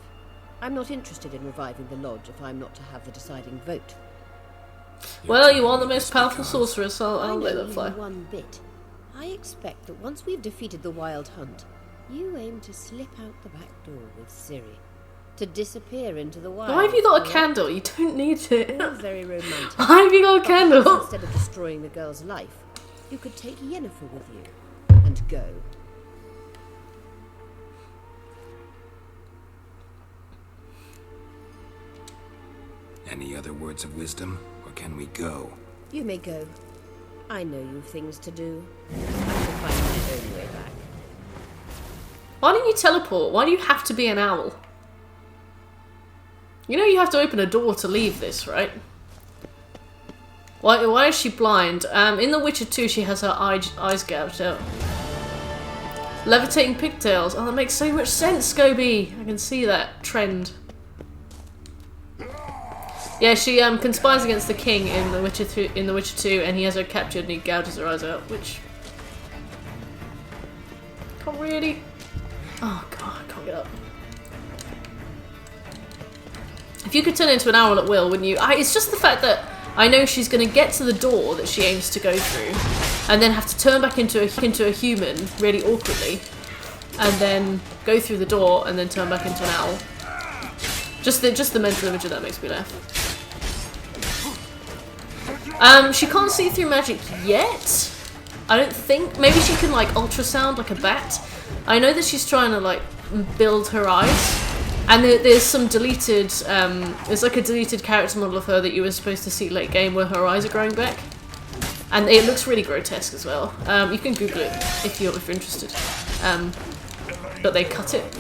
I'm not interested in reviving the Lodge if I'm not to have the deciding vote. Well, you are the most powerful sorceress, so I'll let that fly. One bit. I expect that once we've defeated the Wild Hunt, you aim to slip out the back door with Ciri. To disappear into the wild. Why have you got a candle? You don't need it. All very romantic. Why have you got a candle? Instead of destroying the girl's life, you could take Yennefer with you and go. Any other words of wisdom, or can we go? You may go. I know you've things to do. I shall find my own way back. Why don't you teleport? Why do you have to be an owl? You know you have to open a door to leave this, right? Why is she blind? In The Witcher 2 she has her eyes gouged out. Levitating pigtails. Oh, that makes so much sense, Scoby. I can see that trend. Yeah, she conspires against the king in The Witcher 2, and he has her captured and he gouges her eyes out, which can't really. Oh god, I can't get up. If you could turn into an owl at will, wouldn't you? It's just the fact that I know she's going to get to the door that she aims to go through, and then have to turn back into a human really awkwardly, and then go through the door and then turn back into an owl. Just the mental image of that makes me laugh. She can't see through magic yet. I don't think. Maybe she can like ultrasound like a bat. I know that she's trying to like build her eyes. And there's some deleted, there's like a deleted character model of her that you were supposed to see late game where her eyes are growing back. And it looks really grotesque as well. You can Google it if you're interested. But they cut it.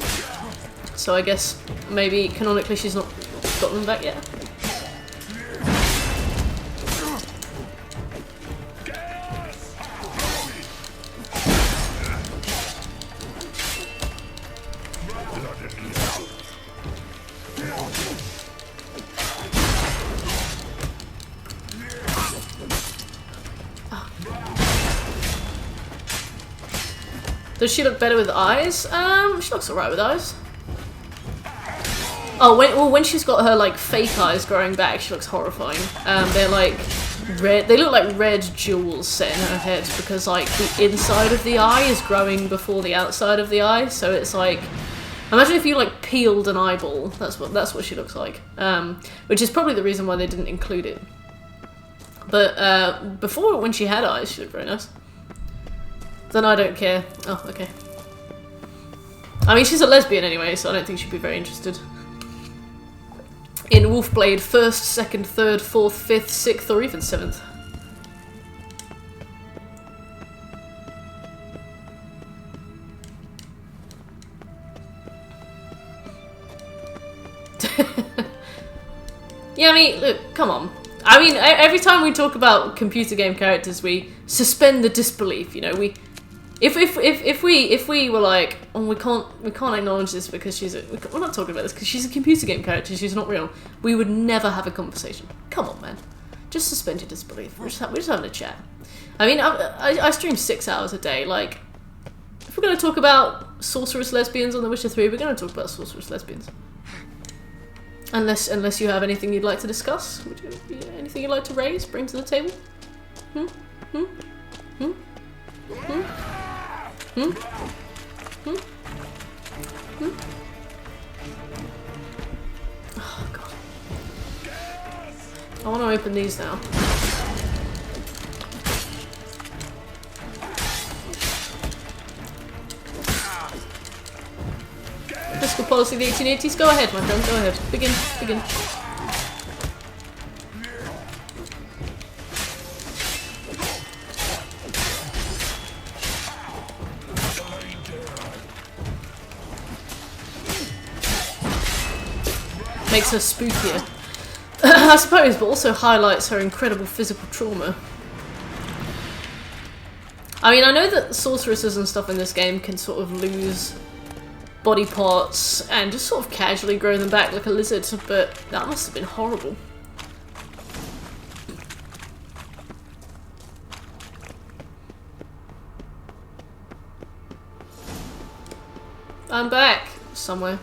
So I guess maybe canonically she's not got them back yet. Does she look better with eyes? She looks alright with eyes. Oh, when she's got her like fake eyes growing back, she looks horrifying. They're like red. They look like red jewels set in her head because like the inside of the eye is growing before the outside of the eye. So it's like, imagine if you like peeled an eyeball. That's what she looks like. Which is probably the reason why they didn't include it. But before, when she had eyes, she looked very nice. Then I don't care. Oh, okay. I mean, she's a lesbian anyway, so I don't think she'd be very interested. In Wolfblade, 1st, 2nd, 3rd, 4th, 5th, 6th, or even 7th. Yeah, I mean, look, come on. I mean, every time we talk about computer game characters, we suspend the disbelief, you know, If we were like, oh, we can't acknowledge this because we're not talking about this because she's a computer game character, she's not real, we would never have a conversation. Come on, man, just suspend your disbelief. We're just having a chat. I mean, I stream 6 hours a day. Like, if we're going to talk about sorceress lesbians on The Witcher 3, we're going to talk about sorceress lesbians. Unless you have anything you'd like to discuss, anything you'd like to raise, bring to the table. Oh god. I want to open these now. Fiscal policy of the 1880s. Go ahead, my friend, go ahead. Begin. Makes her spookier, I suppose, but also highlights her incredible physical trauma. I mean, I know that sorceresses and stuff in this game can sort of lose body parts and just sort of casually grow them back like a lizard, but that must have been horrible. I'm back somewhere.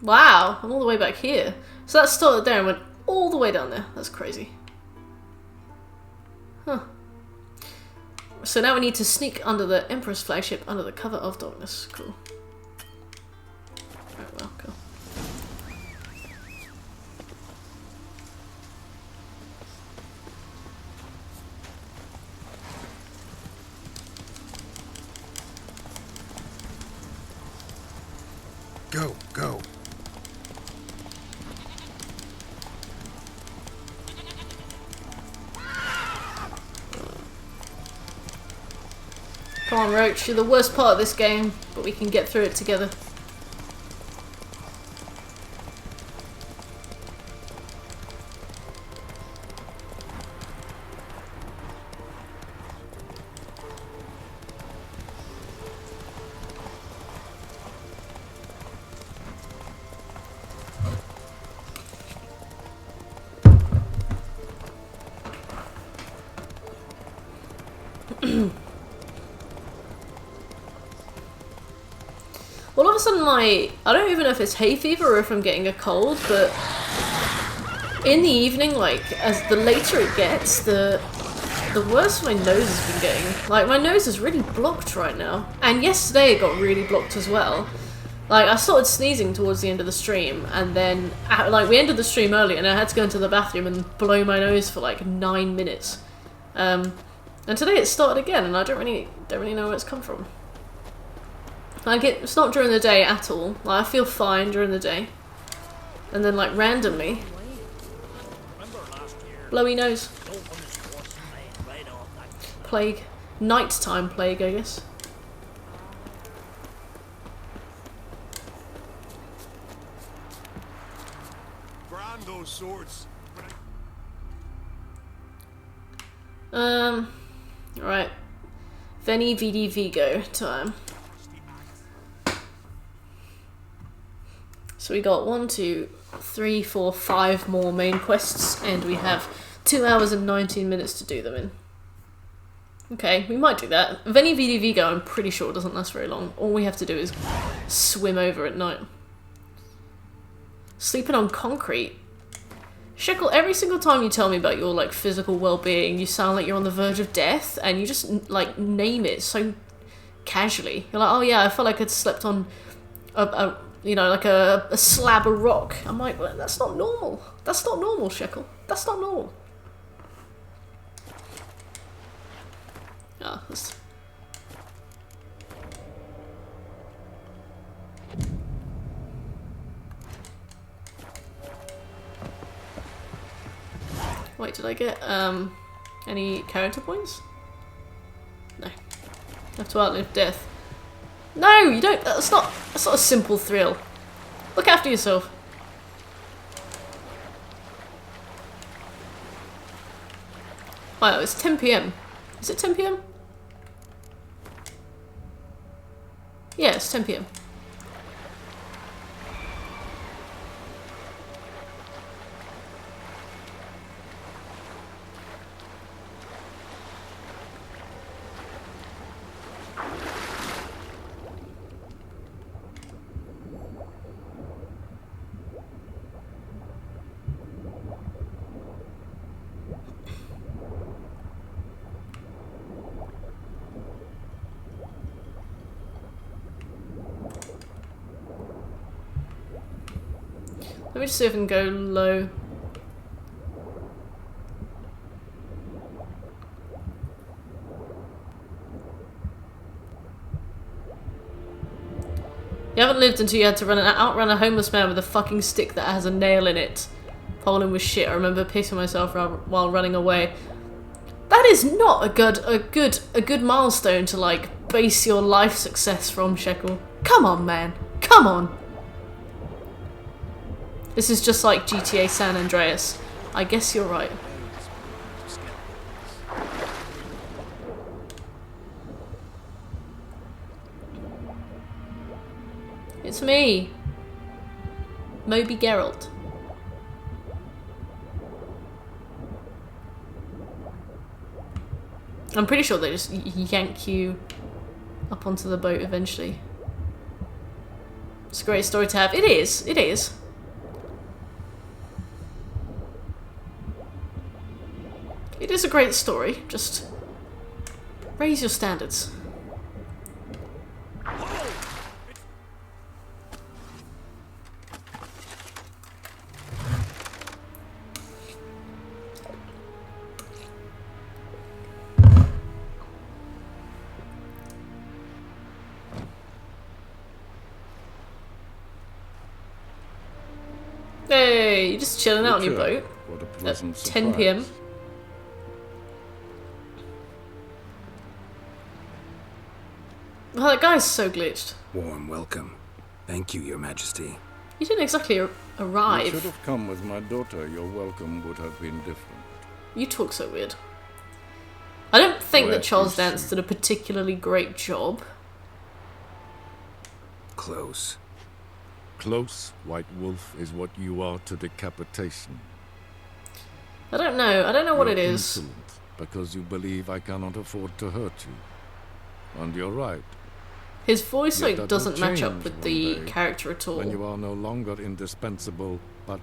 Wow, I'm all the way back here. So that started there and went all the way down there. That's crazy. Huh. So now we need to sneak under the Emperor's flagship under the cover of darkness. Cool. Alright, well, cool. Go. Come on, Roach, you're the worst part of this game, but we can get through it together. Well, of a sudden I don't even know if it's hay fever or if I'm getting a cold, but in the evening, like, as the later it gets, the worse my nose has been getting. Like, my nose is really blocked right now. And yesterday it got really blocked as well. Like, I started sneezing towards the end of the stream, and then, like, we ended the stream early, and I had to go into the bathroom and blow my nose for, like, 9 minutes. And today it started again, and I don't really know where it's come from. Like, it's not during the day at all. Like, I feel fine during the day. And then, like, randomly, blowy nose. Plague. Nighttime plague, I guess. Brand those swords. Right. Veni Vidi Vigo time. So we got 1, 2, 3, 4, 5 more main quests, and we have 2 hours and 19 minutes to do them in. Okay, we might do that. Veni Vidi Vigo, I'm pretty sure, doesn't last very long. All we have to do is swim over at night. Sleeping on concrete. Shekel, every single time you tell me about your, like, physical well-being, you sound like you're on the verge of death, and you just, like, name it so casually. You're like, oh yeah, I felt like I'd slept on you know, like a slab of rock. I'm like, well, that's not normal. That's not normal, Shekel. That's not normal. Ah, that's... Wait, did I get any character points? No. Have to outlive death. No, you don't. That's not a simple thrill. Look after yourself. Wow, it's 10 PM. Is it 10 PM? Yeah, it's 10 PM. Let me just see if I can go low. You haven't lived until you had to outrun a homeless man with a fucking stick that has a nail in it. Poland was shit. I remember pissing myself while running away. That is not a good milestone to, like, base your life success from, Shekel. Come on, man. Come on. This is just like GTA San Andreas. I guess you're right. It's me, Moby Geralt. I'm pretty sure they just yank you up onto the boat eventually. It's a great story to have. It is. It is. It is a great story, just raise your standards. Hey, you're just chilling out on your boat at 10 PM. Oh, that guy's so glitched. Warm welcome. Thank you, Your Majesty. You didn't exactly arrive. You should have come with my daughter. Your welcome would have been different. You talk so weird. I don't think that Charles Dance did a particularly great job. Close. Close, White Wolf, is what you are to decapitation. I don't know. I don't know what it is. Insolent because you believe I cannot afford to hurt you. And you're right. His voice Yet like that doesn't will match up change with one the day, character at all. when you are no longer indispensable, but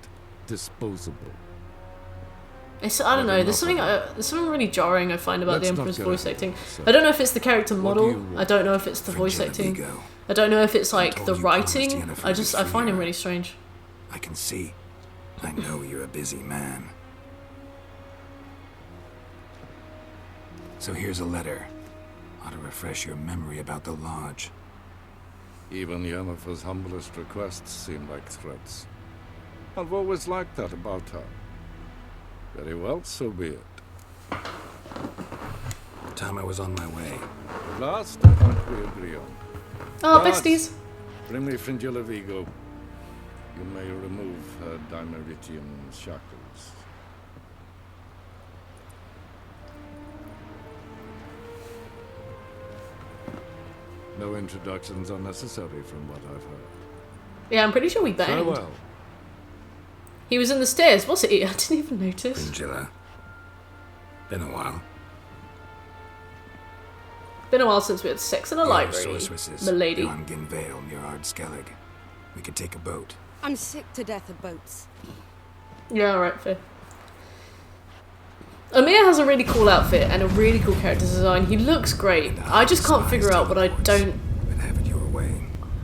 disposable. It's, I don't know. There's something really jarring I find about the Let's not Emperor's get voice ahead of acting. I don't know if it's the character What do you model. want? I don't know if it's the voice Fringilla acting. Vigo. I don't know if it's like told the you promised writing. Yennefer I would find free him her. really strange. I can see. I know you're a busy man. So here's a letter. Ought to refresh your memory about the Lodge. Even Yennefer's humblest requests seem like threats. I've always liked that about her. Very well, so be it. Time I was on my way. Last point we agree on. Oh, Guards, besties. Bring me Fringilla Vigo. You may remove her Dimeritium shackles. No introductions are necessary from what I've heard. Yeah, I'm pretty sure we banged. Farewell. He was in the stairs, was he? I didn't even notice. Fringilla. Been a while. Been a while since we had sex in a library, Sorceresses. milady. Beyond Ginvale near Ardskellig. We could take a boat. I'm sick to death of boats. Yeah, alright, fair. Amir has a really cool outfit and a really cool character design. He looks great. I just can't figure out what I don't...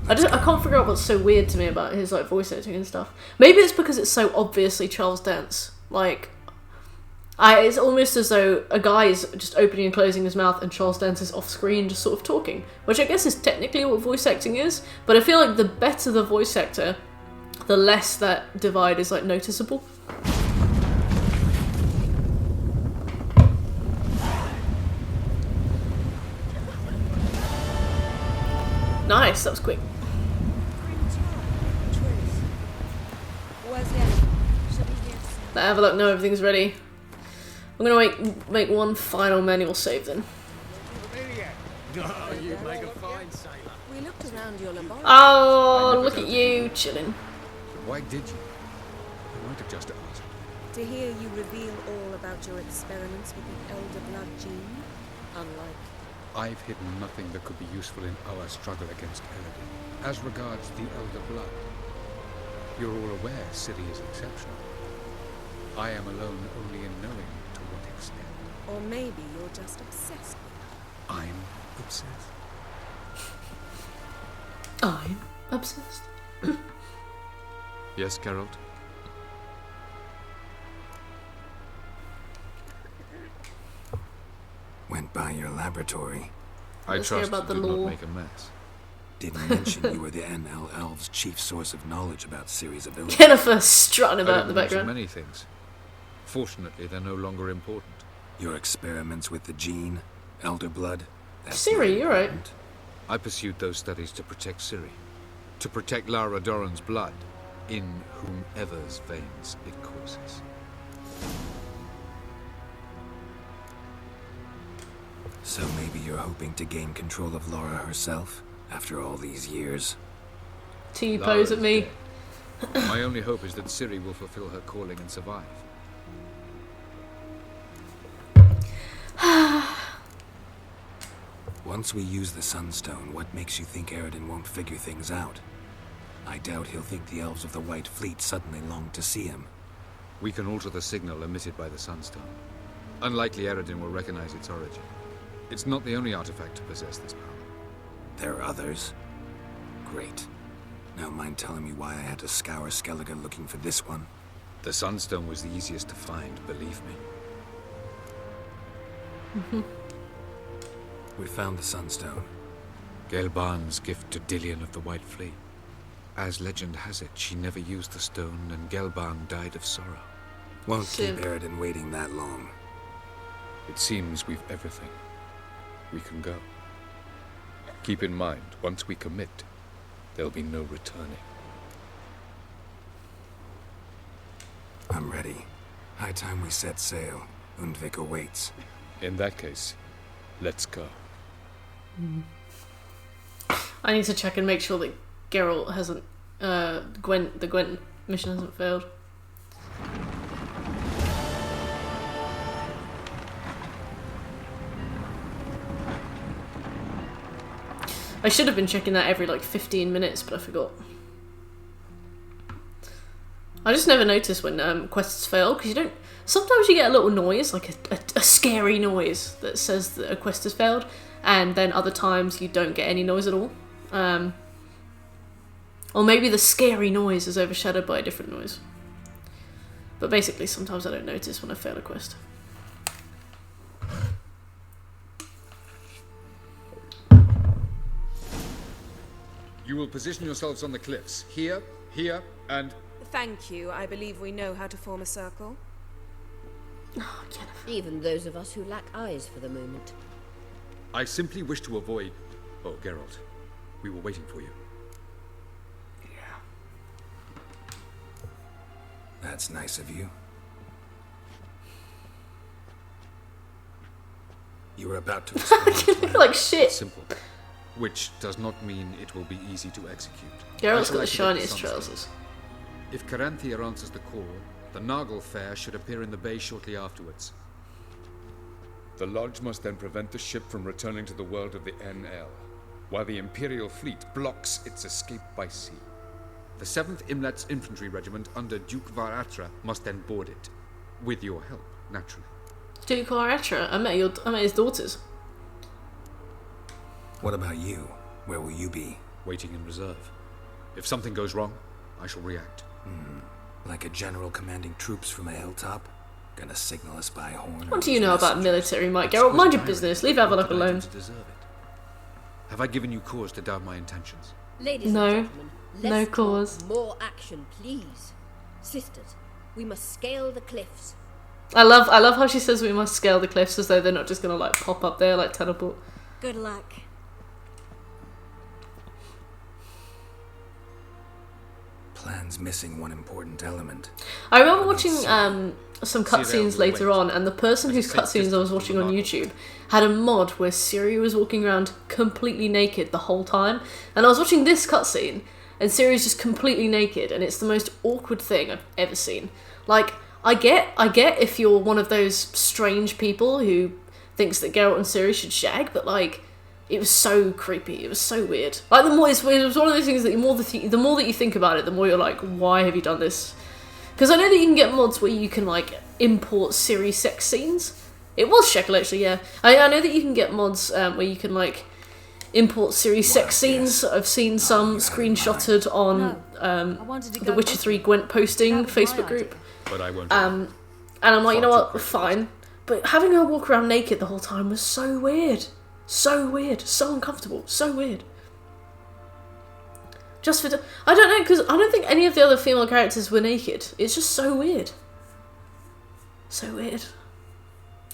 I can't figure out what's so weird to me about his like voice acting and stuff. Maybe it's because it's so obviously Charles Dance. Like, it's almost as though a guy is just opening and closing his mouth and Charles Dance is off screen just sort of talking. Which I guess is technically what voice acting is. But I feel like the better the voice actor, the less that divide is like noticeable. Nice, that was quick. Let Avallac'h know everything's ready. I'm gonna make one final manual save then. You make a fine sailor. We looked around your laboratory. Oh, look at you chilling. Why did you? I might have just asked. To hear you reveal all about your experiments with the Elder Blood gene, unlike... I've hidden nothing that could be useful in our struggle against Eredin. As regards the Elder Blood, you're all aware Ciri is exceptional. I am alone only in knowing to what extent. Or maybe you're just obsessed with her. I'm obsessed. I'm obsessed. Yes, Geralt? Went by your laboratory. I trust you did not make a mess. Didn't mention you were the NL Elves' chief source of knowledge about Ciri's ability. Yennefer strutting about in the background. Many things. Fortunately, they're no longer important. Your experiments with the gene, Elder Blood. Ciri, you're right. I pursued those studies to protect Ciri. To protect Lara Dorren's blood, in whomever's veins it courses. So maybe you're hoping to gain control of Lara herself, after all these years? T-pose at me. My only hope is that Ciri will fulfill her calling and survive. Once we use the Sunstone, what makes you think Eredin won't figure things out? I doubt he'll think the Elves of the White Fleet suddenly long to see him. We can alter the signal emitted by the Sunstone. Unlikely Eredin will recognize its origin. It's not the only artifact to possess this power. There are others? Great. Now mind telling me why I had to scour Skellige looking for this one? The Sunstone was the easiest to find, believe me. We found the Sunstone. Gelban's gift to Dillion of the White Fleet. As legend has it, she never used the stone, and Gelban died of sorrow. Won't keep Eredin waiting that long. It seems we've everything. We can go. Keep in mind, once we commit, there'll be no returning. I'm ready. High time we set sail. Undvik awaits. In that case, let's go. I need to check and make sure that Geralt hasn't, the Gwent mission hasn't failed. I should have been checking that every like 15 minutes, but I forgot. I just never notice when quests fail, because you don't... Sometimes you get a little noise, like a scary noise that says that a quest has failed, and then other times you don't get any noise at all. Or maybe the scary noise is overshadowed by a different noise. But basically, sometimes I don't notice when I fail a quest. You will position yourselves on the cliffs. Here, here, and... Thank you. I believe we know how to form a circle. Oh, even those of us who lack eyes for the moment. I simply wish to avoid... Oh, Geralt. We were waiting for you. That's nice of you. You were about to explain. Like shit. Simple. Which does not mean it will be easy to execute. Geralt's got the shiniest trousers. If Caranthia answers the call, the Nagel Fair should appear in the bay shortly afterwards. The Lodge must then prevent the ship from returning to the world of the NL, while the Imperial fleet blocks its escape by sea. The 7th Imlet's Infantry Regiment under Duke Var-Attre must then board it. With your help, naturally. Duke Var-Attre? I met his daughters. What about you? Where will you be? Waiting in reserve. If something goes wrong, I shall react. Like a general commanding troops from a hilltop? Gonna signal us by horn? What do you know about military, Mike? Geralt, mind your business. Leave Avallac'h alone. Have I given you cause to doubt my intentions? Ladies and gentlemen, less talk, more action, please. Sisters, we must scale the cliffs. I love how she says we must scale the cliffs as though they're not just gonna like pop up there like teleport. Good luck. Plan's missing one important element. I remember watching some cutscenes later on, and the person whose cutscenes I was watching on YouTube had a mod where Ciri was walking around completely naked the whole time. And I was watching this cutscene, and Ciri's just completely naked, and it's the most awkward thing I've ever seen. Like, I get if you're one of those strange people who thinks that Geralt and Ciri should shag, but like, it was so creepy. It was so weird. Like, it was one of those things that the more that you think about it, the more you're like, why have you done this? Because I know that you can get mods where you can like import Ciri sex scenes. It was Shekel actually, yeah. I know that you can get mods where you can like import Ciri sex scenes. I've seen some screenshotted on the Witcher 3 Gwent posting Facebook group. But I won't. And I'm like, you know what? Fine. But having her walk around naked the whole time was so weird. So weird, so uncomfortable, so weird. Just for... I don't know, because I don't think any of the other female characters were naked. It's just so weird. So weird.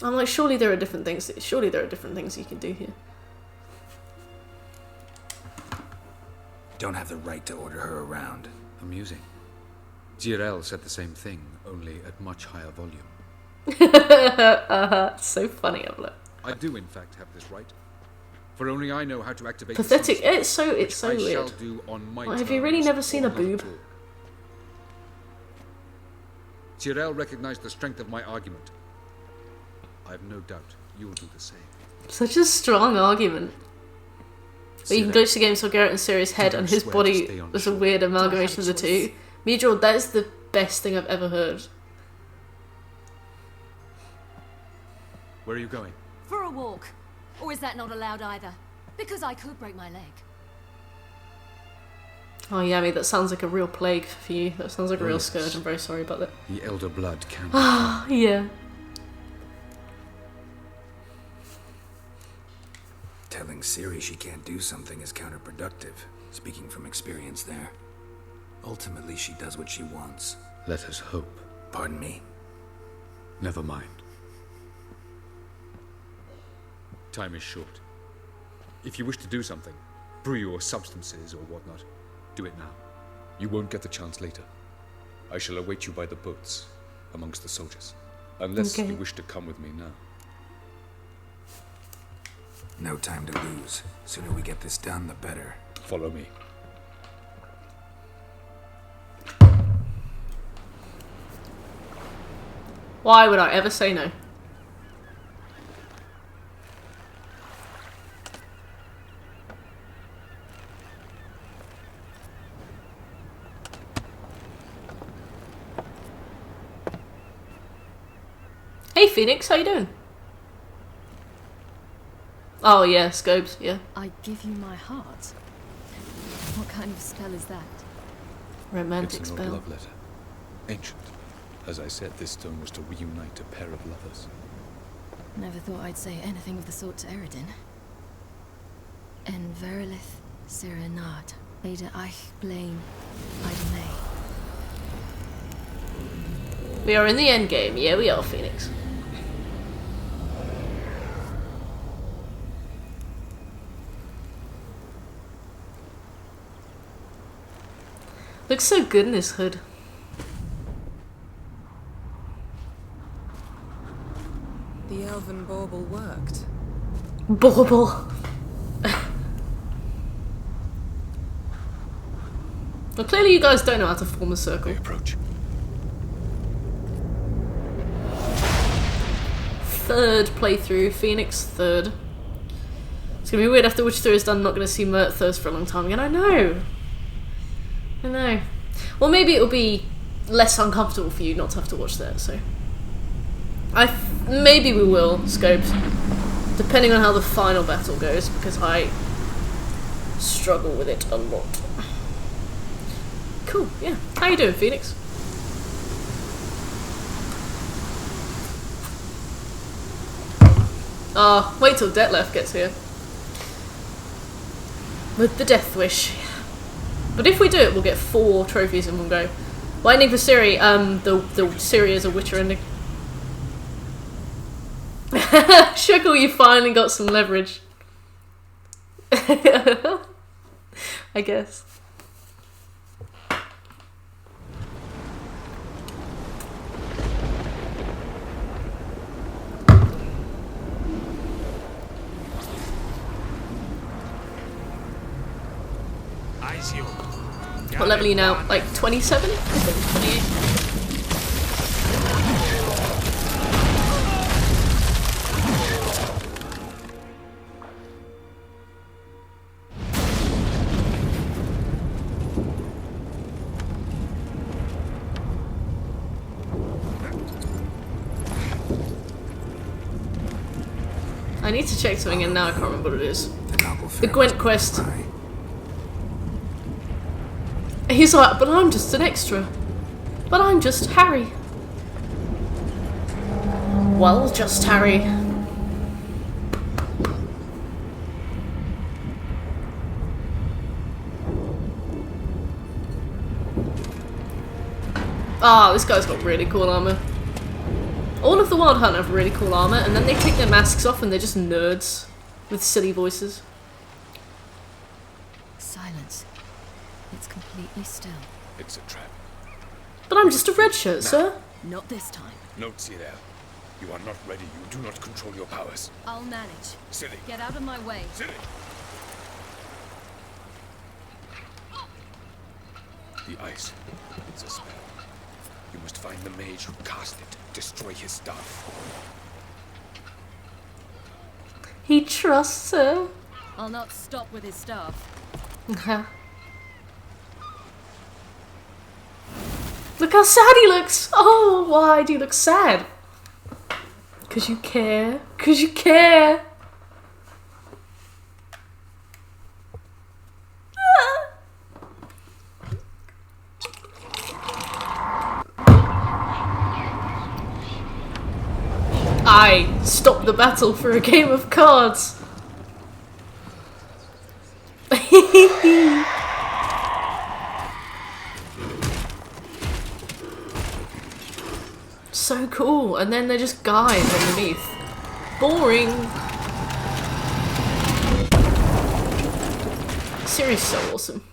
I'm like, surely there are different things you can do here. Don't have the right to order her around. Amusing. Jirel said the same thing, only at much higher volume. So funny, Avallac'h. I do, in fact, have this right. For only I know how to activate. Pathetic. It's so weird. Shall do on my have you really never seen a boob? Jirel recognized the strength of my argument. I have no doubt you will do the same. Such a strong argument. But you can glitch the game so Geralt and Ciri's head and his body was a weird amalgamation of the two. Midril, that is the best thing I've ever heard. Where are you going? For a walk. Or is that not allowed either? Because I could break my leg. Oh, Yami, that sounds like a real plague for you. That sounds like a real scourge. I'm very sorry about that. The elder blood can. Ah, yeah. Telling Ciri she can't do something is counterproductive. Speaking from experience there. Ultimately, she does what she wants. Let us hope. Pardon me? Never mind. Time is short. If you wish to do something, brew your substances or whatnot, do it now. You won't get the chance later. I shall await you by the boats, amongst the soldiers. Unless you wish to come with me now. No time to lose. Sooner we get this done, the better. Follow me. Why would I ever say no? Phoenix, how you doing? Oh yeah, Scopes, yeah. I give you my heart. What kind of spell is that? Romantic It's an spell. old love letter. Ancient. As I said, this stone was to reunite a pair of lovers. Never thought I'd say anything of the sort to Eredin. En verilith serenad, Ada eich blaen, Ida May. We are in the end game. Yeah, we are, Phoenix. Looks so good in this hood. The elven bauble worked. Bauble. Well, clearly you guys don't know how to form a circle. Approach. Third playthrough, Phoenix, third. It's gonna be weird after Witcher 3 is done, not gonna see Mirthirst for a long time again. I know. Well, maybe it'll be less uncomfortable for you not to have to watch that, so. Maybe we will, Scopes. Depending on how the final battle goes, because I struggle with it a lot. Cool, yeah. How you doing, Phoenix? Wait till Detlef gets here. With the Death Wish. But if we do it, we'll get 4 trophies in one go. Well, ending for Ciri, the Ciri is a Witcher ending. Shuckle, you finally got some leverage. I guess. What level are you now? Like 27? I think 28. I need to check something and now I can't remember what it is. The Gwent quest. He's like, but I'm just an extra. But I'm just Harry. Well, just Harry. Ah, this guy's got really cool armor. All of the Wild Hunt have really cool armor, and then they take their masks off and they're just nerds with silly voices. Silence. It's completely still. It's a trap. But I'm just a red shirt, sir. Not this time. No, Cyril. You are not ready. You do not control your powers. I'll manage. Silly. Get out of my way. Silly. The ice. It's a spell. You must find the mage who cast it. Destroy his stuff. He trusts her. I'll not stop with his staff. Look how sad he looks! Oh, why do you look sad? 'Cause you care. 'Cause you care. I stopped the battle for a game of cards. So cool, and then they're just guys underneath. Boring. Ciri's so awesome.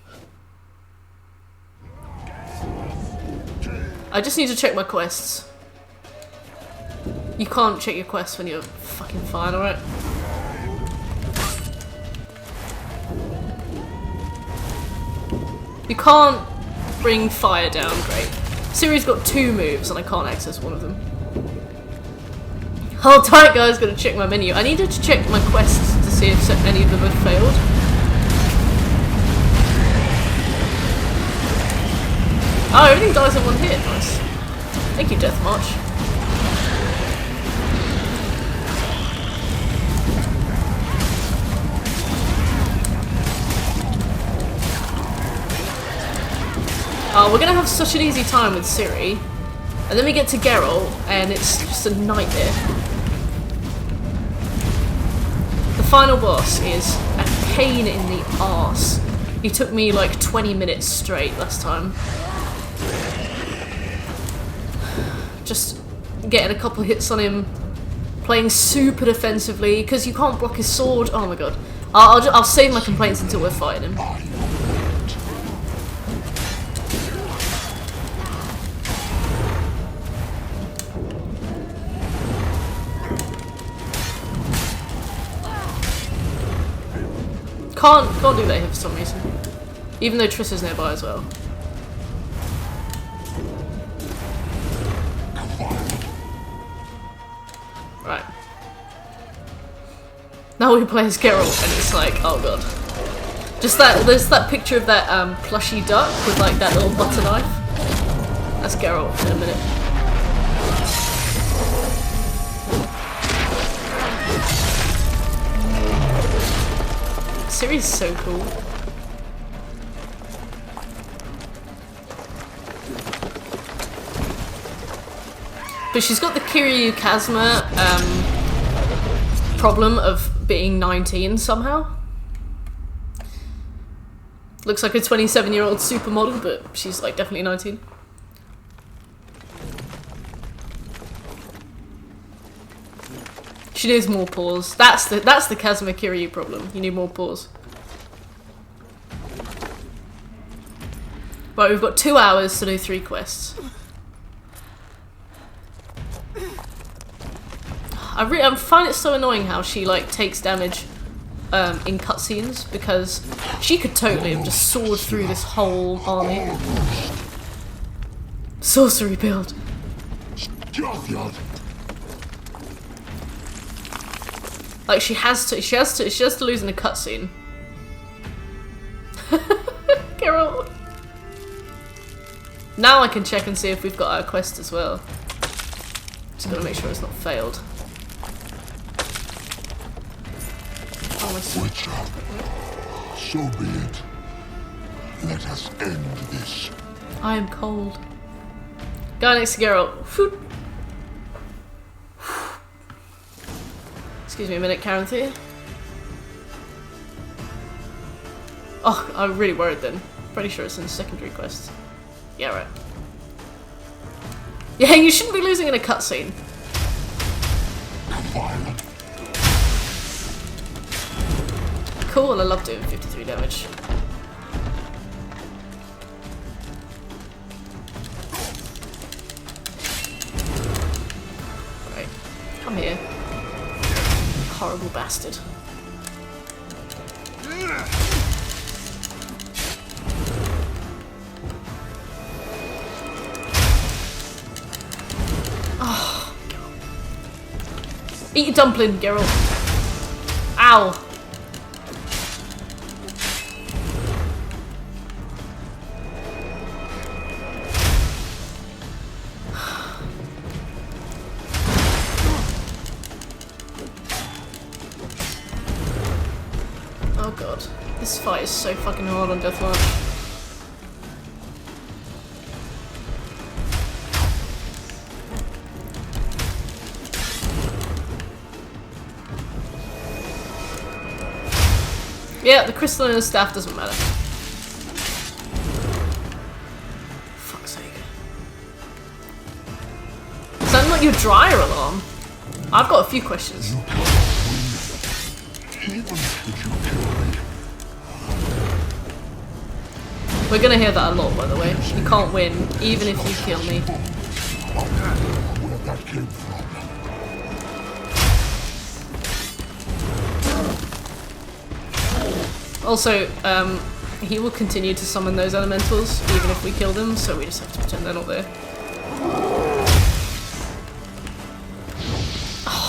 I just need to check my quests. You can't check your quests when you're fucking fine, alright? You can't bring fire down, great. Ciri's got 2 moves and I can't access one of them. Hold tight guys, gotta check my menu. I needed to check my quests to see if any of them had failed. Oh, everything dies in one hit, nice. Thank you, Death March. Oh, we're gonna have such an easy time with Ciri. And then we get to Geralt, and it's just a nightmare. The final boss is a pain in the arse. He took me like 20 minutes straight last time. Just getting a couple hits on him, playing super defensively, because you can't block his sword. Oh my god. I'll save my complaints until we're fighting him. Can't do that here for some reason. Even though Triss is nearby as well. Right. Now we play as Geralt and it's like, oh god. Just that, there's that picture of that plushy duck with like that little butter knife. That's Geralt in a minute. Ciri's so cool. But she's got the Kiryu Kazuma problem of being 19 somehow. Looks like a 27-year-old supermodel, but she's like definitely 19. She needs more pause. That's the Kazuma Kiryu problem. You need more pause. Right, we've got 2 hours to do 3 quests. I find it so annoying how she like takes damage in cutscenes, because she could totally have just soared through this whole army. Sorcery build. Like she has to lose in a cutscene. Geralt. Now I can check and see if we've got our quest as well. Just gotta make sure it's not failed. Witcher, so be it. Let us end this. I am cold. Guy next to Geralt. Excuse me a minute, Caranthea. Oh, I'm really worried then. Pretty sure it's in secondary quests. Yeah, right. Yeah, you shouldn't be losing in a cutscene. Cool, I love doing 53 damage. Right, come here. Horrible bastard. Oh. Eat a dumpling, Geralt. Ow. Oh god, this fight is so fucking hard on Deathmarch. Yeah, the crystal in his staff doesn't matter. Fuck's sake. Is that not your dryer alarm? I've got a few questions. We're gonna hear that a lot, by the way. You can't win, even if you kill me. Where that came from. Also, he will continue to summon those elementals, even if we kill them, so we just have to pretend they're not there.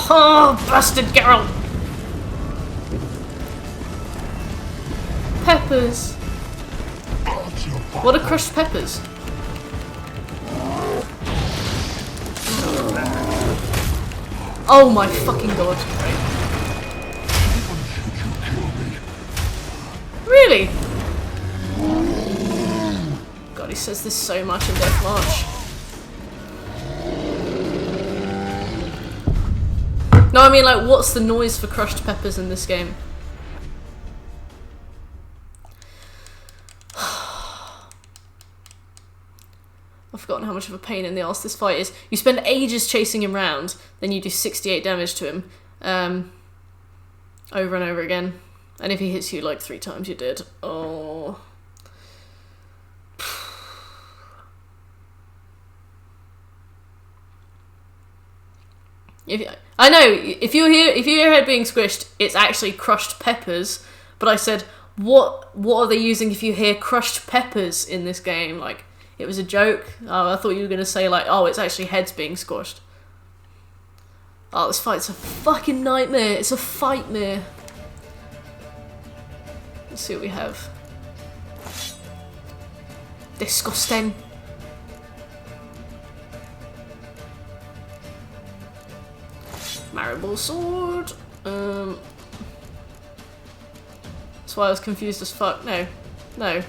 Oh, bastard Geralt! Peppers! What are crushed peppers? Oh my fucking god. Really? God, God, he says this so much in Death March. No, I mean, like, what's the noise for crushed peppers in this game? I've forgotten how much of a pain in the arse this fight is. You spend ages chasing him round, then you do 68 damage to him. Over and over again. And if he hits you like 3 times, you're dead. Oh. I know, if you hear your head being squished, it's actually crushed peppers. But I said, what are they using if you hear crushed peppers in this game? Like, it was a joke. Oh, I thought you were going to say, like, oh, it's actually heads being squashed. Oh, this fight's a fucking nightmare. It's a fight-mare. Let's see what we have. Disgusting. Marble sword. That's why I was confused as fuck. No. No.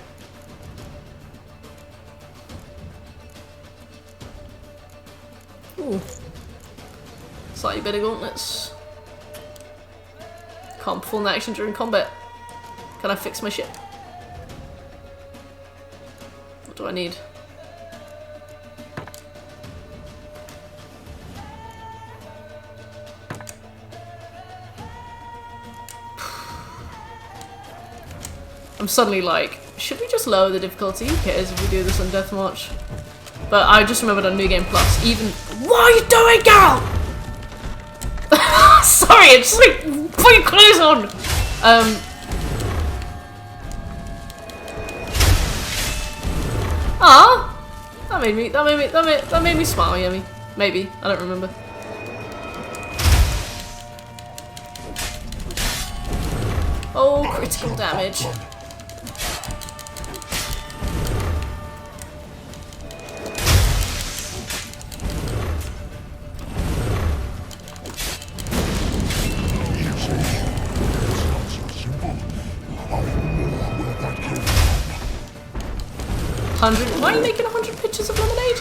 Ooh. Slightly better gauntlets. Can't perform that action during combat. Can I fix my ship? What do I need? I'm suddenly like, should we just lower the difficulty? Who cares if we do this on Death March? But I just remembered on New Game Plus, even— What are you doing, girl? Sorry, it's just like, put your clothes on! That made me smile, Yummy. Maybe, I don't remember. Oh, critical damage. Why are you making 100 pitchers of lemonade?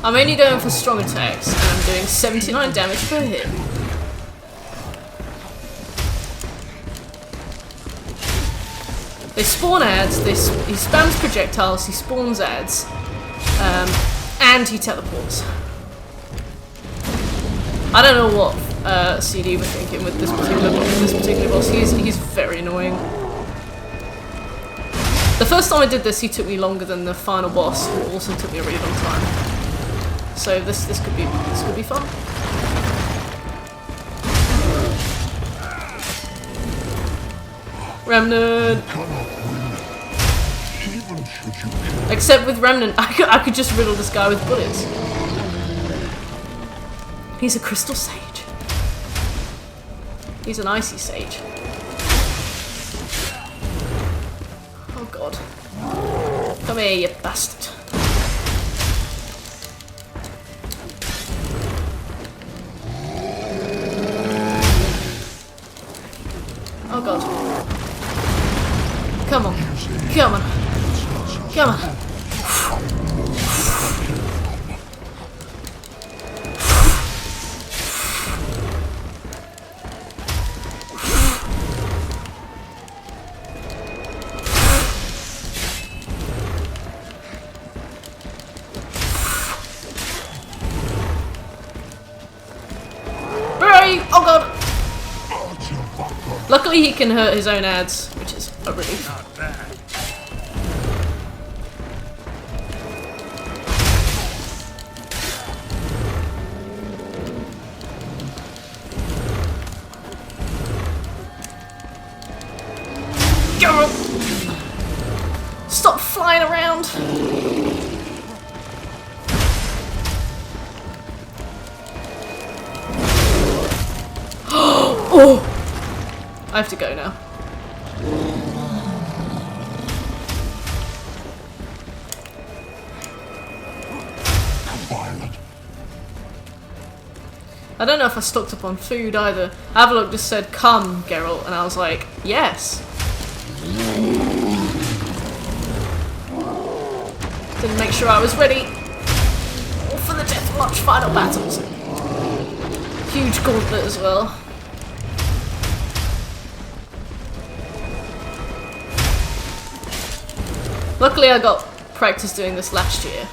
I'm only going for strong attacks, and I'm doing 79 damage per hit. They spawn ads, he spams projectiles, he spawns ads, and he teleports. I don't know what CD was thinking with this particular boss. He's very annoying. The first time I did this, he took me longer than the final boss, who also took me a really long time. So this could be fun. Remnant. Except with Remnant, I could just riddle this guy with bullets. He's a crystal sage. He's an icy sage. Oh god. Come here, you bastard. Oh god. Come on. Come on. Come on. Hurry! Oh god! Luckily he can hurt his own ads, which is a relief. Not bad. Go! Stop flying around! Oh! I have to go now. I don't know if I stocked up on food either. Avallac'h just said, "Come, Geralt," and I was like, yes. Didn't make sure I was ready for the Deathwatch final battles. Huge gauntlet as well. Luckily I got practice doing this last year.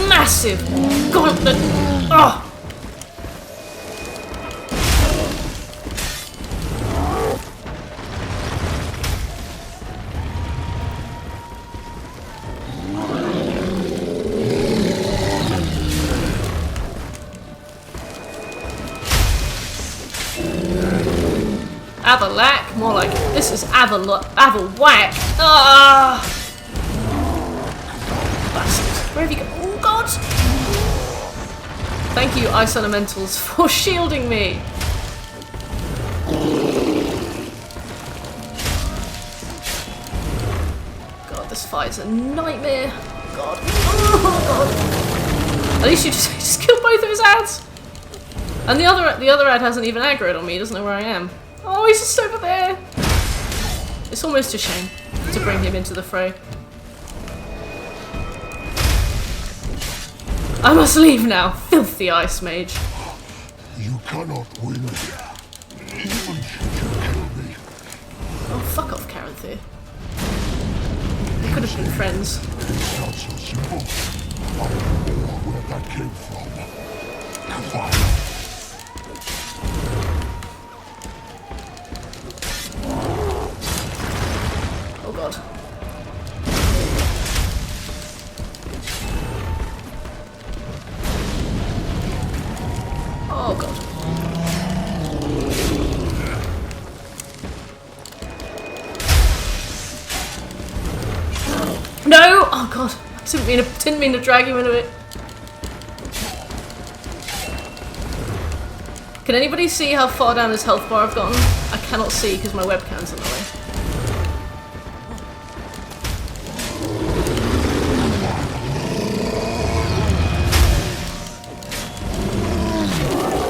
Massive gauntlet! Oh! Avallac'h, more like this is Avallac'h. Ah! Bastard. Where have you gone? Oh god! Thank you, Ice Elementals, for shielding me! God, this fight's a nightmare. God. Oh god. At least you just killed both of his ads! And the other ad hasn't even aggroed on me, he doesn't know where I am. Oh, he's just over there! It's almost a shame to bring him into the fray. I must leave now, filthy ice mage. You cannot win. Even should you kill me. Oh, fuck off, Caranthir. We could have been friends. It's not so simple. I don't know where that came from. Fire. Oh god. Oh god. No! Oh god. I didn't mean to drag you into it. Can anybody see how far down his health bar I've gotten? I cannot see because my webcam's in the way.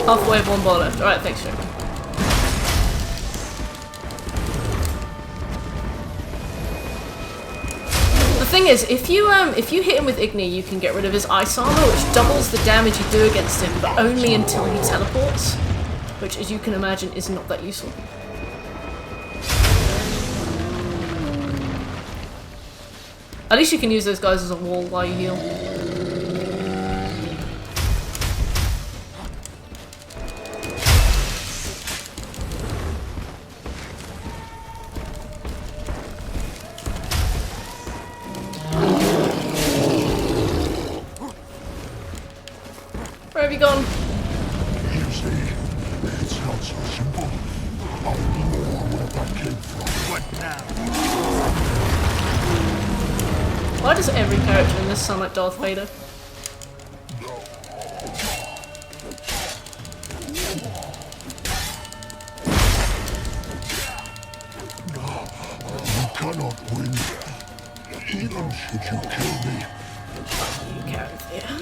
Halfway of one bar left. Alright, thanks, Joker. The thing is, if you hit him with Igni, you can get rid of his ice armor, which doubles the damage you do against him, but only until he teleports, which, as you can imagine, is not that useful. At least you can use those guys as a wall while you heal. Where have you gone? You see, it's not so simple. I don't know where that came from. What now? Why does every character in this sound like Darth Vader? You cannot win. Even should you kill me. You can't, yeah.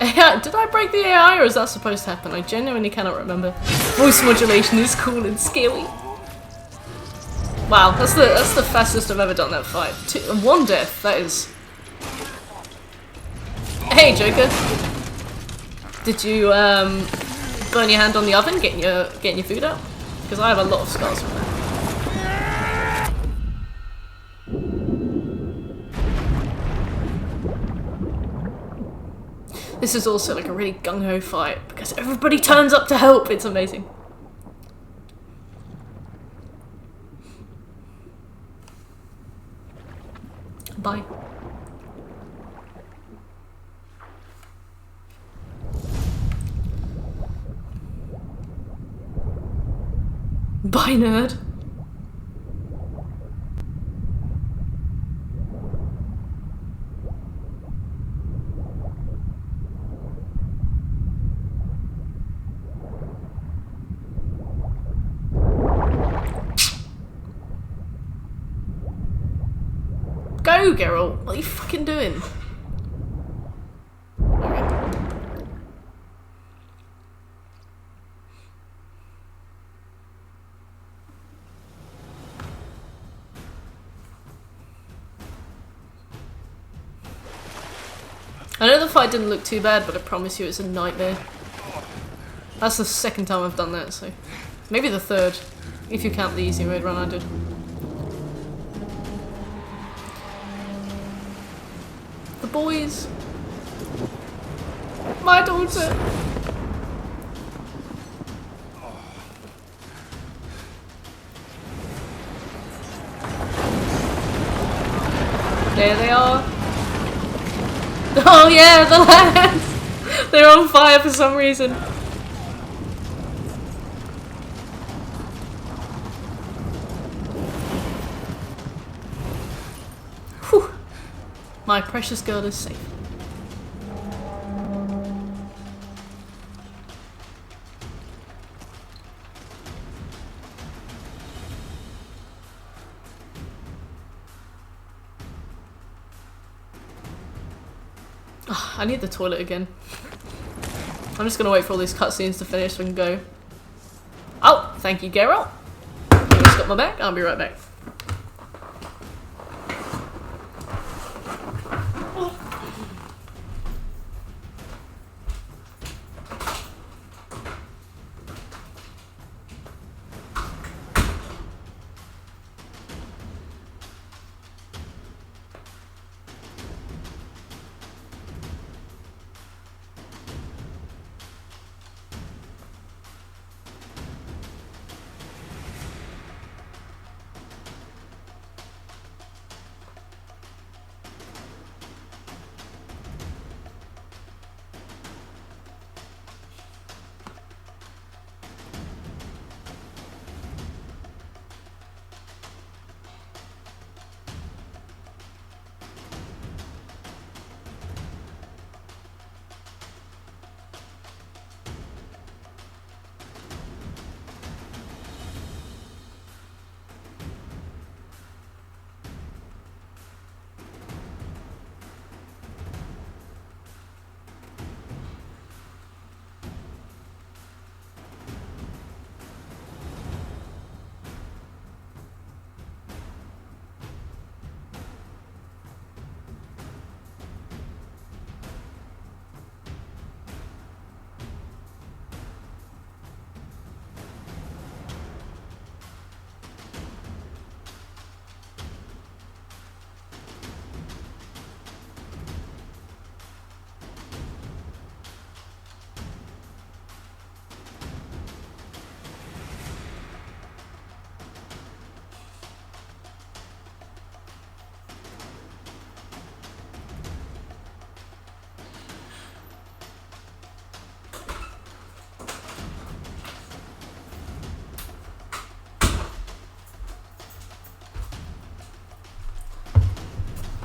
AI, did I break the AI or is that supposed to happen? I genuinely cannot remember. Voice modulation is cool and scary. Wow, that's the fastest I've ever done that fight. One death, that is. Hey Joker! Did you burn your hand on the oven getting your food out? Because I have a lot of scars from that. This is also like a really gung-ho fight because everybody turns up to help. It's amazing. Bye. Bye, nerd. Go, Geralt! What are you fucking doing? I know the fight didn't look too bad, but I promise you it's a nightmare. That's the second time I've done that, so... maybe the third, if you count the easy mode run I did. The boys! My daughter! There they are! Oh yeah, the lads! They're on fire for some reason. Whew. My precious girl is safe. Oh, I need the toilet again. I'm just gonna wait for all these cutscenes to finish so we can go. Oh, thank you, Geralt. I just got my back. I'll be right back.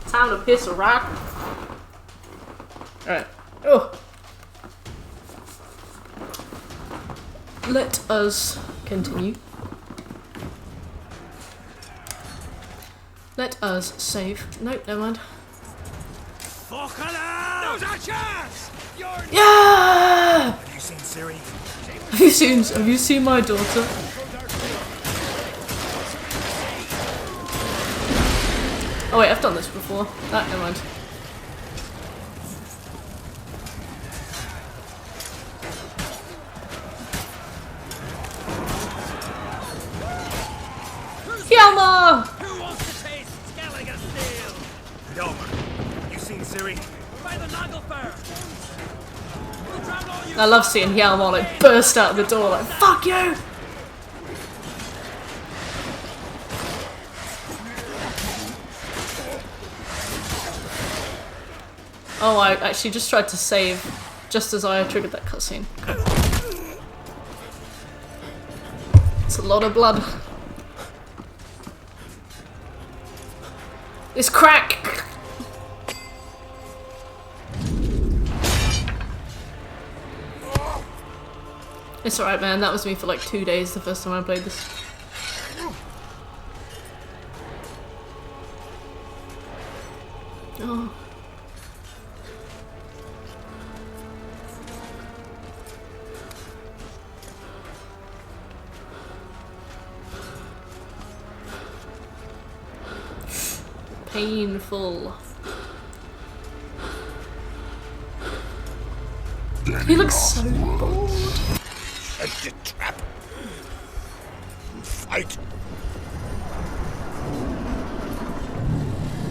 Time to piss a rock. Alright. Oh. Let us continue. Let us save. Nope, never mind. Yeah! Have you seen Ciri? Have you seen my daughter? Oh wait, I've done this before. Ah, never mind. Hjalmar! Who wants to taste Skellige's steel? Hjalmar, you seen Ciri? By the Nagelfar! I love seeing Hjalmar like burst out the door like, fuck you! Oh, I actually just tried to save just as I triggered that cutscene. It's a lot of blood. It's crack! It's alright, man. That was me for like 2 days the first time I played this. Oh. Painful. He looks so bored. Set your trap. Fight.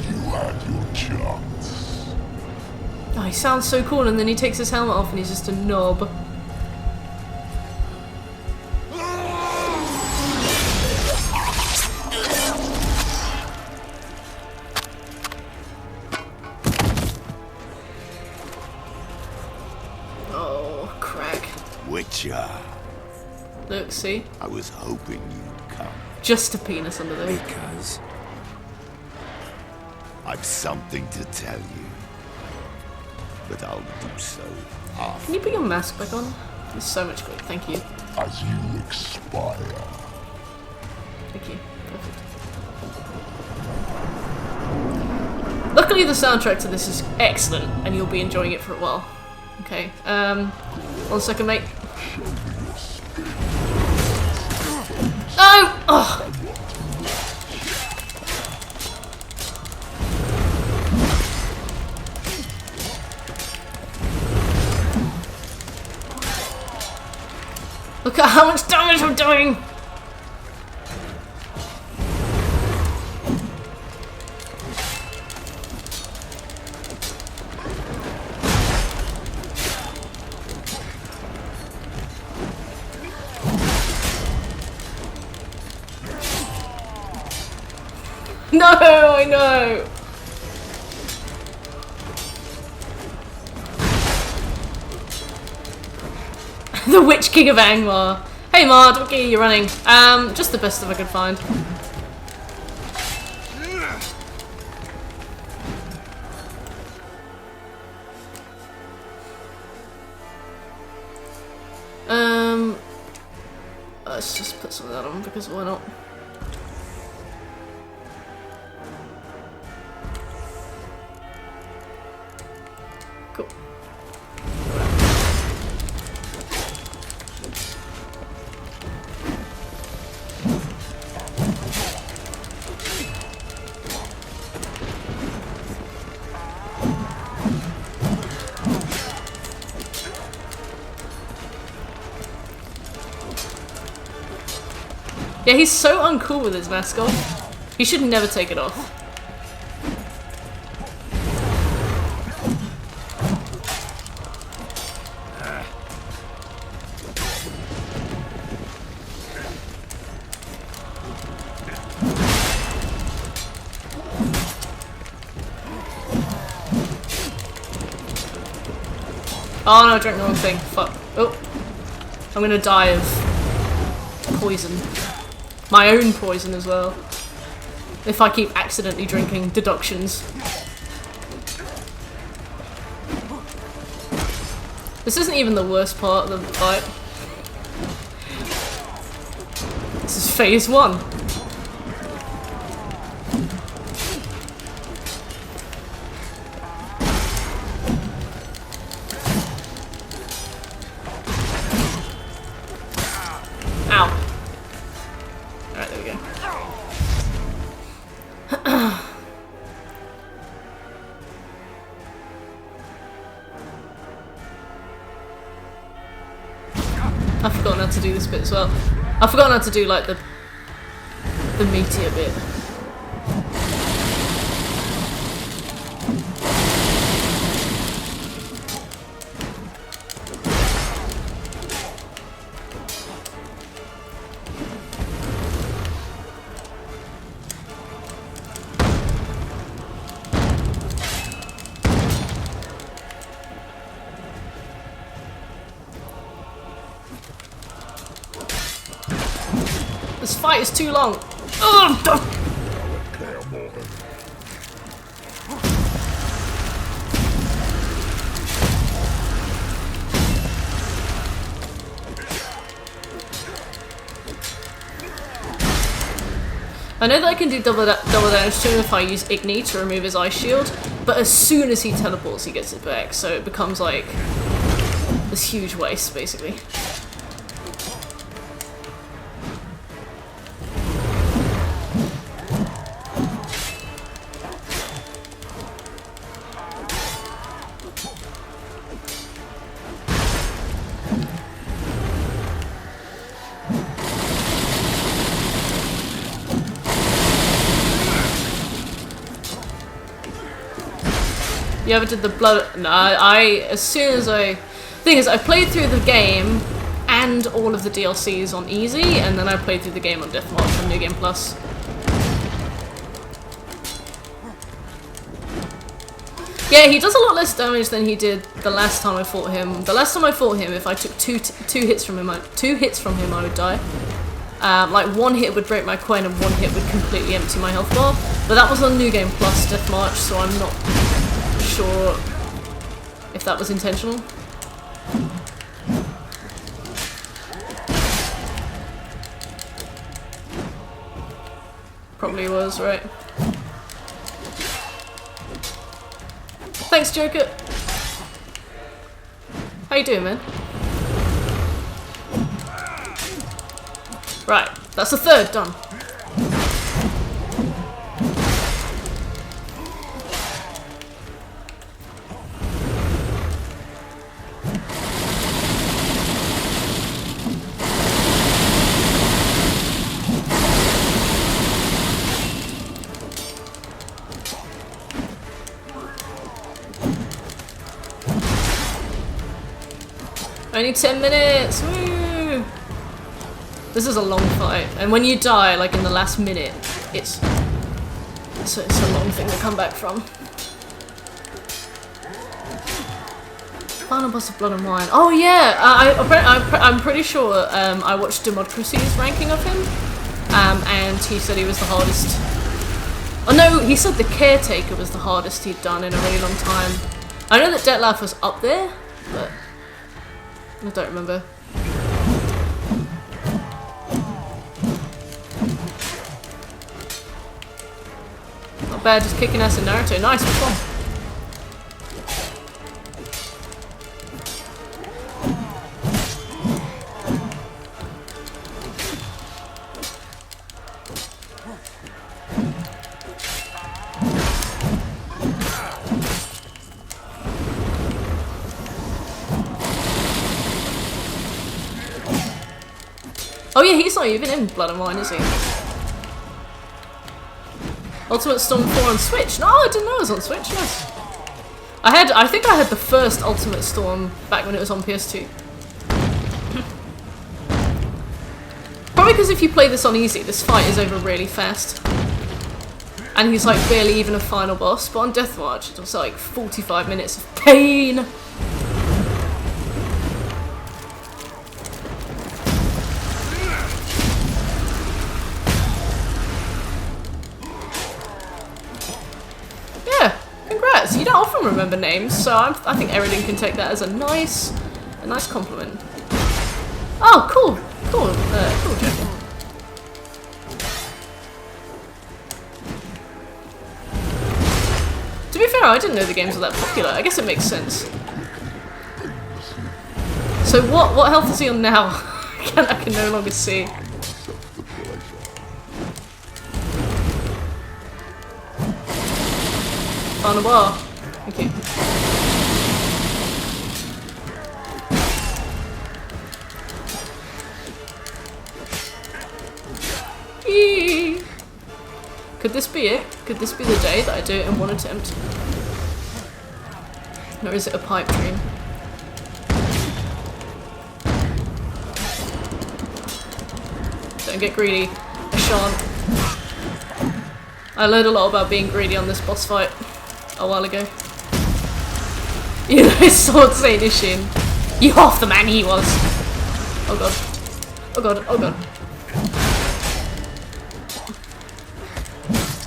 You had your chance. Oh, he sounds so cool, and then he takes his helmet off and he's just a knob. Oh, crack. Witcher. Look, see? I was hoping you'd come. Just a penis under there. Because I've something to tell you. But I'll do so after. Can you put your mask back on? It's so much good. Thank you. As you expire. Thank you. Perfect. Luckily, the soundtrack to this is excellent, and you'll be enjoying it for a while. Okay. 1 second, mate. No! Oh! Look at how much damage I'm doing! No, I know! The Witch King of Angmar. Hey Mard, what gear are you running? Just the best that I could find. Let's just put some of that on because why not? Cool. Yeah, he's so uncool with his mask on. He should never take it off. Oh no, I drank the wrong thing. Fuck. Oh. I'm gonna die of poison. My own poison as well. If I keep accidentally drinking deductions. This isn't even the worst part of the fight. This is phase 1. I've forgotten how to do this bit as well. I've forgotten how to do like the meatier bit. This fight is too long. Ugh. I know that I can do double damage to him if I use Igni to remove his ice shield, but as soon as he teleports he gets it back, so it becomes like this huge waste, basically. You ever did the blood? No, as soon as thing is, I played through the game and all of the DLCs on easy, and then I played through the game on Deathmarch on New Game Plus. Yeah, he does a lot less damage than he did the last time I fought him. The last time I fought him, if I took two hits from him, I would die. Like one hit would break my coin and one hit would completely empty my health bar. But that was on New Game Plus Deathmarch, so I'm not sure if that was intentional. Probably was, right? Thanks, Joker. How you doing, man? Right, that's the third done. Only 10 minutes! Woo! This is a long fight, and when you die, like in the last minute, it's a long thing to come back from. Final boss of Blood and Wine. Oh yeah, I'm pretty sure I watched Democracy's ranking of him, and he said he was the hardest. Oh no, he said the Caretaker was the hardest he'd done in a really long time. I know that Dettlaff was up there, but I don't remember. Not bad, just kicking ass in Naruto. Nice, what's wrong? Oh yeah, he's not even in Blood and Wine, is he? Ultimate Storm 4 on Switch? No, I didn't know it was on Switch, nice. I think I had the first Ultimate Storm back when it was on PS2. Probably because if you play this on easy, this fight is over really fast. And he's like barely even a final boss, but on Deathmarch it was like 45 minutes of pain! You don't often remember names, so I think Eridan can take that as a nice compliment. Oh, cool, cool, cool, Joker. To be fair, I didn't know the games were that popular. I guess it makes sense. So what health is he on now? I can no longer see. On the bar. Okay. Eee. Could this be it? Could this be the day that I do it in one attempt? Or is it a pipe dream? Don't get greedy. I shan't. I learned a lot about being greedy on this boss fight a while ago. You know, Sword Saint Ishin. You half the man he was. Oh god. Oh god. Oh god.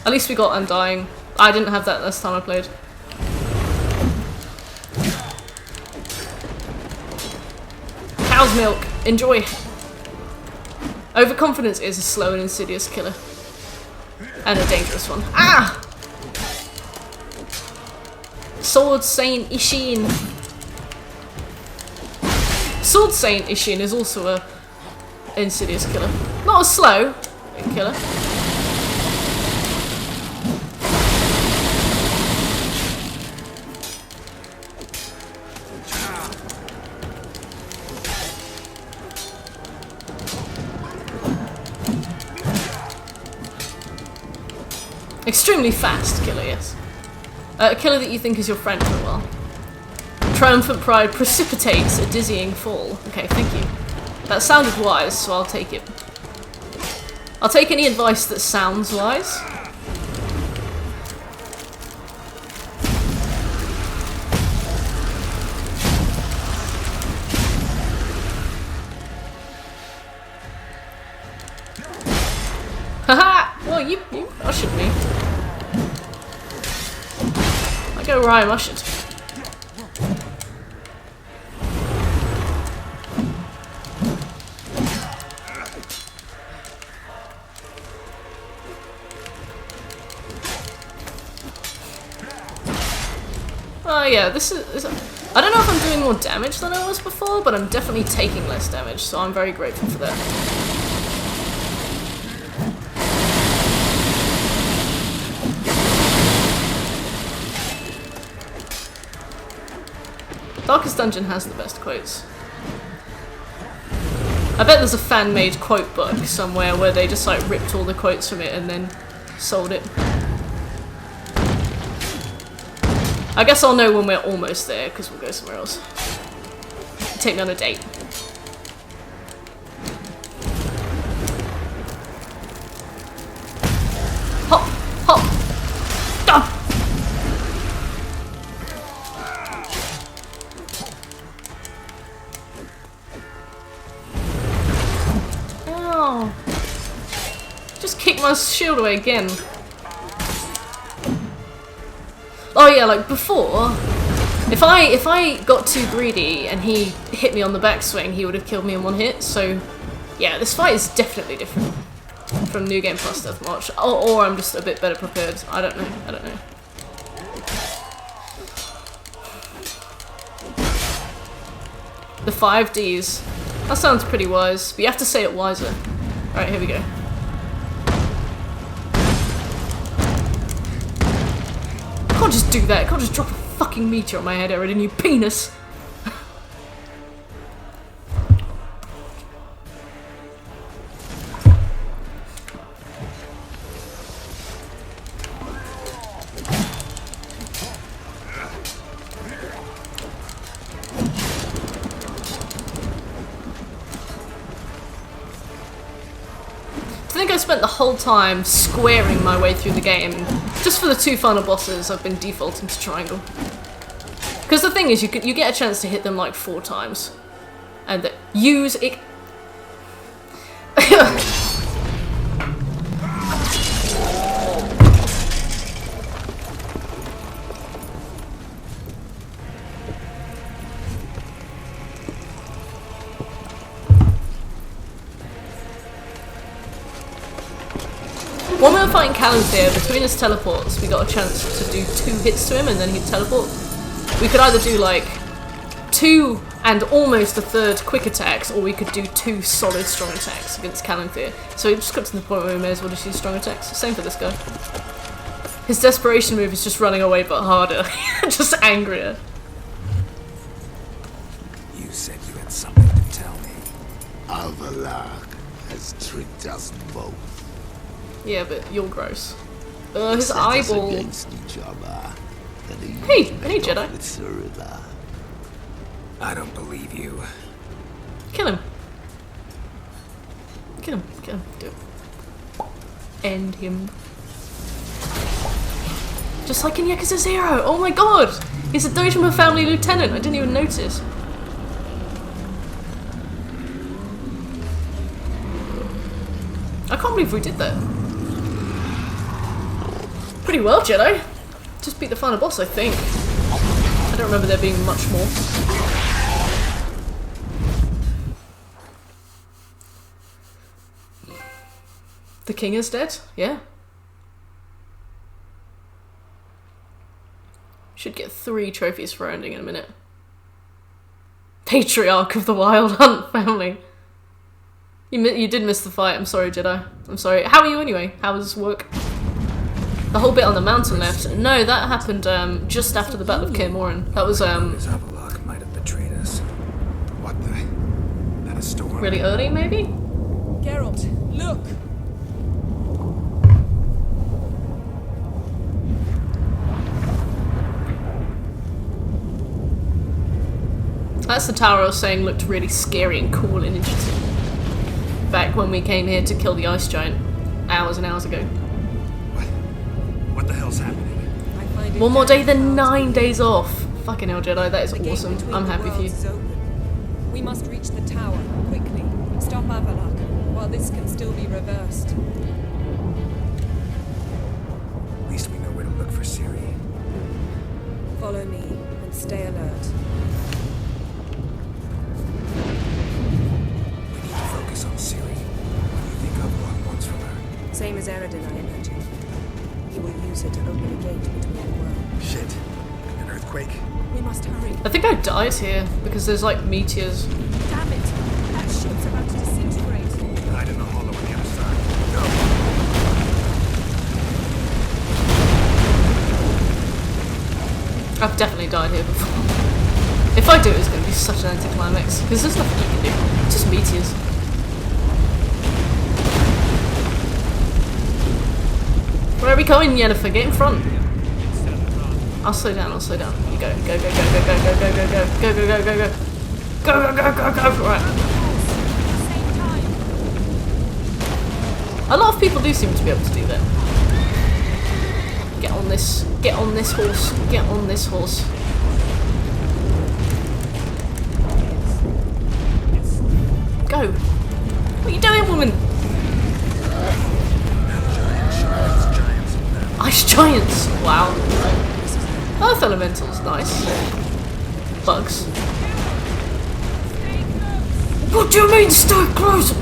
At least we got Undying. I didn't have that last time I played. Cow's milk. Enjoy. Overconfidence is a slow and insidious killer. And a dangerous one. Ah! Sword Saint Ishin. Sword Saint Ishin is also a insidious killer. Not a slow killer. Extremely fast killer, yes. A killer that you think is your friend for a while. Triumphant pride precipitates a dizzying fall. Okay, thank you. That sounded wise, so I'll take it. I'll take any advice that sounds wise. Haha! Well, you ushered me. I go where I'm ushered. Oh yeah, this is... I don't know if I'm doing more damage than I was before, but I'm definitely taking less damage, so I'm very grateful for that. Darkest Dungeon has the best quotes. I bet there's a fan-made quote book somewhere where they just like ripped all the quotes from it and then sold it. I guess I'll know when we're almost there because we'll go somewhere else. Take me on a date. Hop! Hop! Done! Just kick my shield away again. Oh yeah, like before, if I got too greedy and he hit me on the backswing, he would have killed me in one hit. So yeah, this fight is definitely different from New Game Plus Deathmarch. Or I'm just a bit better prepared. I don't know. I don't know. The 5Ds. That sounds pretty wise, but you have to say it wiser. Alright, here we go. I can't just do that. I can't just drop a fucking meteor on my head, Erin, you penis. I think I spent the whole time squaring my way through the game. Just for the 2 final bosses, I've been defaulting to triangle. Because the thing is, you get a chance to hit them like 4 times. And use it... When we were fighting Calanthea, between his teleports, we got a chance to do 2 hits to him and then he'd teleport. We could either do like 2 and almost a 3rd quick attacks, or we could do 2 solid strong attacks against Calanthea. So we just got to the point where we may as well just use strong attacks. Same for this guy. His desperation move is just running away but harder. Just angrier. You said you had something to tell me. Avallac'h has tricked us both. Yeah, but you're gross. His eyeball. Against each other. Hey Jedi. I don't believe you. Kill him. Kill him. Kill him. Do it. End him. Just like in Yakuza 0. Oh my god! He's a Dojima family lieutenant. I didn't even notice. I can't believe we did that. Pretty well, Jedi. Just beat the final boss, I think. I don't remember there being much more. The king is dead? Yeah. Should get 3 trophies for ending in a minute. Patriarch of the Wild Hunt family. You did miss the fight. I'm sorry, Jedi. I'm sorry. How are you anyway? How was this work? The whole bit on the mountain left. No, that happened just after the Battle of Kaer Morhen. That was Avallac'h might have betrayed us. What the? That a storm? Really early, maybe? Geralt, look! That's the tower I was saying looked really scary and cool and interesting. Back when we came here to kill the ice giant hours and hours ago. What the hell's happening? One more day than 9 days off. Fucking hell, Jedi, that is awesome. I'm happy for you. We must reach the tower, quickly. Stop Avallac'h, while this can still be reversed. At least we know where to look for Ciri. Follow me, and stay alert. We need to focus on Ciri. What do you think Avallac'h wants from her? Same as Eredin, I imagine. He will use it to open a gate between the worlds. Shit. An earthquake? We must hurry. I think I died here because there's like meteors. Damn it! That ship's about to disintegrate. Hide in the hollow on the other side. Go! I've definitely died here before. If I do, it's going to be such an anticlimax because there's nothing you can do. It's just meteors. Where are we going, Yennefer? Get in front. I'll slow down, You go. Go. Right. A lot of people do seem to be able to do that. Get on this horse. Go. What are you doing, woman? Ice giants! Wow. Earth elementals, nice. Bugs. What do you mean, stay close?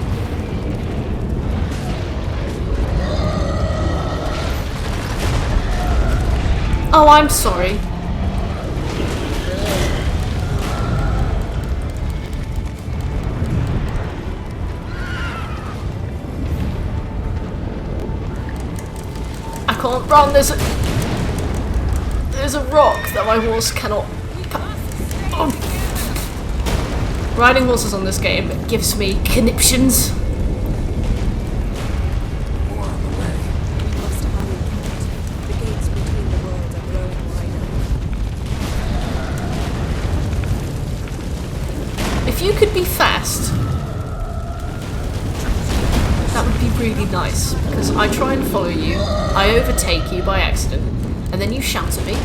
Oh, I'm sorry. I can't run, there's a rock that my horse cannot... Oh. Riding horses on this game gives me conniptions. The gates between the worlds are growing wider. If you could be fast, that would be really nice, because I try and follow you, I overtake you by accident, and then you shout at me,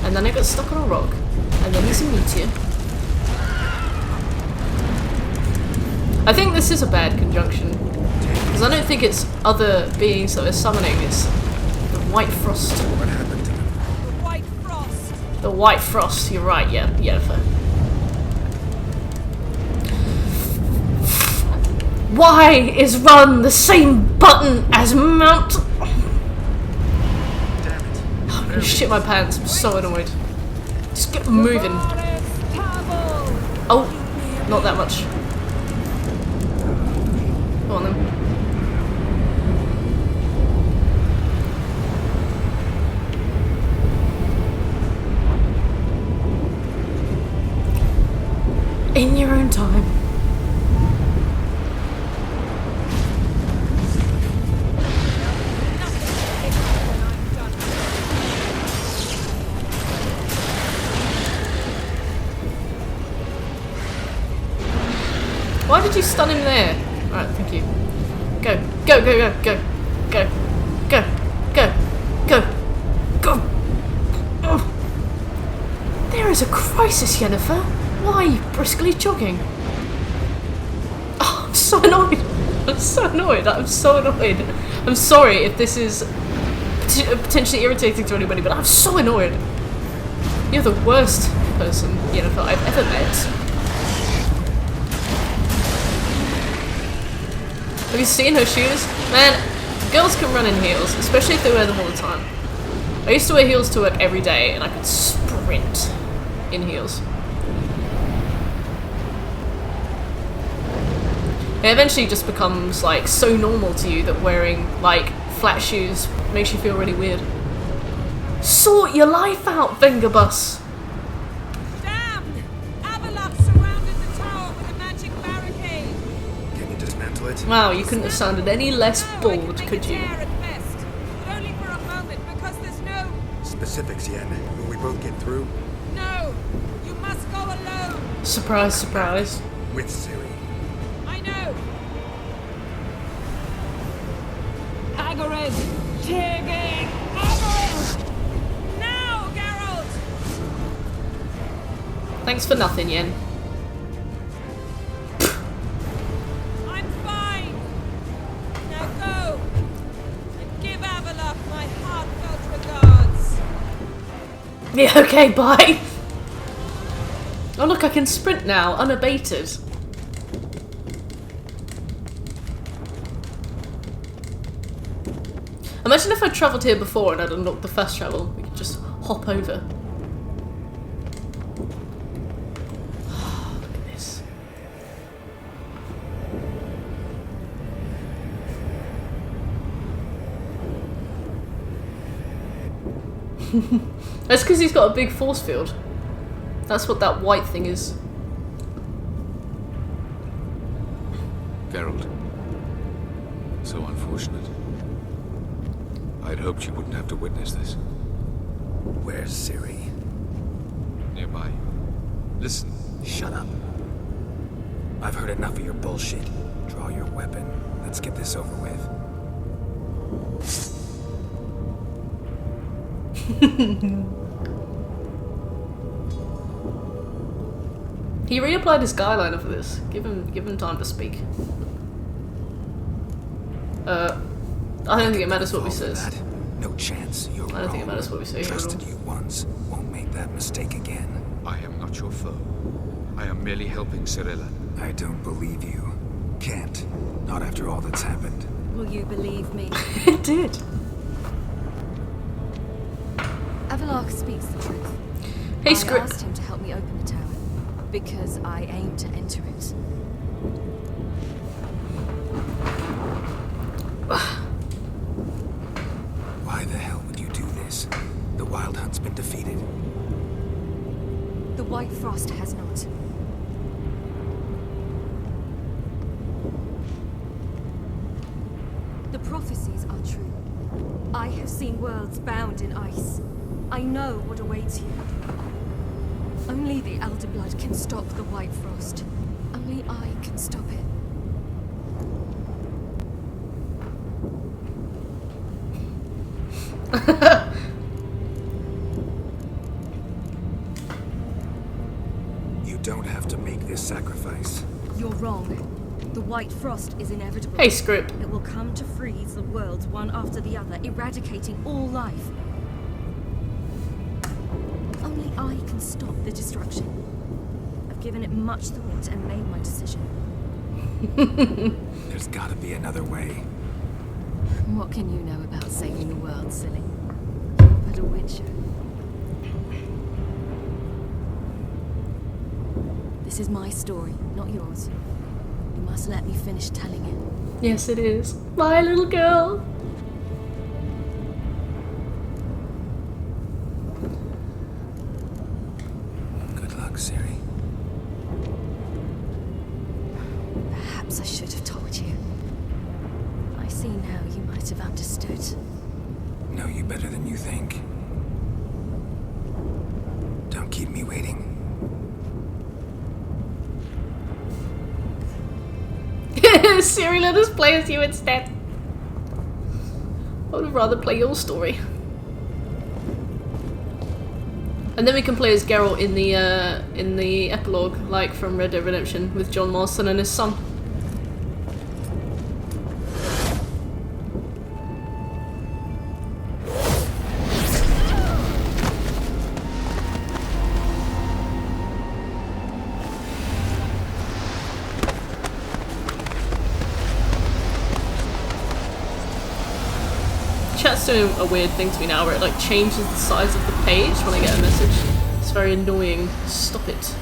and then I get stuck on a rock, and then there's a meteor. I think this is a bad conjunction, because I don't think it's other beings that are summoning, it's the White Frost. What happened to them? The White Frost! The White Frost, you're right, yeah, Yennefer. Why is run the same button as mount? Damn it. I'm gonna shit my pants, I'm so annoyed. Just get moving. Oh, not that much. Go on then. In your own time. Why did you stun him there? Alright, thank you. Go. Go, go, go, go. Go. Go. Go. Go. Go. Oh. There is a crisis, Yennefer. Why are you briskly jogging? Oh, I'm so annoyed. I'm so annoyed. I'm so annoyed. I'm sorry if this is potentially irritating to anybody, but I'm so annoyed. You're the worst person, Yennefer, I've ever met. Have you seen her shoes? Man, girls can run in heels, especially if they wear them all the time. I used to wear heels to work every day, and I could sprint sprint in heels. It eventually just becomes like so normal to you that wearing like flat shoes makes you feel really weird. Sort your life out, Vengerbus! Damn! Avalok surrounded the tower with a magic barricade. Can you dismantle it? Wow, you couldn't have sounded any less bored, could you? At best, but only for a moment, because there's no... Specifics, Yen. Will we both get through? No! You must go alone! Surprise, surprise. With Ciri. I know! Agared! Tiggy! Agared! Now, Geralt! Thanks for nothing, Yen. I'm fine! Now go! And give Avalok my heartfelt regards! Yeah, okay, bye! Oh look, I can sprint now, unabated. Imagine if I travelled here before and I'd unlocked the fast travel. We could just hop over. Oh, look at this. That's because he's got a big force field. That's what that white thing is. Geralt. So unfortunate. I'd hoped you wouldn't have to witness this. Where's Ciri? Nearby. Listen. Shut up. I've heard enough of your bullshit. Draw your weapon. Let's get this over with. He reapplied his skyliner for this. Give him time to speak. I don't think it matters what we say. No chance. You're I don't think it matters what we say. Trusted you once. Won't make that mistake again. I am not your foe. I am merely helping Cirilla. I don't believe you. Can't. Not after all that's happened. Will you believe me? It did. Avalok speaks the truth. Hey, I Script. asked him to help me open the tower because I aim to enter it. Why the hell would you do this? The Wild Hunt's been defeated. The White Frost has not. The prophecies are true. I have seen worlds bound in ice. I know what awaits you. Only the Elder Blood can stop the White Frost. Only I can stop it. You don't have to make this sacrifice. You're wrong. The White Frost is inevitable. Hey, Script. It will come to freeze the worlds one after the other, eradicating all life. Only I can stop the destruction. I've given it much thought and made my decision. There's gotta be another way. What can you know about saving the world, silly? You're but a witcher. This is my story, not yours. You must let me finish telling it. Yes, it is. My little girl. Good luck, Ciri. Perhaps I should have told you. I see now you might have understood. Know you better than you think. Don't keep me waiting. Ciri, let us play as you instead. I would rather play your story. And then we can play as Geralt in the epilogue, like from Red Dead Redemption, with John Marston and his son. Chat's doing a weird thing to me now where it like changes the size of the page when I get a message. very annoying. Stop it.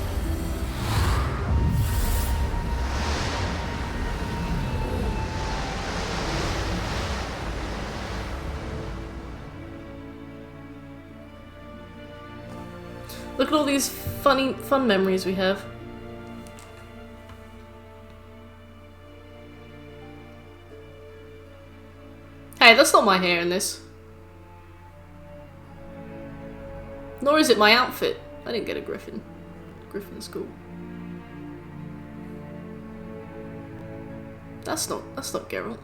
Look at all these fun memories we have. Hey, that's not my hair in this. Nor is it my outfit. I didn't get a griffin. Griffin's cool. That's not Geralt.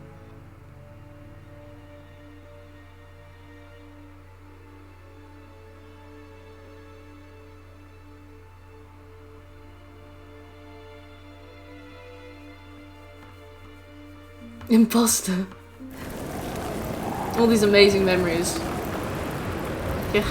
Imposter. All these amazing memories. Yeah.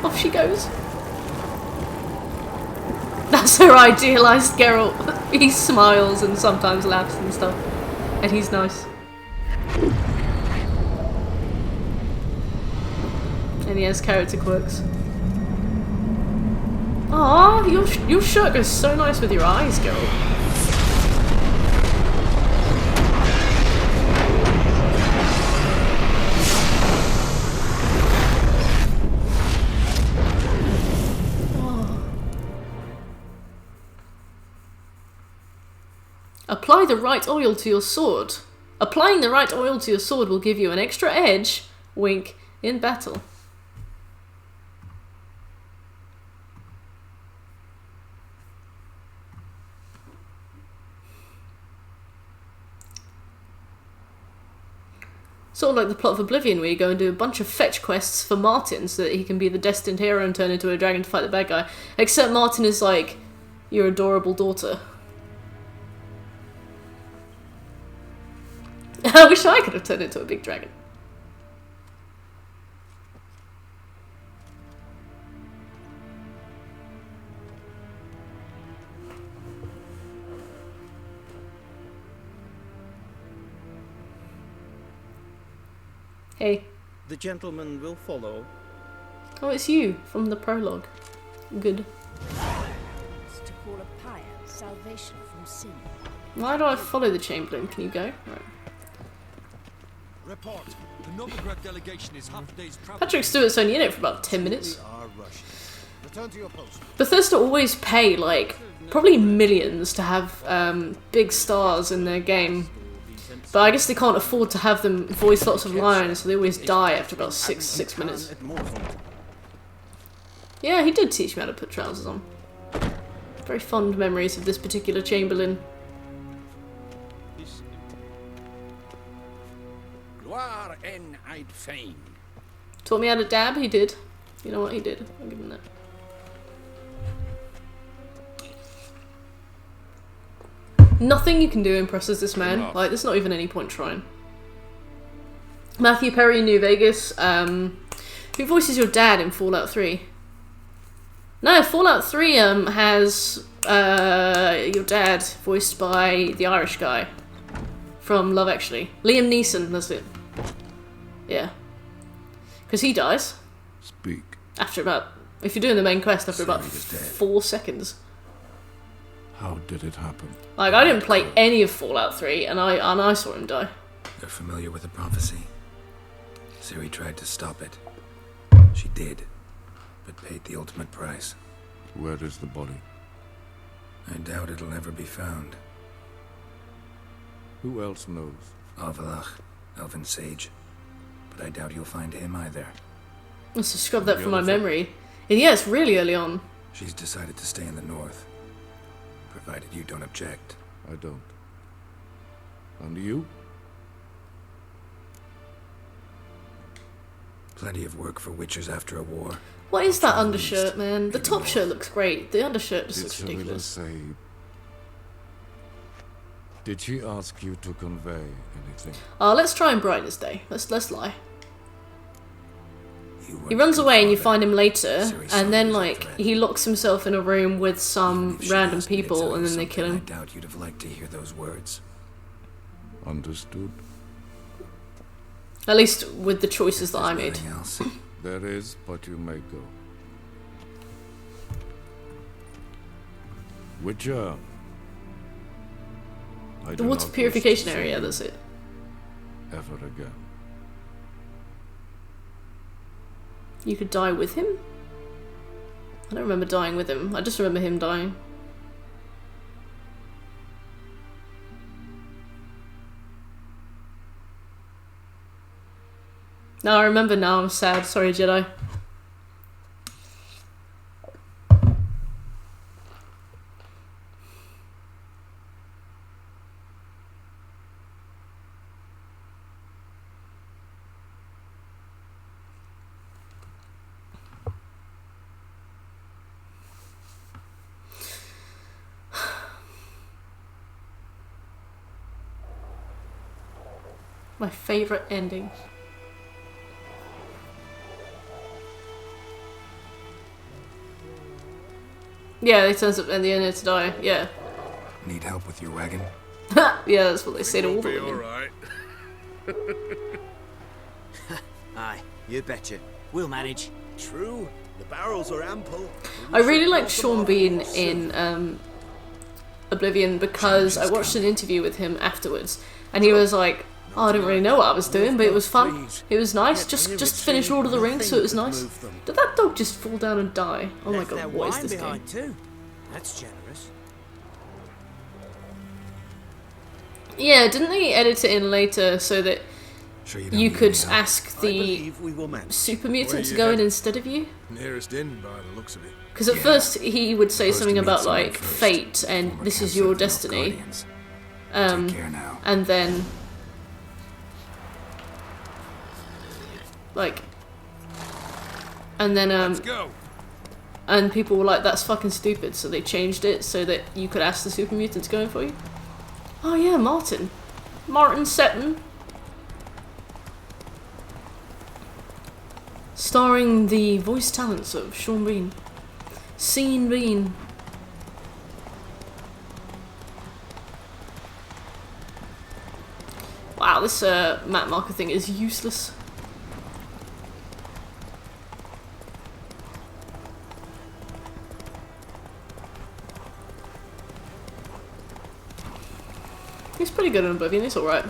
Off she goes. That's her idealised Geralt. He smiles and sometimes laughs and stuff. And he's nice. And he has character quirks. Aww, your shirt goes so nice with your eyes, Geralt. Apply the right oil to your sword. Applying the right oil to your sword will give you an extra edge, wink, in battle. Sort of like the plot of Oblivion, where you go and do a bunch of fetch quests for Martin so that he can be the destined hero and turn into a dragon to fight the bad guy. Except Martin is like your adorable daughter. I wish I could have turned into a big dragon. Hey. The gentleman will follow. Oh, it's you from the prologue. Good. It's to call a pyre, salvation from sin. Why do I follow the Chamberlain? Can you go? Right. Report. The Novigrad delegation is half a day's travel. Patrick Stewart's only in it for about 10 minutes. Return to your post. Bethesda always pay, like, probably millions to have big stars in their game. But I guess they can't afford to have them voice lots of lines, so they always die after about six minutes. Yeah, he did teach me how to put trousers on. Very fond memories of this particular Chamberlain. Taught me how to dab, he did. You know what, he did. I'll give him that. Nothing you can do impresses this man. Like, there's not even any point trying. Matthew Perry, New Vegas. Who voices your dad in Fallout 3? No, Fallout 3 has your dad voiced by the Irish guy from Love Actually. Liam Neeson, that's it. Yeah. Because he dies. Speak. After about... If you're doing the main quest, after about 4 seconds. How did it happen? Like, I didn't play any of Fallout 3, and I saw him die. You're familiar with the prophecy. Ciri tried to stop it. She did, but paid the ultimate price. Where is the body? I doubt it'll ever be found. Who else knows? Avallac'h, Elven Sage. But I doubt you'll find him either. Must have scrubbed that from my memory. And yeah, it's really early on. She's decided to stay in the north. Provided you don't object. I don't. And you? Plenty of work for witchers after a war. What is that undershirt, man? The top shirt looks great. The undershirt just looks ridiculous. Say, did she ask you to convey anything? Let's try and brighten his day. Let's lie. He runs away and you find him later, and then, like, he locks himself in a room with some random people, and then they kill him. I doubt you'd have liked to hear those words. Understood? At least with the choices that I made. Else. There is, but you may go. Witcher. The water purification area, that's it. Ever again. You could die with him? I don't remember dying with him. I just remember him dying. No, I remember now. I'm sad. Sorry, Jedi. My favorite ending. Yeah, he turns up at the end to die. Yeah. Need help with your wagon? Yeah, that's what they say to all of them. All right. Aye, you betcha. We'll manage. True. The barrels are ample. I really liked Sean Bean in Oblivion because I watched an interview with him afterwards, and he was like, "Oh, I didn't really know what I was doing, but it was fun. It was nice. Just finished Lord of the Rings, so it was nice." Did that dog just fall down and die? Oh my god, what is this game? Too. That's generous. Yeah, didn't they edit it in later so that you could ask the super mutant to go in instead of you? Nearest in by the looks of it. Because at first he would say something about like fate and this is your destiny, and then like, Let's go. and people were like, that's fucking stupid, so they changed it so that you could ask the super mutant to go in for you. Oh yeah, Martin Setton, starring the voice talents of Sean Bean, Sean Bean. Wow, this map marker thing is useless. He's pretty good in Oblivion, he's alright.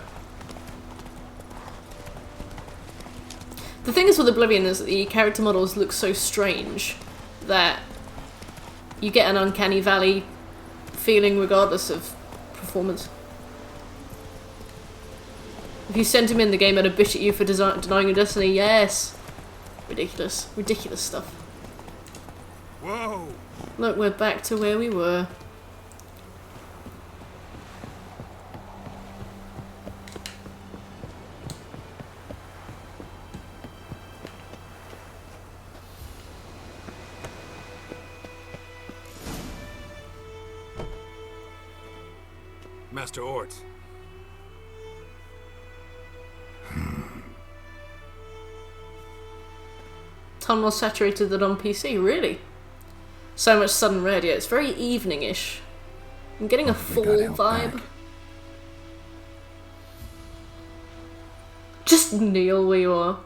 The thing is with Oblivion is that the character models look so strange that you get an uncanny valley feeling regardless of performance. If you sent him in the game, I'd have bitched at you for denying your destiny. Yes! Ridiculous. Ridiculous stuff. Whoa! Look, we're back to where we were. Master Ort. Ton more saturated than on PC, really? So much sudden red, yeah, it's very evening-ish. I'm getting a fall vibe. Back. Just kneel where you are.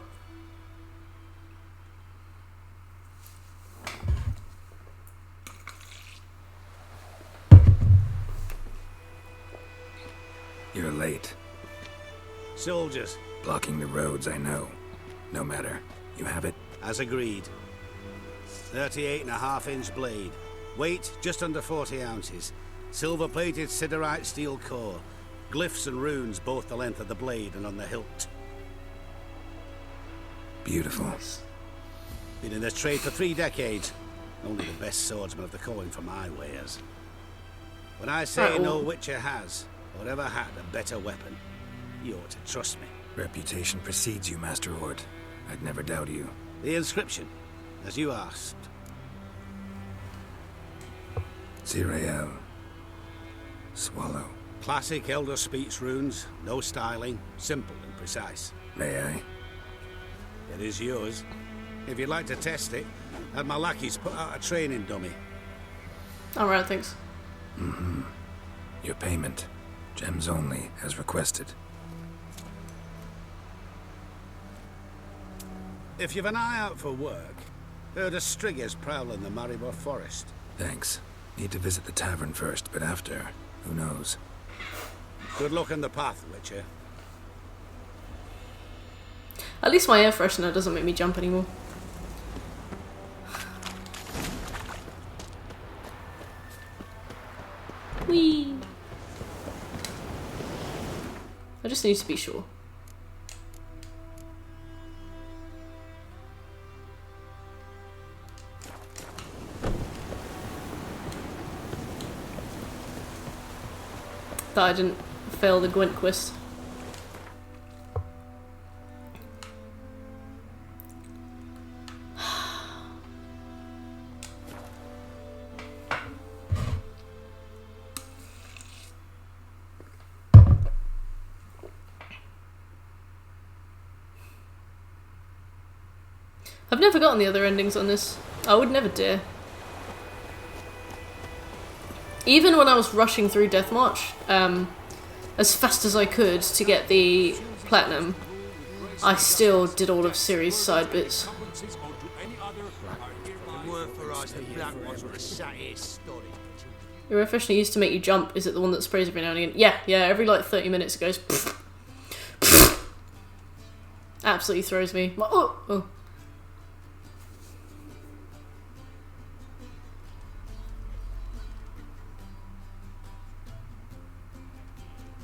You're late. Soldiers. Blocking the roads, I know. No matter. You have it? As agreed. 38.5-inch blade. Weight just under 40 ounces. Silver-plated siderite steel core. Glyphs and runes both the length of the blade and on the hilt. Beautiful. Been in this trade for 3 decades. Only the best swordsman of the calling for my wares. When I say no Witcher has, or ever had, a better weapon, you ought to trust me. Reputation precedes you, Master Ort. I'd never doubt you. The inscription, as you asked. Zirael. Swallow. Classic Elder Speech runes, no styling, simple and precise. May I? It is yours. If you'd like to test it, had my lackeys put out a training dummy. Alright, thanks. Mm-hmm. Your payment. Gems only, as requested. If you've an eye out for work, heard of Striggers prowling the Maribor Forest. Thanks. Need to visit the tavern first, but after, who knows? Good luck on the path, Witcher. At least my air freshener doesn't make me jump anymore. Whee! I just need to be sure. That I didn't fail the Gwent quest. I've never gotten the other endings on this. I would never dare. Even when I was rushing through Deathmarch, as fast as I could to get the platinum, I still did all of Ciri's side bits. Your air freshener used to make you jump. Is it the one that sprays every now and again? Yeah, every like 30 minutes it goes. Absolutely throws me. Oh.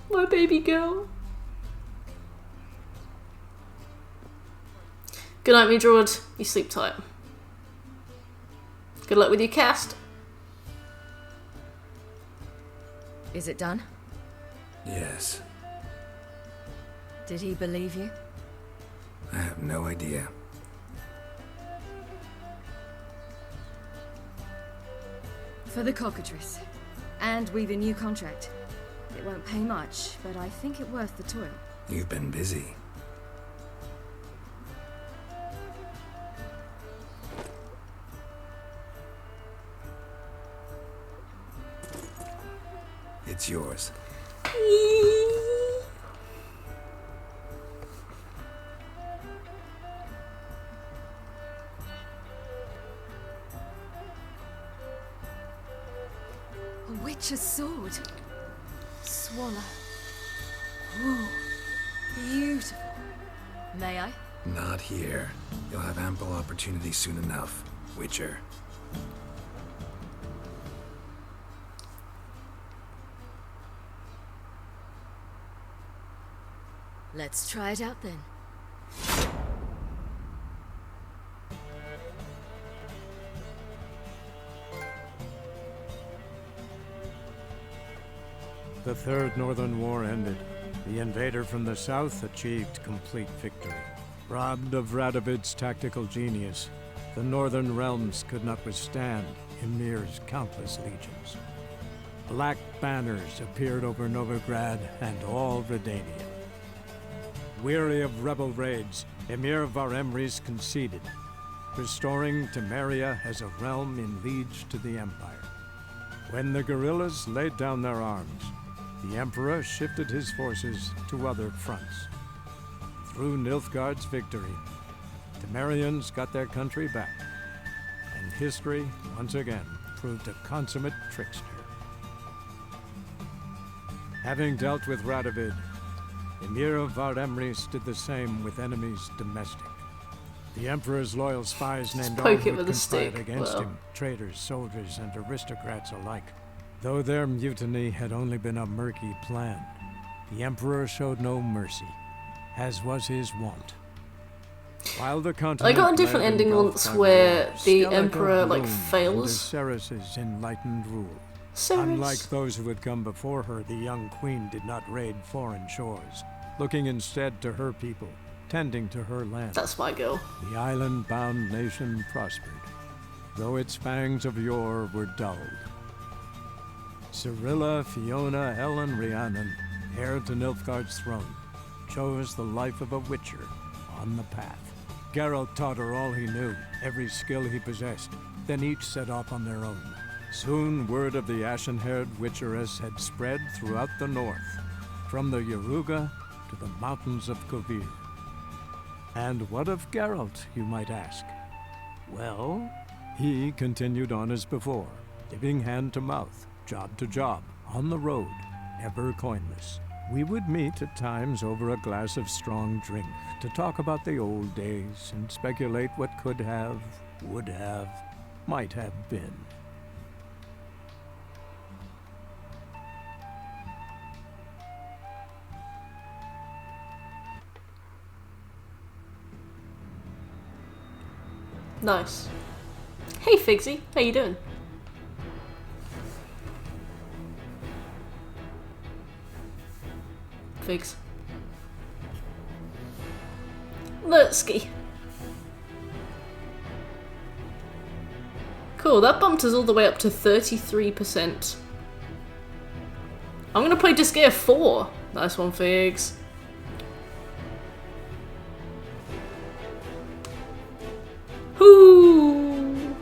My baby girl. Good night, me Druid. You sleep tight. Good luck with your cast. Is it done? Yes. Did he believe you? I have no idea. For the cockatrice. And we've a new contract. It won't pay much, but I think it worth the toil. You've been busy. It's yours. A witch's sword. Swallow. Whoa. Beautiful. May I? Not here. You'll have ample opportunity soon enough, Witcher. Let's try it out then. The Third Northern War ended. The invader from the south achieved complete victory. Robbed of Radovid's tactical genius, the Northern realms could not withstand Ymir's countless legions. Black banners appeared over Novigrad and all Redania. Weary of rebel raids, Ymir var Emreis conceded, restoring Temeria as a realm in liege to the Empire. When the guerrillas laid down their arms, the Emperor shifted his forces to other fronts. Through Nilfgaard's victory, Temerians got their country back, and history, once again, proved a consummate trickster. Having dealt with Radovid, Ymir var Emreis did the same with enemies domestic. The Emperor's loyal spies named all who conspired against him, traitors, soldiers, and aristocrats alike. Though their mutiny had only been a murky plan, the Emperor showed no mercy, as was his wont. While the continent I got a different ending once where the Emperor like fails. Ceres's enlightened rule. Ceres. Unlike those who had come before her, the young queen did not raid foreign shores, looking instead to her people, tending to her land. That's my girl. The island-bound nation prospered, though its fangs of yore were dulled. Cirilla, Fiona, Ellen, Rhiannon, heir to Nilfgaard's throne, chose the life of a witcher on the path. Geralt taught her all he knew, every skill he possessed, then each set off on their own. Soon word of the ashen-haired witcheress had spread throughout the north, from the Yaruga to the mountains of Kovir. And what of Geralt, you might ask? Well, he continued on as before, living hand to mouth, job to job, on the road, ever coinless. We would meet at times over a glass of strong drink to talk about the old days and speculate what could have, would have, might have been. Nice. Hey Figsy, how you doing? Figs. Lurtsky. Cool, that bumped us all the way up to 33%. I'm gonna play Disgaea 4. Nice one, Figs. Whoo!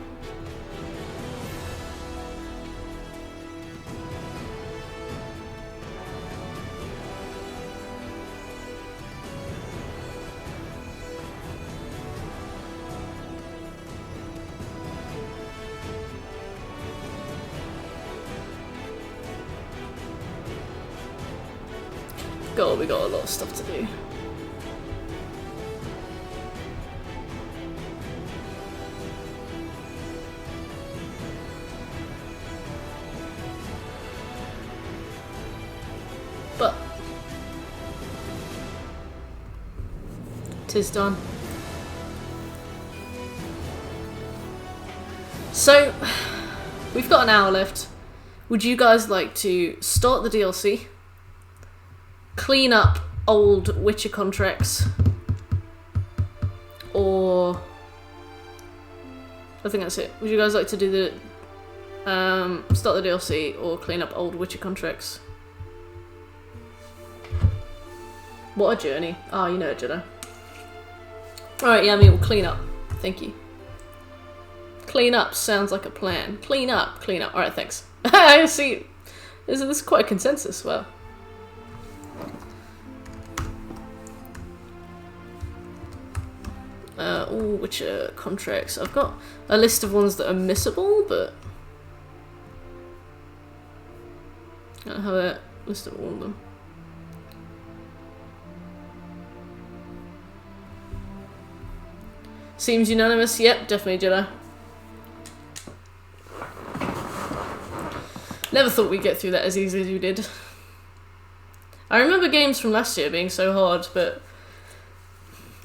God, we got a lot of stuff to do. But 'tis done. So we've got an hour left. Would you guys like to start the DLC? Clean up old Witcher contracts, or I think that's it. Would you guys like to do the start the DLC or clean up old Witcher contracts? What a journey! Ah, you know it, Jedi. All right, yeah, I mean, we'll clean up. Thank you. Clean up sounds like a plan. Clean up, clean up. All right, thanks. I see. This is quite a consensus. Wow. All Witcher contracts. I've got a list of ones that are missable, but I don't have a list of all of them. Seems unanimous. Yep, definitely Jedi. Never thought we'd get through that as easy as we did. I remember games from last year being so hard, but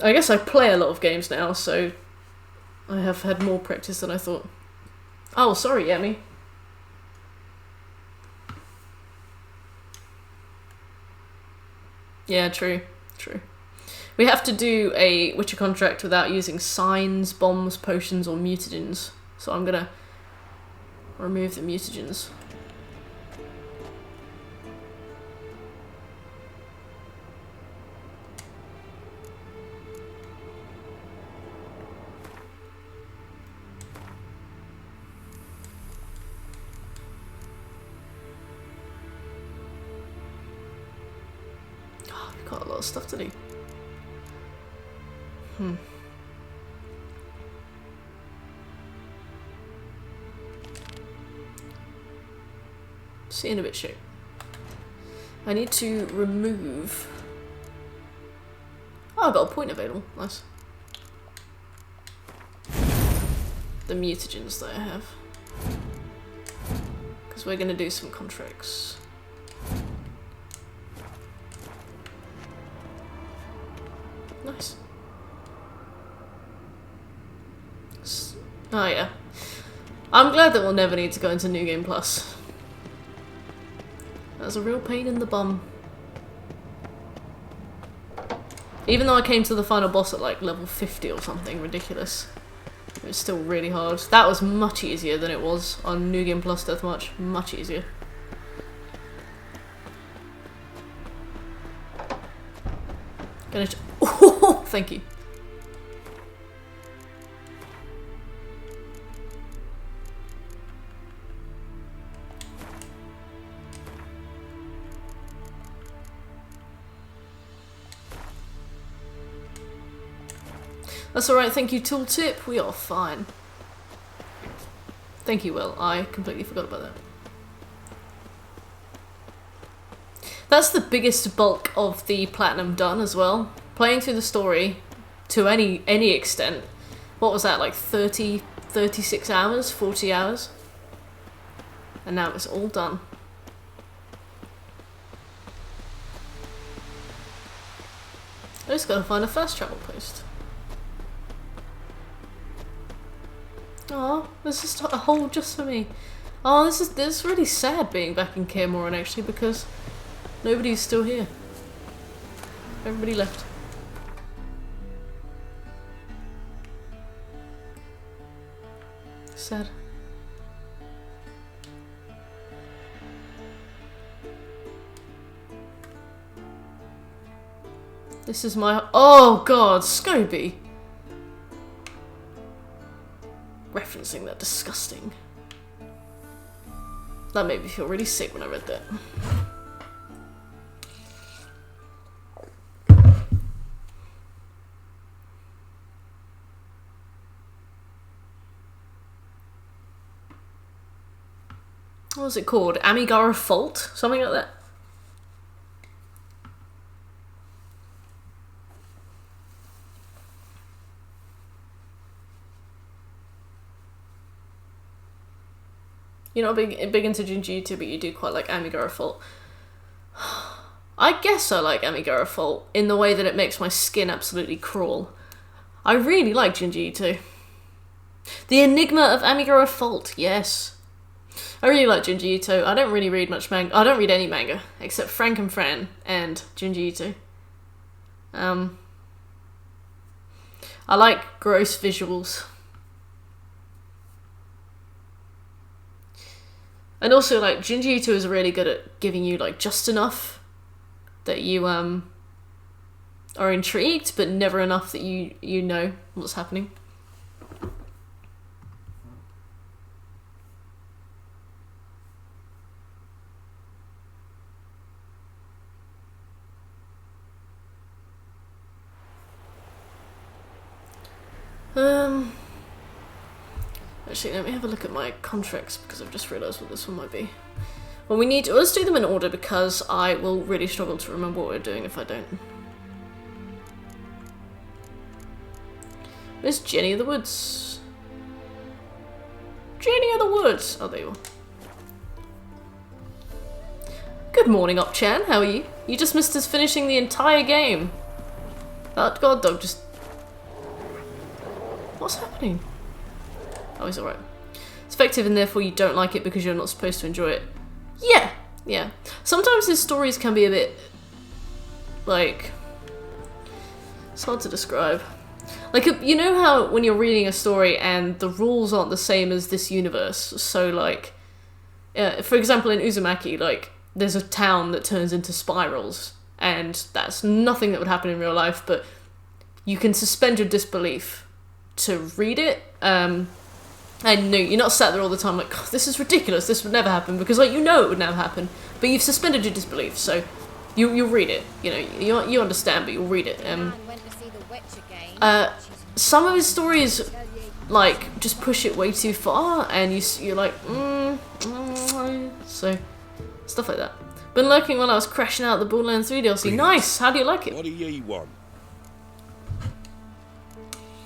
I guess I play a lot of games now, so I have had more practice than I thought. Oh, sorry, Yemi. Yeah, true, true. We have to do a Witcher contract without using signs, bombs, potions, or mutagens. So I'm gonna remove the mutagens. Got a lot of stuff to do. See in a bit shape. I need to remove. Oh, I got a point available. Nice. The mutagens that I have. Because we're going to do some contracts. Nice. Oh yeah. I'm glad that we'll never need to go into New Game Plus. That's a real pain in the bum. Even though I came to the final boss at like level 50 or something ridiculous, it was still really hard. That was much easier than it was on New Game Plus Deathmatch. Much easier. Gonna oh, thank you. That's alright, thank you, Tooltip. We are fine. Thank you, Will. I completely forgot about that. That's the biggest bulk of the platinum done as well. Playing through the story to any extent. What was that, like 30, 36 hours? 40 hours? And now it's all done. I just gotta find a fast travel post. Oh, there's just a hole just for me. Oh, this is really sad being back in Kaer Morhen actually, because nobody's still here. Everybody left. Sad. This is my... Oh god, Scobie! Referencing that disgusting. That made me feel really sick when I read that. What was it called? Amigara Fault? Something like that? You're not big into Junji Ito, but you do quite like Amigara Fault. I guess I like Amigara Fault in the way that it makes my skin absolutely crawl. I really like Junji Ito. The Enigma of Amigara Fault, yes. I really like Junji Ito. I don't really read much manga. I don't read any manga except Frank and Fran and Junji Ito. I like gross visuals. And also, like, Junji Ito is really good at giving you, like, just enough that you, are intrigued, but never enough that you know what's happening. Actually, let me have a look at my contracts because I've just realised what this one might be. Well, let's do them in order because I will really struggle to remember what we're doing if I don't. Where's Jenny of the Woods? Jenny of the Woods! Oh, there you are. Good morning, Up-chan. How are you? You just missed us finishing the entire game. That god dog just... What's happening? Oh, he's alright. It's effective and therefore you don't like it because you're not supposed to enjoy it. Yeah, yeah. Sometimes his stories can be a bit... like... It's hard to describe. Like, you know how when you're reading a story and the rules aren't the same as this universe? So, like... for example, in Uzumaki, like, there's a town that turns into spirals. And that's nothing that would happen in real life, but you can suspend your disbelief to read it. And no, you're not sat there all the time like, oh, this is ridiculous, this would never happen, because like you know it would never happen, but you've suspended your disbelief, so you'll read it. You know, you understand, but you'll read it. Some of his stories like just push it way too far, and you're like, so stuff like that. Been lurking while I was crashing out the Borderlands 3 DLC. Please. Nice. How do you like it? What do you want?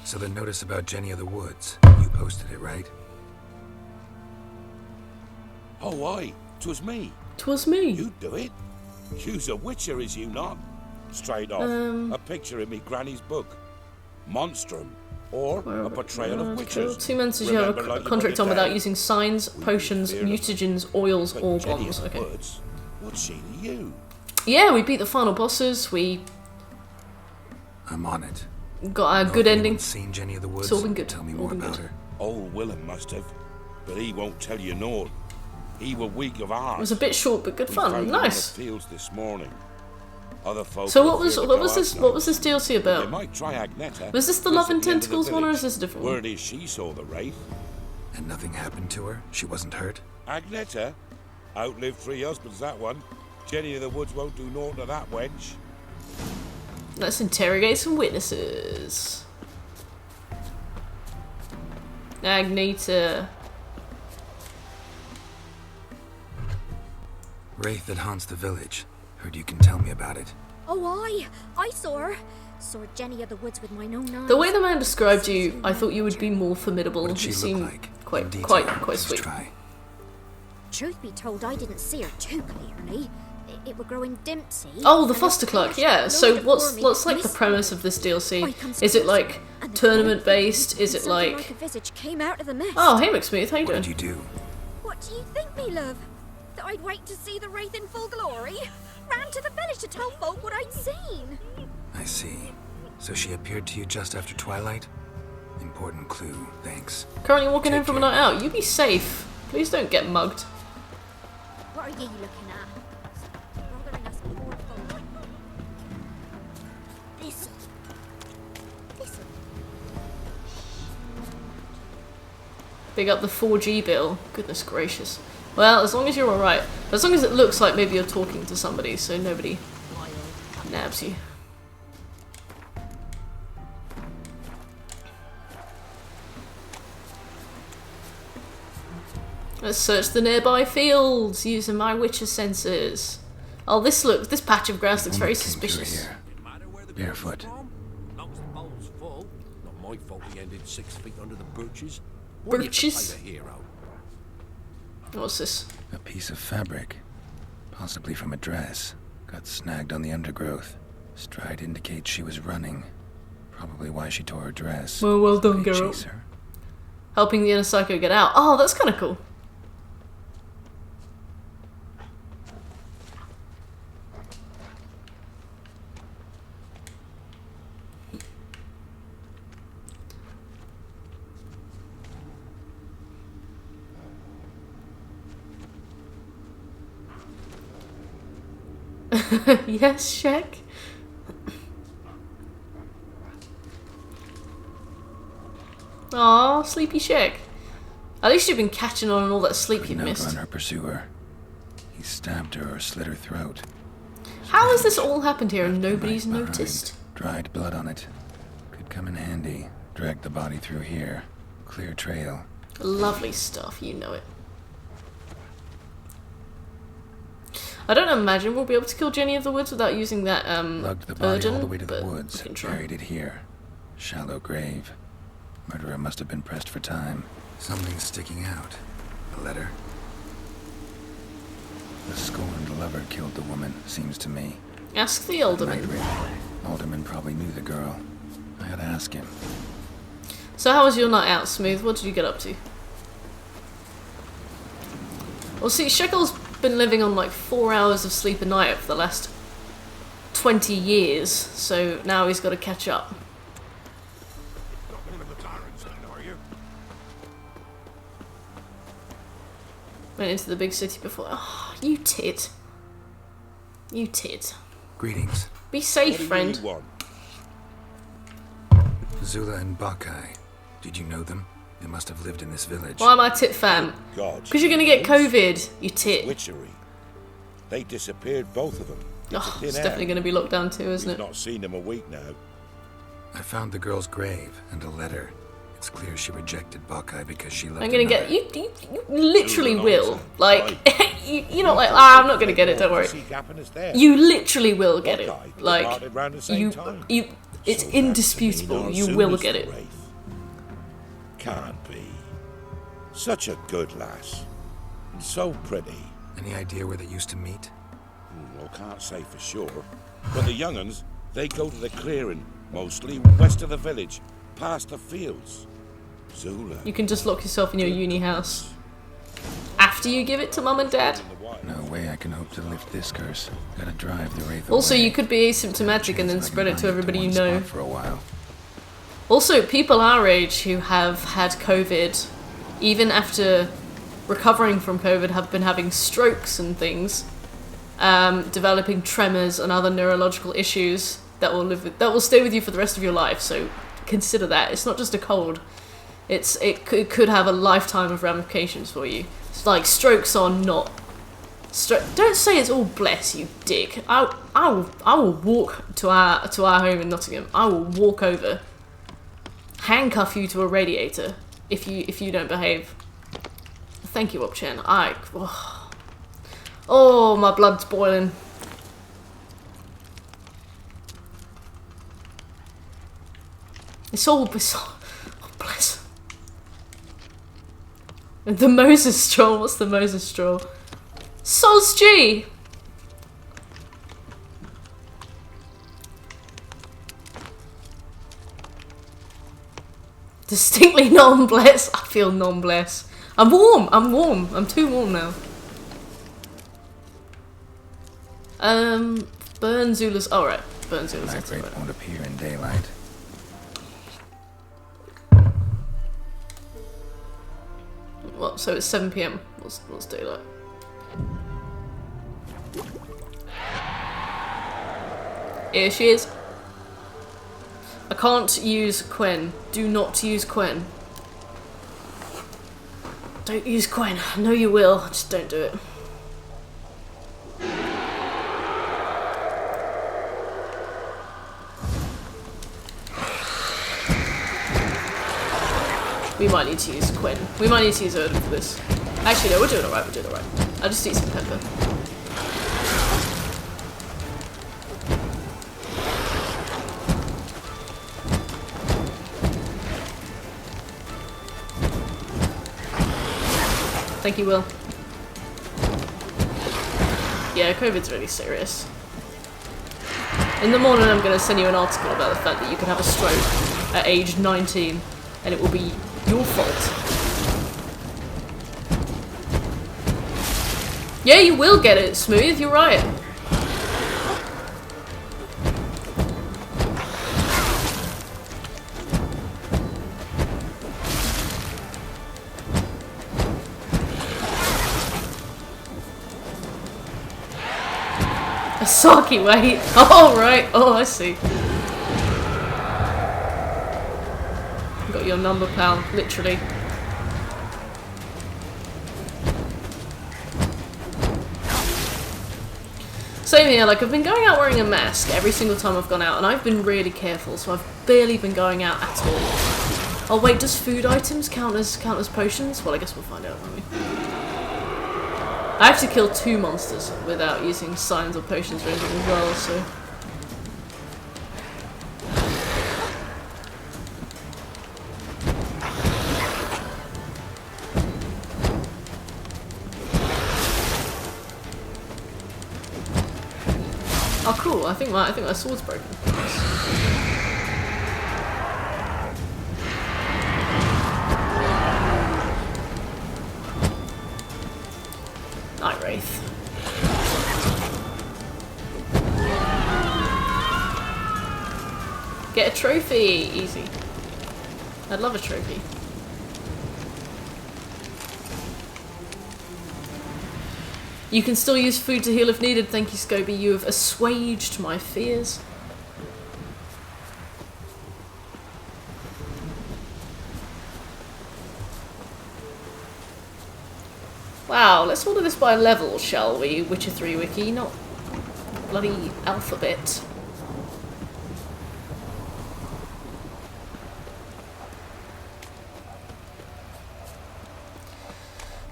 So the notice about Jenny of the Woods, you posted it, right? Oh, aye. 'Twas me. 'Twas me. You do it. You's a witcher, is you not? Straight off. A picture in me granny's book. Monstrum. Or a portrayal of witches. 2 months as you have a contract on without using signs, potions, mutagens, oils, or bombs. Okay. What's she to you? Yeah, we beat the final bosses. I'm on it. Got a good ending. Seen Jenny of the Woods? It's all been good. Tell me more about her. Old Willem must have, but he won't tell you naught. He were weak of heart. It was a bit short, but good fun. Nice. In the fields this morning. Other folk so what was this DLC about? You might try Agneta. Was this the Love and Tentacles one, or is this a different one? Word is she saw the wraith. And nothing happened to her? She wasn't hurt? Agneta? Outlived 3 husbands, that one. Jenny of the Woods won't do naught to that wench. Let's interrogate some witnesses. Agnita. Wraith that haunts the village. Heard you can tell me about it. Oh, I saw her. Saw Jenny of the woods with my own eyes. The way the man described you, I thought you would be more formidable. You seem quite sweet. Try. Truth be told, I didn't see her too clearly. It were growing Dempsey. Oh, the foster clerk, yeah. So what's like the premise of this DLC? Is it like tournament based? Is it like a visage came out of the mist. Oh, hey McSmooth, how you doing? What did you do? What do you think, me love? That I'd wait to see the wraith in full glory? Ran to the village to tell folk what I'd seen. I see. So she appeared to you just after twilight? Important clue, thanks. Currently walking home from a night out. You be safe. Please don't get mugged. What are you looking at? Bothering us poor folk. Listen. Big up the 4G bill. Goodness gracious. Well, as long as you're alright. As long as it looks like maybe you're talking to somebody, so nobody nabs you. Let's search the nearby fields using my Witcher sensors. Oh, this patch of grass looks very suspicious. Barefoot. Not my fault he ended 6 feet under the birches. Birches? What's this? A piece of fabric. Possibly from a dress. Got snagged on the undergrowth. Stride indicates she was running. Probably why she tore her dress. Well done, girl. Helping the inner psycho get out. Oh, that's kind of cool. Yes, Shek. Aw, sleepy Shek. At least you've been catching on all that sleep you've missed. On her pursuer. He stabbed her or slit her throat. How has this all happened here and nobody's noticed? Dried blood on it. Could come in handy. Drag the body through here. Clear trail. Lovely stuff, you know it. I don't imagine we'll be able to kill Jenny of the Woods without using that Lugged the body all the way to the woods. Buried it here. Shallow grave. Murderer must have been pressed for time. Something's sticking out. A letter. The scorned lover killed the woman, seems to me. Ask the alderman. Alderman probably knew the girl. I had to ask him. So how was your night out, Smooth? What did you get up to? Well, see, Shekel's been living on like 4 hours of sleep a night for the last 20 years, so now he's got to catch up. Not one of the tyrants, then, are you? Went into the big city before. Oh, you tit. You tit. Greetings. Be safe, friend. Zula and Bakai. Did you know them? They must have lived in this village. Why am I tit fam? Because you're gonna get COVID, you tit. Witchery. They disappeared, both of them. Oh, it's definitely gonna be locked down too, isn't it? We've not seen them a week now. I found the girl's grave and a letter. It's clear she rejected Bakai because she loved I'm gonna another. get you literally will. Like you're not like, I'm not gonna get it, don't worry. You literally will get it. Like you it's indisputable, you will get it. Can't be. Such a good lass. And so pretty. Any idea where they used to meet? Well, can't say for sure. But the young'uns, they go to the clearing, mostly west of the village, past the fields. Zula. You can just lock yourself in your uni house. After you give it to mum and dad? No way I can hope to lift this curse. Gotta drive the wraith Also, away. you could be asymptomatic and then spread it to everybody you know. For a while. Also, people our age who have had COVID, even after recovering from COVID, have been having strokes and things, developing tremors and other neurological issues that will stay with you for the rest of your life. So consider that. It's not just a cold. It could have a lifetime of ramifications for you. It's like strokes are not. Don't say it's all bless, you dick. I will walk to our home in Nottingham. I will walk over, handcuff you to a radiator, if you don't behave. Thank you, Opchen. Oh, my blood's boiling. It's all oh, bless. The Moses straw. What's the Moses straw? Soz G. Distinctly non-bless. I feel non-bless. I'm warm. I'm warm. I'm too warm now. Burn Zula's. Oh, right. Burn Zula's. Night Wraith won't appear in daylight. Well, so it's 7 PM. What's daylight? Here she is. I can't use Quen. Do not use Quen. Don't use Quen. I know you will. Just don't do it. We might need to use Quen. We might need to use Odin for this. Actually, no, we're doing alright. We're doing alright. I'll just eat some pepper. Thank you, Will. Yeah, COVID's really serious. In the morning I'm going to send you an article about the fact that you can have a stroke at age 19 and it will be your fault. Yeah, you will get it, Smooth, you're right. A Saki weight. Oh, right. Oh, I see. Got your number, pal. Literally. Same here. Like, I've been going out wearing a mask every single time I've gone out, and I've been really careful, so I've barely been going out at all. Oh, wait. Does food items count as potions? Well, I guess we'll find out, won't we? I have to kill 2 monsters without using signs or potions or anything as well, so... Oh cool, I think my sword's broken. Night Wraith. Get a trophy! Easy. I'd love a trophy. You can still use food to heal if needed. Thank you, Scobie. You have assuaged my fears. Wow, let's order this by level, shall we? Witcher 3 wiki, not bloody alphabet.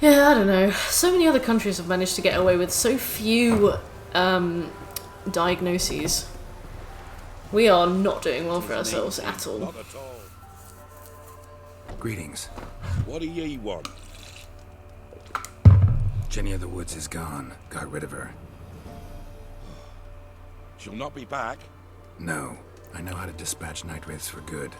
Yeah, I don't know. So many other countries have managed to get away with so few diagnoses. We are not doing well for ourselves at all. Not at all. Greetings. What do ye want? Jenny of the Woods is gone. Got rid of her. She'll not be back. No. I know how to dispatch Night Wraiths for good.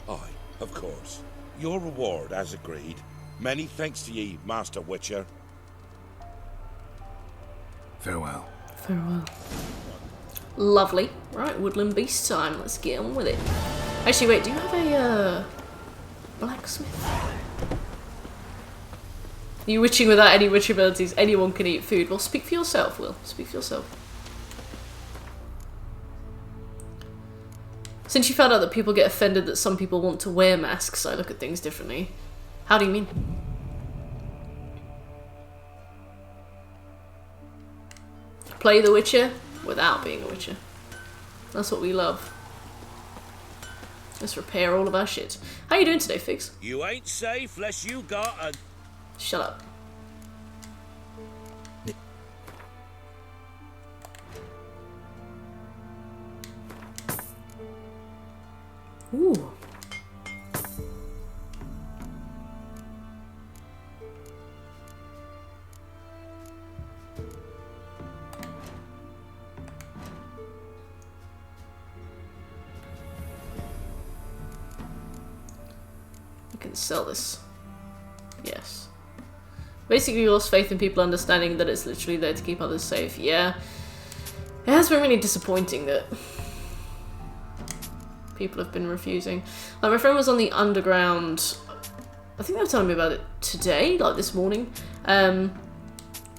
Aye, of course. Your reward, as agreed. Many thanks to ye, Master Witcher. Farewell. Farewell. Lovely. Right, Woodland Beast time. Let's get on with it. Actually, wait, do you have a blacksmith? You witching without any witch abilities. Anyone can eat food. Well, speak for yourself, Will. Speak for yourself. Since you found out that people get offended that some people want to wear masks, I look at things differently. How do you mean? Play the Witcher without being a Witcher. That's what we love. Let's repair all of our shit. How you doing today, Figs? You ain't safe unless you got a... Shut up. Ooh. I can sell this. Yes. Basically, you lost faith in people understanding that it's literally there to keep others safe. Yeah. It has been really disappointing that people have been refusing. Like, my friend was on the underground, I think they were telling me about it today, like this morning, and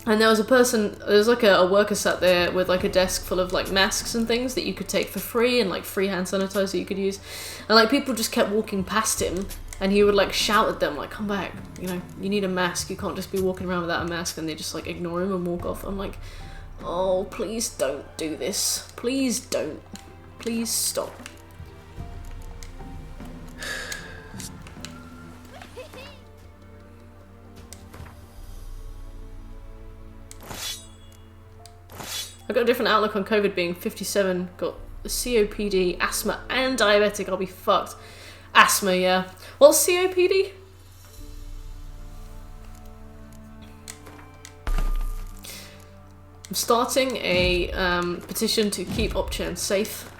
there was a person, there was like a worker sat there with like a desk full of like masks and things that you could take for free, and like free hand sanitizer you could use, and like people just kept walking past him, and he would like shout at them like, come back, you know, you need a mask, you can't just be walking around without a mask, and they just like ignore him and walk off. I'm like, oh, please don't do this, please don't, please stop. I got a different outlook on COVID being 57, got COPD, asthma, and diabetic. I'll be fucked. Asthma, yeah. What's COPD? I'm starting a petition to keep Opchen safe.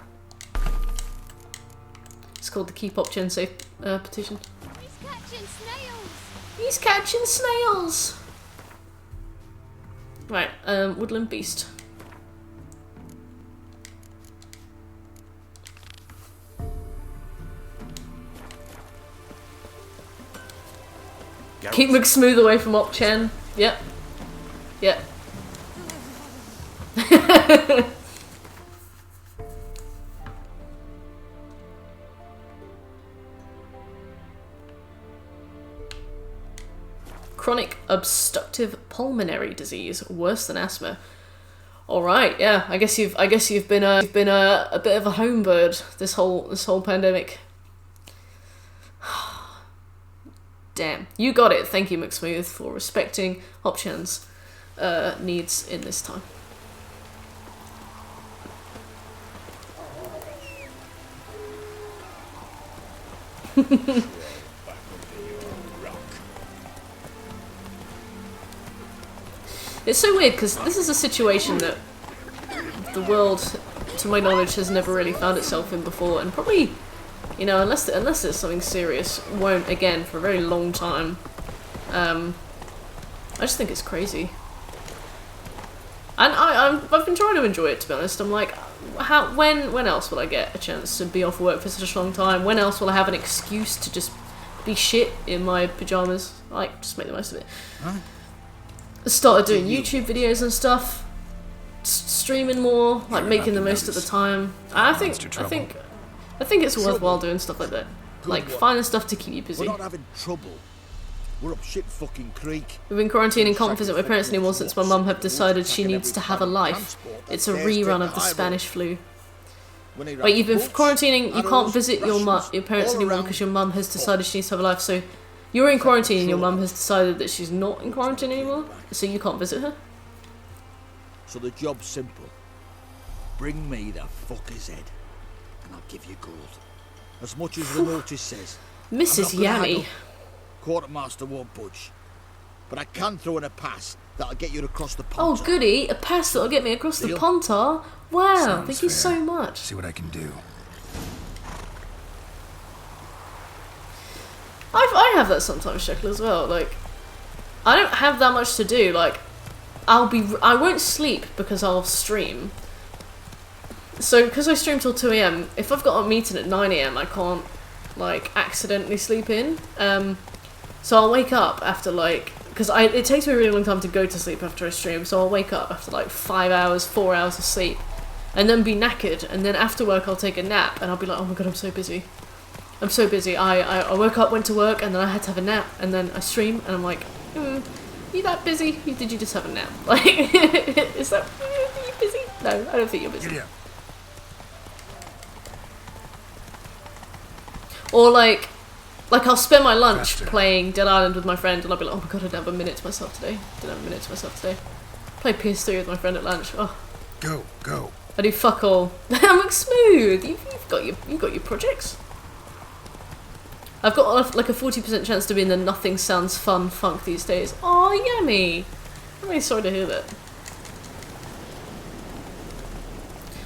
It's called the Keep Opchen Safe petition. He's catching snails! He's catching snails! Right, Woodland Beast. Keep McSmooth away from Opchen. Yep. Yep. Chronic obstructive pulmonary disease, worse than asthma. All right, yeah. I guess you've been a bit of a home bird this whole pandemic. Damn, you got it. Thank you, McSmooth, for respecting Opchen's needs in this time. It's so weird because this is a situation that the world, to my knowledge, has never really found itself in before, and probably, you know, unless it's something serious, won't again for a very long time. I just think it's crazy, and I've been trying to enjoy it, to be honest. I'm like, when else will I get a chance to be off work for such a long time? When else will I have an excuse to just be shit in my pajamas? Like, just make the most of it. Huh? I started doing YouTube videos and stuff, streaming more, like making the most of the time. I think it's worthwhile doing stuff like that, like finding stuff to keep you busy. We're not having trouble. We're up shit fucking creek. We've been quarantining, can't visit my parents anymore since my mum have decided she needs to have a life. It's a rerun of the Spanish flu. Wait, you've been quarantining, you can't visit your parents anymore because your mum has decided she needs to have a life, so you're in quarantine and your mum has decided that she's not in quarantine anymore, so you can't visit her? So the job's simple. Bring me the fucker's head, and I'll give you gold. As much as the notice says. Mrs. Yammy. Quartermaster won't budge. But I can throw in a pass that'll get you across the Pontar. Oh goody, a pass that'll get me across the Pontar? Wow, thank you so much. See what I can do. I have that sometimes, Shekel, as well. Like, I don't have that much to do. Like, I won't sleep because I'll stream. So, because I stream till 2 AM, if I've got a meeting at 9 AM, I can't, like, accidentally sleep in. So I'll wake up after, like, because it takes me a really long time to go to sleep after I stream, so I'll wake up after, like, 5 hours, 4 hours of sleep, and then be knackered, and then after work I'll take a nap, and I'll be like, oh my god, I'm so busy. I'm so busy. I woke up, went to work, and then I had to have a nap, and then I stream, and I'm like, you that busy? Did you just have a nap? Like, is that, are you busy? No, I don't think you're busy. Yeah. Or like I'll spend my lunch playing Dead Island with my friend, and I'll be like, oh my god, I didn't have a minute to myself today. Play PS3 with my friend at lunch. Oh. Go. I do fuck all. I'm like, smooth. You've got your projects. I've got like a 40% chance to be in the Nothing Sounds Fun funk these days. Oh, yummy. I'm really sorry to hear that.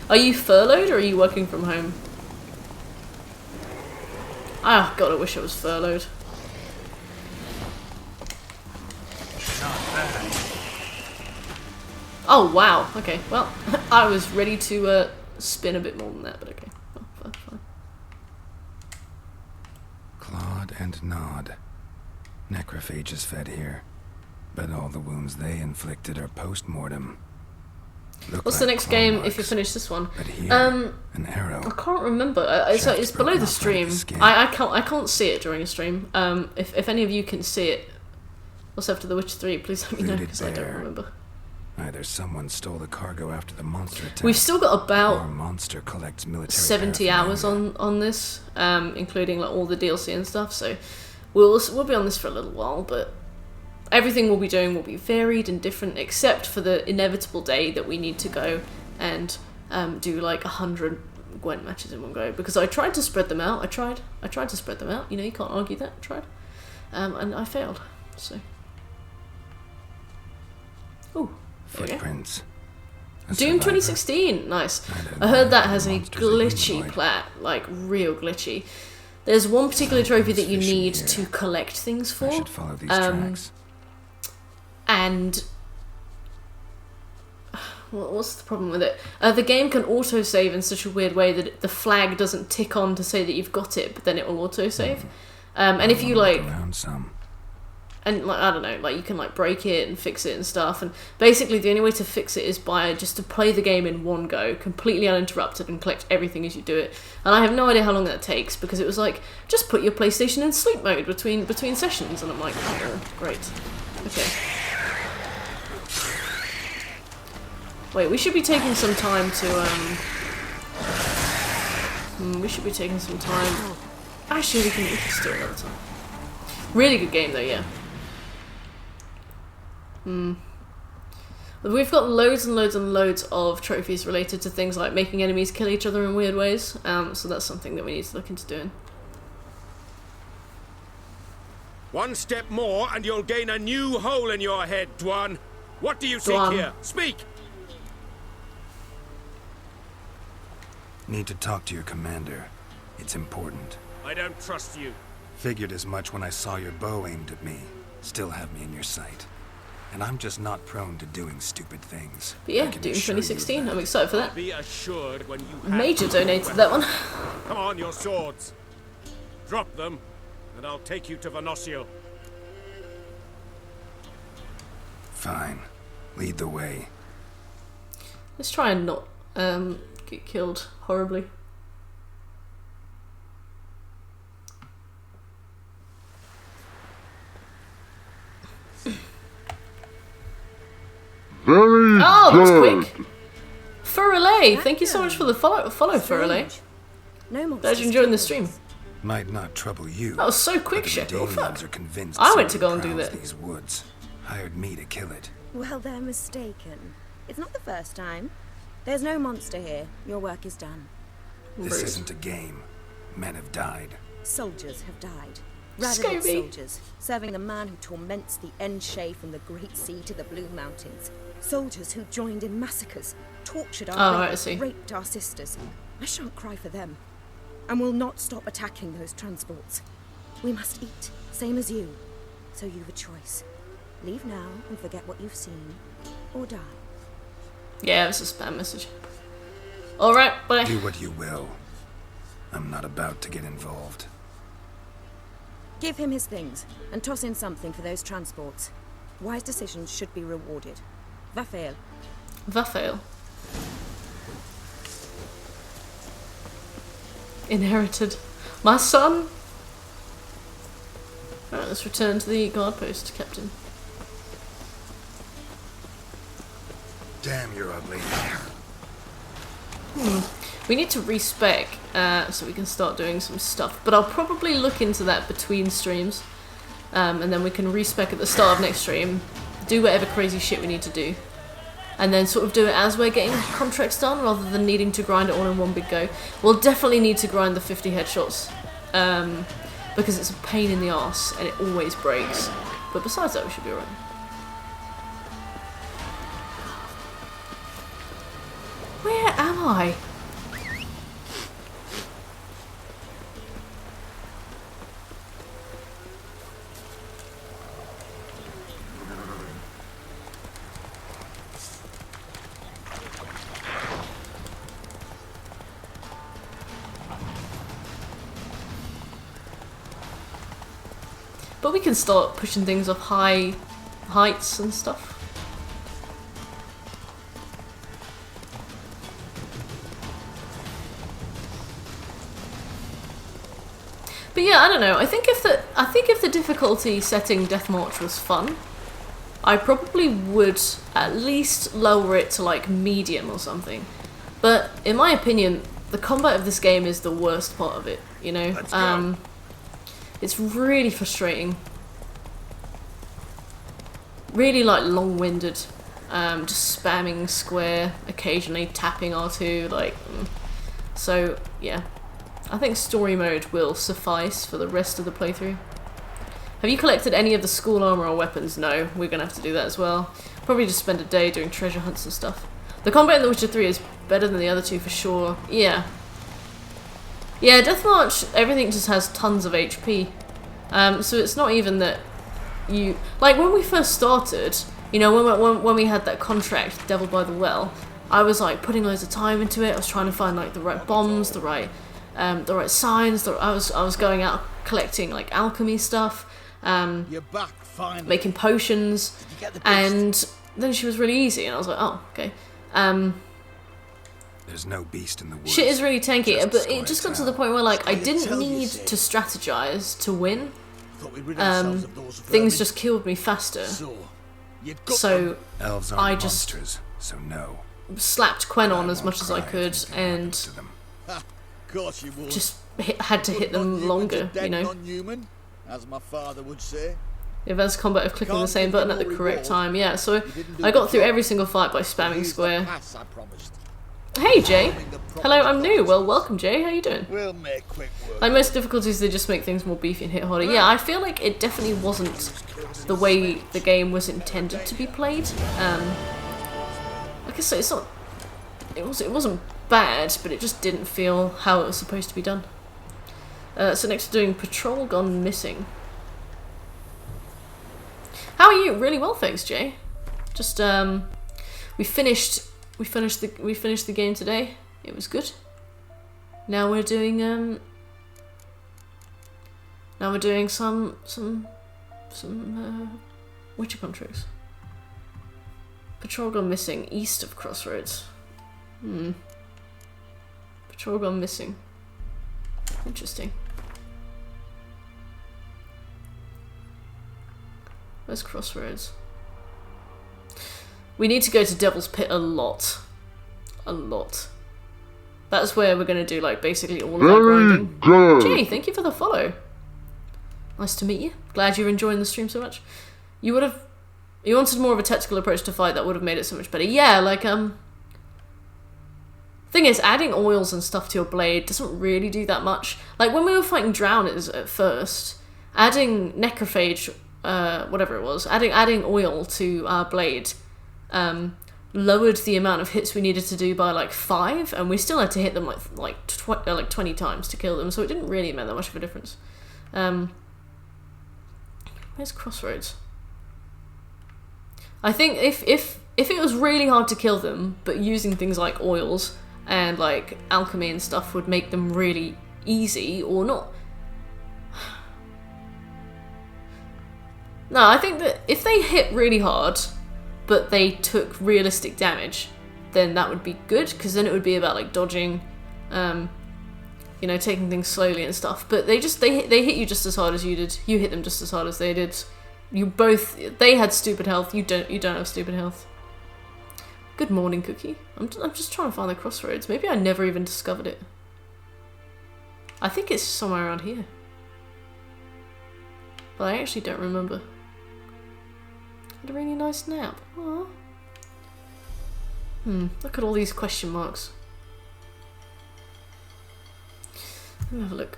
Are you furloughed or are you working from home? Ah, God, I wish I was furloughed. Oh, wow. Okay, well, I was ready to spin a bit more than that, but okay. Oh, fine. Clawed and gnawed. Necrophages fed here, but all the wounds they inflicted are post-mortem. What's the next game if you finish this one? An arrow. I can't remember. It's below the stream. I can't see it during a stream. If any of you can see it, what's after The Witcher 3? Please let me know because I don't remember. Either someone stole the cargo after the monster attack. We've still got about monster collects military 70 hours on this, including like all the DLC and stuff. So we'll be on this for a little while, but everything we'll be doing will be varied and different, except for the inevitable day that we need to go and do like 100 Gwent matches in one go. Because I tried to spread them out. I tried to spread them out. You know, you can't argue that. I tried, and I failed. So, ooh. Footprints. Doom 2016, nice. I heard that has a glitchy plat, like real glitchy. There's one particular trophy that you need to collect things for. I should follow these tracks. And what's the problem with it? The game can autosave in such a weird way that the flag doesn't tick on to say that you've got it, but then it will autosave. And if you like. And like, I don't know, like you can like break it and fix it and stuff, and basically the only way to fix it is by just to play the game in one go, completely uninterrupted, and collect everything as you do it. And I have no idea how long that takes, because it was like, just put your PlayStation in sleep mode between sessions, and I'm like, oh, great. Okay. Wait, we should be taking some time to Actually, we can just do it another time. Really good game though, yeah. We've got loads and loads and loads of trophies related to things like making enemies kill each other in weird ways, so that's something that we need to look into doing. One step more and you'll gain a new hole in your head, Dwan. What do you seek here? Speak! Need to talk to your commander. It's important. I don't trust you. Figured as much when I saw your bow aimed at me. Still have me in your sight. And I'm just not prone to doing stupid things. But yeah, Doom 2016, I'm excited for that. Be assured when you Major donated that one. Come on, your swords. Drop them, and I'll take you to Venosio. Fine. Lead the way. Let's try and not get killed horribly. Oh, that was quick. Furrelay, thank you so much for the follow Furrelay. Glad you're enjoying the stream. Might not trouble you. That was so quick, Shekel. Fuck. I went to go and do that. These woods hired me to kill it. Well, they're mistaken. It's not the first time. There's no monster here. Your work is done. This isn't a game. Men have died. Soldiers have died. Radovid soldiers, serving the man who torments the Enshay from the Great Sea to the Blue Mountains. Soldiers who joined in massacres, tortured our brothers, raped our sisters. I shan't cry for them, and will not stop attacking those transports. We must eat, same as you. So you've a choice. Leave now and forget what you've seen, or die. Yeah, it's a spam message. Alright, bye. Do what you will. I'm not about to get involved. Give him his things, and toss in something for those transports. Wise decisions should be rewarded. Vafael. Vafael. Inherited. My son? Alright, let's return to the guard post, Captain. Damn, you're ugly. We need to respec so we can start doing some stuff. But I'll probably look into that between streams. And then we can respec at the start of next stream. Do whatever crazy shit we need to do. And then sort of do it as we're getting contracts done, rather than needing to grind it all in one big go. We'll definitely need to grind the 50 headshots. Because it's a pain in the arse, and it always breaks. But besides that, we should be alright. Where am I? But we can start pushing things off high heights and stuff. But yeah, I don't know. I think if the difficulty setting Deathmarch was fun, I probably would at least lower it to like medium or something. But in my opinion, the combat of this game is the worst part of it, you know? It's really frustrating. Really like long-winded. Just spamming square, occasionally tapping R2, like... So, yeah. I think story mode will suffice for the rest of the playthrough. Have you collected any of the school armor or weapons? No, we're gonna have to do that as well. Probably just spend a day doing treasure hunts and stuff. The combat in The Witcher 3 is better than the other two for sure. Yeah. Yeah, Deathmarch, everything just has tons of HP. So it's not even that you... Like, when we first started, you know, when we had that contract, Devil by the Well, I was, like, putting loads of time into it. I was trying to find, like, the right bombs, the right signs. I was going out collecting, like, alchemy stuff, You're back, finally. making potions, and then she was really easy, and I was like, oh, okay. There's no beast in the woods. Shit is really tanky, but it just got to the point where like I didn't need to strategize to win. Things just killed me faster. So Elves I aren't just monsters, so no. slapped Quen on as much as I could and just had to hit them longer, you know. As my father would say. Advanced combat of clicking the same button at the correct time, yeah. So I got through every single fight by spamming square. Hey Jay! Hello, I'm new. Well, welcome Jay, how you doing? We'll make quick work. Like most difficulties, they just make things more beefy and hit harder. Yeah, I feel like it definitely wasn't the way the game was intended to be played. Like I say, it's not... It wasn't bad, but it just didn't feel how it was supposed to be done. So next we're doing Patrol Gone Missing. How are you? Really well, thanks, Jay. Just we finished the game today. It was good. Now we're doing some Witcher contracts. Patrol Gone Missing east of Crossroads. Patrol Gone Missing. Interesting. Where's Crossroads? We need to go to Devil's Pit a lot. A lot. That's where we're going to do, like, basically all of our grinding. Jay, thank you for the follow. Nice to meet you. Glad you're enjoying the stream so much. You wanted more of a tactical approach to fight, that would have made it so much better. Yeah, like, thing is, adding oils and stuff to your blade doesn't really do that much. Like, when we were fighting Drowners at first, adding Necrophage... whatever it was, adding oil to our blade lowered the amount of hits we needed to do by like 5, and we still had to hit them like 20 times to kill them, so it didn't really make that much of a difference. Where's Crossroads? I think if it was really hard to kill them, but using things like oils and like alchemy and stuff would make them really easy, or not. No, I think that if they hit really hard, but they took realistic damage, then that would be good, because then it would be about like dodging, you know, taking things slowly and stuff. But they hit you just as hard as you did. You hit them just as hard as they did. They had stupid health. You don't have stupid health. Good morning, Cookie. I'm just trying to find the crossroads. Maybe I never even discovered it. I think it's somewhere around here. But I actually don't remember. Had a really nice nap. Aww. Look at all these question marks. Let me have a look.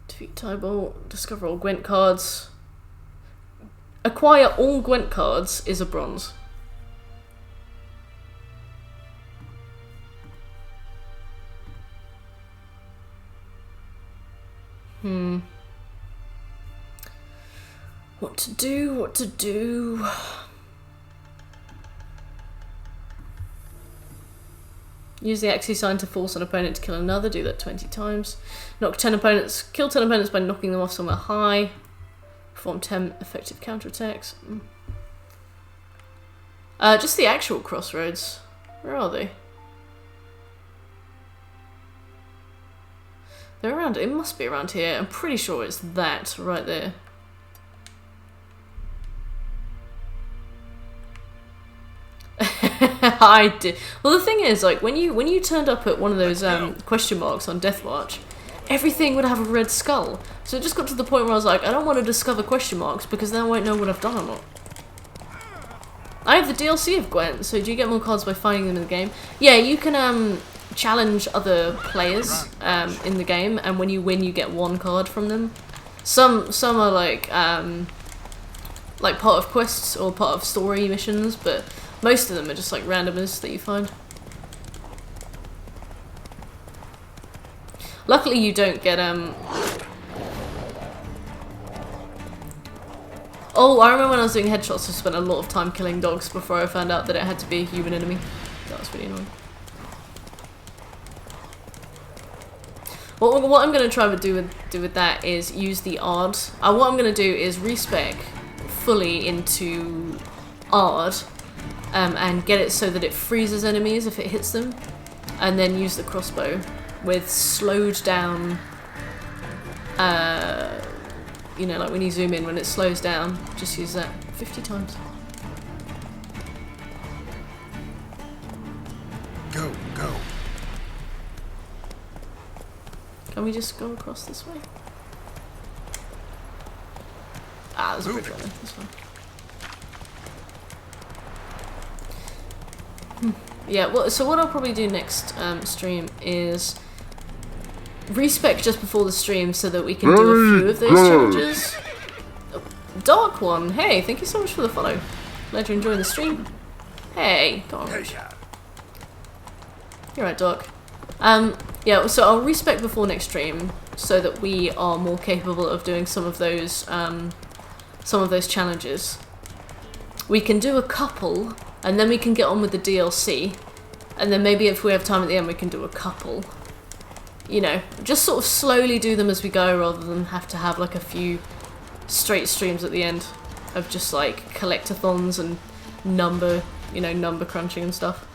Defeat Tybalt, discover all Gwent cards. Acquire all Gwent cards is a bronze. What to do, what to do. Use the Axii sign to force an opponent to kill another, do that 20 times. Knock 10 opponents, kill 10 opponents by knocking them off somewhere high. Perform 10 effective counterattacks. Just the actual crossroads. Where are they? They're around, it must be around here. I'm pretty sure it's that right there. I did. Well, the thing is, like, when you turned up at one of those question marks on Death March, everything would have a red skull. So it just got to the point where I was like, I don't want to discover question marks because then I won't know what I've done or not. I have the DLC of Gwent, so do you get more cards by finding them in the game? Yeah, you can challenge other players in the game, and when you win, you get one card from them. Some are like part of quests or part of story missions, but most of them are just like randomers that you find. Luckily you don't get Oh, I remember when I was doing headshots I spent a lot of time killing dogs before I found out that it had to be a human enemy. That was really annoying. What I'm going to try to do with that is use the Ard. What I'm going to do is respec fully into Ard and get it so that it freezes enemies if it hits them, and then use the crossbow with slowed down, you know, like when you zoom in, when it slows down, just use that 50 times. Go, go. Can we just go across this way? Ah, there's a bridge right there. That's fine. Yeah, well, so what I'll probably do next stream is respec just before the stream so that we can do a few of those challenges. Oh, Dark One, hey, thank you so much for the follow. Glad you're enjoying the stream. Hey, go on. You're right, Dark. Yeah, so I'll respec before next stream so that we are more capable of doing some of those challenges. We can do a couple, and then we can get on with the DLC, and then maybe if we have time at the end we can do a couple. You know, just sort of slowly do them as we go rather than have to have like a few straight streams at the end of just like collectathons and number crunching and stuff.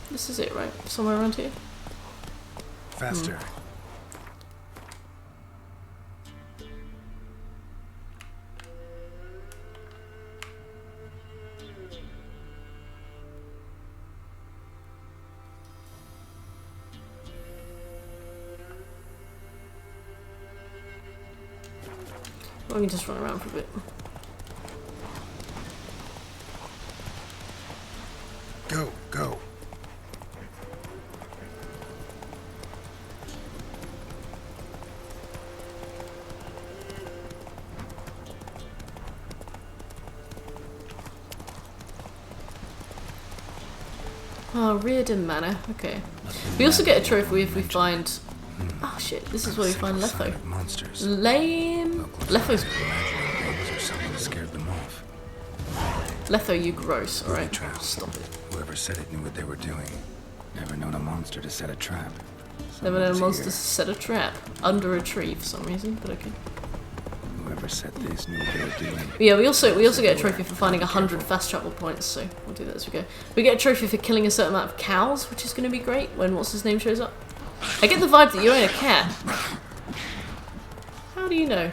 This is it, right? Somewhere around here? Faster. Let me just run around for a bit. Go, go. Oh, Reardon Manor. Okay. We also get a trophy if we find... Oh shit, this is where we find Letho. Monsters. Lame. Letho's... Scared them off. Letho, you gross. Alright, stop it. Whoever said it knew what they were doing. Never known a monster to set a trap. Never known a monster to set a trap under a tree for some reason, but okay. whoever set this knew what they were doing. Yeah, we also get a trophy for finding 100 fast travel points, so we'll do that as we go. We get a trophy for killing a certain amount of cows, which is going to be great when what's his name shows up. I get the vibe that you own a cat. How do you know?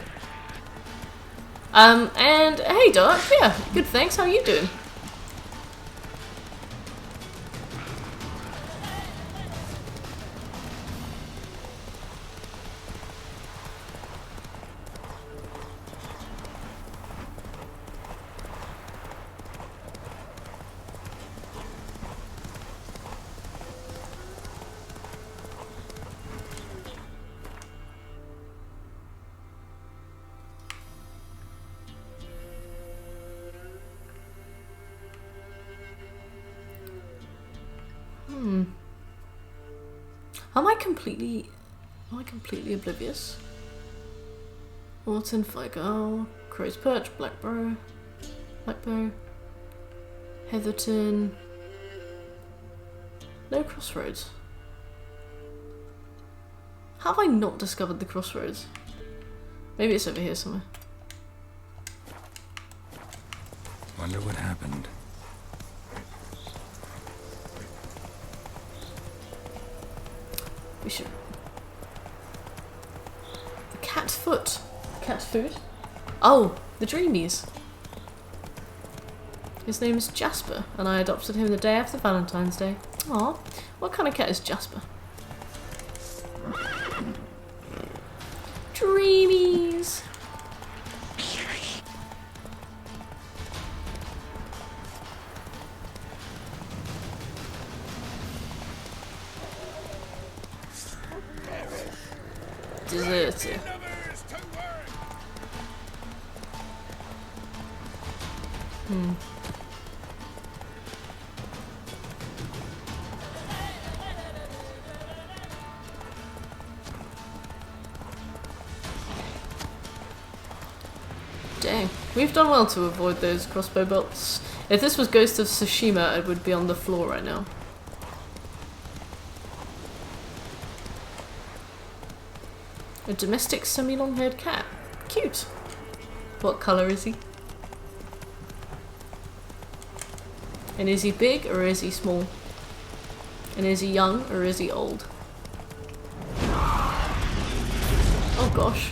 And hey Doc, yeah, good thanks, how are you doing? Am I completely oblivious? Orton, Figo, Crow's Perch, Blackbow, Heatherton. No Crossroads. How have I not discovered the Crossroads? Maybe it's over here somewhere. Wonder what happened. We should... The cat's foot. Cat's food? Oh, the Dreamies. His name is Jasper, and I adopted him the day after Valentine's Day. Aw, what kind of cat is Jasper? Dreamies! Deserted. Dang, we've done well to avoid those crossbow bolts. If this was Ghost of Tsushima, it would be on the floor right now. A domestic semi-long-haired cat. Cute. What colour is he? And is he big or is he small? And is he young or is he old? Oh gosh.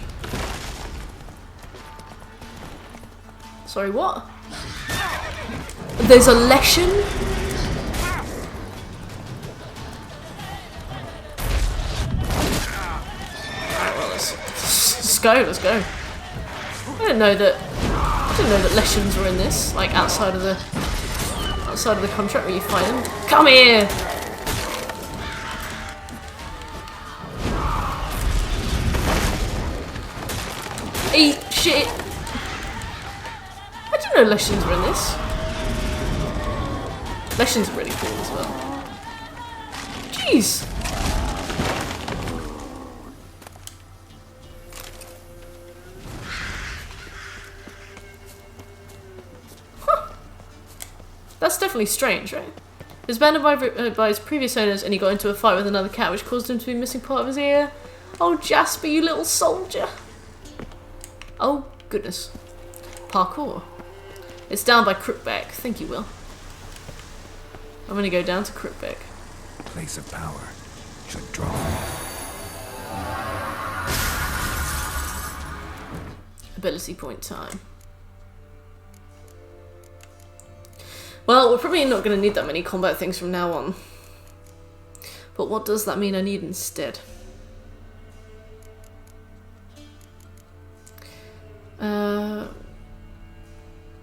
Sorry, what? There's a Leshen? Let's go. I didn't know that Leshens were in this, like outside of the contract where you fight them. Come here! Eat shit! I didn't know Leshens were in this. Leshens are really cool as well. Jeez! That's definitely strange, right? He was abandoned by his previous owners and he got into a fight with another cat which caused him to be missing part of his ear. Oh, Jasper, you little soldier. Oh, goodness. Parkour. It's down by Crookback. Think you will. I'm gonna go down to Crookback. Place of power. Should draw. Ability point time. Well, we're probably not going to need that many combat things from now on. But what does that mean I need instead?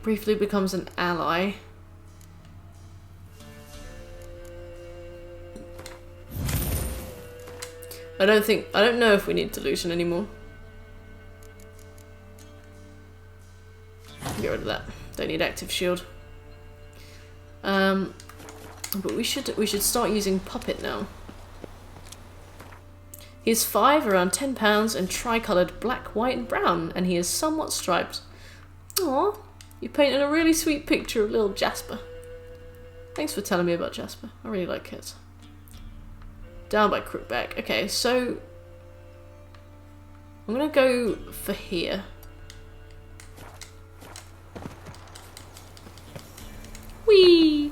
Briefly becomes an ally. I don't know if we need delusion anymore. Get rid of that. Don't need active shield. But we should start using Puppet now. He is 5, around 10 pounds, and tri-coloured black, white, and brown, and he is somewhat striped. Aww, you painted a really sweet picture of little Jasper. Thanks for telling me about Jasper. I really like cats. Down by Crookback. Okay, so I'm gonna go for here. Whee!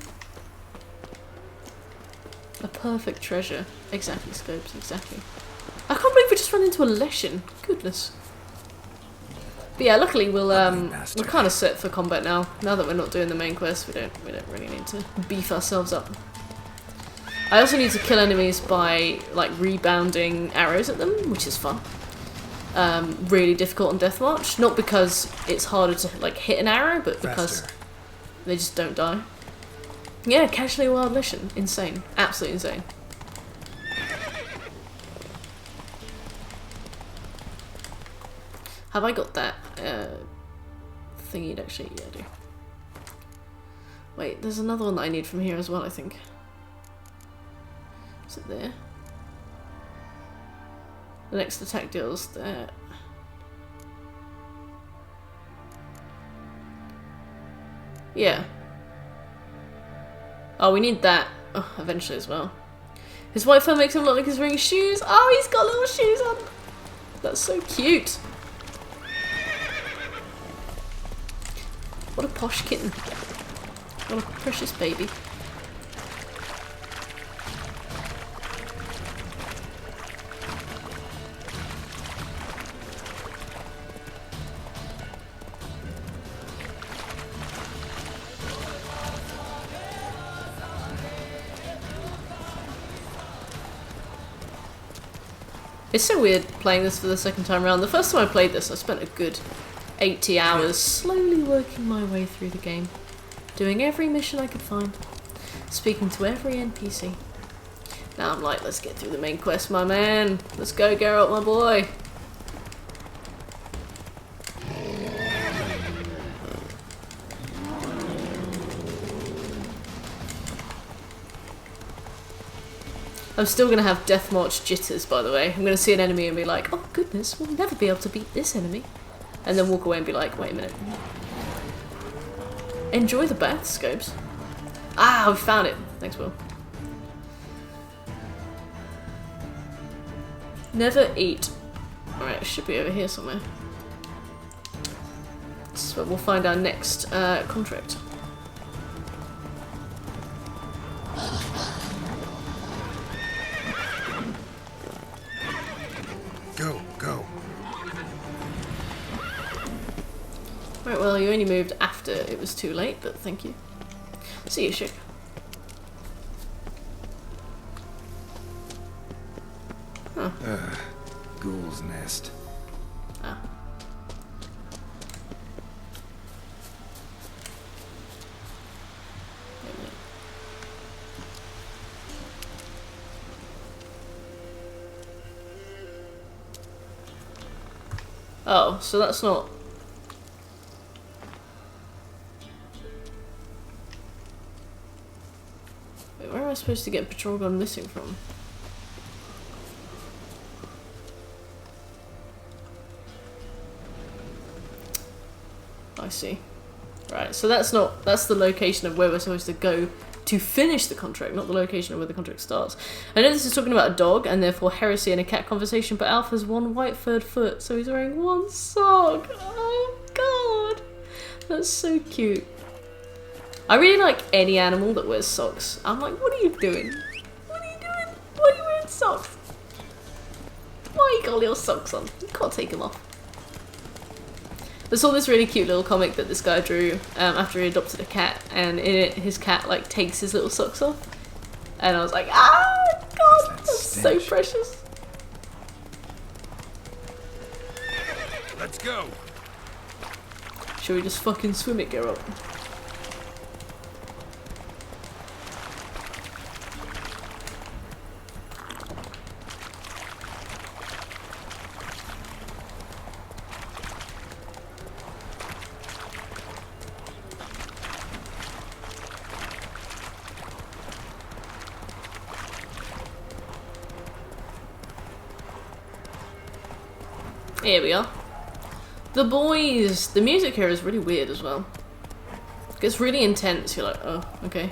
A perfect treasure. Exactly, Scopes, exactly. I can't believe we just ran into a Leshen. Goodness. But yeah, luckily we're kind of set for combat now. Now that we're not doing the main quest, we don't really need to beef ourselves up. I also need to kill enemies by like rebounding arrows at them, which is fun. Really difficult on Death March, not because it's harder to like hit an arrow, but because they just don't die. Yeah, Casually Wild Mission, insane, absolutely insane. Have I got that thingy actually? Yeah, I do. Wait, there's another one that I need from here as well, I think. Is it there? The next attack deals there. Yeah. Oh, we need that eventually as well. His white fur makes him look like he's wearing shoes. Oh, he's got little shoes on. That's so cute. What a posh kitten. What a precious baby. It's so weird playing this for the second time around. The first time I played this, I spent a good 80 hours slowly working my way through the game, doing every mission I could find, speaking to every NPC. Now I'm like, let's get through the main quest, my man. Let's go, Geralt, my boy. I'm still going to have Death March jitters, by the way. I'm going to see an enemy and be like, oh goodness, we'll never be able to beat this enemy. And then walk away and be like, wait a minute. Enjoy the bath, Scopes. Ah, we found it. Thanks, Will. Never eat. Alright, it should be over here somewhere. So we'll find our next contract. Go. Right, well, you only moved after it was too late, but thank you. See you, Shik. Huh. Ghoul's nest. Ah. Oh, so that's not... Wait, where am I supposed to get patrol gun missing from? I see. Right, so that's the location of where we're supposed to go to finish the contract, not the location of where the contract starts. I know this is talking about a dog and therefore heresy and a cat conversation, but Alf has one white furred foot, so he's wearing one sock. Oh god, that's so cute. I really like any animal that wears socks. I'm like, what are you doing? What are you doing? Why are you wearing socks? Why you got little socks on? You can't take them off. I saw this really cute little comic that this guy drew after he adopted a cat, and in it his cat like takes his little socks off, and I was like, ah, god, that's so precious. Let's go. Should we just fucking swim it, Geralt? Here we are. The boys! The music here is really weird as well. It gets really intense. You're like, oh, okay.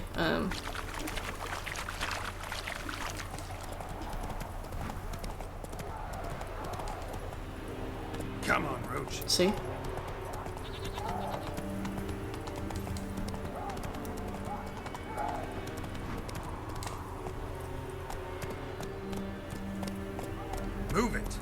Come on, Roach. See? Move it.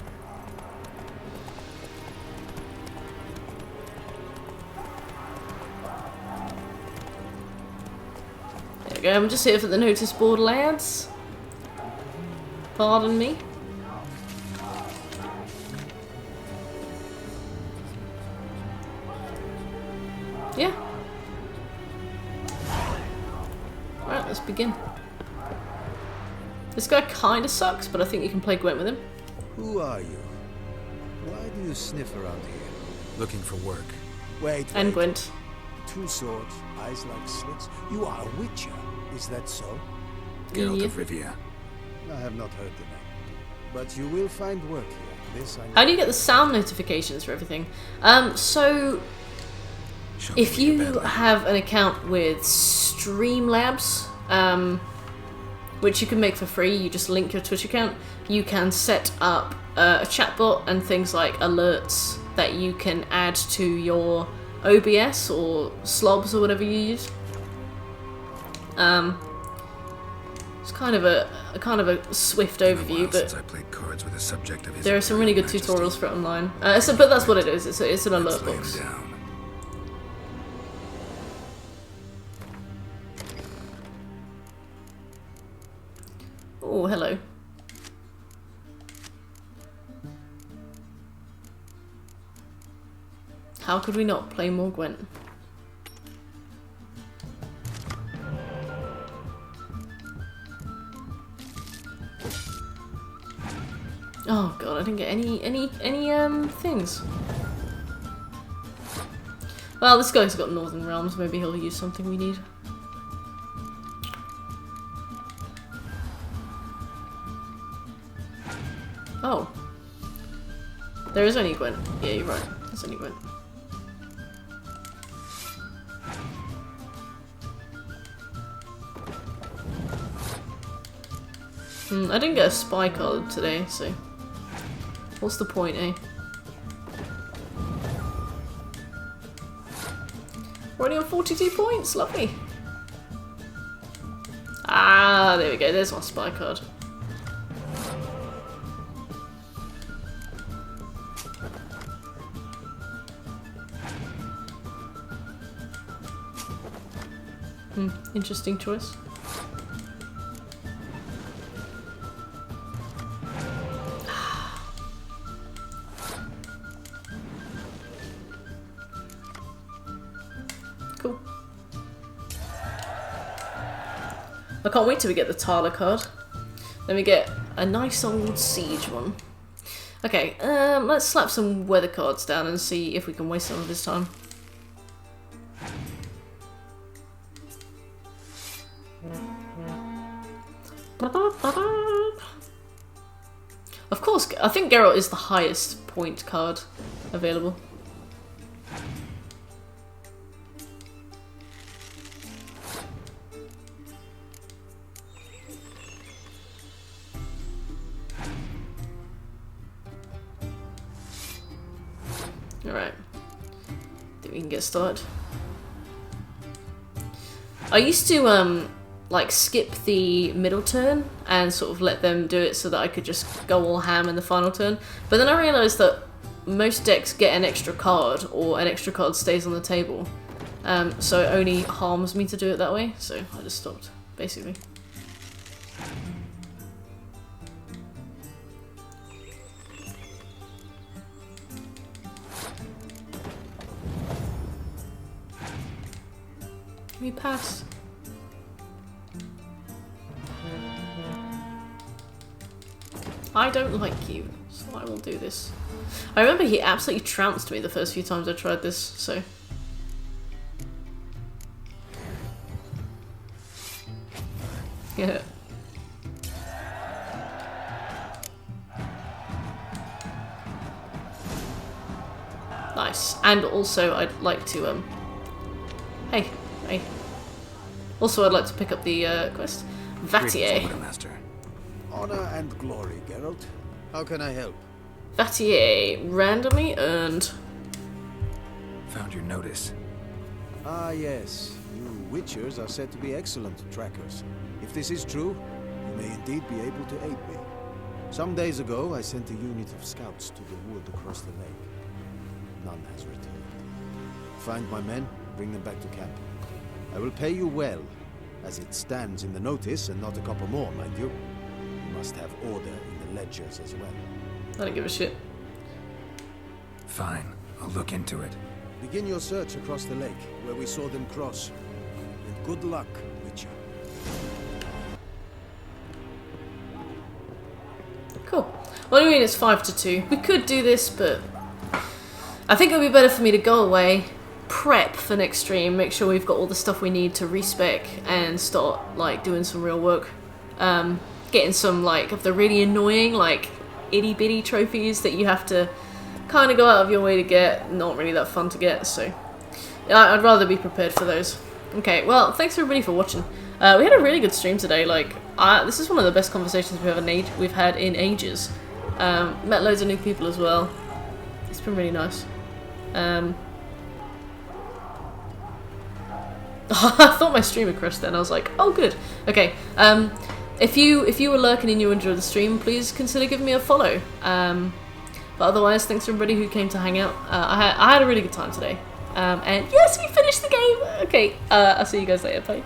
There we go. I'm just here for the notice board, lads. Pardon me. Yeah. Alright, let's begin. This guy kinda sucks, but I think you can play Gwent with him. Who are you? Why do you sniff around here? Looking for work. Wait. And Gwent. 2 swords, eyes like slits. You are a witcher, is that so? Geralt of Rivia. I have not heard the name. But you will find work here. This I know. How do you get the sound notifications for everything? So if you have an account with Streamlabs, which you can make for free, you just link your Twitch account, you can set up a chatbot and things like alerts that you can add to your OBS or slobs or whatever you use. It's kind of a swift overview, but I played cards with a subject of his there are some really good tutorials for it online. But that's what it is. It's an alert box. Oh, hello. How could we not play more Gwent? Oh god, I didn't get any things. Well, this guy's got Northern Realms, maybe he'll use something we need. Oh. There is only Gwent. Yeah, you're right. There's only Gwent. I didn't get a spy card today, so what's the point, eh? We're only on 42 points, lovely. Ah, there we go, there's my spy card. Interesting choice. Cool. I can't wait till we get the Thaler card. Then we get a nice old siege one. Okay, let's slap some weather cards down and see if we can waste some of his time. Of course, I think Geralt is the highest point card available. Alright, think we can get started. I used to like skip the middle turn and sort of let them do it so that I could just go all ham in the final turn. But then I realised that most decks get an extra card, or an extra card stays on the table. So it only harms me to do it that way, so I just stopped, basically. Can we pass? I don't like you, so I will do this. I remember he absolutely trounced me the first few times I tried this, so... Yeah. Nice. And also I'd like to, Hey. Also I'd like to pick up the, quest. Vattier. Honor and glory, Geralt. How can I help? Vattier, randomly earned. Found your notice. Ah, yes. You Witchers are said to be excellent trackers. If this is true, you may indeed be able to aid me. Some days ago, I sent a unit of scouts to the wood across the lake. None has returned. Find my men, bring them back to camp. I will pay you well, as it stands in the notice, and not a couple more, mind you. You must have order in the ledgers as well. I don't give a shit. Fine, I'll look into it. Begin your search across the lake, where we saw them cross. And good luck, Witcher. Cool. Well, I mean, it's 5-2. We could do this, but I think it would be better for me to go away, prep for next stream, make sure we've got all the stuff we need to respec, and start like doing some real work. Getting some like of the really annoying like itty bitty trophies that you have to kind of go out of your way to get. Not really that fun to get, so I'd rather be prepared for those. Okay, well, thanks everybody for watching. We had a really good stream today. Like, this is one of the best conversations we've had in ages. Met loads of new people as well. It's been really nice. I thought my stream had crashed then. I was like, oh good. Okay. If you were lurking and you enjoyed the stream, please consider giving me a follow. But otherwise, thanks to everybody who came to hang out. I had a really good time today. And yes, we finished the game. Okay. I'll see you guys later. Bye.